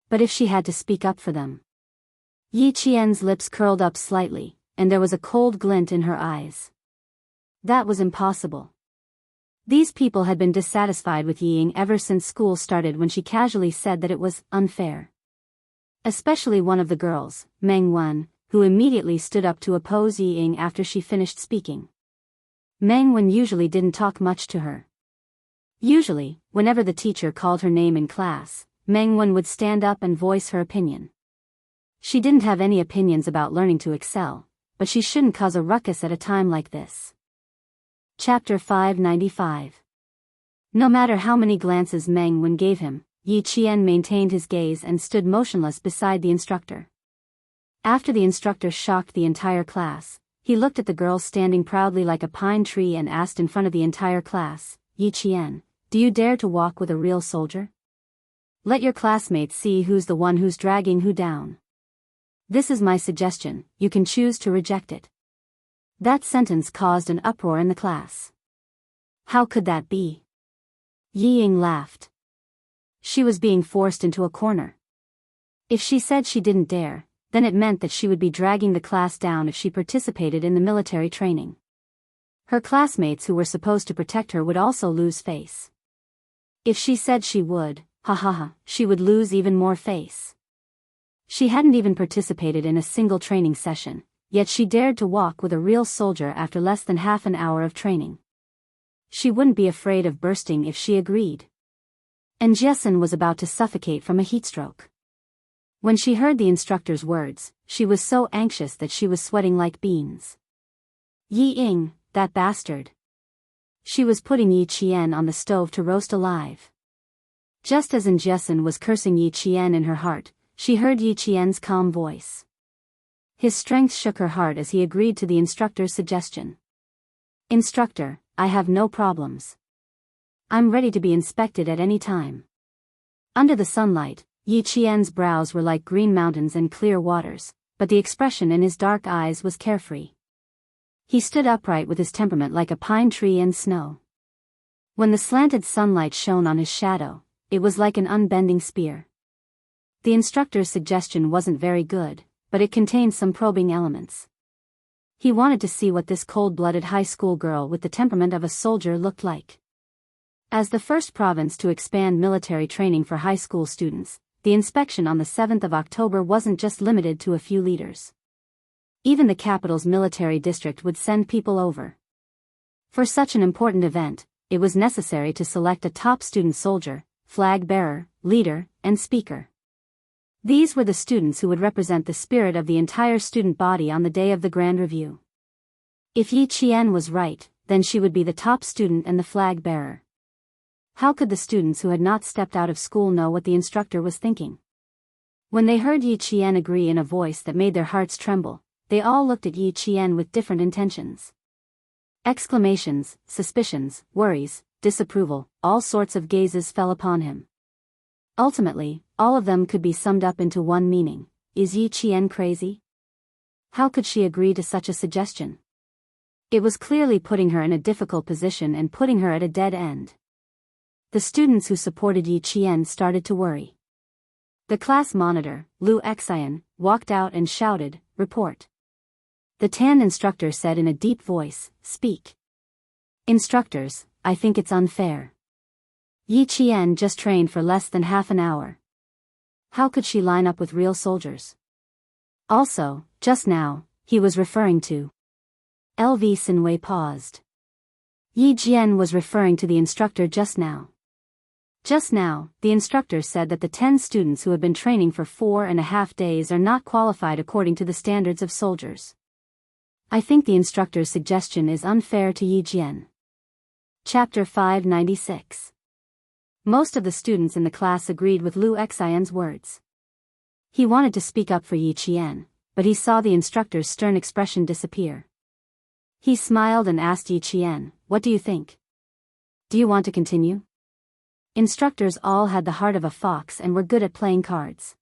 A: But if she had to speak up for them. Yi Qian's lips curled up slightly, and there was a cold glint in her eyes. That was impossible. These people had been dissatisfied with Yi Ying ever since school started when she casually said that it was unfair. Especially one of the girls, Meng Wen, who immediately stood up to oppose Yi Ying after she finished speaking. Meng Wen usually didn't talk much to her. Usually, whenever the teacher called her name in class, Meng Wen would stand up and voice her opinion. She didn't have any opinions about learning to excel, but she shouldn't cause a ruckus at a time like this. Chapter 595. No matter how many glances Meng Wen gave him, Yi Qian maintained his gaze and stood motionless beside the instructor. After the instructor shocked the entire class, he looked at the girl standing proudly like a pine tree and asked in front of the entire class, "Yi Qian, do you dare to walk with a real soldier? Let your classmates see who's the one who's dragging who down. This is my suggestion, you can choose to reject it." That sentence caused an uproar in the class. How could that be? Yi Ying laughed. She was being forced into a corner. If she said she didn't dare, then it meant that she would be dragging the class down if she participated in the military training. Her classmates who were supposed to protect her would also lose face. If she said she would, she would lose even more face. She hadn't even participated in a single training session, yet she dared to walk with a real soldier after less than half an hour of training. She wouldn't be afraid of bursting if she agreed. And Jessen was about to suffocate from a heatstroke. When she heard the instructor's words, she was so anxious that she was sweating like beans. Yi Ying, that bastard. She was putting Yi Qian on the stove to roast alive. Just as Jessen was cursing Yi Qian in her heart, she heard Yi Qian's calm voice. His strength shook her heart as he agreed to the instructor's suggestion. "Instructor, I have no problems. I'm ready to be inspected at any time." Under the sunlight, Yi Qian's brows were like green mountains and clear waters, but the expression in his dark eyes was carefree. He stood upright with his temperament like a pine tree in snow. When the slanted sunlight shone on his shadow, it was like an unbending spear. The instructor's suggestion wasn't very good, but it contained some probing elements. He wanted to see what this cold-blooded high school girl with the temperament of a soldier looked like. As the first province to expand military training for high school students, the inspection on the 7th of October wasn't just limited to a few leaders. Even the capital's military district would send people over. For such an important event, it was necessary to select a top student soldier, flag bearer, leader, and speaker. These were the students who would represent the spirit of the entire student body on the day of the Grand Review. If Yi Qian was right, then she would be the top student and the flag bearer. How could the students who had not stepped out of school know what the instructor was thinking? When they heard Yi Qian agree in a voice that made their hearts tremble, they all looked at Yi Qian with different intentions. Exclamations, suspicions, worries, disapproval, all sorts of gazes fell upon him. Ultimately, all of them could be summed up into one meaning: is Yi Qian crazy? How could she agree to such a suggestion? It was clearly putting her in a difficult position and putting her at a dead end. The students who supported Yi Qian started to worry. The class monitor, Lu Xian, walked out and shouted, "Report." The Tan instructor said in a deep voice, "Speak." "Instructors, I think it's unfair. Yi Qian just trained for less than half an hour. How could she line up with real soldiers? Also, just now, he was referring to." LV Sinwei paused. Yi Jian was referring to the instructor just now. Just now, the instructor said that the 10 students who have been training for 4.5 days are not qualified according to the standards of soldiers. I think the instructor's suggestion is unfair to Yi Jian. Chapter 596. Most of the students in the class agreed with Lu Xian's words. He wanted to speak up for Yi Qian, but he saw the instructor's stern expression disappear. He smiled and asked Yi Qian, "What do you think? Do you want to continue?" Instructors all had the heart of a fox and were good at playing cards.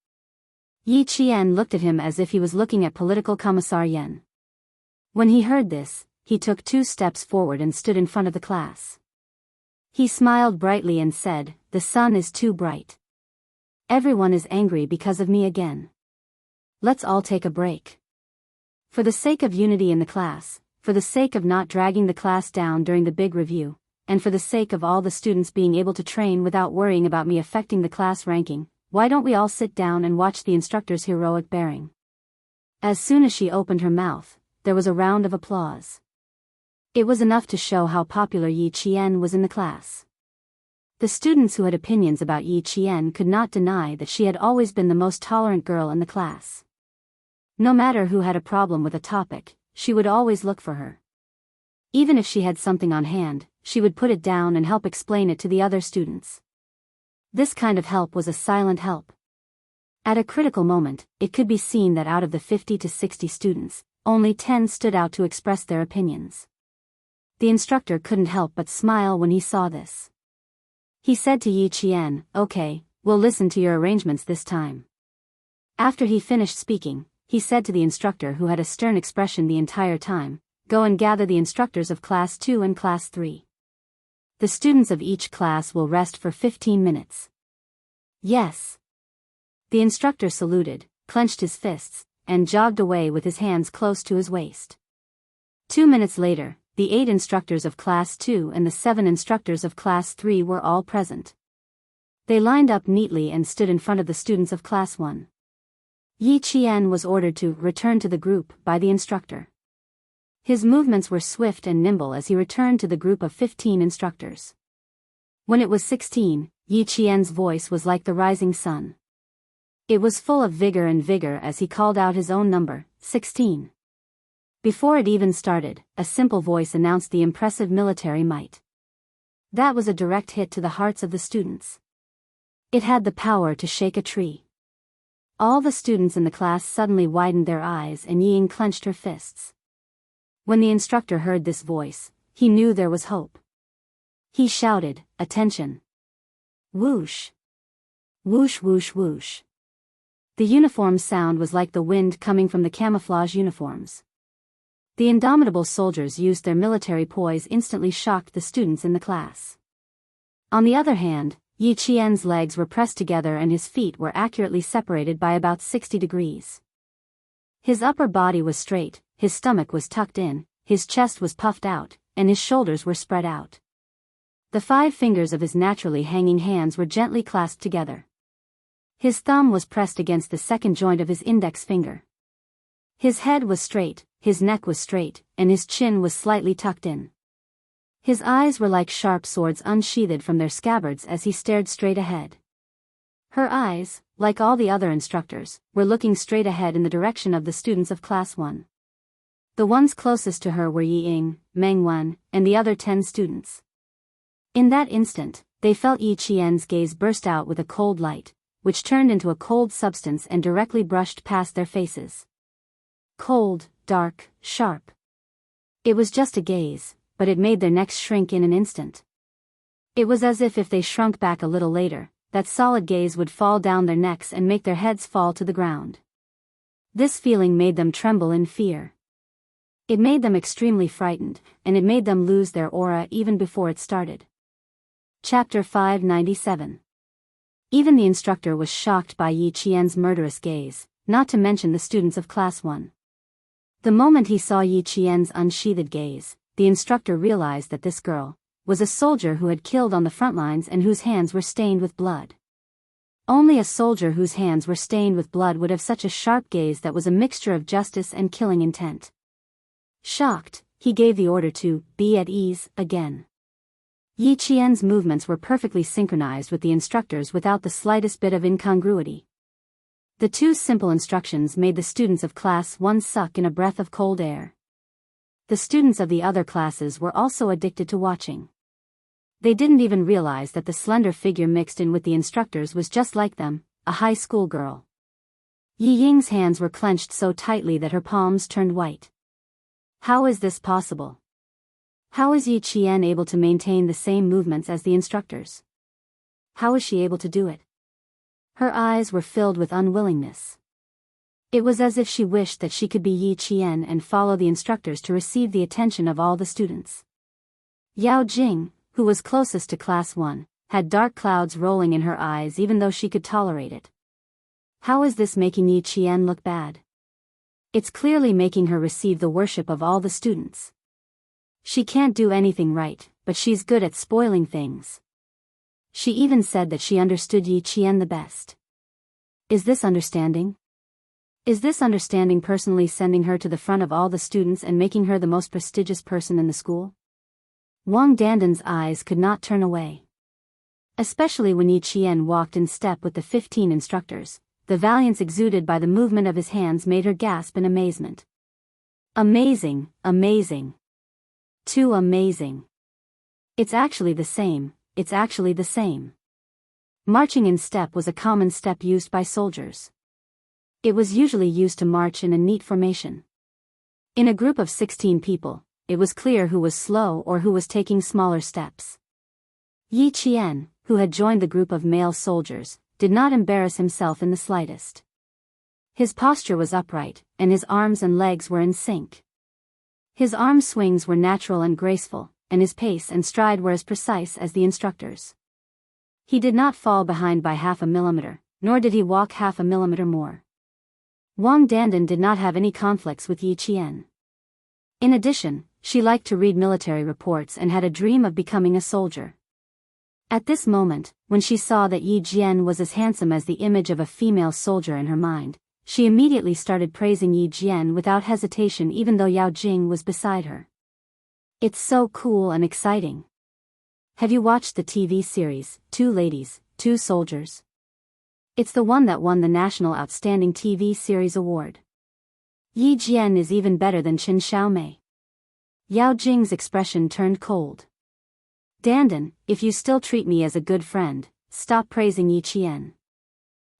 A: Yi Qian looked at him as if he was looking at political commissar Yen. When he heard this, he took 2 steps forward and stood in front of the class. He smiled brightly and said, "The sun is too bright. Everyone is angry because of me again. Let's all take a break. For the sake of unity in the class, for the sake of not dragging the class down during the big review, and for the sake of all the students being able to train without worrying about me affecting the class ranking, why don't we all sit down and watch the instructor's heroic bearing?" As soon as she opened her mouth, there was a round of applause. It was enough to show how popular Yi Qian was in the class. The students who had opinions about Yi Qian could not deny that she had always been the most tolerant girl in the class. No matter who had a problem with a topic, she would always look for her. Even if she had something on hand, she would put it down and help explain it to the other students. This kind of help was a silent help. At a critical moment, it could be seen that out of the 50 to 60 students, only 10 stood out to express their opinions. The instructor couldn't help but smile when he saw this. He said to Yi Qian, "Okay, we'll listen to your arrangements this time." After he finished speaking, he said to the instructor who had a stern expression the entire time, "Go and gather the instructors of Class 2 and Class 3. The students of each class will rest for 15 minutes. Yes." The instructor saluted, clenched his fists, and jogged away with his hands close to his waist. 2 minutes later, the 8 instructors of Class 2 and the 7 instructors of Class 3 were all present. They lined up neatly and stood in front of the students of Class 1. Yi Qian was ordered to return to the group by the instructor. His movements were swift and nimble as he returned to the group of 15 instructors. When it was 16, Yi Qian's voice was like the rising sun. It was full of vigor as he called out his own number, 16. Before it even started, a simple voice announced the impressive military might. That was a direct hit to the hearts of the students. It had the power to shake a tree. All the students in the class suddenly widened their eyes and Ying clenched her fists. When the instructor heard this voice, he knew there was hope. He shouted, "Attention!" Whoosh! Whoosh whoosh whoosh. The uniform sound was like the wind coming from the camouflage uniforms. The indomitable soldiers used their military poise instantly shocked the students in the class. On the other hand, Yi Qian's legs were pressed together and his feet were accurately separated by about 60 degrees. His upper body was straight, his stomach was tucked in, his chest was puffed out, and his shoulders were spread out. The 5 fingers of his naturally hanging hands were gently clasped together. His thumb was pressed against the second joint of his index finger. His head was straight, his neck was straight, and his chin was slightly tucked in. His eyes were like sharp swords unsheathed from their scabbards as he stared straight ahead. Her eyes, like all the other instructors, were looking straight ahead in the direction of the students of Class 1. The ones closest to her were Yi Ying, Meng Wen, and the other 10 students. In that instant, they felt Yi Qian's gaze burst out with a cold light, which turned into a cold substance and directly brushed past their faces. Cold, dark, sharp. It was just a gaze, but it made their necks shrink in an instant. It was as if they shrunk back a little later, that solid gaze would fall down their necks and make their heads fall to the ground. This feeling made them tremble in fear. It made them extremely frightened, and it made them lose their aura even before it started. Chapter 597. Even the instructor was shocked by Yi Qian's murderous gaze, not to mention the students of Class 1. The moment he saw Yi Qian's unsheathed gaze, the instructor realized that this girl was a soldier who had killed on the front lines and whose hands were stained with blood. Only a soldier whose hands were stained with blood would have such a sharp gaze that was a mixture of justice and killing intent. Shocked, he gave the order to be at ease again. Yi Qian's movements were perfectly synchronized with the instructor's without the slightest bit of incongruity. The two simple instructions made the students of Class 1 suck in a breath of cold air. The students of the other classes were also addicted to watching. They didn't even realize that the slender figure mixed in with the instructors was just like them, a high school girl. Yi Ying's hands were clenched so tightly that her palms turned white. How is this possible? How is Yi Qian able to maintain the same movements as the instructors? How is she able to do it? Her eyes were filled with unwillingness. It was as if she wished that she could be Yi Qian and follow the instructors to receive the attention of all the students. Yao Jing, who was closest to Class 1, had dark clouds rolling in her eyes even though she could tolerate it. How is this making Yi Qian look bad? It's clearly making her receive the worship of all the students. She can't do anything right, but she's good at spoiling things. She even said that she understood Yi Qian the best. Is this understanding? Is this understanding personally sending her to the front of all the students and making her the most prestigious person in the school? Wang Dandan's eyes could not turn away. Especially when Yi Qian walked in step with the 15 instructors, the valiance exuded by the movement of his hands made her gasp in amazement. Amazing, amazing. Too amazing. It's actually the same, it's actually the same. Marching in step was a common step used by soldiers. It was usually used to march in a neat formation. In a group of 16 people, it was clear who was slow or who was taking smaller steps. Yi Qian, who had joined the group of male soldiers, did not embarrass himself in the slightest. His posture was upright, and his arms and legs were in sync. His arm swings were natural and graceful, and his pace and stride were as precise as the instructor's. He did not fall behind by half a millimeter, nor did he walk half a millimeter more. Wang Dandan did not have any conflicts with Yi Qian. In addition, she liked to read military reports and had a dream of becoming a soldier. At this moment, when she saw that Yi Jian was as handsome as the image of a female soldier in her mind, she immediately started praising Yi Jian without hesitation even though Yao Jing was beside her. It's so cool and exciting. Have you watched the TV series, Two Ladies, Two Soldiers? It's the one that won the National Outstanding TV Series Award. Yi Jian is even better than Qin Xiaomei. Yao Jing's expression turned cold. Dandan, if you still treat me as a good friend, stop praising Yi Qian.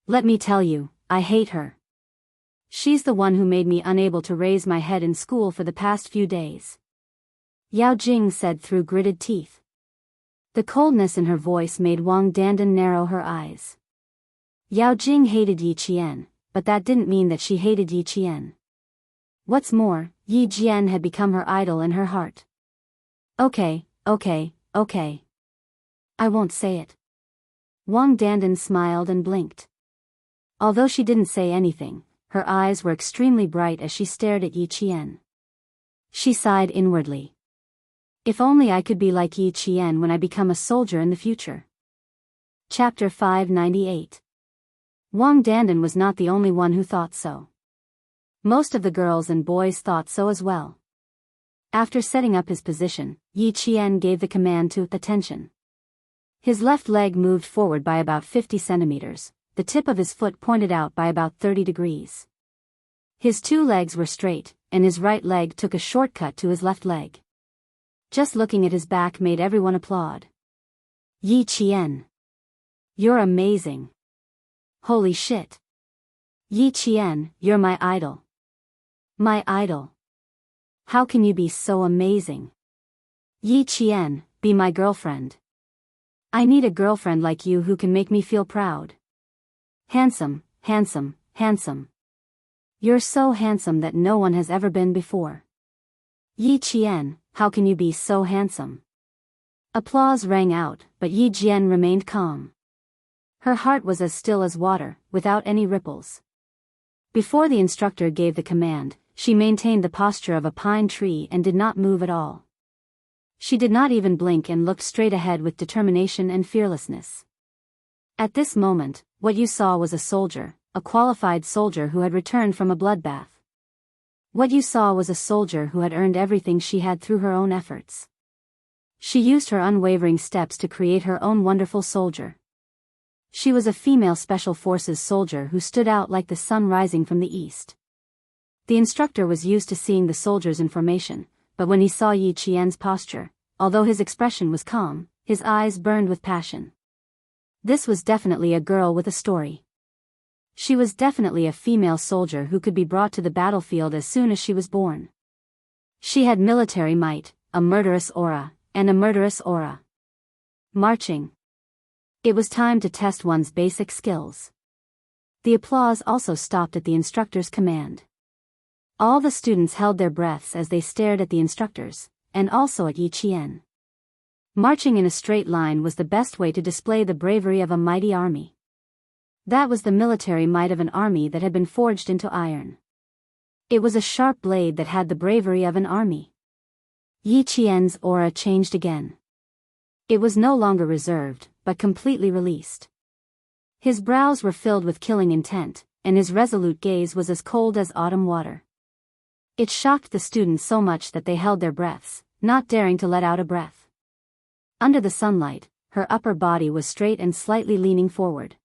A: Let me tell you, I hate her. She's the one who made me unable to raise my head in school for the past few days. Yao Jing said through gritted teeth. The coldness in her voice made Wang Dandan narrow her eyes. Yao Jing hated Yi Qian, but that didn't mean that she hated Yi Qian. What's more, Yi Jian had become her idol in her heart. Okay. I won't say it. Wang Dandan smiled and blinked. Although she didn't say anything, her eyes were extremely bright as she stared at Yi Qian. She sighed inwardly. If only I could be like Yi Qian when I become a soldier in the future. Chapter 598. Wang Dandan was not the only one who thought so. Most of the girls and boys thought so as well. After setting up his position, Yi Qian gave the command to attention. His left leg moved forward by about 50 centimeters, the tip of his foot pointed out by about 30 degrees. His two legs were straight, and his right leg took a shortcut to his left leg. Just looking at his back made everyone applaud. Yi Qian. You're amazing. Holy shit. Yi Qian, you're my idol. My idol. How can you be so amazing? Yi Qian, be my girlfriend. I need a girlfriend like you who can make me feel proud. Handsome, handsome, handsome. You're so handsome that no one has ever been before. Yi Qian, how can you be so handsome? Applause rang out, but Yi Jian remained calm. Her heart was as still as water, without any ripples. Before the instructor gave the command, she maintained the posture of a pine tree and did not move at all. She did not even blink and looked straight ahead with determination and fearlessness. At this moment, what you saw was a soldier, a qualified soldier who had returned from a bloodbath. What you saw was a soldier who had earned everything she had through her own efforts. She used her unwavering steps to create her own wonderful soldier. She was a female special forces soldier who stood out like the sun rising from the east. The instructor was used to seeing the soldiers in formation, but when he saw Yi Qian's posture, although his expression was calm, his eyes burned with passion. This was definitely a girl with a story. She was definitely a female soldier who could be brought to the battlefield as soon as she was born. She had military might, a murderous aura, and a murderous aura. Marching. It was time to test one's basic skills. The applause also stopped at the instructor's command. All the students held their breaths as they stared at the instructors, and also at Yi Qian. Marching in a straight line was the best way to display the bravery of a mighty army. That was the military might of an army that had been forged into iron. It was a sharp blade that had the bravery of an army. Yi Qian's aura changed again. It was no longer reserved, but completely released. His brows were filled with killing intent, and his resolute gaze was as cold as autumn water. It shocked the students so much that they held their breaths, not daring to let out a breath. Under the sunlight, her upper body was straight and slightly leaning forward.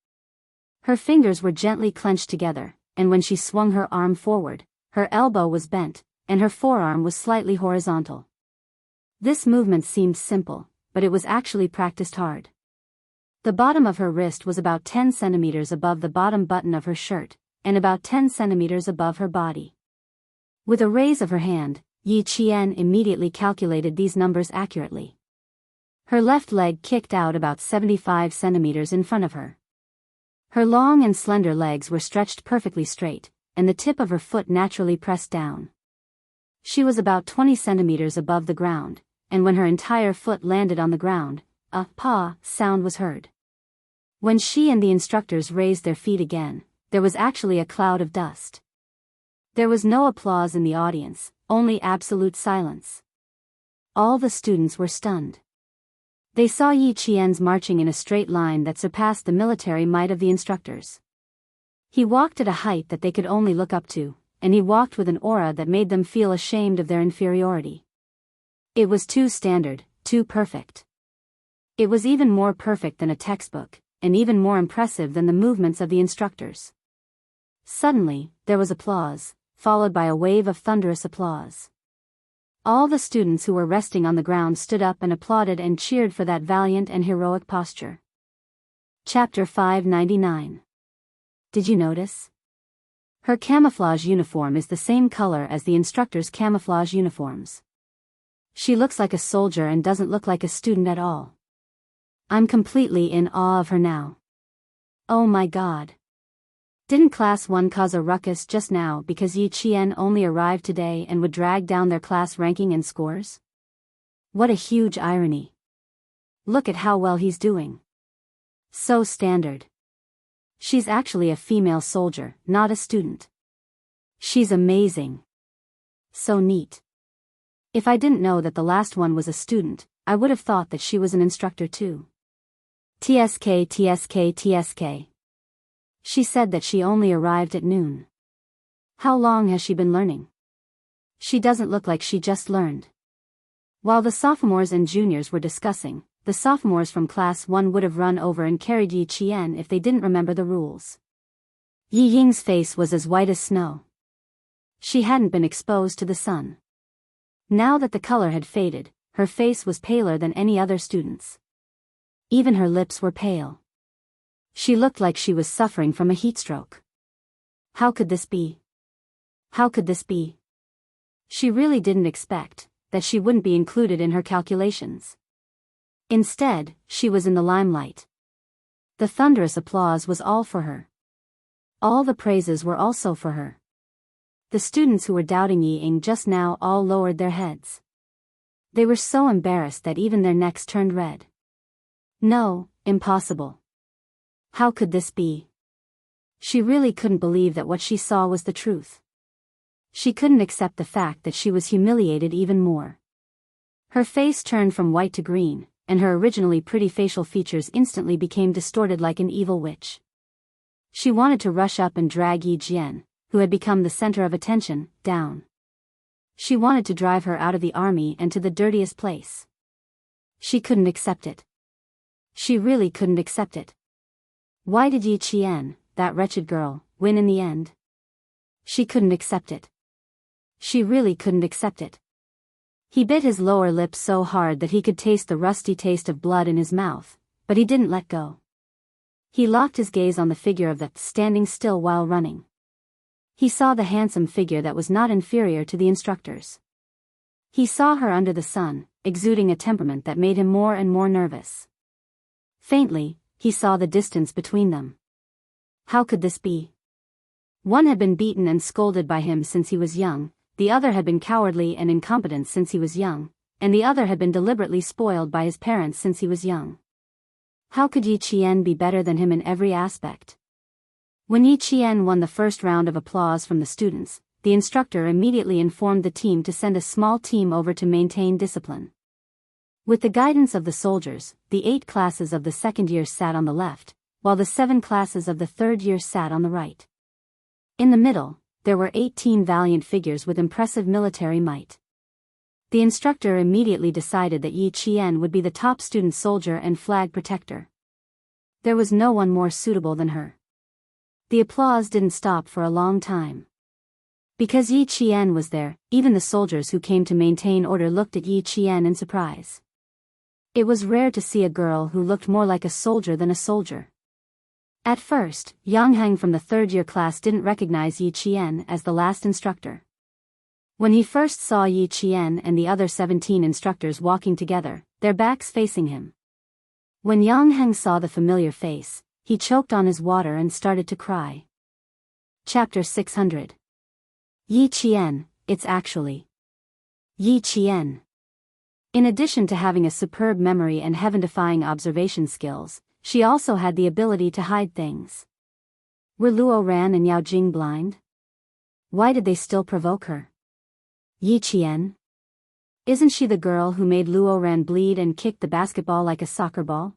A: Her fingers were gently clenched together, and when she swung her arm forward, her elbow was bent, and her forearm was slightly horizontal. This movement seemed simple, but it was actually practiced hard. The bottom of her wrist was about 10 centimeters above the bottom button of her shirt, and about 10 centimeters above her body. With a raise of her hand, Yi Qian immediately calculated these numbers accurately. Her left leg kicked out about 75 centimeters in front of her. Her long and slender legs were stretched perfectly straight, and the tip of her foot naturally pressed down. She was about 20 centimeters above the ground, and when her entire foot landed on the ground, a "pa" sound was heard. When she and the instructors raised their feet again, there was actually a cloud of dust. There was no applause in the audience, only absolute silence. All the students were stunned. They saw Yi Qian's marching in a straight line that surpassed the military might of the instructors. He walked at a height that they could only look up to, and he walked with an aura that made them feel ashamed of their inferiority. It was too standard, too perfect. It was even more perfect than a textbook, and even more impressive than the movements of the instructors. Suddenly, there was applause, followed by a wave of thunderous applause. All the students who were resting on the ground stood up and applauded and cheered for that valiant and heroic posture. Chapter 599. Did you notice? Her camouflage uniform is the same color as the instructor's camouflage uniforms. She looks like a soldier and doesn't look like a student at all. I'm completely in awe of her now. Oh my God. Didn't Class 1 cause a ruckus just now because Yi Qian only arrived today and would drag down their class ranking and scores? What a huge irony. Look at how well he's doing. So standard. She's actually a female soldier, not a student. She's amazing. So neat. If I didn't know that the last one was a student, I would have thought that she was an instructor too. TSK TSK TSK. She said that she only arrived at noon. How long has she been learning? She doesn't look like she just learned. While the sophomores and juniors were discussing, the sophomores from Class 1 would have run over and carried Yi Qian if they didn't remember the rules. Yi Ying's face was as white as snow. She hadn't been exposed to the sun. Now that the color had faded, her face was paler than any other student's. Even her lips were pale. She looked like she was suffering from a heatstroke. How could this be? How could this be? She really didn't expect that she wouldn't be included in her calculations. Instead, she was in the limelight. The thunderous applause was all for her. All the praises were also for her. The students who were doubting Yi Ying just now all lowered their heads. They were so embarrassed that even their necks turned red. No, impossible. How could this be? She really couldn't believe that what she saw was the truth. She couldn't accept the fact that she was humiliated even more. Her face turned from white to green, and her originally pretty facial features instantly became distorted like an evil witch. She wanted to rush up and drag Yi Jian, who had become the center of attention, down. She wanted to drive her out of the army and to the dirtiest place. She couldn't accept it. She really couldn't accept it. Why did Yi Qian, that wretched girl, win in the end? She couldn't accept it. She really couldn't accept it. He bit his lower lip so hard that he could taste the rusty taste of blood in his mouth, but he didn't let go. He locked his gaze on the figure of that standing still while running. He saw the handsome figure that was not inferior to the instructor's. He saw her under the sun, exuding a temperament that made him more and more nervous. Faintly, he saw the distance between them. How could this be? One had been beaten and scolded by him since he was young, the other had been cowardly and incompetent since he was young, and the other had been deliberately spoiled by his parents since he was young. How could Yi Qian be better than him in every aspect? When Yi Qian won the first round of applause from the students, the instructor immediately informed the team to send a small team over to maintain discipline. With the guidance of the soldiers, the 8 classes of the second year sat on the left, while the 7 classes of the third year sat on the right. In the middle, there were 18 valiant figures with impressive military might. The instructor immediately decided that Yi Qian would be the top student soldier and flag protector. There was no one more suitable than her. The applause didn't stop for a long time. Because Yi Qian was there, even the soldiers who came to maintain order looked at Yi Qian in surprise. It was rare to see a girl who looked more like a soldier than a soldier. At first, Yang Heng from the third-year class didn't recognize Yi Qian as the last instructor. When he first saw Yi Qian and the other 17 instructors walking together, their backs facing him. When Yang Heng saw the familiar face, he choked on his water and started to cry. Chapter 600. Yi Qian, it's actually Yi Qian. In addition to having a superb memory and heaven-defying observation skills, she also had the ability to hide things. Were Luo Ran and Yao Jing blind? Why did they still provoke her? Yi Qian? Isn't she the girl who made Luo Ran bleed and kicked the basketball like a soccer ball?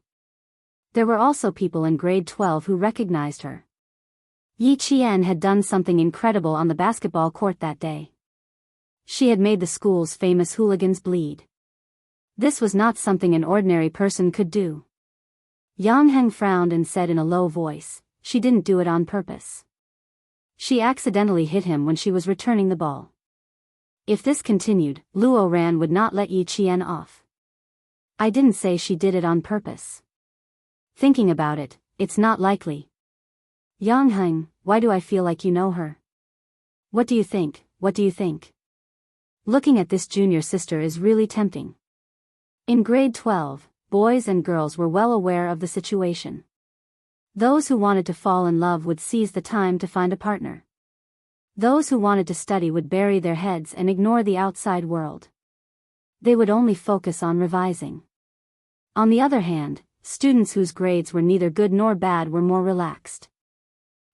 A: There were also people in grade 12 who recognized her. Yi Qian had done something incredible on the basketball court that day. She had made the school's famous hooligans bleed. This was not something an ordinary person could do. Yang Heng frowned and said in a low voice, she didn't do it on purpose. She accidentally hit him when she was returning the ball. If this continued, Luo Ran would not let Yi Qian off. I didn't say she did it on purpose. Thinking about it, it's not likely. Yang Heng, why do I feel like you know her? What do you think? What do you think? Looking at this junior sister is really tempting. In grade 12, boys and girls were well aware of the situation. Those who wanted to fall in love would seize the time to find a partner. Those who wanted to study would bury their heads and ignore the outside world. They would only focus on revising. On the other hand, students whose grades were neither good nor bad were more relaxed.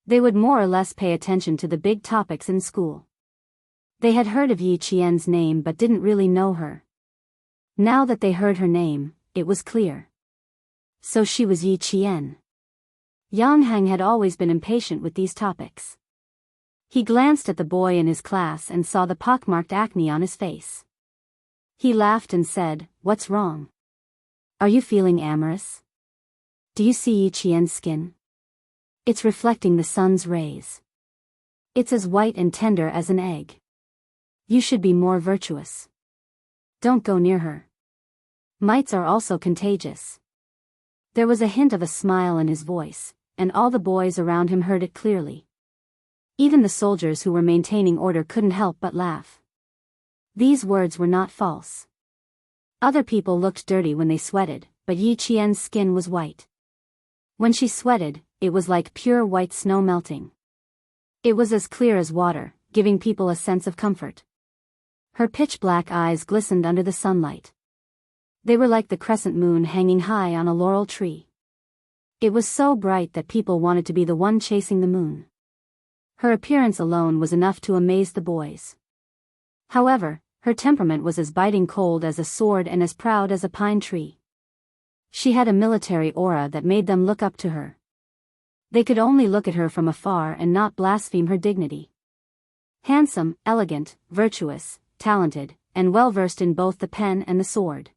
A: They would more or less pay attention to the big topics in school. They had heard of Yi Qian's name but didn't really know her. Now that they heard her name, it was clear. So she was Yi Qian. Yang Heng had always been impatient with these topics. He glanced at the boy in his class and saw the pockmarked acne on his face. He laughed and said, "What's wrong? Are you feeling amorous? Do you see Yi Qian's skin? It's reflecting the sun's rays. It's as white and tender as an egg. You should be more virtuous. Don't go near her. Mites are also contagious." There was a hint of a smile in his voice, and all the boys around him heard it clearly. Even the soldiers who were maintaining order couldn't help but laugh. These words were not false. Other people looked dirty when they sweated, but Yi Qian's skin was white. When she sweated, it was like pure white snow melting. It was as clear as water, giving people a sense of comfort. Her pitch-black eyes glistened under the sunlight. They were like the crescent moon hanging high on a laurel tree. It was so bright that people wanted to be the one chasing the moon. Her appearance alone was enough to amaze the boys. However, her temperament was as biting cold as a sword and as proud as a pine tree. She had a military aura that made them look up to her. They could only look at her from afar and not blaspheme her dignity. Handsome, elegant, virtuous, talented, and well-versed in both the pen and the sword.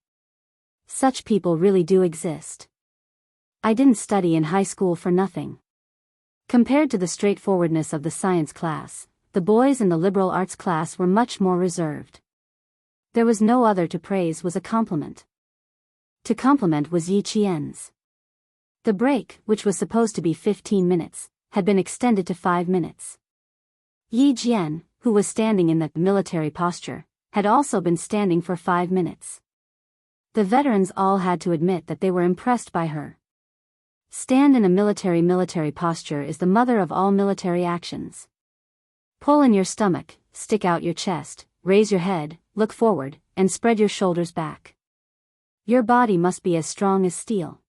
A: Such people really do exist. I didn't study in high school for nothing. Compared to the straightforwardness of the science class, the boys in the liberal arts class were much more reserved. There was no other to praise was a compliment. To compliment was Yi Qian's. The break, which was supposed to be 15 minutes, had been extended to 5 minutes. Yi Jian, who was standing in the military posture, had also been standing for 5 minutes. The veterans all had to admit that they were impressed by her. Stand in a military posture is the mother of all military actions. Pull in your stomach, stick out your chest, raise your head, look forward, and spread your shoulders back. Your body must be as strong as steel.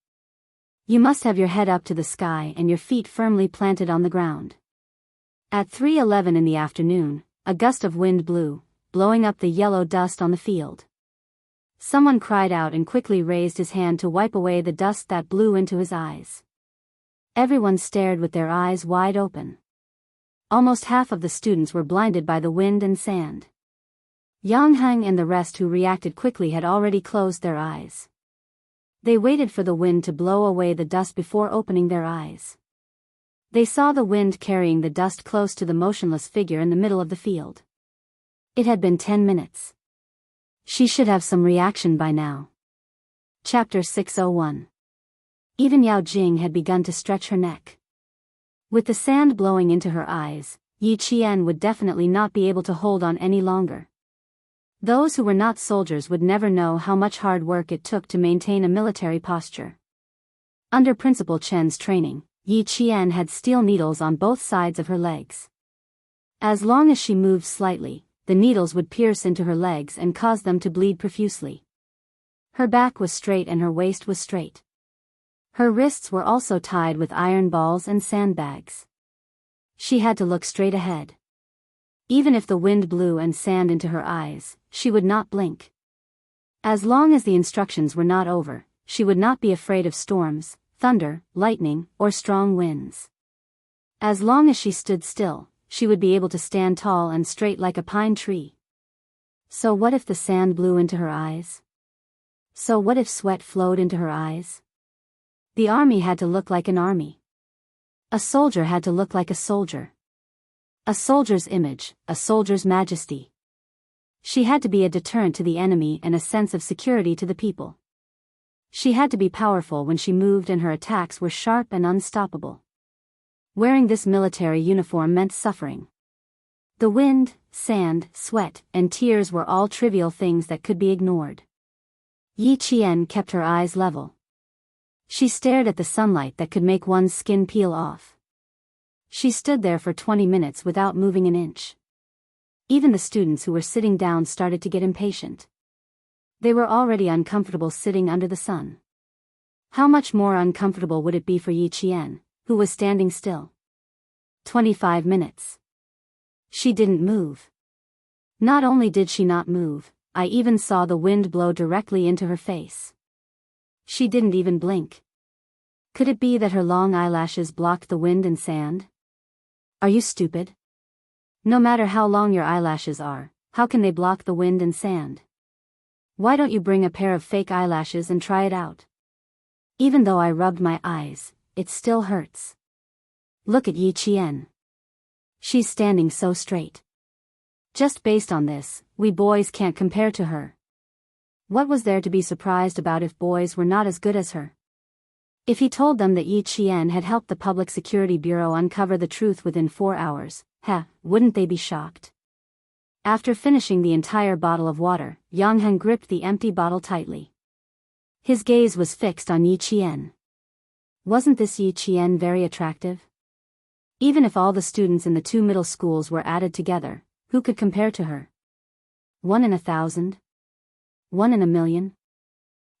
A: You must have your head up to the sky and your feet firmly planted on the ground. At 3:11 in the afternoon, a gust of wind blew, blowing up the yellow dust on the field. Someone cried out and quickly raised his hand to wipe away the dust that blew into his eyes. Everyone stared with their eyes wide open. Almost half of the students were blinded by the wind and sand. Yang Heng and the rest who reacted quickly had already closed their eyes. They waited for the wind to blow away the dust before opening their eyes. They saw the wind carrying the dust close to the motionless figure in the middle of the field. It had been 10 minutes. She should have some reaction by now. Chapter 601. Even Yao Jing had begun to stretch her neck. With the sand blowing into her eyes, Yi Qian would definitely not be able to hold on any longer. Those who were not soldiers would never know how much hard work it took to maintain a military posture. Under Principal Chen's training, Yi Qian had steel needles on both sides of her legs. As long as she moved slightly, the needles would pierce into her legs and cause them to bleed profusely. Her back was straight and her waist was straight. Her wrists were also tied with iron balls and sandbags. She had to look straight ahead. Even if the wind blew and sand into her eyes, she would not blink. As long as the instructions were not over, she would not be afraid of storms, thunder, lightning, or strong winds. As long as she stood still, she would be able to stand tall and straight like a pine tree. So what if the sand blew into her eyes? So what if sweat flowed into her eyes? The army had to look like an army. A soldier had to look like a soldier. A soldier's image, a soldier's majesty. She had to be a deterrent to the enemy and a sense of security to the people. She had to be powerful when she moved and her attacks were sharp and unstoppable. Wearing this military uniform meant suffering. The wind, sand, sweat, and tears were all trivial things that could be ignored. Yi Qian kept her eyes level. She stared at the sunlight that could make one's skin peel off. She stood there for 20 minutes without moving an inch. Even the students who were sitting down started to get impatient. They were already uncomfortable sitting under the sun. How much more uncomfortable would it be for Yi Qian, who was standing still? 25 minutes. She didn't move. Not only did she not move, I even saw the wind blow directly into her face. She didn't even blink. Could it be that her long eyelashes blocked the wind and sand? Are you stupid? No matter how long your eyelashes are, how can they block the wind and sand? Why don't you bring a pair of fake eyelashes and try it out? Even though I rubbed my eyes, it still hurts. Look at Yi Qian. She's standing so straight. Just based on this, we boys can't compare to her. What was there to be surprised about if boys were not as good as her? If he told them that Yi Qian had helped the Public Security Bureau uncover the truth within 4 hours, wouldn't they be shocked? After finishing the entire bottle of water, Yang Heng gripped the empty bottle tightly. His gaze was fixed on Yi Qian. Wasn't this Yi Qian very attractive? Even if all the students in the two middle schools were added together, who could compare to her? 1 in 1,000? 1 in 1,000,000?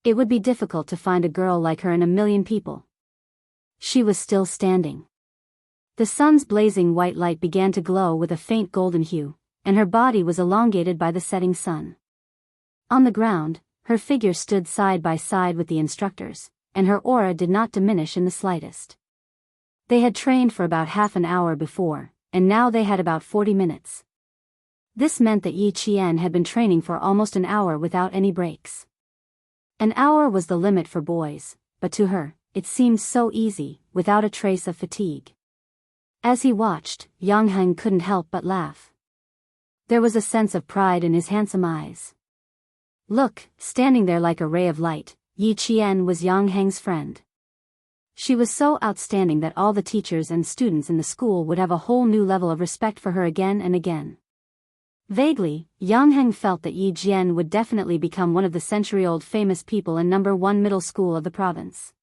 A: It would be difficult to find a girl like her in 1,000,000 people. She was still standing. The sun's blazing white light began to glow with a faint golden hue, and her body was elongated by the setting sun. On the ground, her figure stood side by side with the instructor's, and her aura did not diminish in the slightest. They had trained for about half an hour before, and now they had about 40 minutes. This meant that Yi Qian had been training for almost an hour without any breaks. An hour was the limit for boys, but to her, it seemed so easy, without a trace of fatigue. As he watched, Yang Heng couldn't help but laugh. There was a sense of pride in his handsome eyes. Look, standing there like a ray of light, Yi Qian was Yang Heng's friend. She was so outstanding that all the teachers and students in the school would have a whole new level of respect for her again and again. Vaguely, Yang Heng felt that Yi Jian would definitely become one of the century-old famous people in number 1 middle school of the province.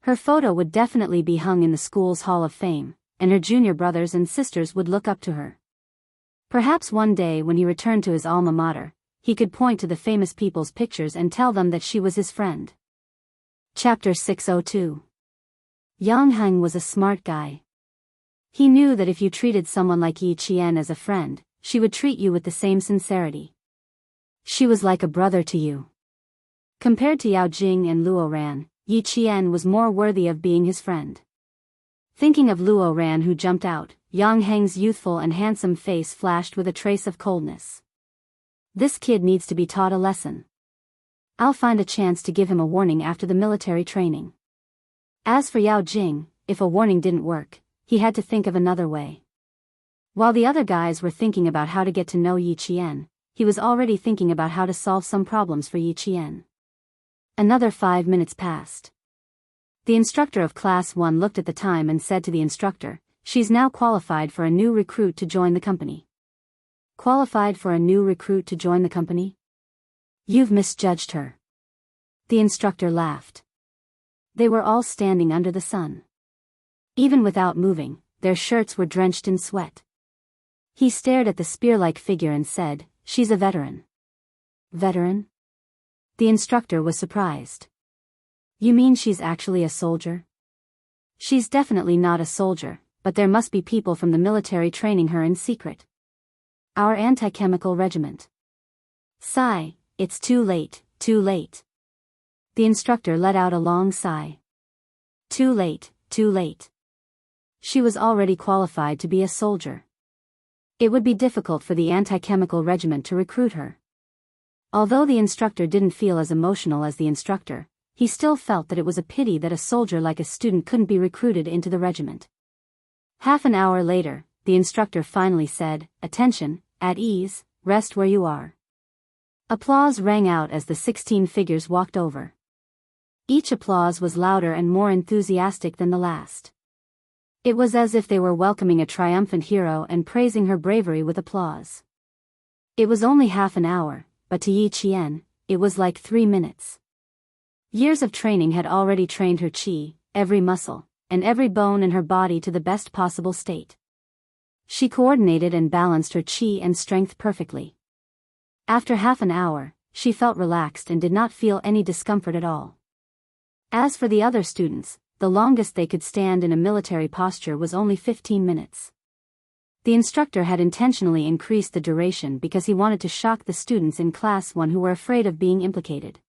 A: Her photo would definitely be hung in the school's Hall of Fame, and her junior brothers and sisters would look up to her. Perhaps one day when he returned to his alma mater, he could point to the famous people's pictures and tell them that she was his friend. Chapter 602. Yang Heng was a smart guy. He knew that if you treated someone like Yi Qian as a friend, she would treat you with the same sincerity. She was like a brother to you. Compared to Yao Jing and Luo Ran, Yi Qian was more worthy of being his friend. Thinking of Luo Ran who jumped out, Yang Heng's youthful and handsome face flashed with a trace of coldness. This kid needs to be taught a lesson. I'll find a chance to give him a warning after the military training. As for Yao Jing, if a warning didn't work, he had to think of another way. While the other guys were thinking about how to get to know Yi Qian, he was already thinking about how to solve some problems for Yi Qian. Another 5 minutes passed. The instructor of Class 1 looked at the time and said to the instructor, "She's now qualified for a new recruit to join the company." Qualified for a new recruit to join the company? You've misjudged her. The instructor laughed. They were all standing under the sun. Even without moving, their shirts were drenched in sweat. He stared at the spear-like figure and said, "She's a veteran." Veteran? The instructor was surprised. You mean she's actually a soldier? She's definitely not a soldier, but there must be people from the military training her in secret. Our anti-chemical regiment. Sigh, it's too late, too late. The instructor let out a long sigh. Too late, too late. She was already qualified to be a soldier. It would be difficult for the anti-chemical regiment to recruit her. Although the instructor didn't feel as emotional as the instructor, he still felt that it was a pity that a soldier like a student couldn't be recruited into the regiment. Half an hour later, the instructor finally said, "Attention, at ease, rest where you are." Applause rang out as the 16 figures walked over. Each applause was louder and more enthusiastic than the last. It was as if they were welcoming a triumphant hero and praising her bravery with applause. It was only half an hour, but to Yi Qian, it was like 3 minutes. Years of training had already trained her qi, every muscle, and every bone in her body to the best possible state. She coordinated and balanced her qi and strength perfectly. After half an hour, she felt relaxed and did not feel any discomfort at all. As for the other students, the longest they could stand in a military posture was only 15 minutes. The instructor had intentionally increased the duration because he wanted to shock the students in Class 1 who were afraid of being implicated.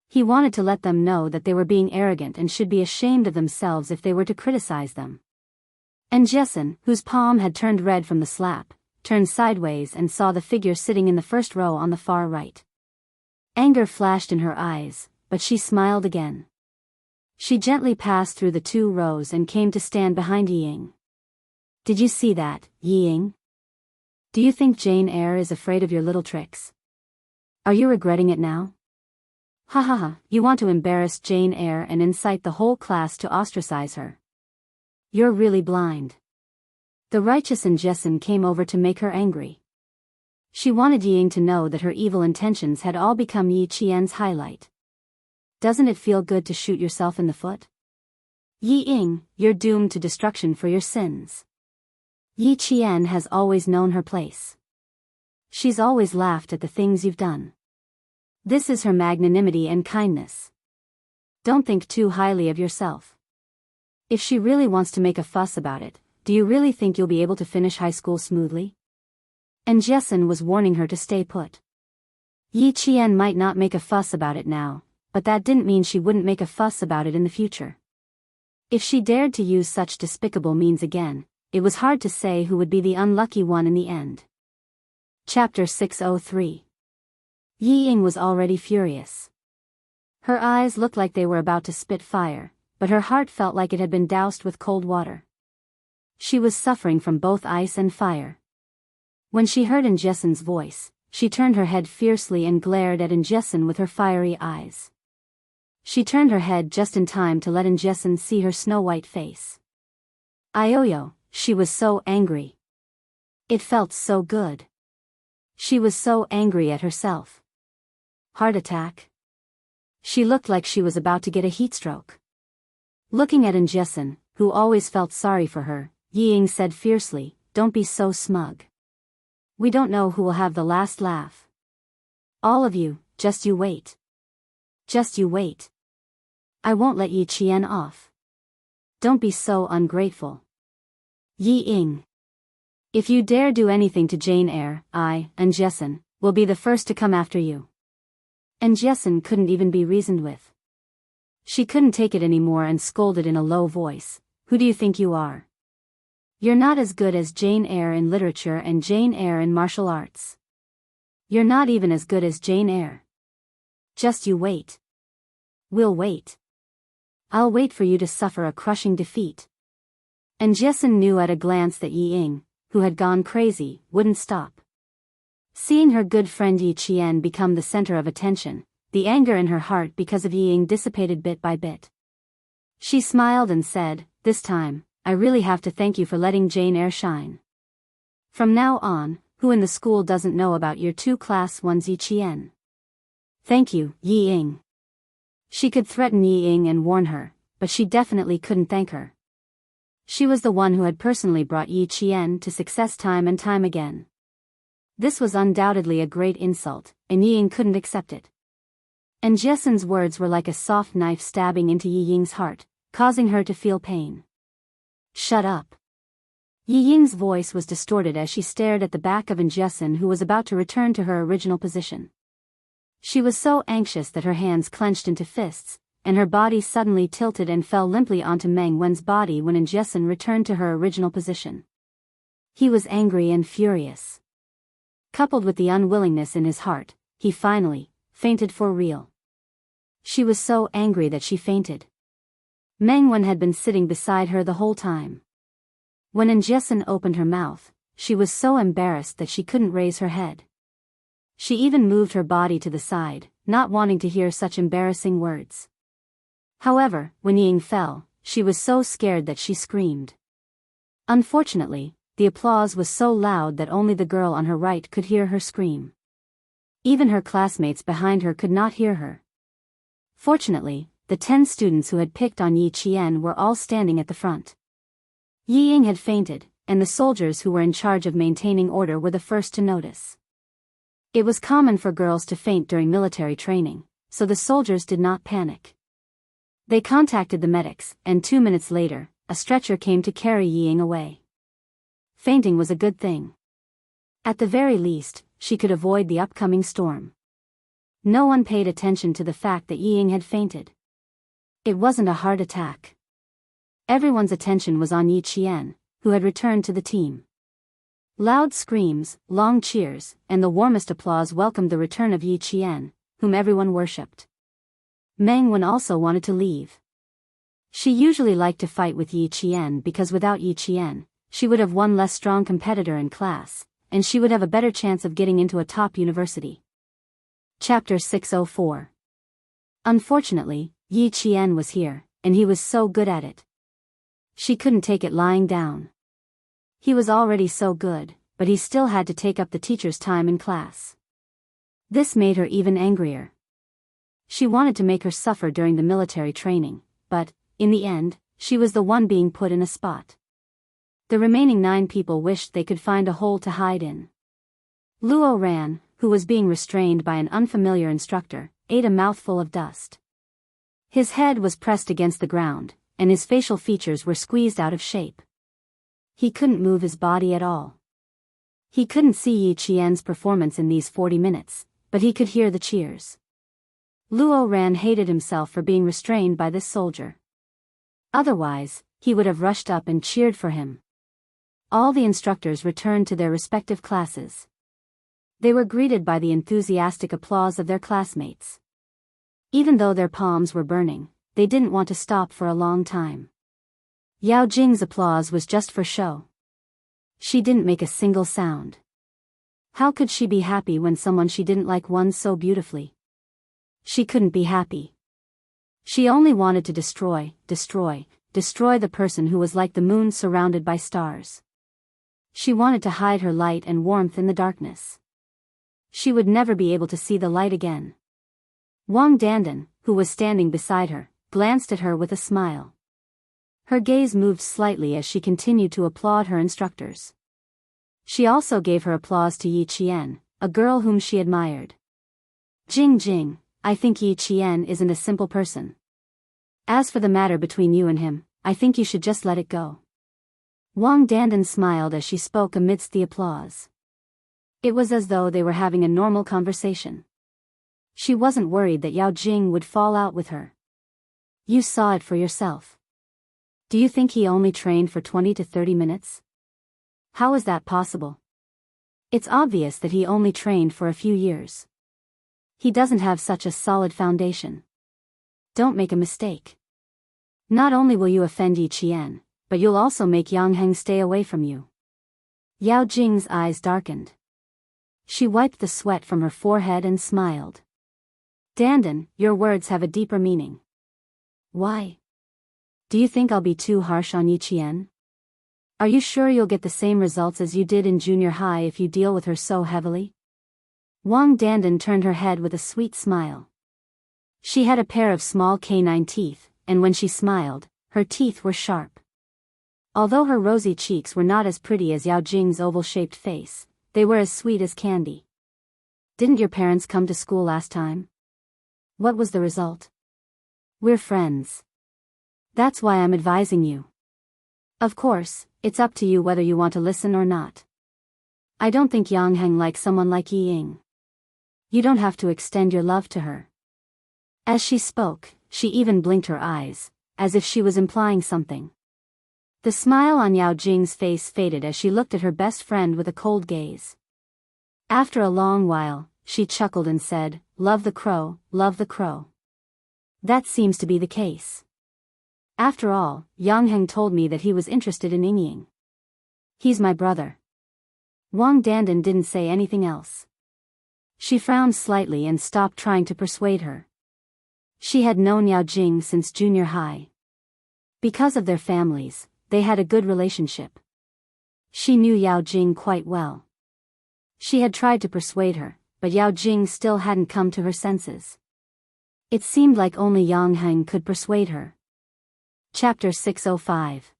A: He wanted to let them know that they were being arrogant and should be ashamed of themselves if they were to criticize them. And Jessen, whose palm had turned red from the slap, turned sideways and saw the figure sitting in the first row on the far right. Anger flashed in her eyes, but she smiled again. She gently passed through the 2 rows and came to stand behind Ying. "Did you see that, Ying? Do you think Jane Eyre is afraid of your little tricks? Are you regretting it now? Ha ha ha, you want to embarrass Jane Eyre and incite the whole class to ostracize her. You're really blind." The righteous Jessen came over to make her angry. She wanted Ying to know that her evil intentions had all become Yi Qian's highlight. Doesn't it feel good to shoot yourself in the foot? Yi Ying, you're doomed to destruction for your sins. Yi Qian has always known her place. She's always laughed at the things you've done. This is her magnanimity and kindness. Don't think too highly of yourself. If she really wants to make a fuss about it, do you really think you'll be able to finish high school smoothly? And Jessen was warning her to stay put. Yi Qian might not make a fuss about it now, but that didn't mean she wouldn't make a fuss about it in the future. If she dared to use such despicable means again, it was hard to say who would be the unlucky one in the end. Chapter 603. Yi Ying was already furious. Her eyes looked like they were about to spit fire, but her heart felt like it had been doused with cold water. She was suffering from both ice and fire. When she heard Jessen's voice, she turned her head fiercely and glared at Jessen with her fiery eyes. She turned her head just in time to let Jessen see her snow-white face. Ioyo, she was so angry. It felt so good. She was so angry at herself. Heart attack? She looked like she was about to get a heatstroke. Looking at Jessen, who always felt sorry for her, Yi Ying said fiercely, "Don't be so smug. We don't know who will have the last laugh. All of you, just you wait. Just you wait. I won't let Yi Qian off. Don't be so ungrateful. Yi Ying. If you dare do anything to Jane Eyre, I, Jessen, will be the first to come after you." Jessen couldn't even be reasoned with. She couldn't take it anymore and scolded in a low voice, "Who do you think you are? You're not as good as Jane Eyre in literature and Jane Eyre in martial arts. You're not even as good as Jane Eyre. Just you wait. We'll wait. I'll wait for you to suffer a crushing defeat." Jessen knew at a glance that Yi Ying, who had gone crazy, wouldn't stop. Seeing her good friend Yi Qian become the center of attention, the anger in her heart because of Yi Ying dissipated bit by bit. She smiled and said, "This time, I really have to thank you for letting Jane Eyre shine. From now on, who in the school doesn't know about your 2 Class 1's Yi Qian? Thank you, Yi Ying." She could threaten Yi Ying and warn her, but she definitely couldn't thank her. She was the one who had personally brought Yi Qian to success time and time again. This was undoubtedly a great insult, and Yi Ying couldn't accept it. Jessen's words were like a soft knife stabbing into Yi Ying's heart, causing her to feel pain. "Shut up." Yi Ying's voice was distorted as she stared at the back of Jessen, who was about to return to her original position. She was so anxious that her hands clenched into fists, and her body suddenly tilted and fell limply onto Meng Wen's body when Jessen returned to her original position. He was angry and furious. Coupled with the unwillingness in his heart, he finally fainted for real. She was so angry that she fainted. Meng Wen had been sitting beside her the whole time. When Jessen opened her mouth, she was so embarrassed that she couldn't raise her head. She even moved her body to the side, not wanting to hear such embarrassing words. However, when Yi Ying fell, she was so scared that she screamed. Unfortunately, the applause was so loud that only the girl on her right could hear her scream. Even her classmates behind her could not hear her. Fortunately, the 10 students who had picked on Yi Qian were all standing at the front. Yi Ying had fainted, and the soldiers who were in charge of maintaining order were the first to notice. It was common for girls to faint during military training, so the soldiers did not panic. They contacted the medics, and 2 minutes later, a stretcher came to carry Yi Ying away. Fainting was a good thing. At the very least, she could avoid the upcoming storm. No one paid attention to the fact that Yi Ying had fainted. It wasn't a heart attack. Everyone's attention was on Yi Qian, who had returned to the team. Loud screams, long cheers, and the warmest applause welcomed the return of Yi Qian, whom everyone worshipped. Meng Wen also wanted to leave. She usually liked to fight with Yi Qian because without Yi Qian, she would have one less strong competitor in class, and she would have a better chance of getting into a top university. Chapter 604. Unfortunately, Yi Qian was here, and he was so good at it. She couldn't take it lying down. He was already so good, but he still had to take up the teacher's time in class. This made her even angrier. She wanted to make her suffer during the military training, but, in the end, she was the one being put in a spot. The remaining 9 people wished they could find a hole to hide in. Luo Ran, who was being restrained by an unfamiliar instructor, ate a mouthful of dust. His head was pressed against the ground, and his facial features were squeezed out of shape. He couldn't move his body at all. He couldn't see Yi Qian's performance in these 40 minutes, but he could hear the cheers. Luo Ran hated himself for being restrained by this soldier. Otherwise, he would have rushed up and cheered for him. All the instructors returned to their respective classes. They were greeted by the enthusiastic applause of their classmates. Even though their palms were burning, they didn't want to stop for a long time. Yao Jing's applause was just for show. She didn't make a single sound. How could she be happy when someone she didn't like won so beautifully? She couldn't be happy. She only wanted to destroy the person who was like the moon surrounded by stars. She wanted to hide her light and warmth in the darkness. She would never be able to see the light again. Wang Dandan, who was standing beside her, glanced at her with a smile. Her gaze moved slightly as she continued to applaud her instructors. She also gave her applause to Yi Qian, a girl whom she admired. Jing, I think Yi Qian isn't a simple person. As for the matter between you and him, I think you should just let it go. Wang Dandan smiled as she spoke amidst the applause. It was as though they were having a normal conversation. She wasn't worried that Yao Jing would fall out with her. You saw it for yourself. Do you think he only trained for 20 to 30 minutes? How is that possible? It's obvious that he only trained for a few years. He doesn't have such a solid foundation. Don't make a mistake. Not only will you offend Yi Qian, but you'll also make Yang Heng stay away from you. Yao Jing's eyes darkened. She wiped the sweat from her forehead and smiled. Dandan, your words have a deeper meaning. Why? Do you think I'll be too harsh on Yi Qian? Are you sure you'll get the same results as you did in junior high if you deal with her so heavily? Wang Dandan turned her head with a sweet smile. She had a pair of small canine teeth, and when she smiled, her teeth were sharp. Although her rosy cheeks were not as pretty as Yao Jing's oval-shaped face, they were as sweet as candy. Didn't your parents come to school last time? What was the result? We're friends. That's why I'm advising you. Of course, it's up to you whether you want to listen or not. I don't think Yang Heng likes someone like Yi Ying. You don't have to extend your love to her. As she spoke, she even blinked her eyes, as if she was implying something. The smile on Yao Jing's face faded as she looked at her best friend with a cold gaze. After a long while, she chuckled and said, love the crow, love the crow. That seems to be the case. After all, Yang Heng told me that he was interested in Ying Ying. He's my brother. Wang Dandan didn't say anything else. She frowned slightly and stopped trying to persuade her. She had known Yao Jing since junior high. Because of their families, they had a good relationship. She knew Yao Jing quite well. She had tried to persuade her, but Yao Jing still hadn't come to her senses. It seemed like only Yang Heng could persuade her. Chapter 605.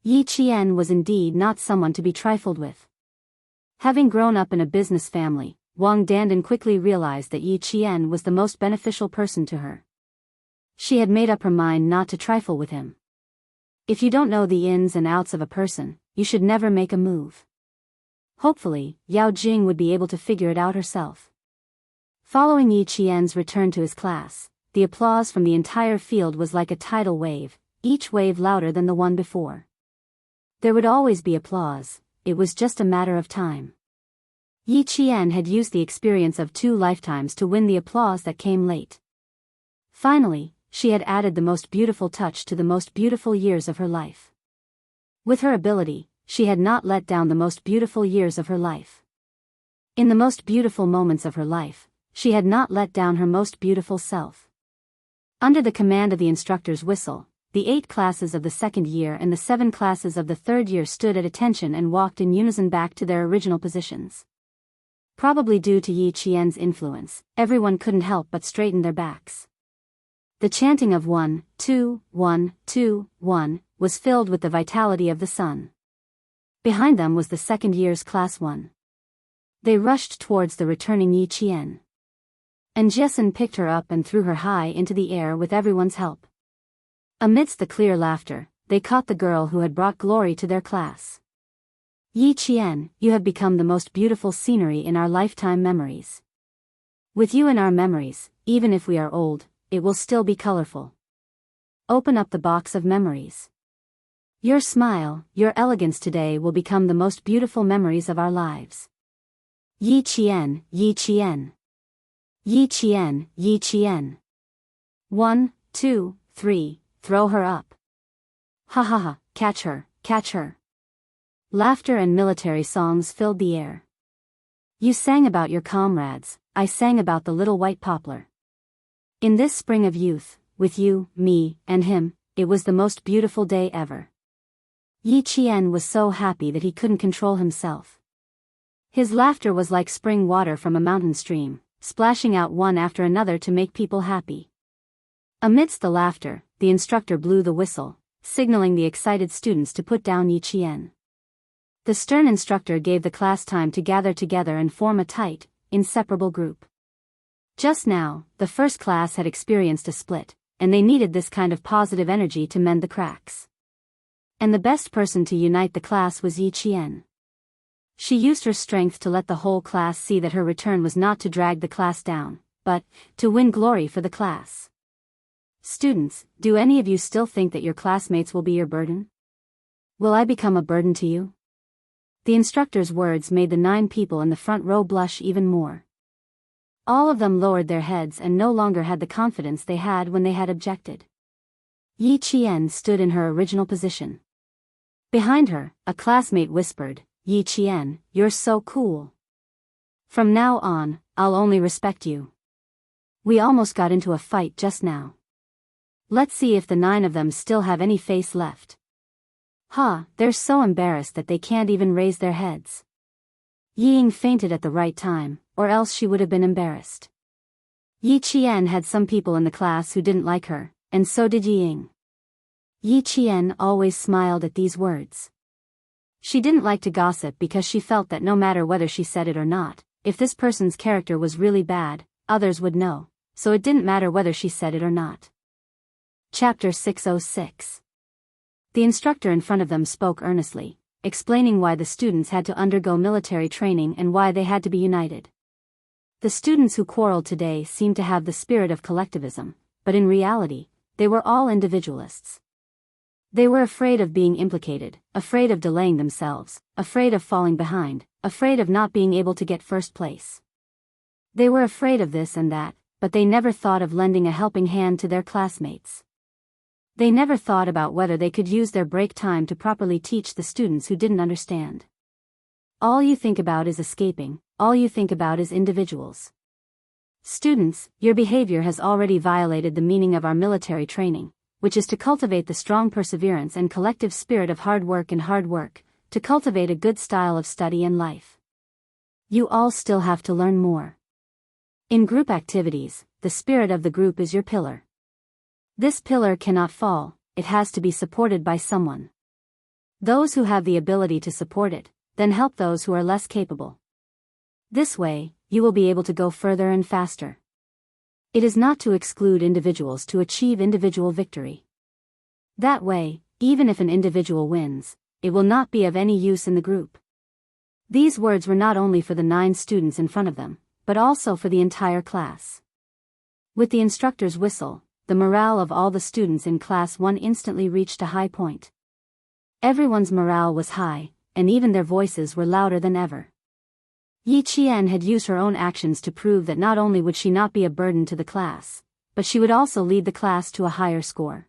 A: Yi Qian was indeed not someone to be trifled with. Having grown up in a business family, Wang Dandan quickly realized that Yi Qian was the most beneficial person to her. She had made up her mind not to trifle with him. If you don't know the ins and outs of a person, you should never make a move. Hopefully, Yao Jing would be able to figure it out herself. Following Yi Qian's return to his class, the applause from the entire field was like a tidal wave, each wave louder than the one before. There would always be applause, it was just a matter of time. Yi Qian had used the experience of 2 lifetimes to win the applause that came late. Finally, she had added the most beautiful touch to the most beautiful years of her life. With her ability, she had not let down the most beautiful years of her life. In the most beautiful moments of her life, she had not let down her most beautiful self. Under the command of the instructor's whistle, the 8 classes of the 2nd year and the 7 classes of the 3rd year stood at attention and walked in unison back to their original positions. Probably due to Yi Qian's influence, everyone couldn't help but straighten their backs. The chanting of 1, 2, 1, 2, 1 was filled with the vitality of the sun. Behind them was the second year's class 1. They rushed towards the returning Yi Qian. And Jessen picked her up and threw her high into the air with everyone's help. Amidst the clear laughter, they caught the girl who had brought glory to their class. Yi Qian, you have become the most beautiful scenery in our lifetime memories. With you in our memories, even if we are old, it will still be colorful. Open up the box of memories. Your smile, your elegance today will become the most beautiful memories of our lives. Yi Qian, Yi Qian. Yi Qian, Yi Qian. 1, 2, 3, throw her up. Ha ha ha, catch her, catch her. Laughter and military songs filled the air. You sang about your comrades, I sang about the little white poplar. In this spring of youth, with you, me, and him, it was the most beautiful day ever. Yi Qian was so happy that he couldn't control himself. His laughter was like spring water from a mountain stream, splashing out one after another to make people happy. Amidst the laughter, the instructor blew the whistle, signaling the excited students to put down Yi Qian. The stern instructor gave the class time to gather together and form a tight, inseparable group. Just now, the first class had experienced a split, and they needed this kind of positive energy to mend the cracks. And the best person to unite the class was Yi Qian. She used her strength to let the whole class see that her return was not to drag the class down, but to win glory for the class. Students, do any of you still think that your classmates will be your burden? Will I become a burden to you? The instructor's words made the 9 people in the front row blush even more. All of them lowered their heads and no longer had the confidence they had when they had objected. Yi Qian stood in her original position. Behind her, a classmate whispered, Yi Qian, you're so cool. From now on, I'll only respect you. We almost got into a fight just now. Let's see if the 9 of them still have any face left. Ha, they're so embarrassed that they can't even raise their heads. Yi Ying fainted at the right time, or else she would have been embarrassed. Yi Qian had some people in the class who didn't like her, and so did Yi Ying. Yi Qian always smiled at these words. She didn't like to gossip because she felt that no matter whether she said it or not, if this person's character was really bad, others would know, so it didn't matter whether she said it or not. Chapter 606. The instructor in front of them spoke earnestly, explaining why the students had to undergo military training and why they had to be united. The students who quarreled today seemed to have the spirit of collectivism, but in reality, they were all individualists. They were afraid of being implicated, afraid of delaying themselves, afraid of falling behind, afraid of not being able to get first place. They were afraid of this and that, but they never thought of lending a helping hand to their classmates. They never thought about whether they could use their break time to properly teach the students who didn't understand. All you think about is escaping, all you think about is individuals. Students, your behavior has already violated the meaning of our military training, which is to cultivate the strong perseverance and collective spirit of hard work, to cultivate a good style of study and life. You all still have to learn more. In group activities, the spirit of the group is your pillar. This pillar cannot fall, it has to be supported by someone. Those who have the ability to support it, then help those who are less capable. This way, you will be able to go further and faster. It is not to exclude individuals to achieve individual victory. That way, even if an individual wins, it will not be of any use in the group. These words were not only for the 9 students in front of them, but also for the entire class. With the instructor's whistle, the morale of all the students in Class 1 instantly reached a high point. Everyone's morale was high, and even their voices were louder than ever. Yi Qian had used her own actions to prove that not only would she not be a burden to the class, but she would also lead the class to a higher score.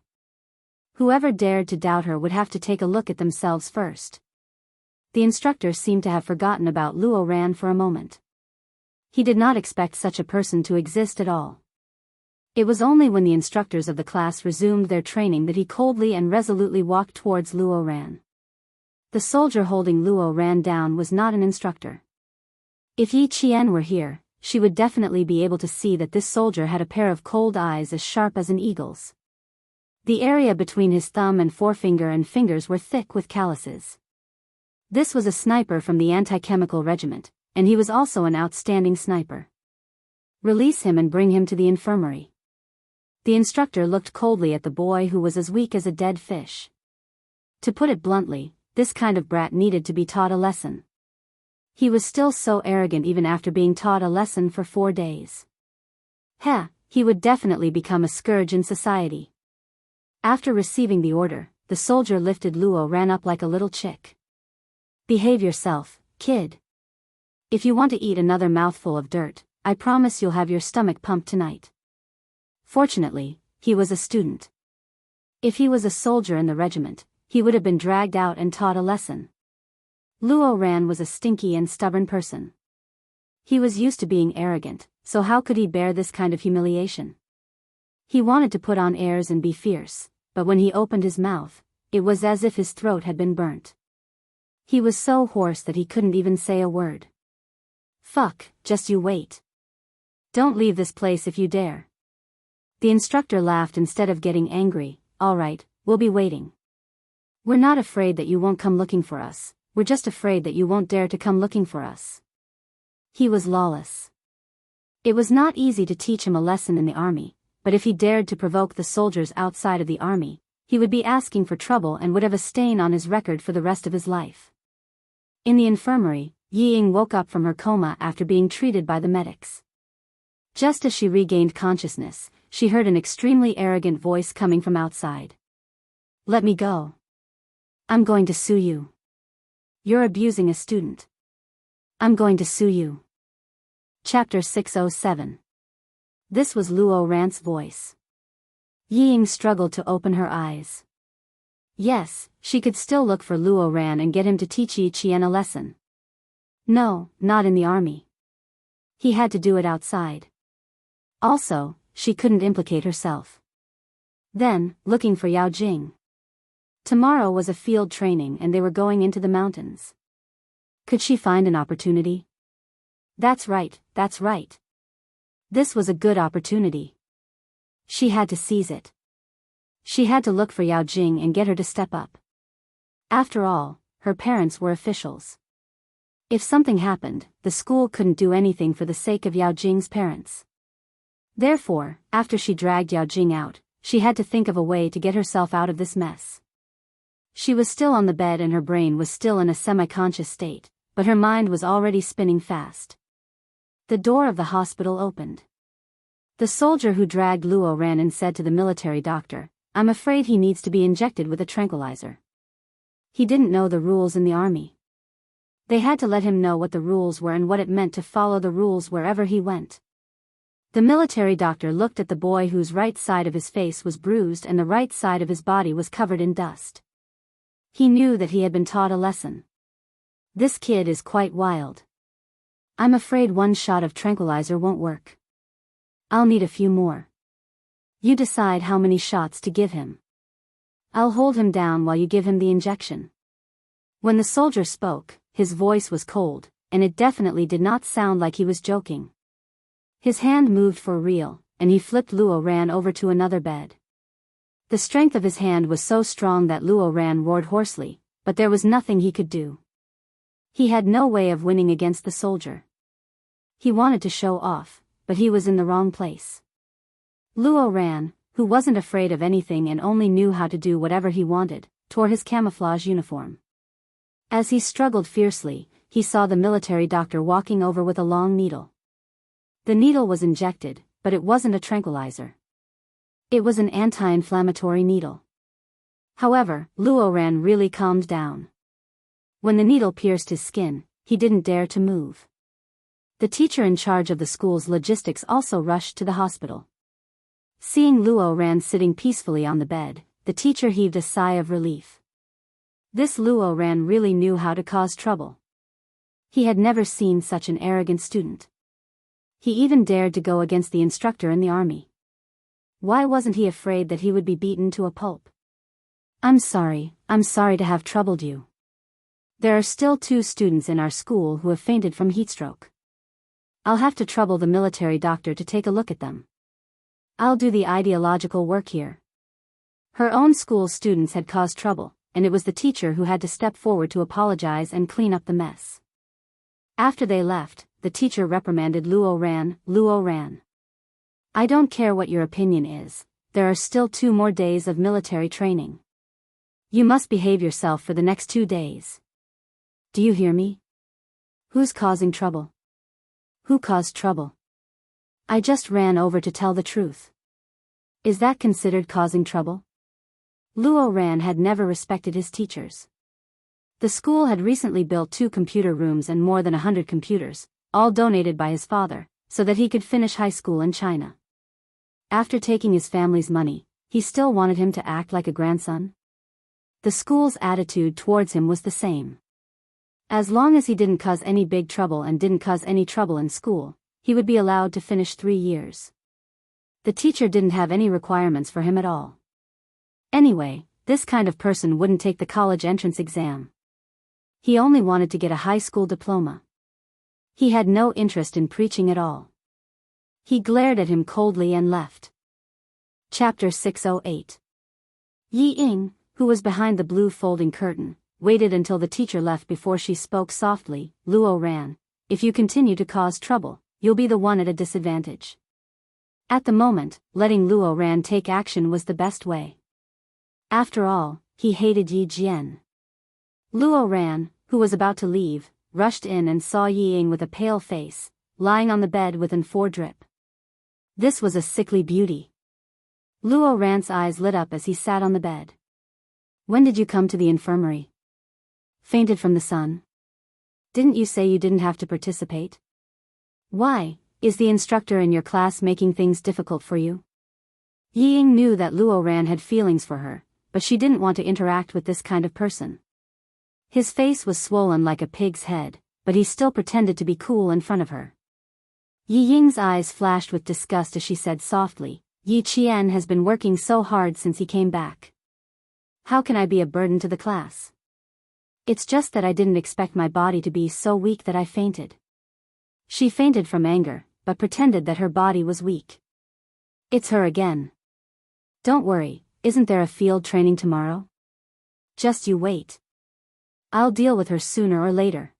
A: Whoever dared to doubt her would have to take a look at themselves first. The instructor seemed to have forgotten about Luo Ran for a moment. He did not expect such a person to exist at all. It was only when the instructors of the class resumed their training that he coldly and resolutely walked towards Luo Ran. The soldier holding Luo Ran down was not an instructor. If Yi Qian were here, she would definitely be able to see that this soldier had a pair of cold eyes as sharp as an eagle's. The area between his thumb and forefinger and fingers were thick with calluses. This was a sniper from the anti-chemical regiment, and he was also an outstanding sniper. Release him and bring him to the infirmary. The instructor looked coldly at the boy who was as weak as a dead fish. To put it bluntly, this kind of brat needed to be taught a lesson. He was still so arrogant even after being taught a lesson for 4 days. He would definitely become a scourge in society. After receiving the order, the soldier lifted Luo Ran up like a little chick. Behave yourself, kid. If you want to eat another mouthful of dirt, I promise you'll have your stomach pumped tonight. Fortunately, he was a student. If he was a soldier in the regiment, he would have been dragged out and taught a lesson. Luo Ran was a stinky and stubborn person. He was used to being arrogant, so how could he bear this kind of humiliation? He wanted to put on airs and be fierce, but when he opened his mouth, it was as if his throat had been burnt. He was so hoarse that he couldn't even say a word. Fuck, just you wait. Don't leave this place if you dare. The instructor laughed instead of getting angry. All right, we'll be waiting. We're not afraid that you won't come looking for us, we're just afraid that you won't dare to come looking for us. He was lawless. It was not easy to teach him a lesson in the army, but if he dared to provoke the soldiers outside of the army, he would be asking for trouble and would have a stain on his record for the rest of his life. In the infirmary, Ying woke up from her coma after being treated by the medics. Just as she regained consciousness, she heard an extremely arrogant voice coming from outside. Let me go. I'm going to sue you. You're abusing a student. I'm going to sue you. Chapter 607. This was Luo Ran's voice. Ying struggled to open her eyes. Yes, she could still look for Luo Ran and get him to teach Yi Qian a lesson. No, not in the army. He had to do it outside. Also, she couldn't implicate herself. Then, looking for Yao Jing. Tomorrow was a field training and they were going into the mountains. Could she find an opportunity? That's right, that's right. This was a good opportunity. She had to seize it. She had to look for Yao Jing and get her to step up. After all, her parents were officials. If something happened, the school couldn't do anything for the sake of Yao Jing's parents. Therefore, after she dragged Yao Jing out, she had to think of a way to get herself out of this mess. She was still on the bed and her brain was still in a semi-conscious state, but her mind was already spinning fast. The door of the hospital opened. The soldier who dragged Luo ran and said to the military doctor, I'm afraid he needs to be injected with a tranquilizer. He didn't know the rules in the army. They had to let him know what the rules were and what it meant to follow the rules wherever he went. The military doctor looked at the boy whose right side of his face was bruised and the right side of his body was covered in dust. He knew that he had been taught a lesson. This kid is quite wild. I'm afraid one shot of tranquilizer won't work. I'll need a few more. You decide how many shots to give him. I'll hold him down while you give him the injection. When the soldier spoke, his voice was cold, and it definitely did not sound like he was joking. His hand moved for real, and he flipped Luo Ran over to another bed. The strength of his hand was so strong that Luo Ran roared hoarsely, but there was nothing he could do. He had no way of winning against the soldier. He wanted to show off, but he was in the wrong place. Luo Ran, who wasn't afraid of anything and only knew how to do whatever he wanted, tore his camouflage uniform. As he struggled fiercely, he saw the military doctor walking over with a long needle. The needle was injected, but it wasn't a tranquilizer. It was an anti-inflammatory needle. However, Luo Ran really calmed down. When the needle pierced his skin, he didn't dare to move. The teacher in charge of the school's logistics also rushed to the hospital. Seeing Luo Ran sitting peacefully on the bed, the teacher heaved a sigh of relief. This Luo Ran really knew how to cause trouble. He had never seen such an arrogant student. He even dared to go against the instructor in the army. Why wasn't he afraid that he would be beaten to a pulp? I'm sorry to have troubled you. There are still 2 students in our school who have fainted from heatstroke. I'll have to trouble the military doctor to take a look at them. I'll do the ideological work here. Her own school students had caused trouble, and it was the teacher who had to step forward to apologize and clean up the mess. After they left, the teacher reprimanded Luo Ran. I don't care what your opinion is, there are still 2 more days of military training. You must behave yourself for the next 2 days. Do you hear me? Who's causing trouble? Who caused trouble? I just ran over to tell the truth. Is that considered causing trouble? Luo Ran had never respected his teachers. The school had recently built 2 computer rooms and more than 100 computers, all donated by his father, so that he could finish high school in China. After taking his family's money, he still wanted him to act like a grandson. The school's attitude towards him was the same. As long as he didn't cause any big trouble and didn't cause any trouble in school, he would be allowed to finish 3 years. The teacher didn't have any requirements for him at all. Anyway, this kind of person wouldn't take the college entrance exam. He only wanted to get a high school diploma. He had no interest in preaching at all. He glared at him coldly and left. Chapter 608. Yi Ying, who was behind the blue folding curtain, waited until the teacher left before she spoke softly. Luo Ran, if you continue to cause trouble, you'll be the one at a disadvantage. At the moment, letting Luo Ran take action was the best way. After all, he hated Yi Jian. Luo Ran, who was about to leave, rushed in and saw Yi Ying with a pale face, lying on the bed with an 4 drip. This was a sickly beauty. Luo Ran's eyes lit up as he sat on the bed. When did you come to the infirmary? Fainted from the sun? Didn't you say you didn't have to participate? Why, is the instructor in your class making things difficult for you? Yi Ying knew that Luo Ran had feelings for her, but she didn't want to interact with this kind of person. His face was swollen like a pig's head, but he still pretended to be cool in front of her. Yi Ying's eyes flashed with disgust as she said softly, Yi Qian has been working so hard since he came back. How can I be a burden to the class? It's just that I didn't expect my body to be so weak that I fainted. She fainted from anger, but pretended that her body was weak. It's her again. Don't worry, isn't there a field training tomorrow? Just you wait. I'll deal with her sooner or later.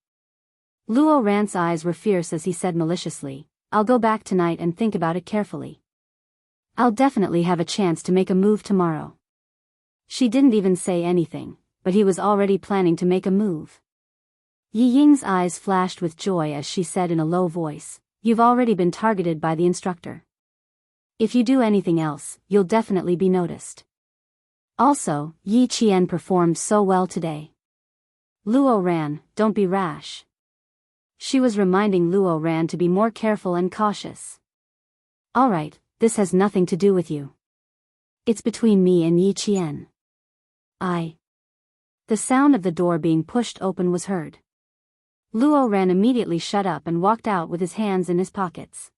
A: Luo Ran's eyes were fierce as he said maliciously, I'll go back tonight and think about it carefully. I'll definitely have a chance to make a move tomorrow. She didn't even say anything, but he was already planning to make a move. Yi Ying's eyes flashed with joy as she said in a low voice, You've already been targeted by the instructor. If you do anything else, you'll definitely be noticed. Also, Yi Qian performed so well today. Luo Ran, don't be rash. She was reminding Luo Ran to be more careful and cautious. Alright, this has nothing to do with you. It's between me and Yi Qian. The sound of the door being pushed open was heard. Luo Ran immediately shut up and walked out with his hands in his pockets.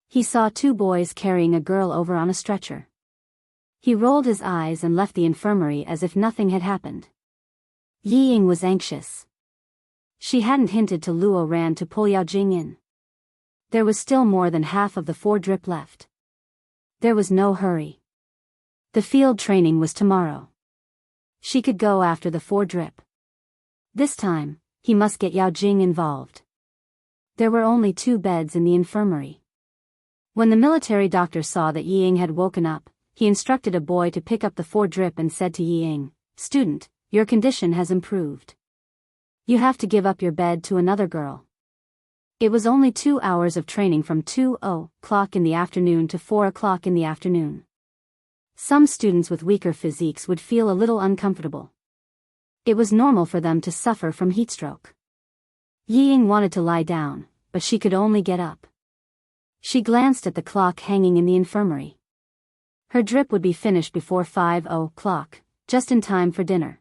A: He saw 2 boys carrying a girl over on a stretcher. He rolled his eyes and left the infirmary as if nothing had happened. Yi Ying was anxious. She hadn't hinted to Luo Ran to pull Yao Jing in. There was still more than half of the 4 drip left. There was no hurry. The field training was tomorrow. She could go after the 4 drip. This time, he must get Yao Jing involved. There were only 2 beds in the infirmary. When the military doctor saw that Yi Ying had woken up, he instructed a boy to pick up the 4 drip and said to Yi Ying, Student, your condition has improved. You have to give up your bed to another girl. It was only 2 hours of training from 2:00 in the afternoon to 4:00 in the afternoon. Some students with weaker physiques would feel a little uncomfortable. It was normal for them to suffer from heatstroke. Yi Ying wanted to lie down, but she could only get up. She glanced at the clock hanging in the infirmary. Her drip would be finished before 5:00, just in time for dinner.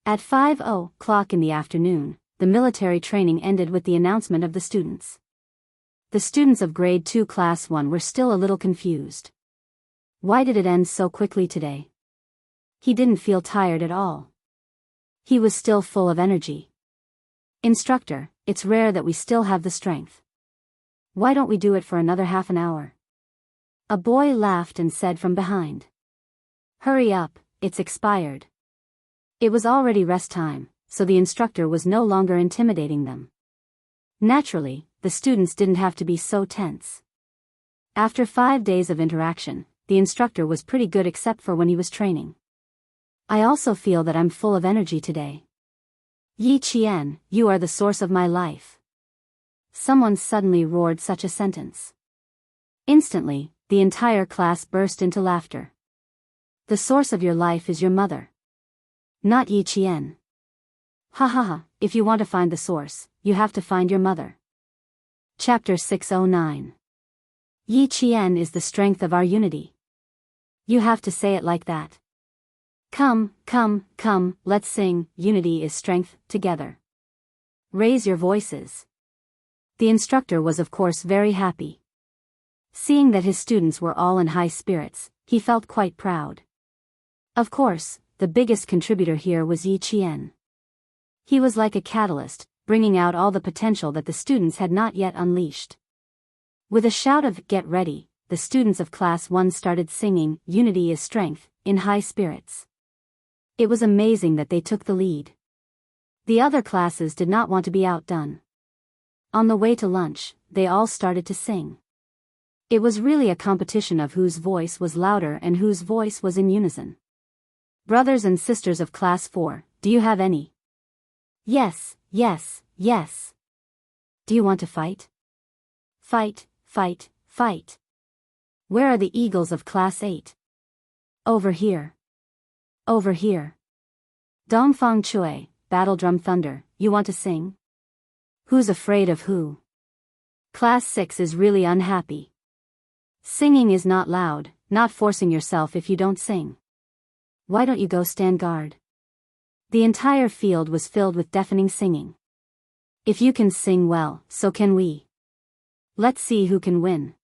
A: At 5:00 in the afternoon, the military training ended with the announcement of the students. The students of Grade 2 Class 1 were still a little confused. Why did it end so quickly today? He didn't feel tired at all. He was still full of energy. Instructor, it's rare that we still have the strength. Why don't we do it for another half an hour? A boy laughed and said from behind. Hurry up, it's expired. It was already rest time, so the instructor was no longer intimidating them. Naturally, the students didn't have to be so tense. After 5 days of interaction, the instructor was pretty good except for when he was training. I also feel that I'm full of energy today. Yi Qian, you are the source of my life. Someone suddenly roared such a sentence. Instantly, the entire class burst into laughter. The source of your life is your mother. Not Yi Qian. Ha ha ha, if you want to find the source, you have to find your mother. Chapter 609. Yi Qian is the strength of our unity. You have to say it like that. Come, come, come, let's sing, unity is strength, together. Raise your voices. The instructor was of course very happy. Seeing that his students were all in high spirits, he felt quite proud. Of course, the biggest contributor here was Yi Qian. He was like a catalyst, bringing out all the potential that the students had not yet unleashed. With a shout of, "Get ready," the students of Class 1 started singing, "Unity is Strength," in high spirits. It was amazing that they took the lead. The other classes did not want to be outdone. On the way to lunch, they all started to sing. It was really a competition of whose voice was louder and whose voice was in unison. Brothers and sisters of Class 4, do you have any? Yes, yes, yes. Do you want to fight? Fight, fight, fight. Where are the eagles of Class 8? Over here. Over here. Dongfang Chui, Battle Drum Thunder, you want to sing? Who's afraid of who? Class 6 is really unhappy. Singing is not loud, not forcing yourself if you don't sing. Why don't you go stand guard? The entire field was filled with deafening singing. If you can sing well, so can we. Let's see who can win.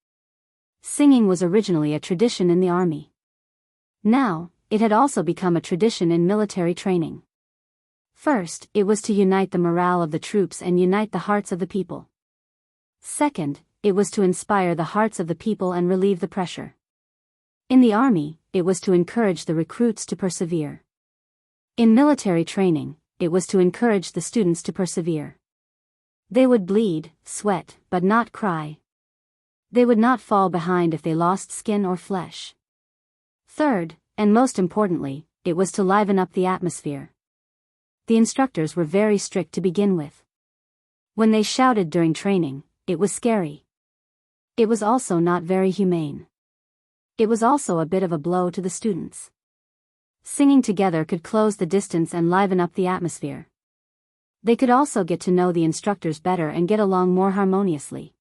A: Singing was originally a tradition in the army. Now, it had also become a tradition in military training. First, it was to unite the morale of the troops and unite the hearts of the people. Second, it was to inspire the hearts of the people and relieve the pressure. In the army, it was to encourage the recruits to persevere. In military training, it was to encourage the students to persevere. They would bleed, sweat, but not cry. They would not fall behind if they lost skin or flesh. Third, and most importantly, it was to liven up the atmosphere. The instructors were very strict to begin with. When they shouted during training, it was scary. It was also not very humane. It was also a bit of a blow to the students. Singing together could close the distance and liven up the atmosphere. They could also get to know the instructors better and get along more harmoniously.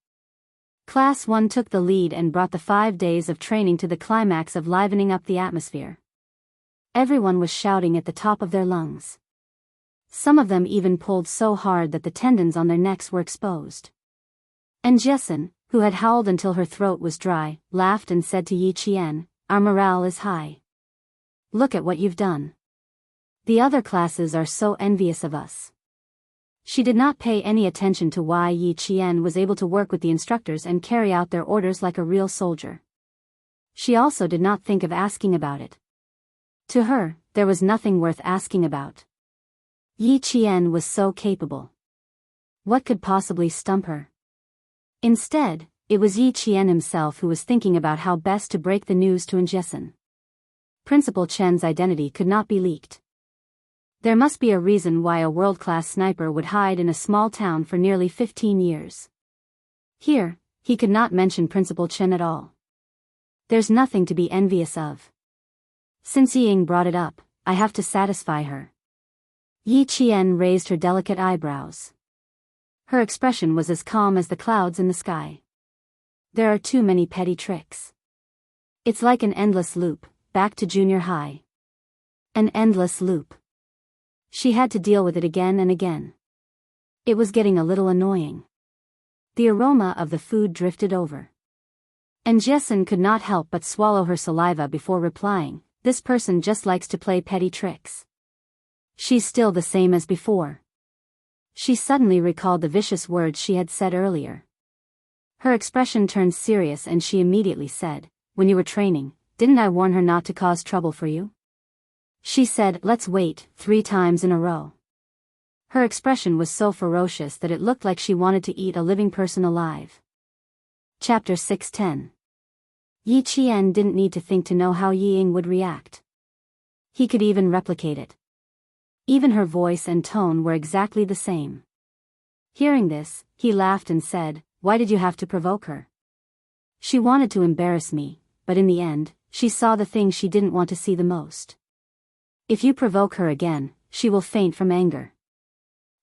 A: Class 1 took the lead and brought the 5 days of training to the climax of livening up the atmosphere. Everyone was shouting at the top of their lungs. Some of them even pulled so hard that the tendons on their necks were exposed. And Jessen, who had howled until her throat was dry, laughed and said to Yi Qian, "Our morale is high. Look at what you've done. The other classes are so envious of us." She did not pay any attention to why Yi Qian was able to work with the instructors and carry out their orders like a real soldier. She also did not think of asking about it. To her, there was nothing worth asking about. Yi Qian was so capable. What could possibly stump her? Instead, it was Yi Qian himself who was thinking about how best to break the news to Jessen. Principal Chen's identity could not be leaked. There must be a reason why a world-class sniper would hide in a small town for nearly 15 years. Here, he could not mention Principal Chen at all. There's nothing to be envious of. Since Ying brought it up, I have to satisfy her. Yi Qian raised her delicate eyebrows. Her expression was as calm as the clouds in the sky. There are too many petty tricks. It's like an endless loop, back to junior high. An endless loop. She had to deal with it again and again. It was getting a little annoying. The aroma of the food drifted over. And Jessen could not help but swallow her saliva before replying, "This person just likes to play petty tricks. She's still the same as before." She suddenly recalled the vicious words she had said earlier. Her expression turned serious and she immediately said, "When you were training, didn't I warn her not to cause trouble for you?" She said, "Let's wait," 3 times in a row. Her expression was so ferocious that it looked like she wanted to eat a living person alive. Chapter 6:10. Yi Qian didn't need to think to know how Yi Ying would react. He could even replicate it. Even her voice and tone were exactly the same. Hearing this, he laughed and said, "Why did you have to provoke her? She wanted to embarrass me, but in the end, she saw the thing she didn't want to see the most. If you provoke her again, she will faint from anger."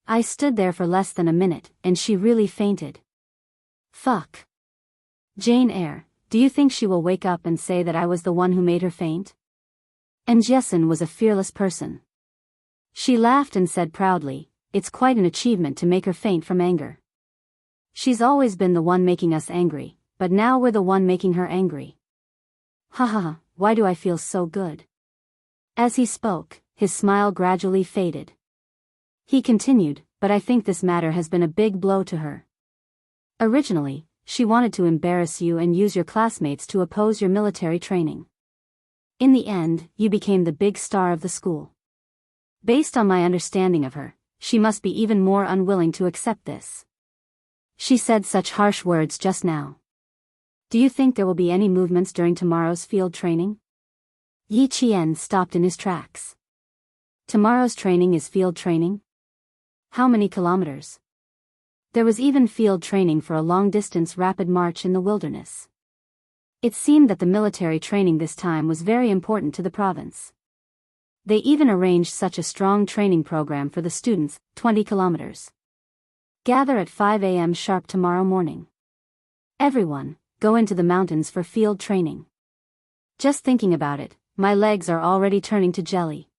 A: I stood there for less than a minute, and she really fainted. Fuck. Jane Eyre, do you think she will wake up and say that I was the one who made her faint? And Jessin was a fearless person. She laughed and said proudly, "It's quite an achievement to make her faint from anger. She's always been the one making us angry, but now we're the one making her angry. Ha ha ha, why do I feel so good?" As he spoke, his smile gradually faded. He continued, "But I think this matter has been a big blow to her. Originally, she wanted to embarrass you and use your classmates to oppose your military training. In the end, you became the big star of the school. Based on my understanding of her, she must be even more unwilling to accept this. She said such harsh words just now. Do you think there will be any movements during tomorrow's field training?" Yi Qian stopped in his tracks. Tomorrow's training is field training? How many kilometers? There was even field training for a long-distance rapid march in the wilderness. It seemed that the military training this time was very important to the province. They even arranged such a strong training program for the students, 20 kilometers. Gather at 5 a.m. sharp tomorrow morning. Everyone, go into the mountains for field training. Just thinking about it, my legs are already turning to jelly.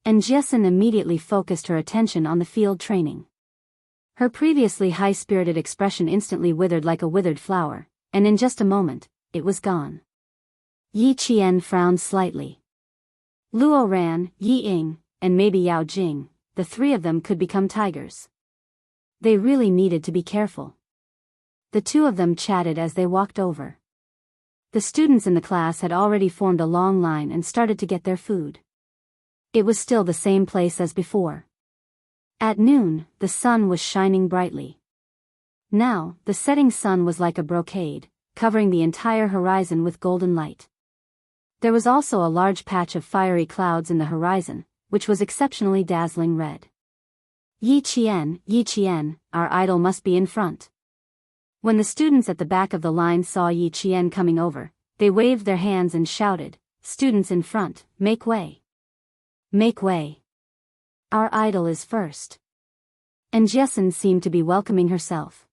A: And Jessin immediately focused her attention on the field training. Her previously high-spirited expression instantly withered like a withered flower, and in just a moment, it was gone. Yi Qian frowned slightly. Luo Ran, Yi Ying, and maybe Yao Jing, the 3 of them could become tigers. They really needed to be careful. The 2 of them chatted as they walked over. The students in the class had already formed a long line and started to get their food. It was still the same place as before. At noon, the sun was shining brightly. Now, the setting sun was like a brocade, covering the entire horizon with golden light. There was also a large patch of fiery clouds in the horizon, which was exceptionally dazzling red. Yi Qian, our idol must be in front." When the students at the back of the line saw Yi Qian coming over, they waved their hands and shouted, "Students in front, make way! Make way! Our idol is first." And Jessin seemed to be welcoming herself.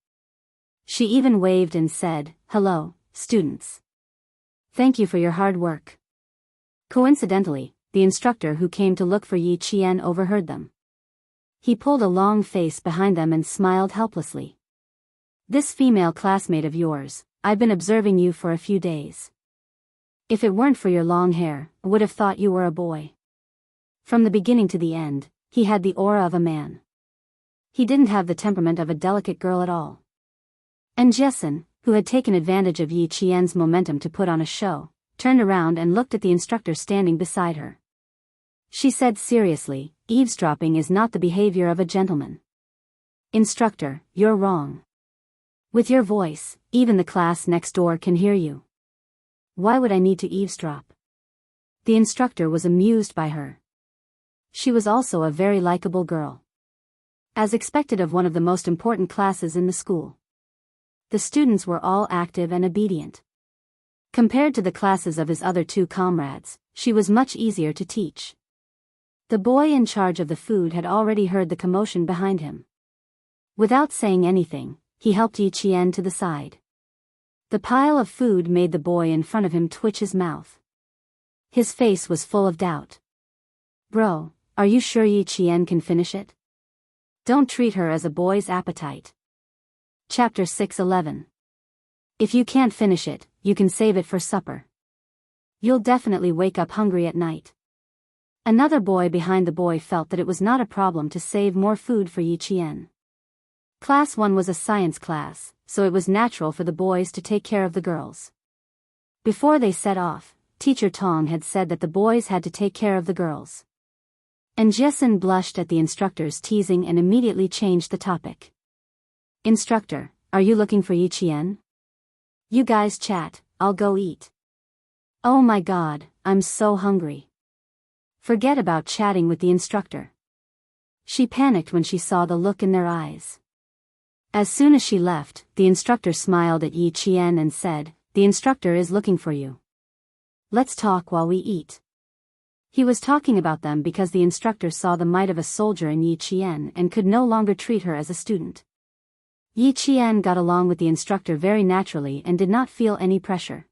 A: She even waved and said, "Hello, students. Thank you for your hard work." Coincidentally, the instructor who came to look for Yi Qian overheard them. He pulled a long face behind them and smiled helplessly. "This female classmate of yours, I've been observing you for a few days. If it weren't for your long hair, I would have thought you were a boy." From the beginning to the end, he had the aura of a man. He didn't have the temperament of a delicate girl at all. And Jessin, who had taken advantage of Yi Qian's momentum to put on a show, turned around and looked at the instructor standing beside her. She said seriously, "Eavesdropping is not the behavior of a gentleman. Instructor, you're wrong. With your voice, even the class next door can hear you. Why would I need to eavesdrop?" The instructor was amused by her. She was also a very likable girl. As expected of one of the most important classes in the school. The students were all active and obedient. Compared to the classes of his other 2 comrades, she was much easier to teach. The boy in charge of the food had already heard the commotion behind him. Without saying anything, he helped Yi Qian to the side. The pile of food made the boy in front of him twitch his mouth. His face was full of doubt. "Bro, are you sure Yi Qian can finish it? Don't treat her as a boy's appetite." Chapter 6:11. If you can't finish it, you can save it for supper. You'll definitely wake up hungry at night. Another boy behind the boy felt that it was not a problem to save more food for Yi Qian. Class 1 was a science class, so it was natural for the boys to take care of the girls. Before they set off, Teacher Tong had said that the boys had to take care of the girls. And Jessen blushed at the instructor's teasing and immediately changed the topic. Instructor, are you looking for Yi Qian? You guys chat, I'll go eat. Oh my god, I'm so hungry. Forget about chatting with the instructor. She panicked when she saw the look in their eyes. As soon as she left, the instructor smiled at Yi Qian and said, "The instructor is looking for you. Let's talk while we eat." He was talking about them because the instructor saw the might of a soldier in Yi Qian and could no longer treat her as a student. Yi Qian got along with the instructor very naturally and did not feel any pressure.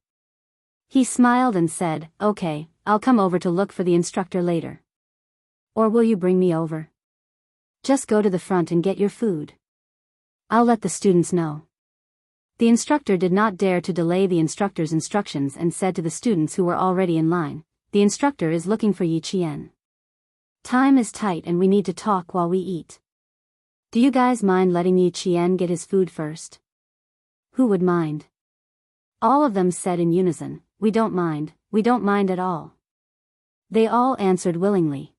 A: He smiled and said, "Okay, I'll come over to look for the instructor later. Or will you bring me over? Just go to the front and get your food. I'll let the students know." The instructor did not dare to delay the instructor's instructions and said to the students who were already in line, "The instructor is looking for Yi Qian. Time is tight and we need to talk while we eat. Do you guys mind letting Yi Qian get his food first?" Who would mind? All of them said in unison, we don't mind at all." They all answered willingly.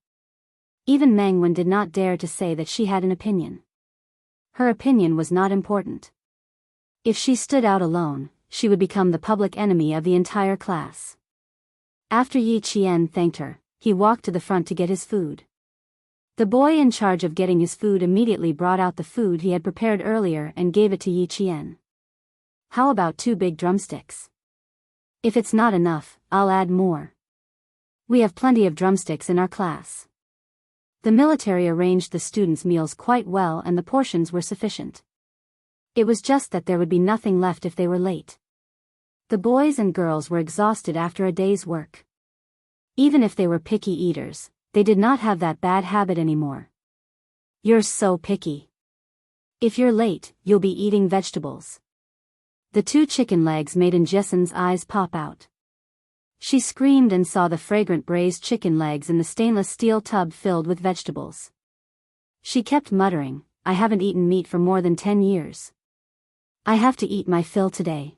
A: Even Meng Wen did not dare to say that she had an opinion. Her opinion was not important. If she stood out alone, she would become the public enemy of the entire class. After Yi Qian thanked her, he walked to the front to get his food. The boy in charge of getting his food immediately brought out the food he had prepared earlier and gave it to Yi Qian. "How about 2 big drumsticks? If it's not enough, I'll add more. We have plenty of drumsticks in our class." The military arranged the students' meals quite well and the portions were sufficient. It was just that there would be nothing left if they were late. The boys and girls were exhausted after a day's work. Even if they were picky eaters, they did not have that bad habit anymore. "You're so picky. If you're late, you'll be eating vegetables." The 2 chicken legs made Jessen's eyes pop out. She screamed and saw the fragrant braised chicken legs in the stainless steel tub filled with vegetables. She kept muttering, "I haven't eaten meat for more than 10 years. I have to eat my fill today."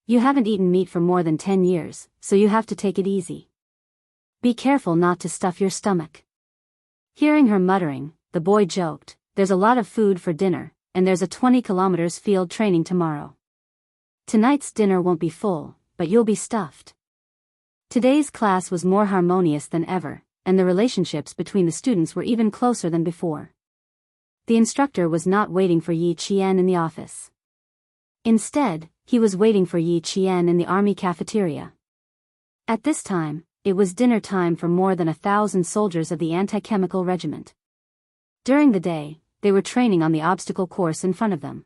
A: "You haven't eaten meat for more than 10 years, so you have to take it easy. Be careful not to stuff your stomach." Hearing her muttering, the boy joked, "There's a lot of food for dinner, and there's a 20 kilometers field training tomorrow. Tonight's dinner won't be full, but you'll be stuffed." Today's class was more harmonious than ever, and the relationships between the students were even closer than before. The instructor was not waiting for Yi Qian in the office. Instead, he was waiting for Yi Qian in the army cafeteria. At this time, it was dinner time for more than 1,000 soldiers of the anti-chemical regiment. During the day, they were training on the obstacle course in front of them.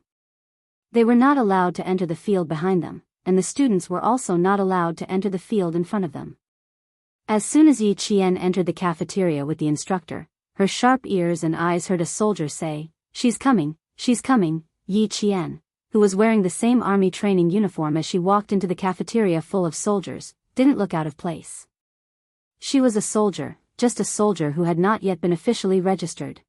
A: They were not allowed to enter the field behind them, and the students were also not allowed to enter the field in front of them. As soon as Yi Qian entered the cafeteria with the instructor, her sharp ears and eyes heard a soldier say, she's coming." Yi Qian, who was wearing the same army training uniform as she walked into the cafeteria full of soldiers, didn't look out of place. She was a soldier, just a soldier who had not yet been officially registered.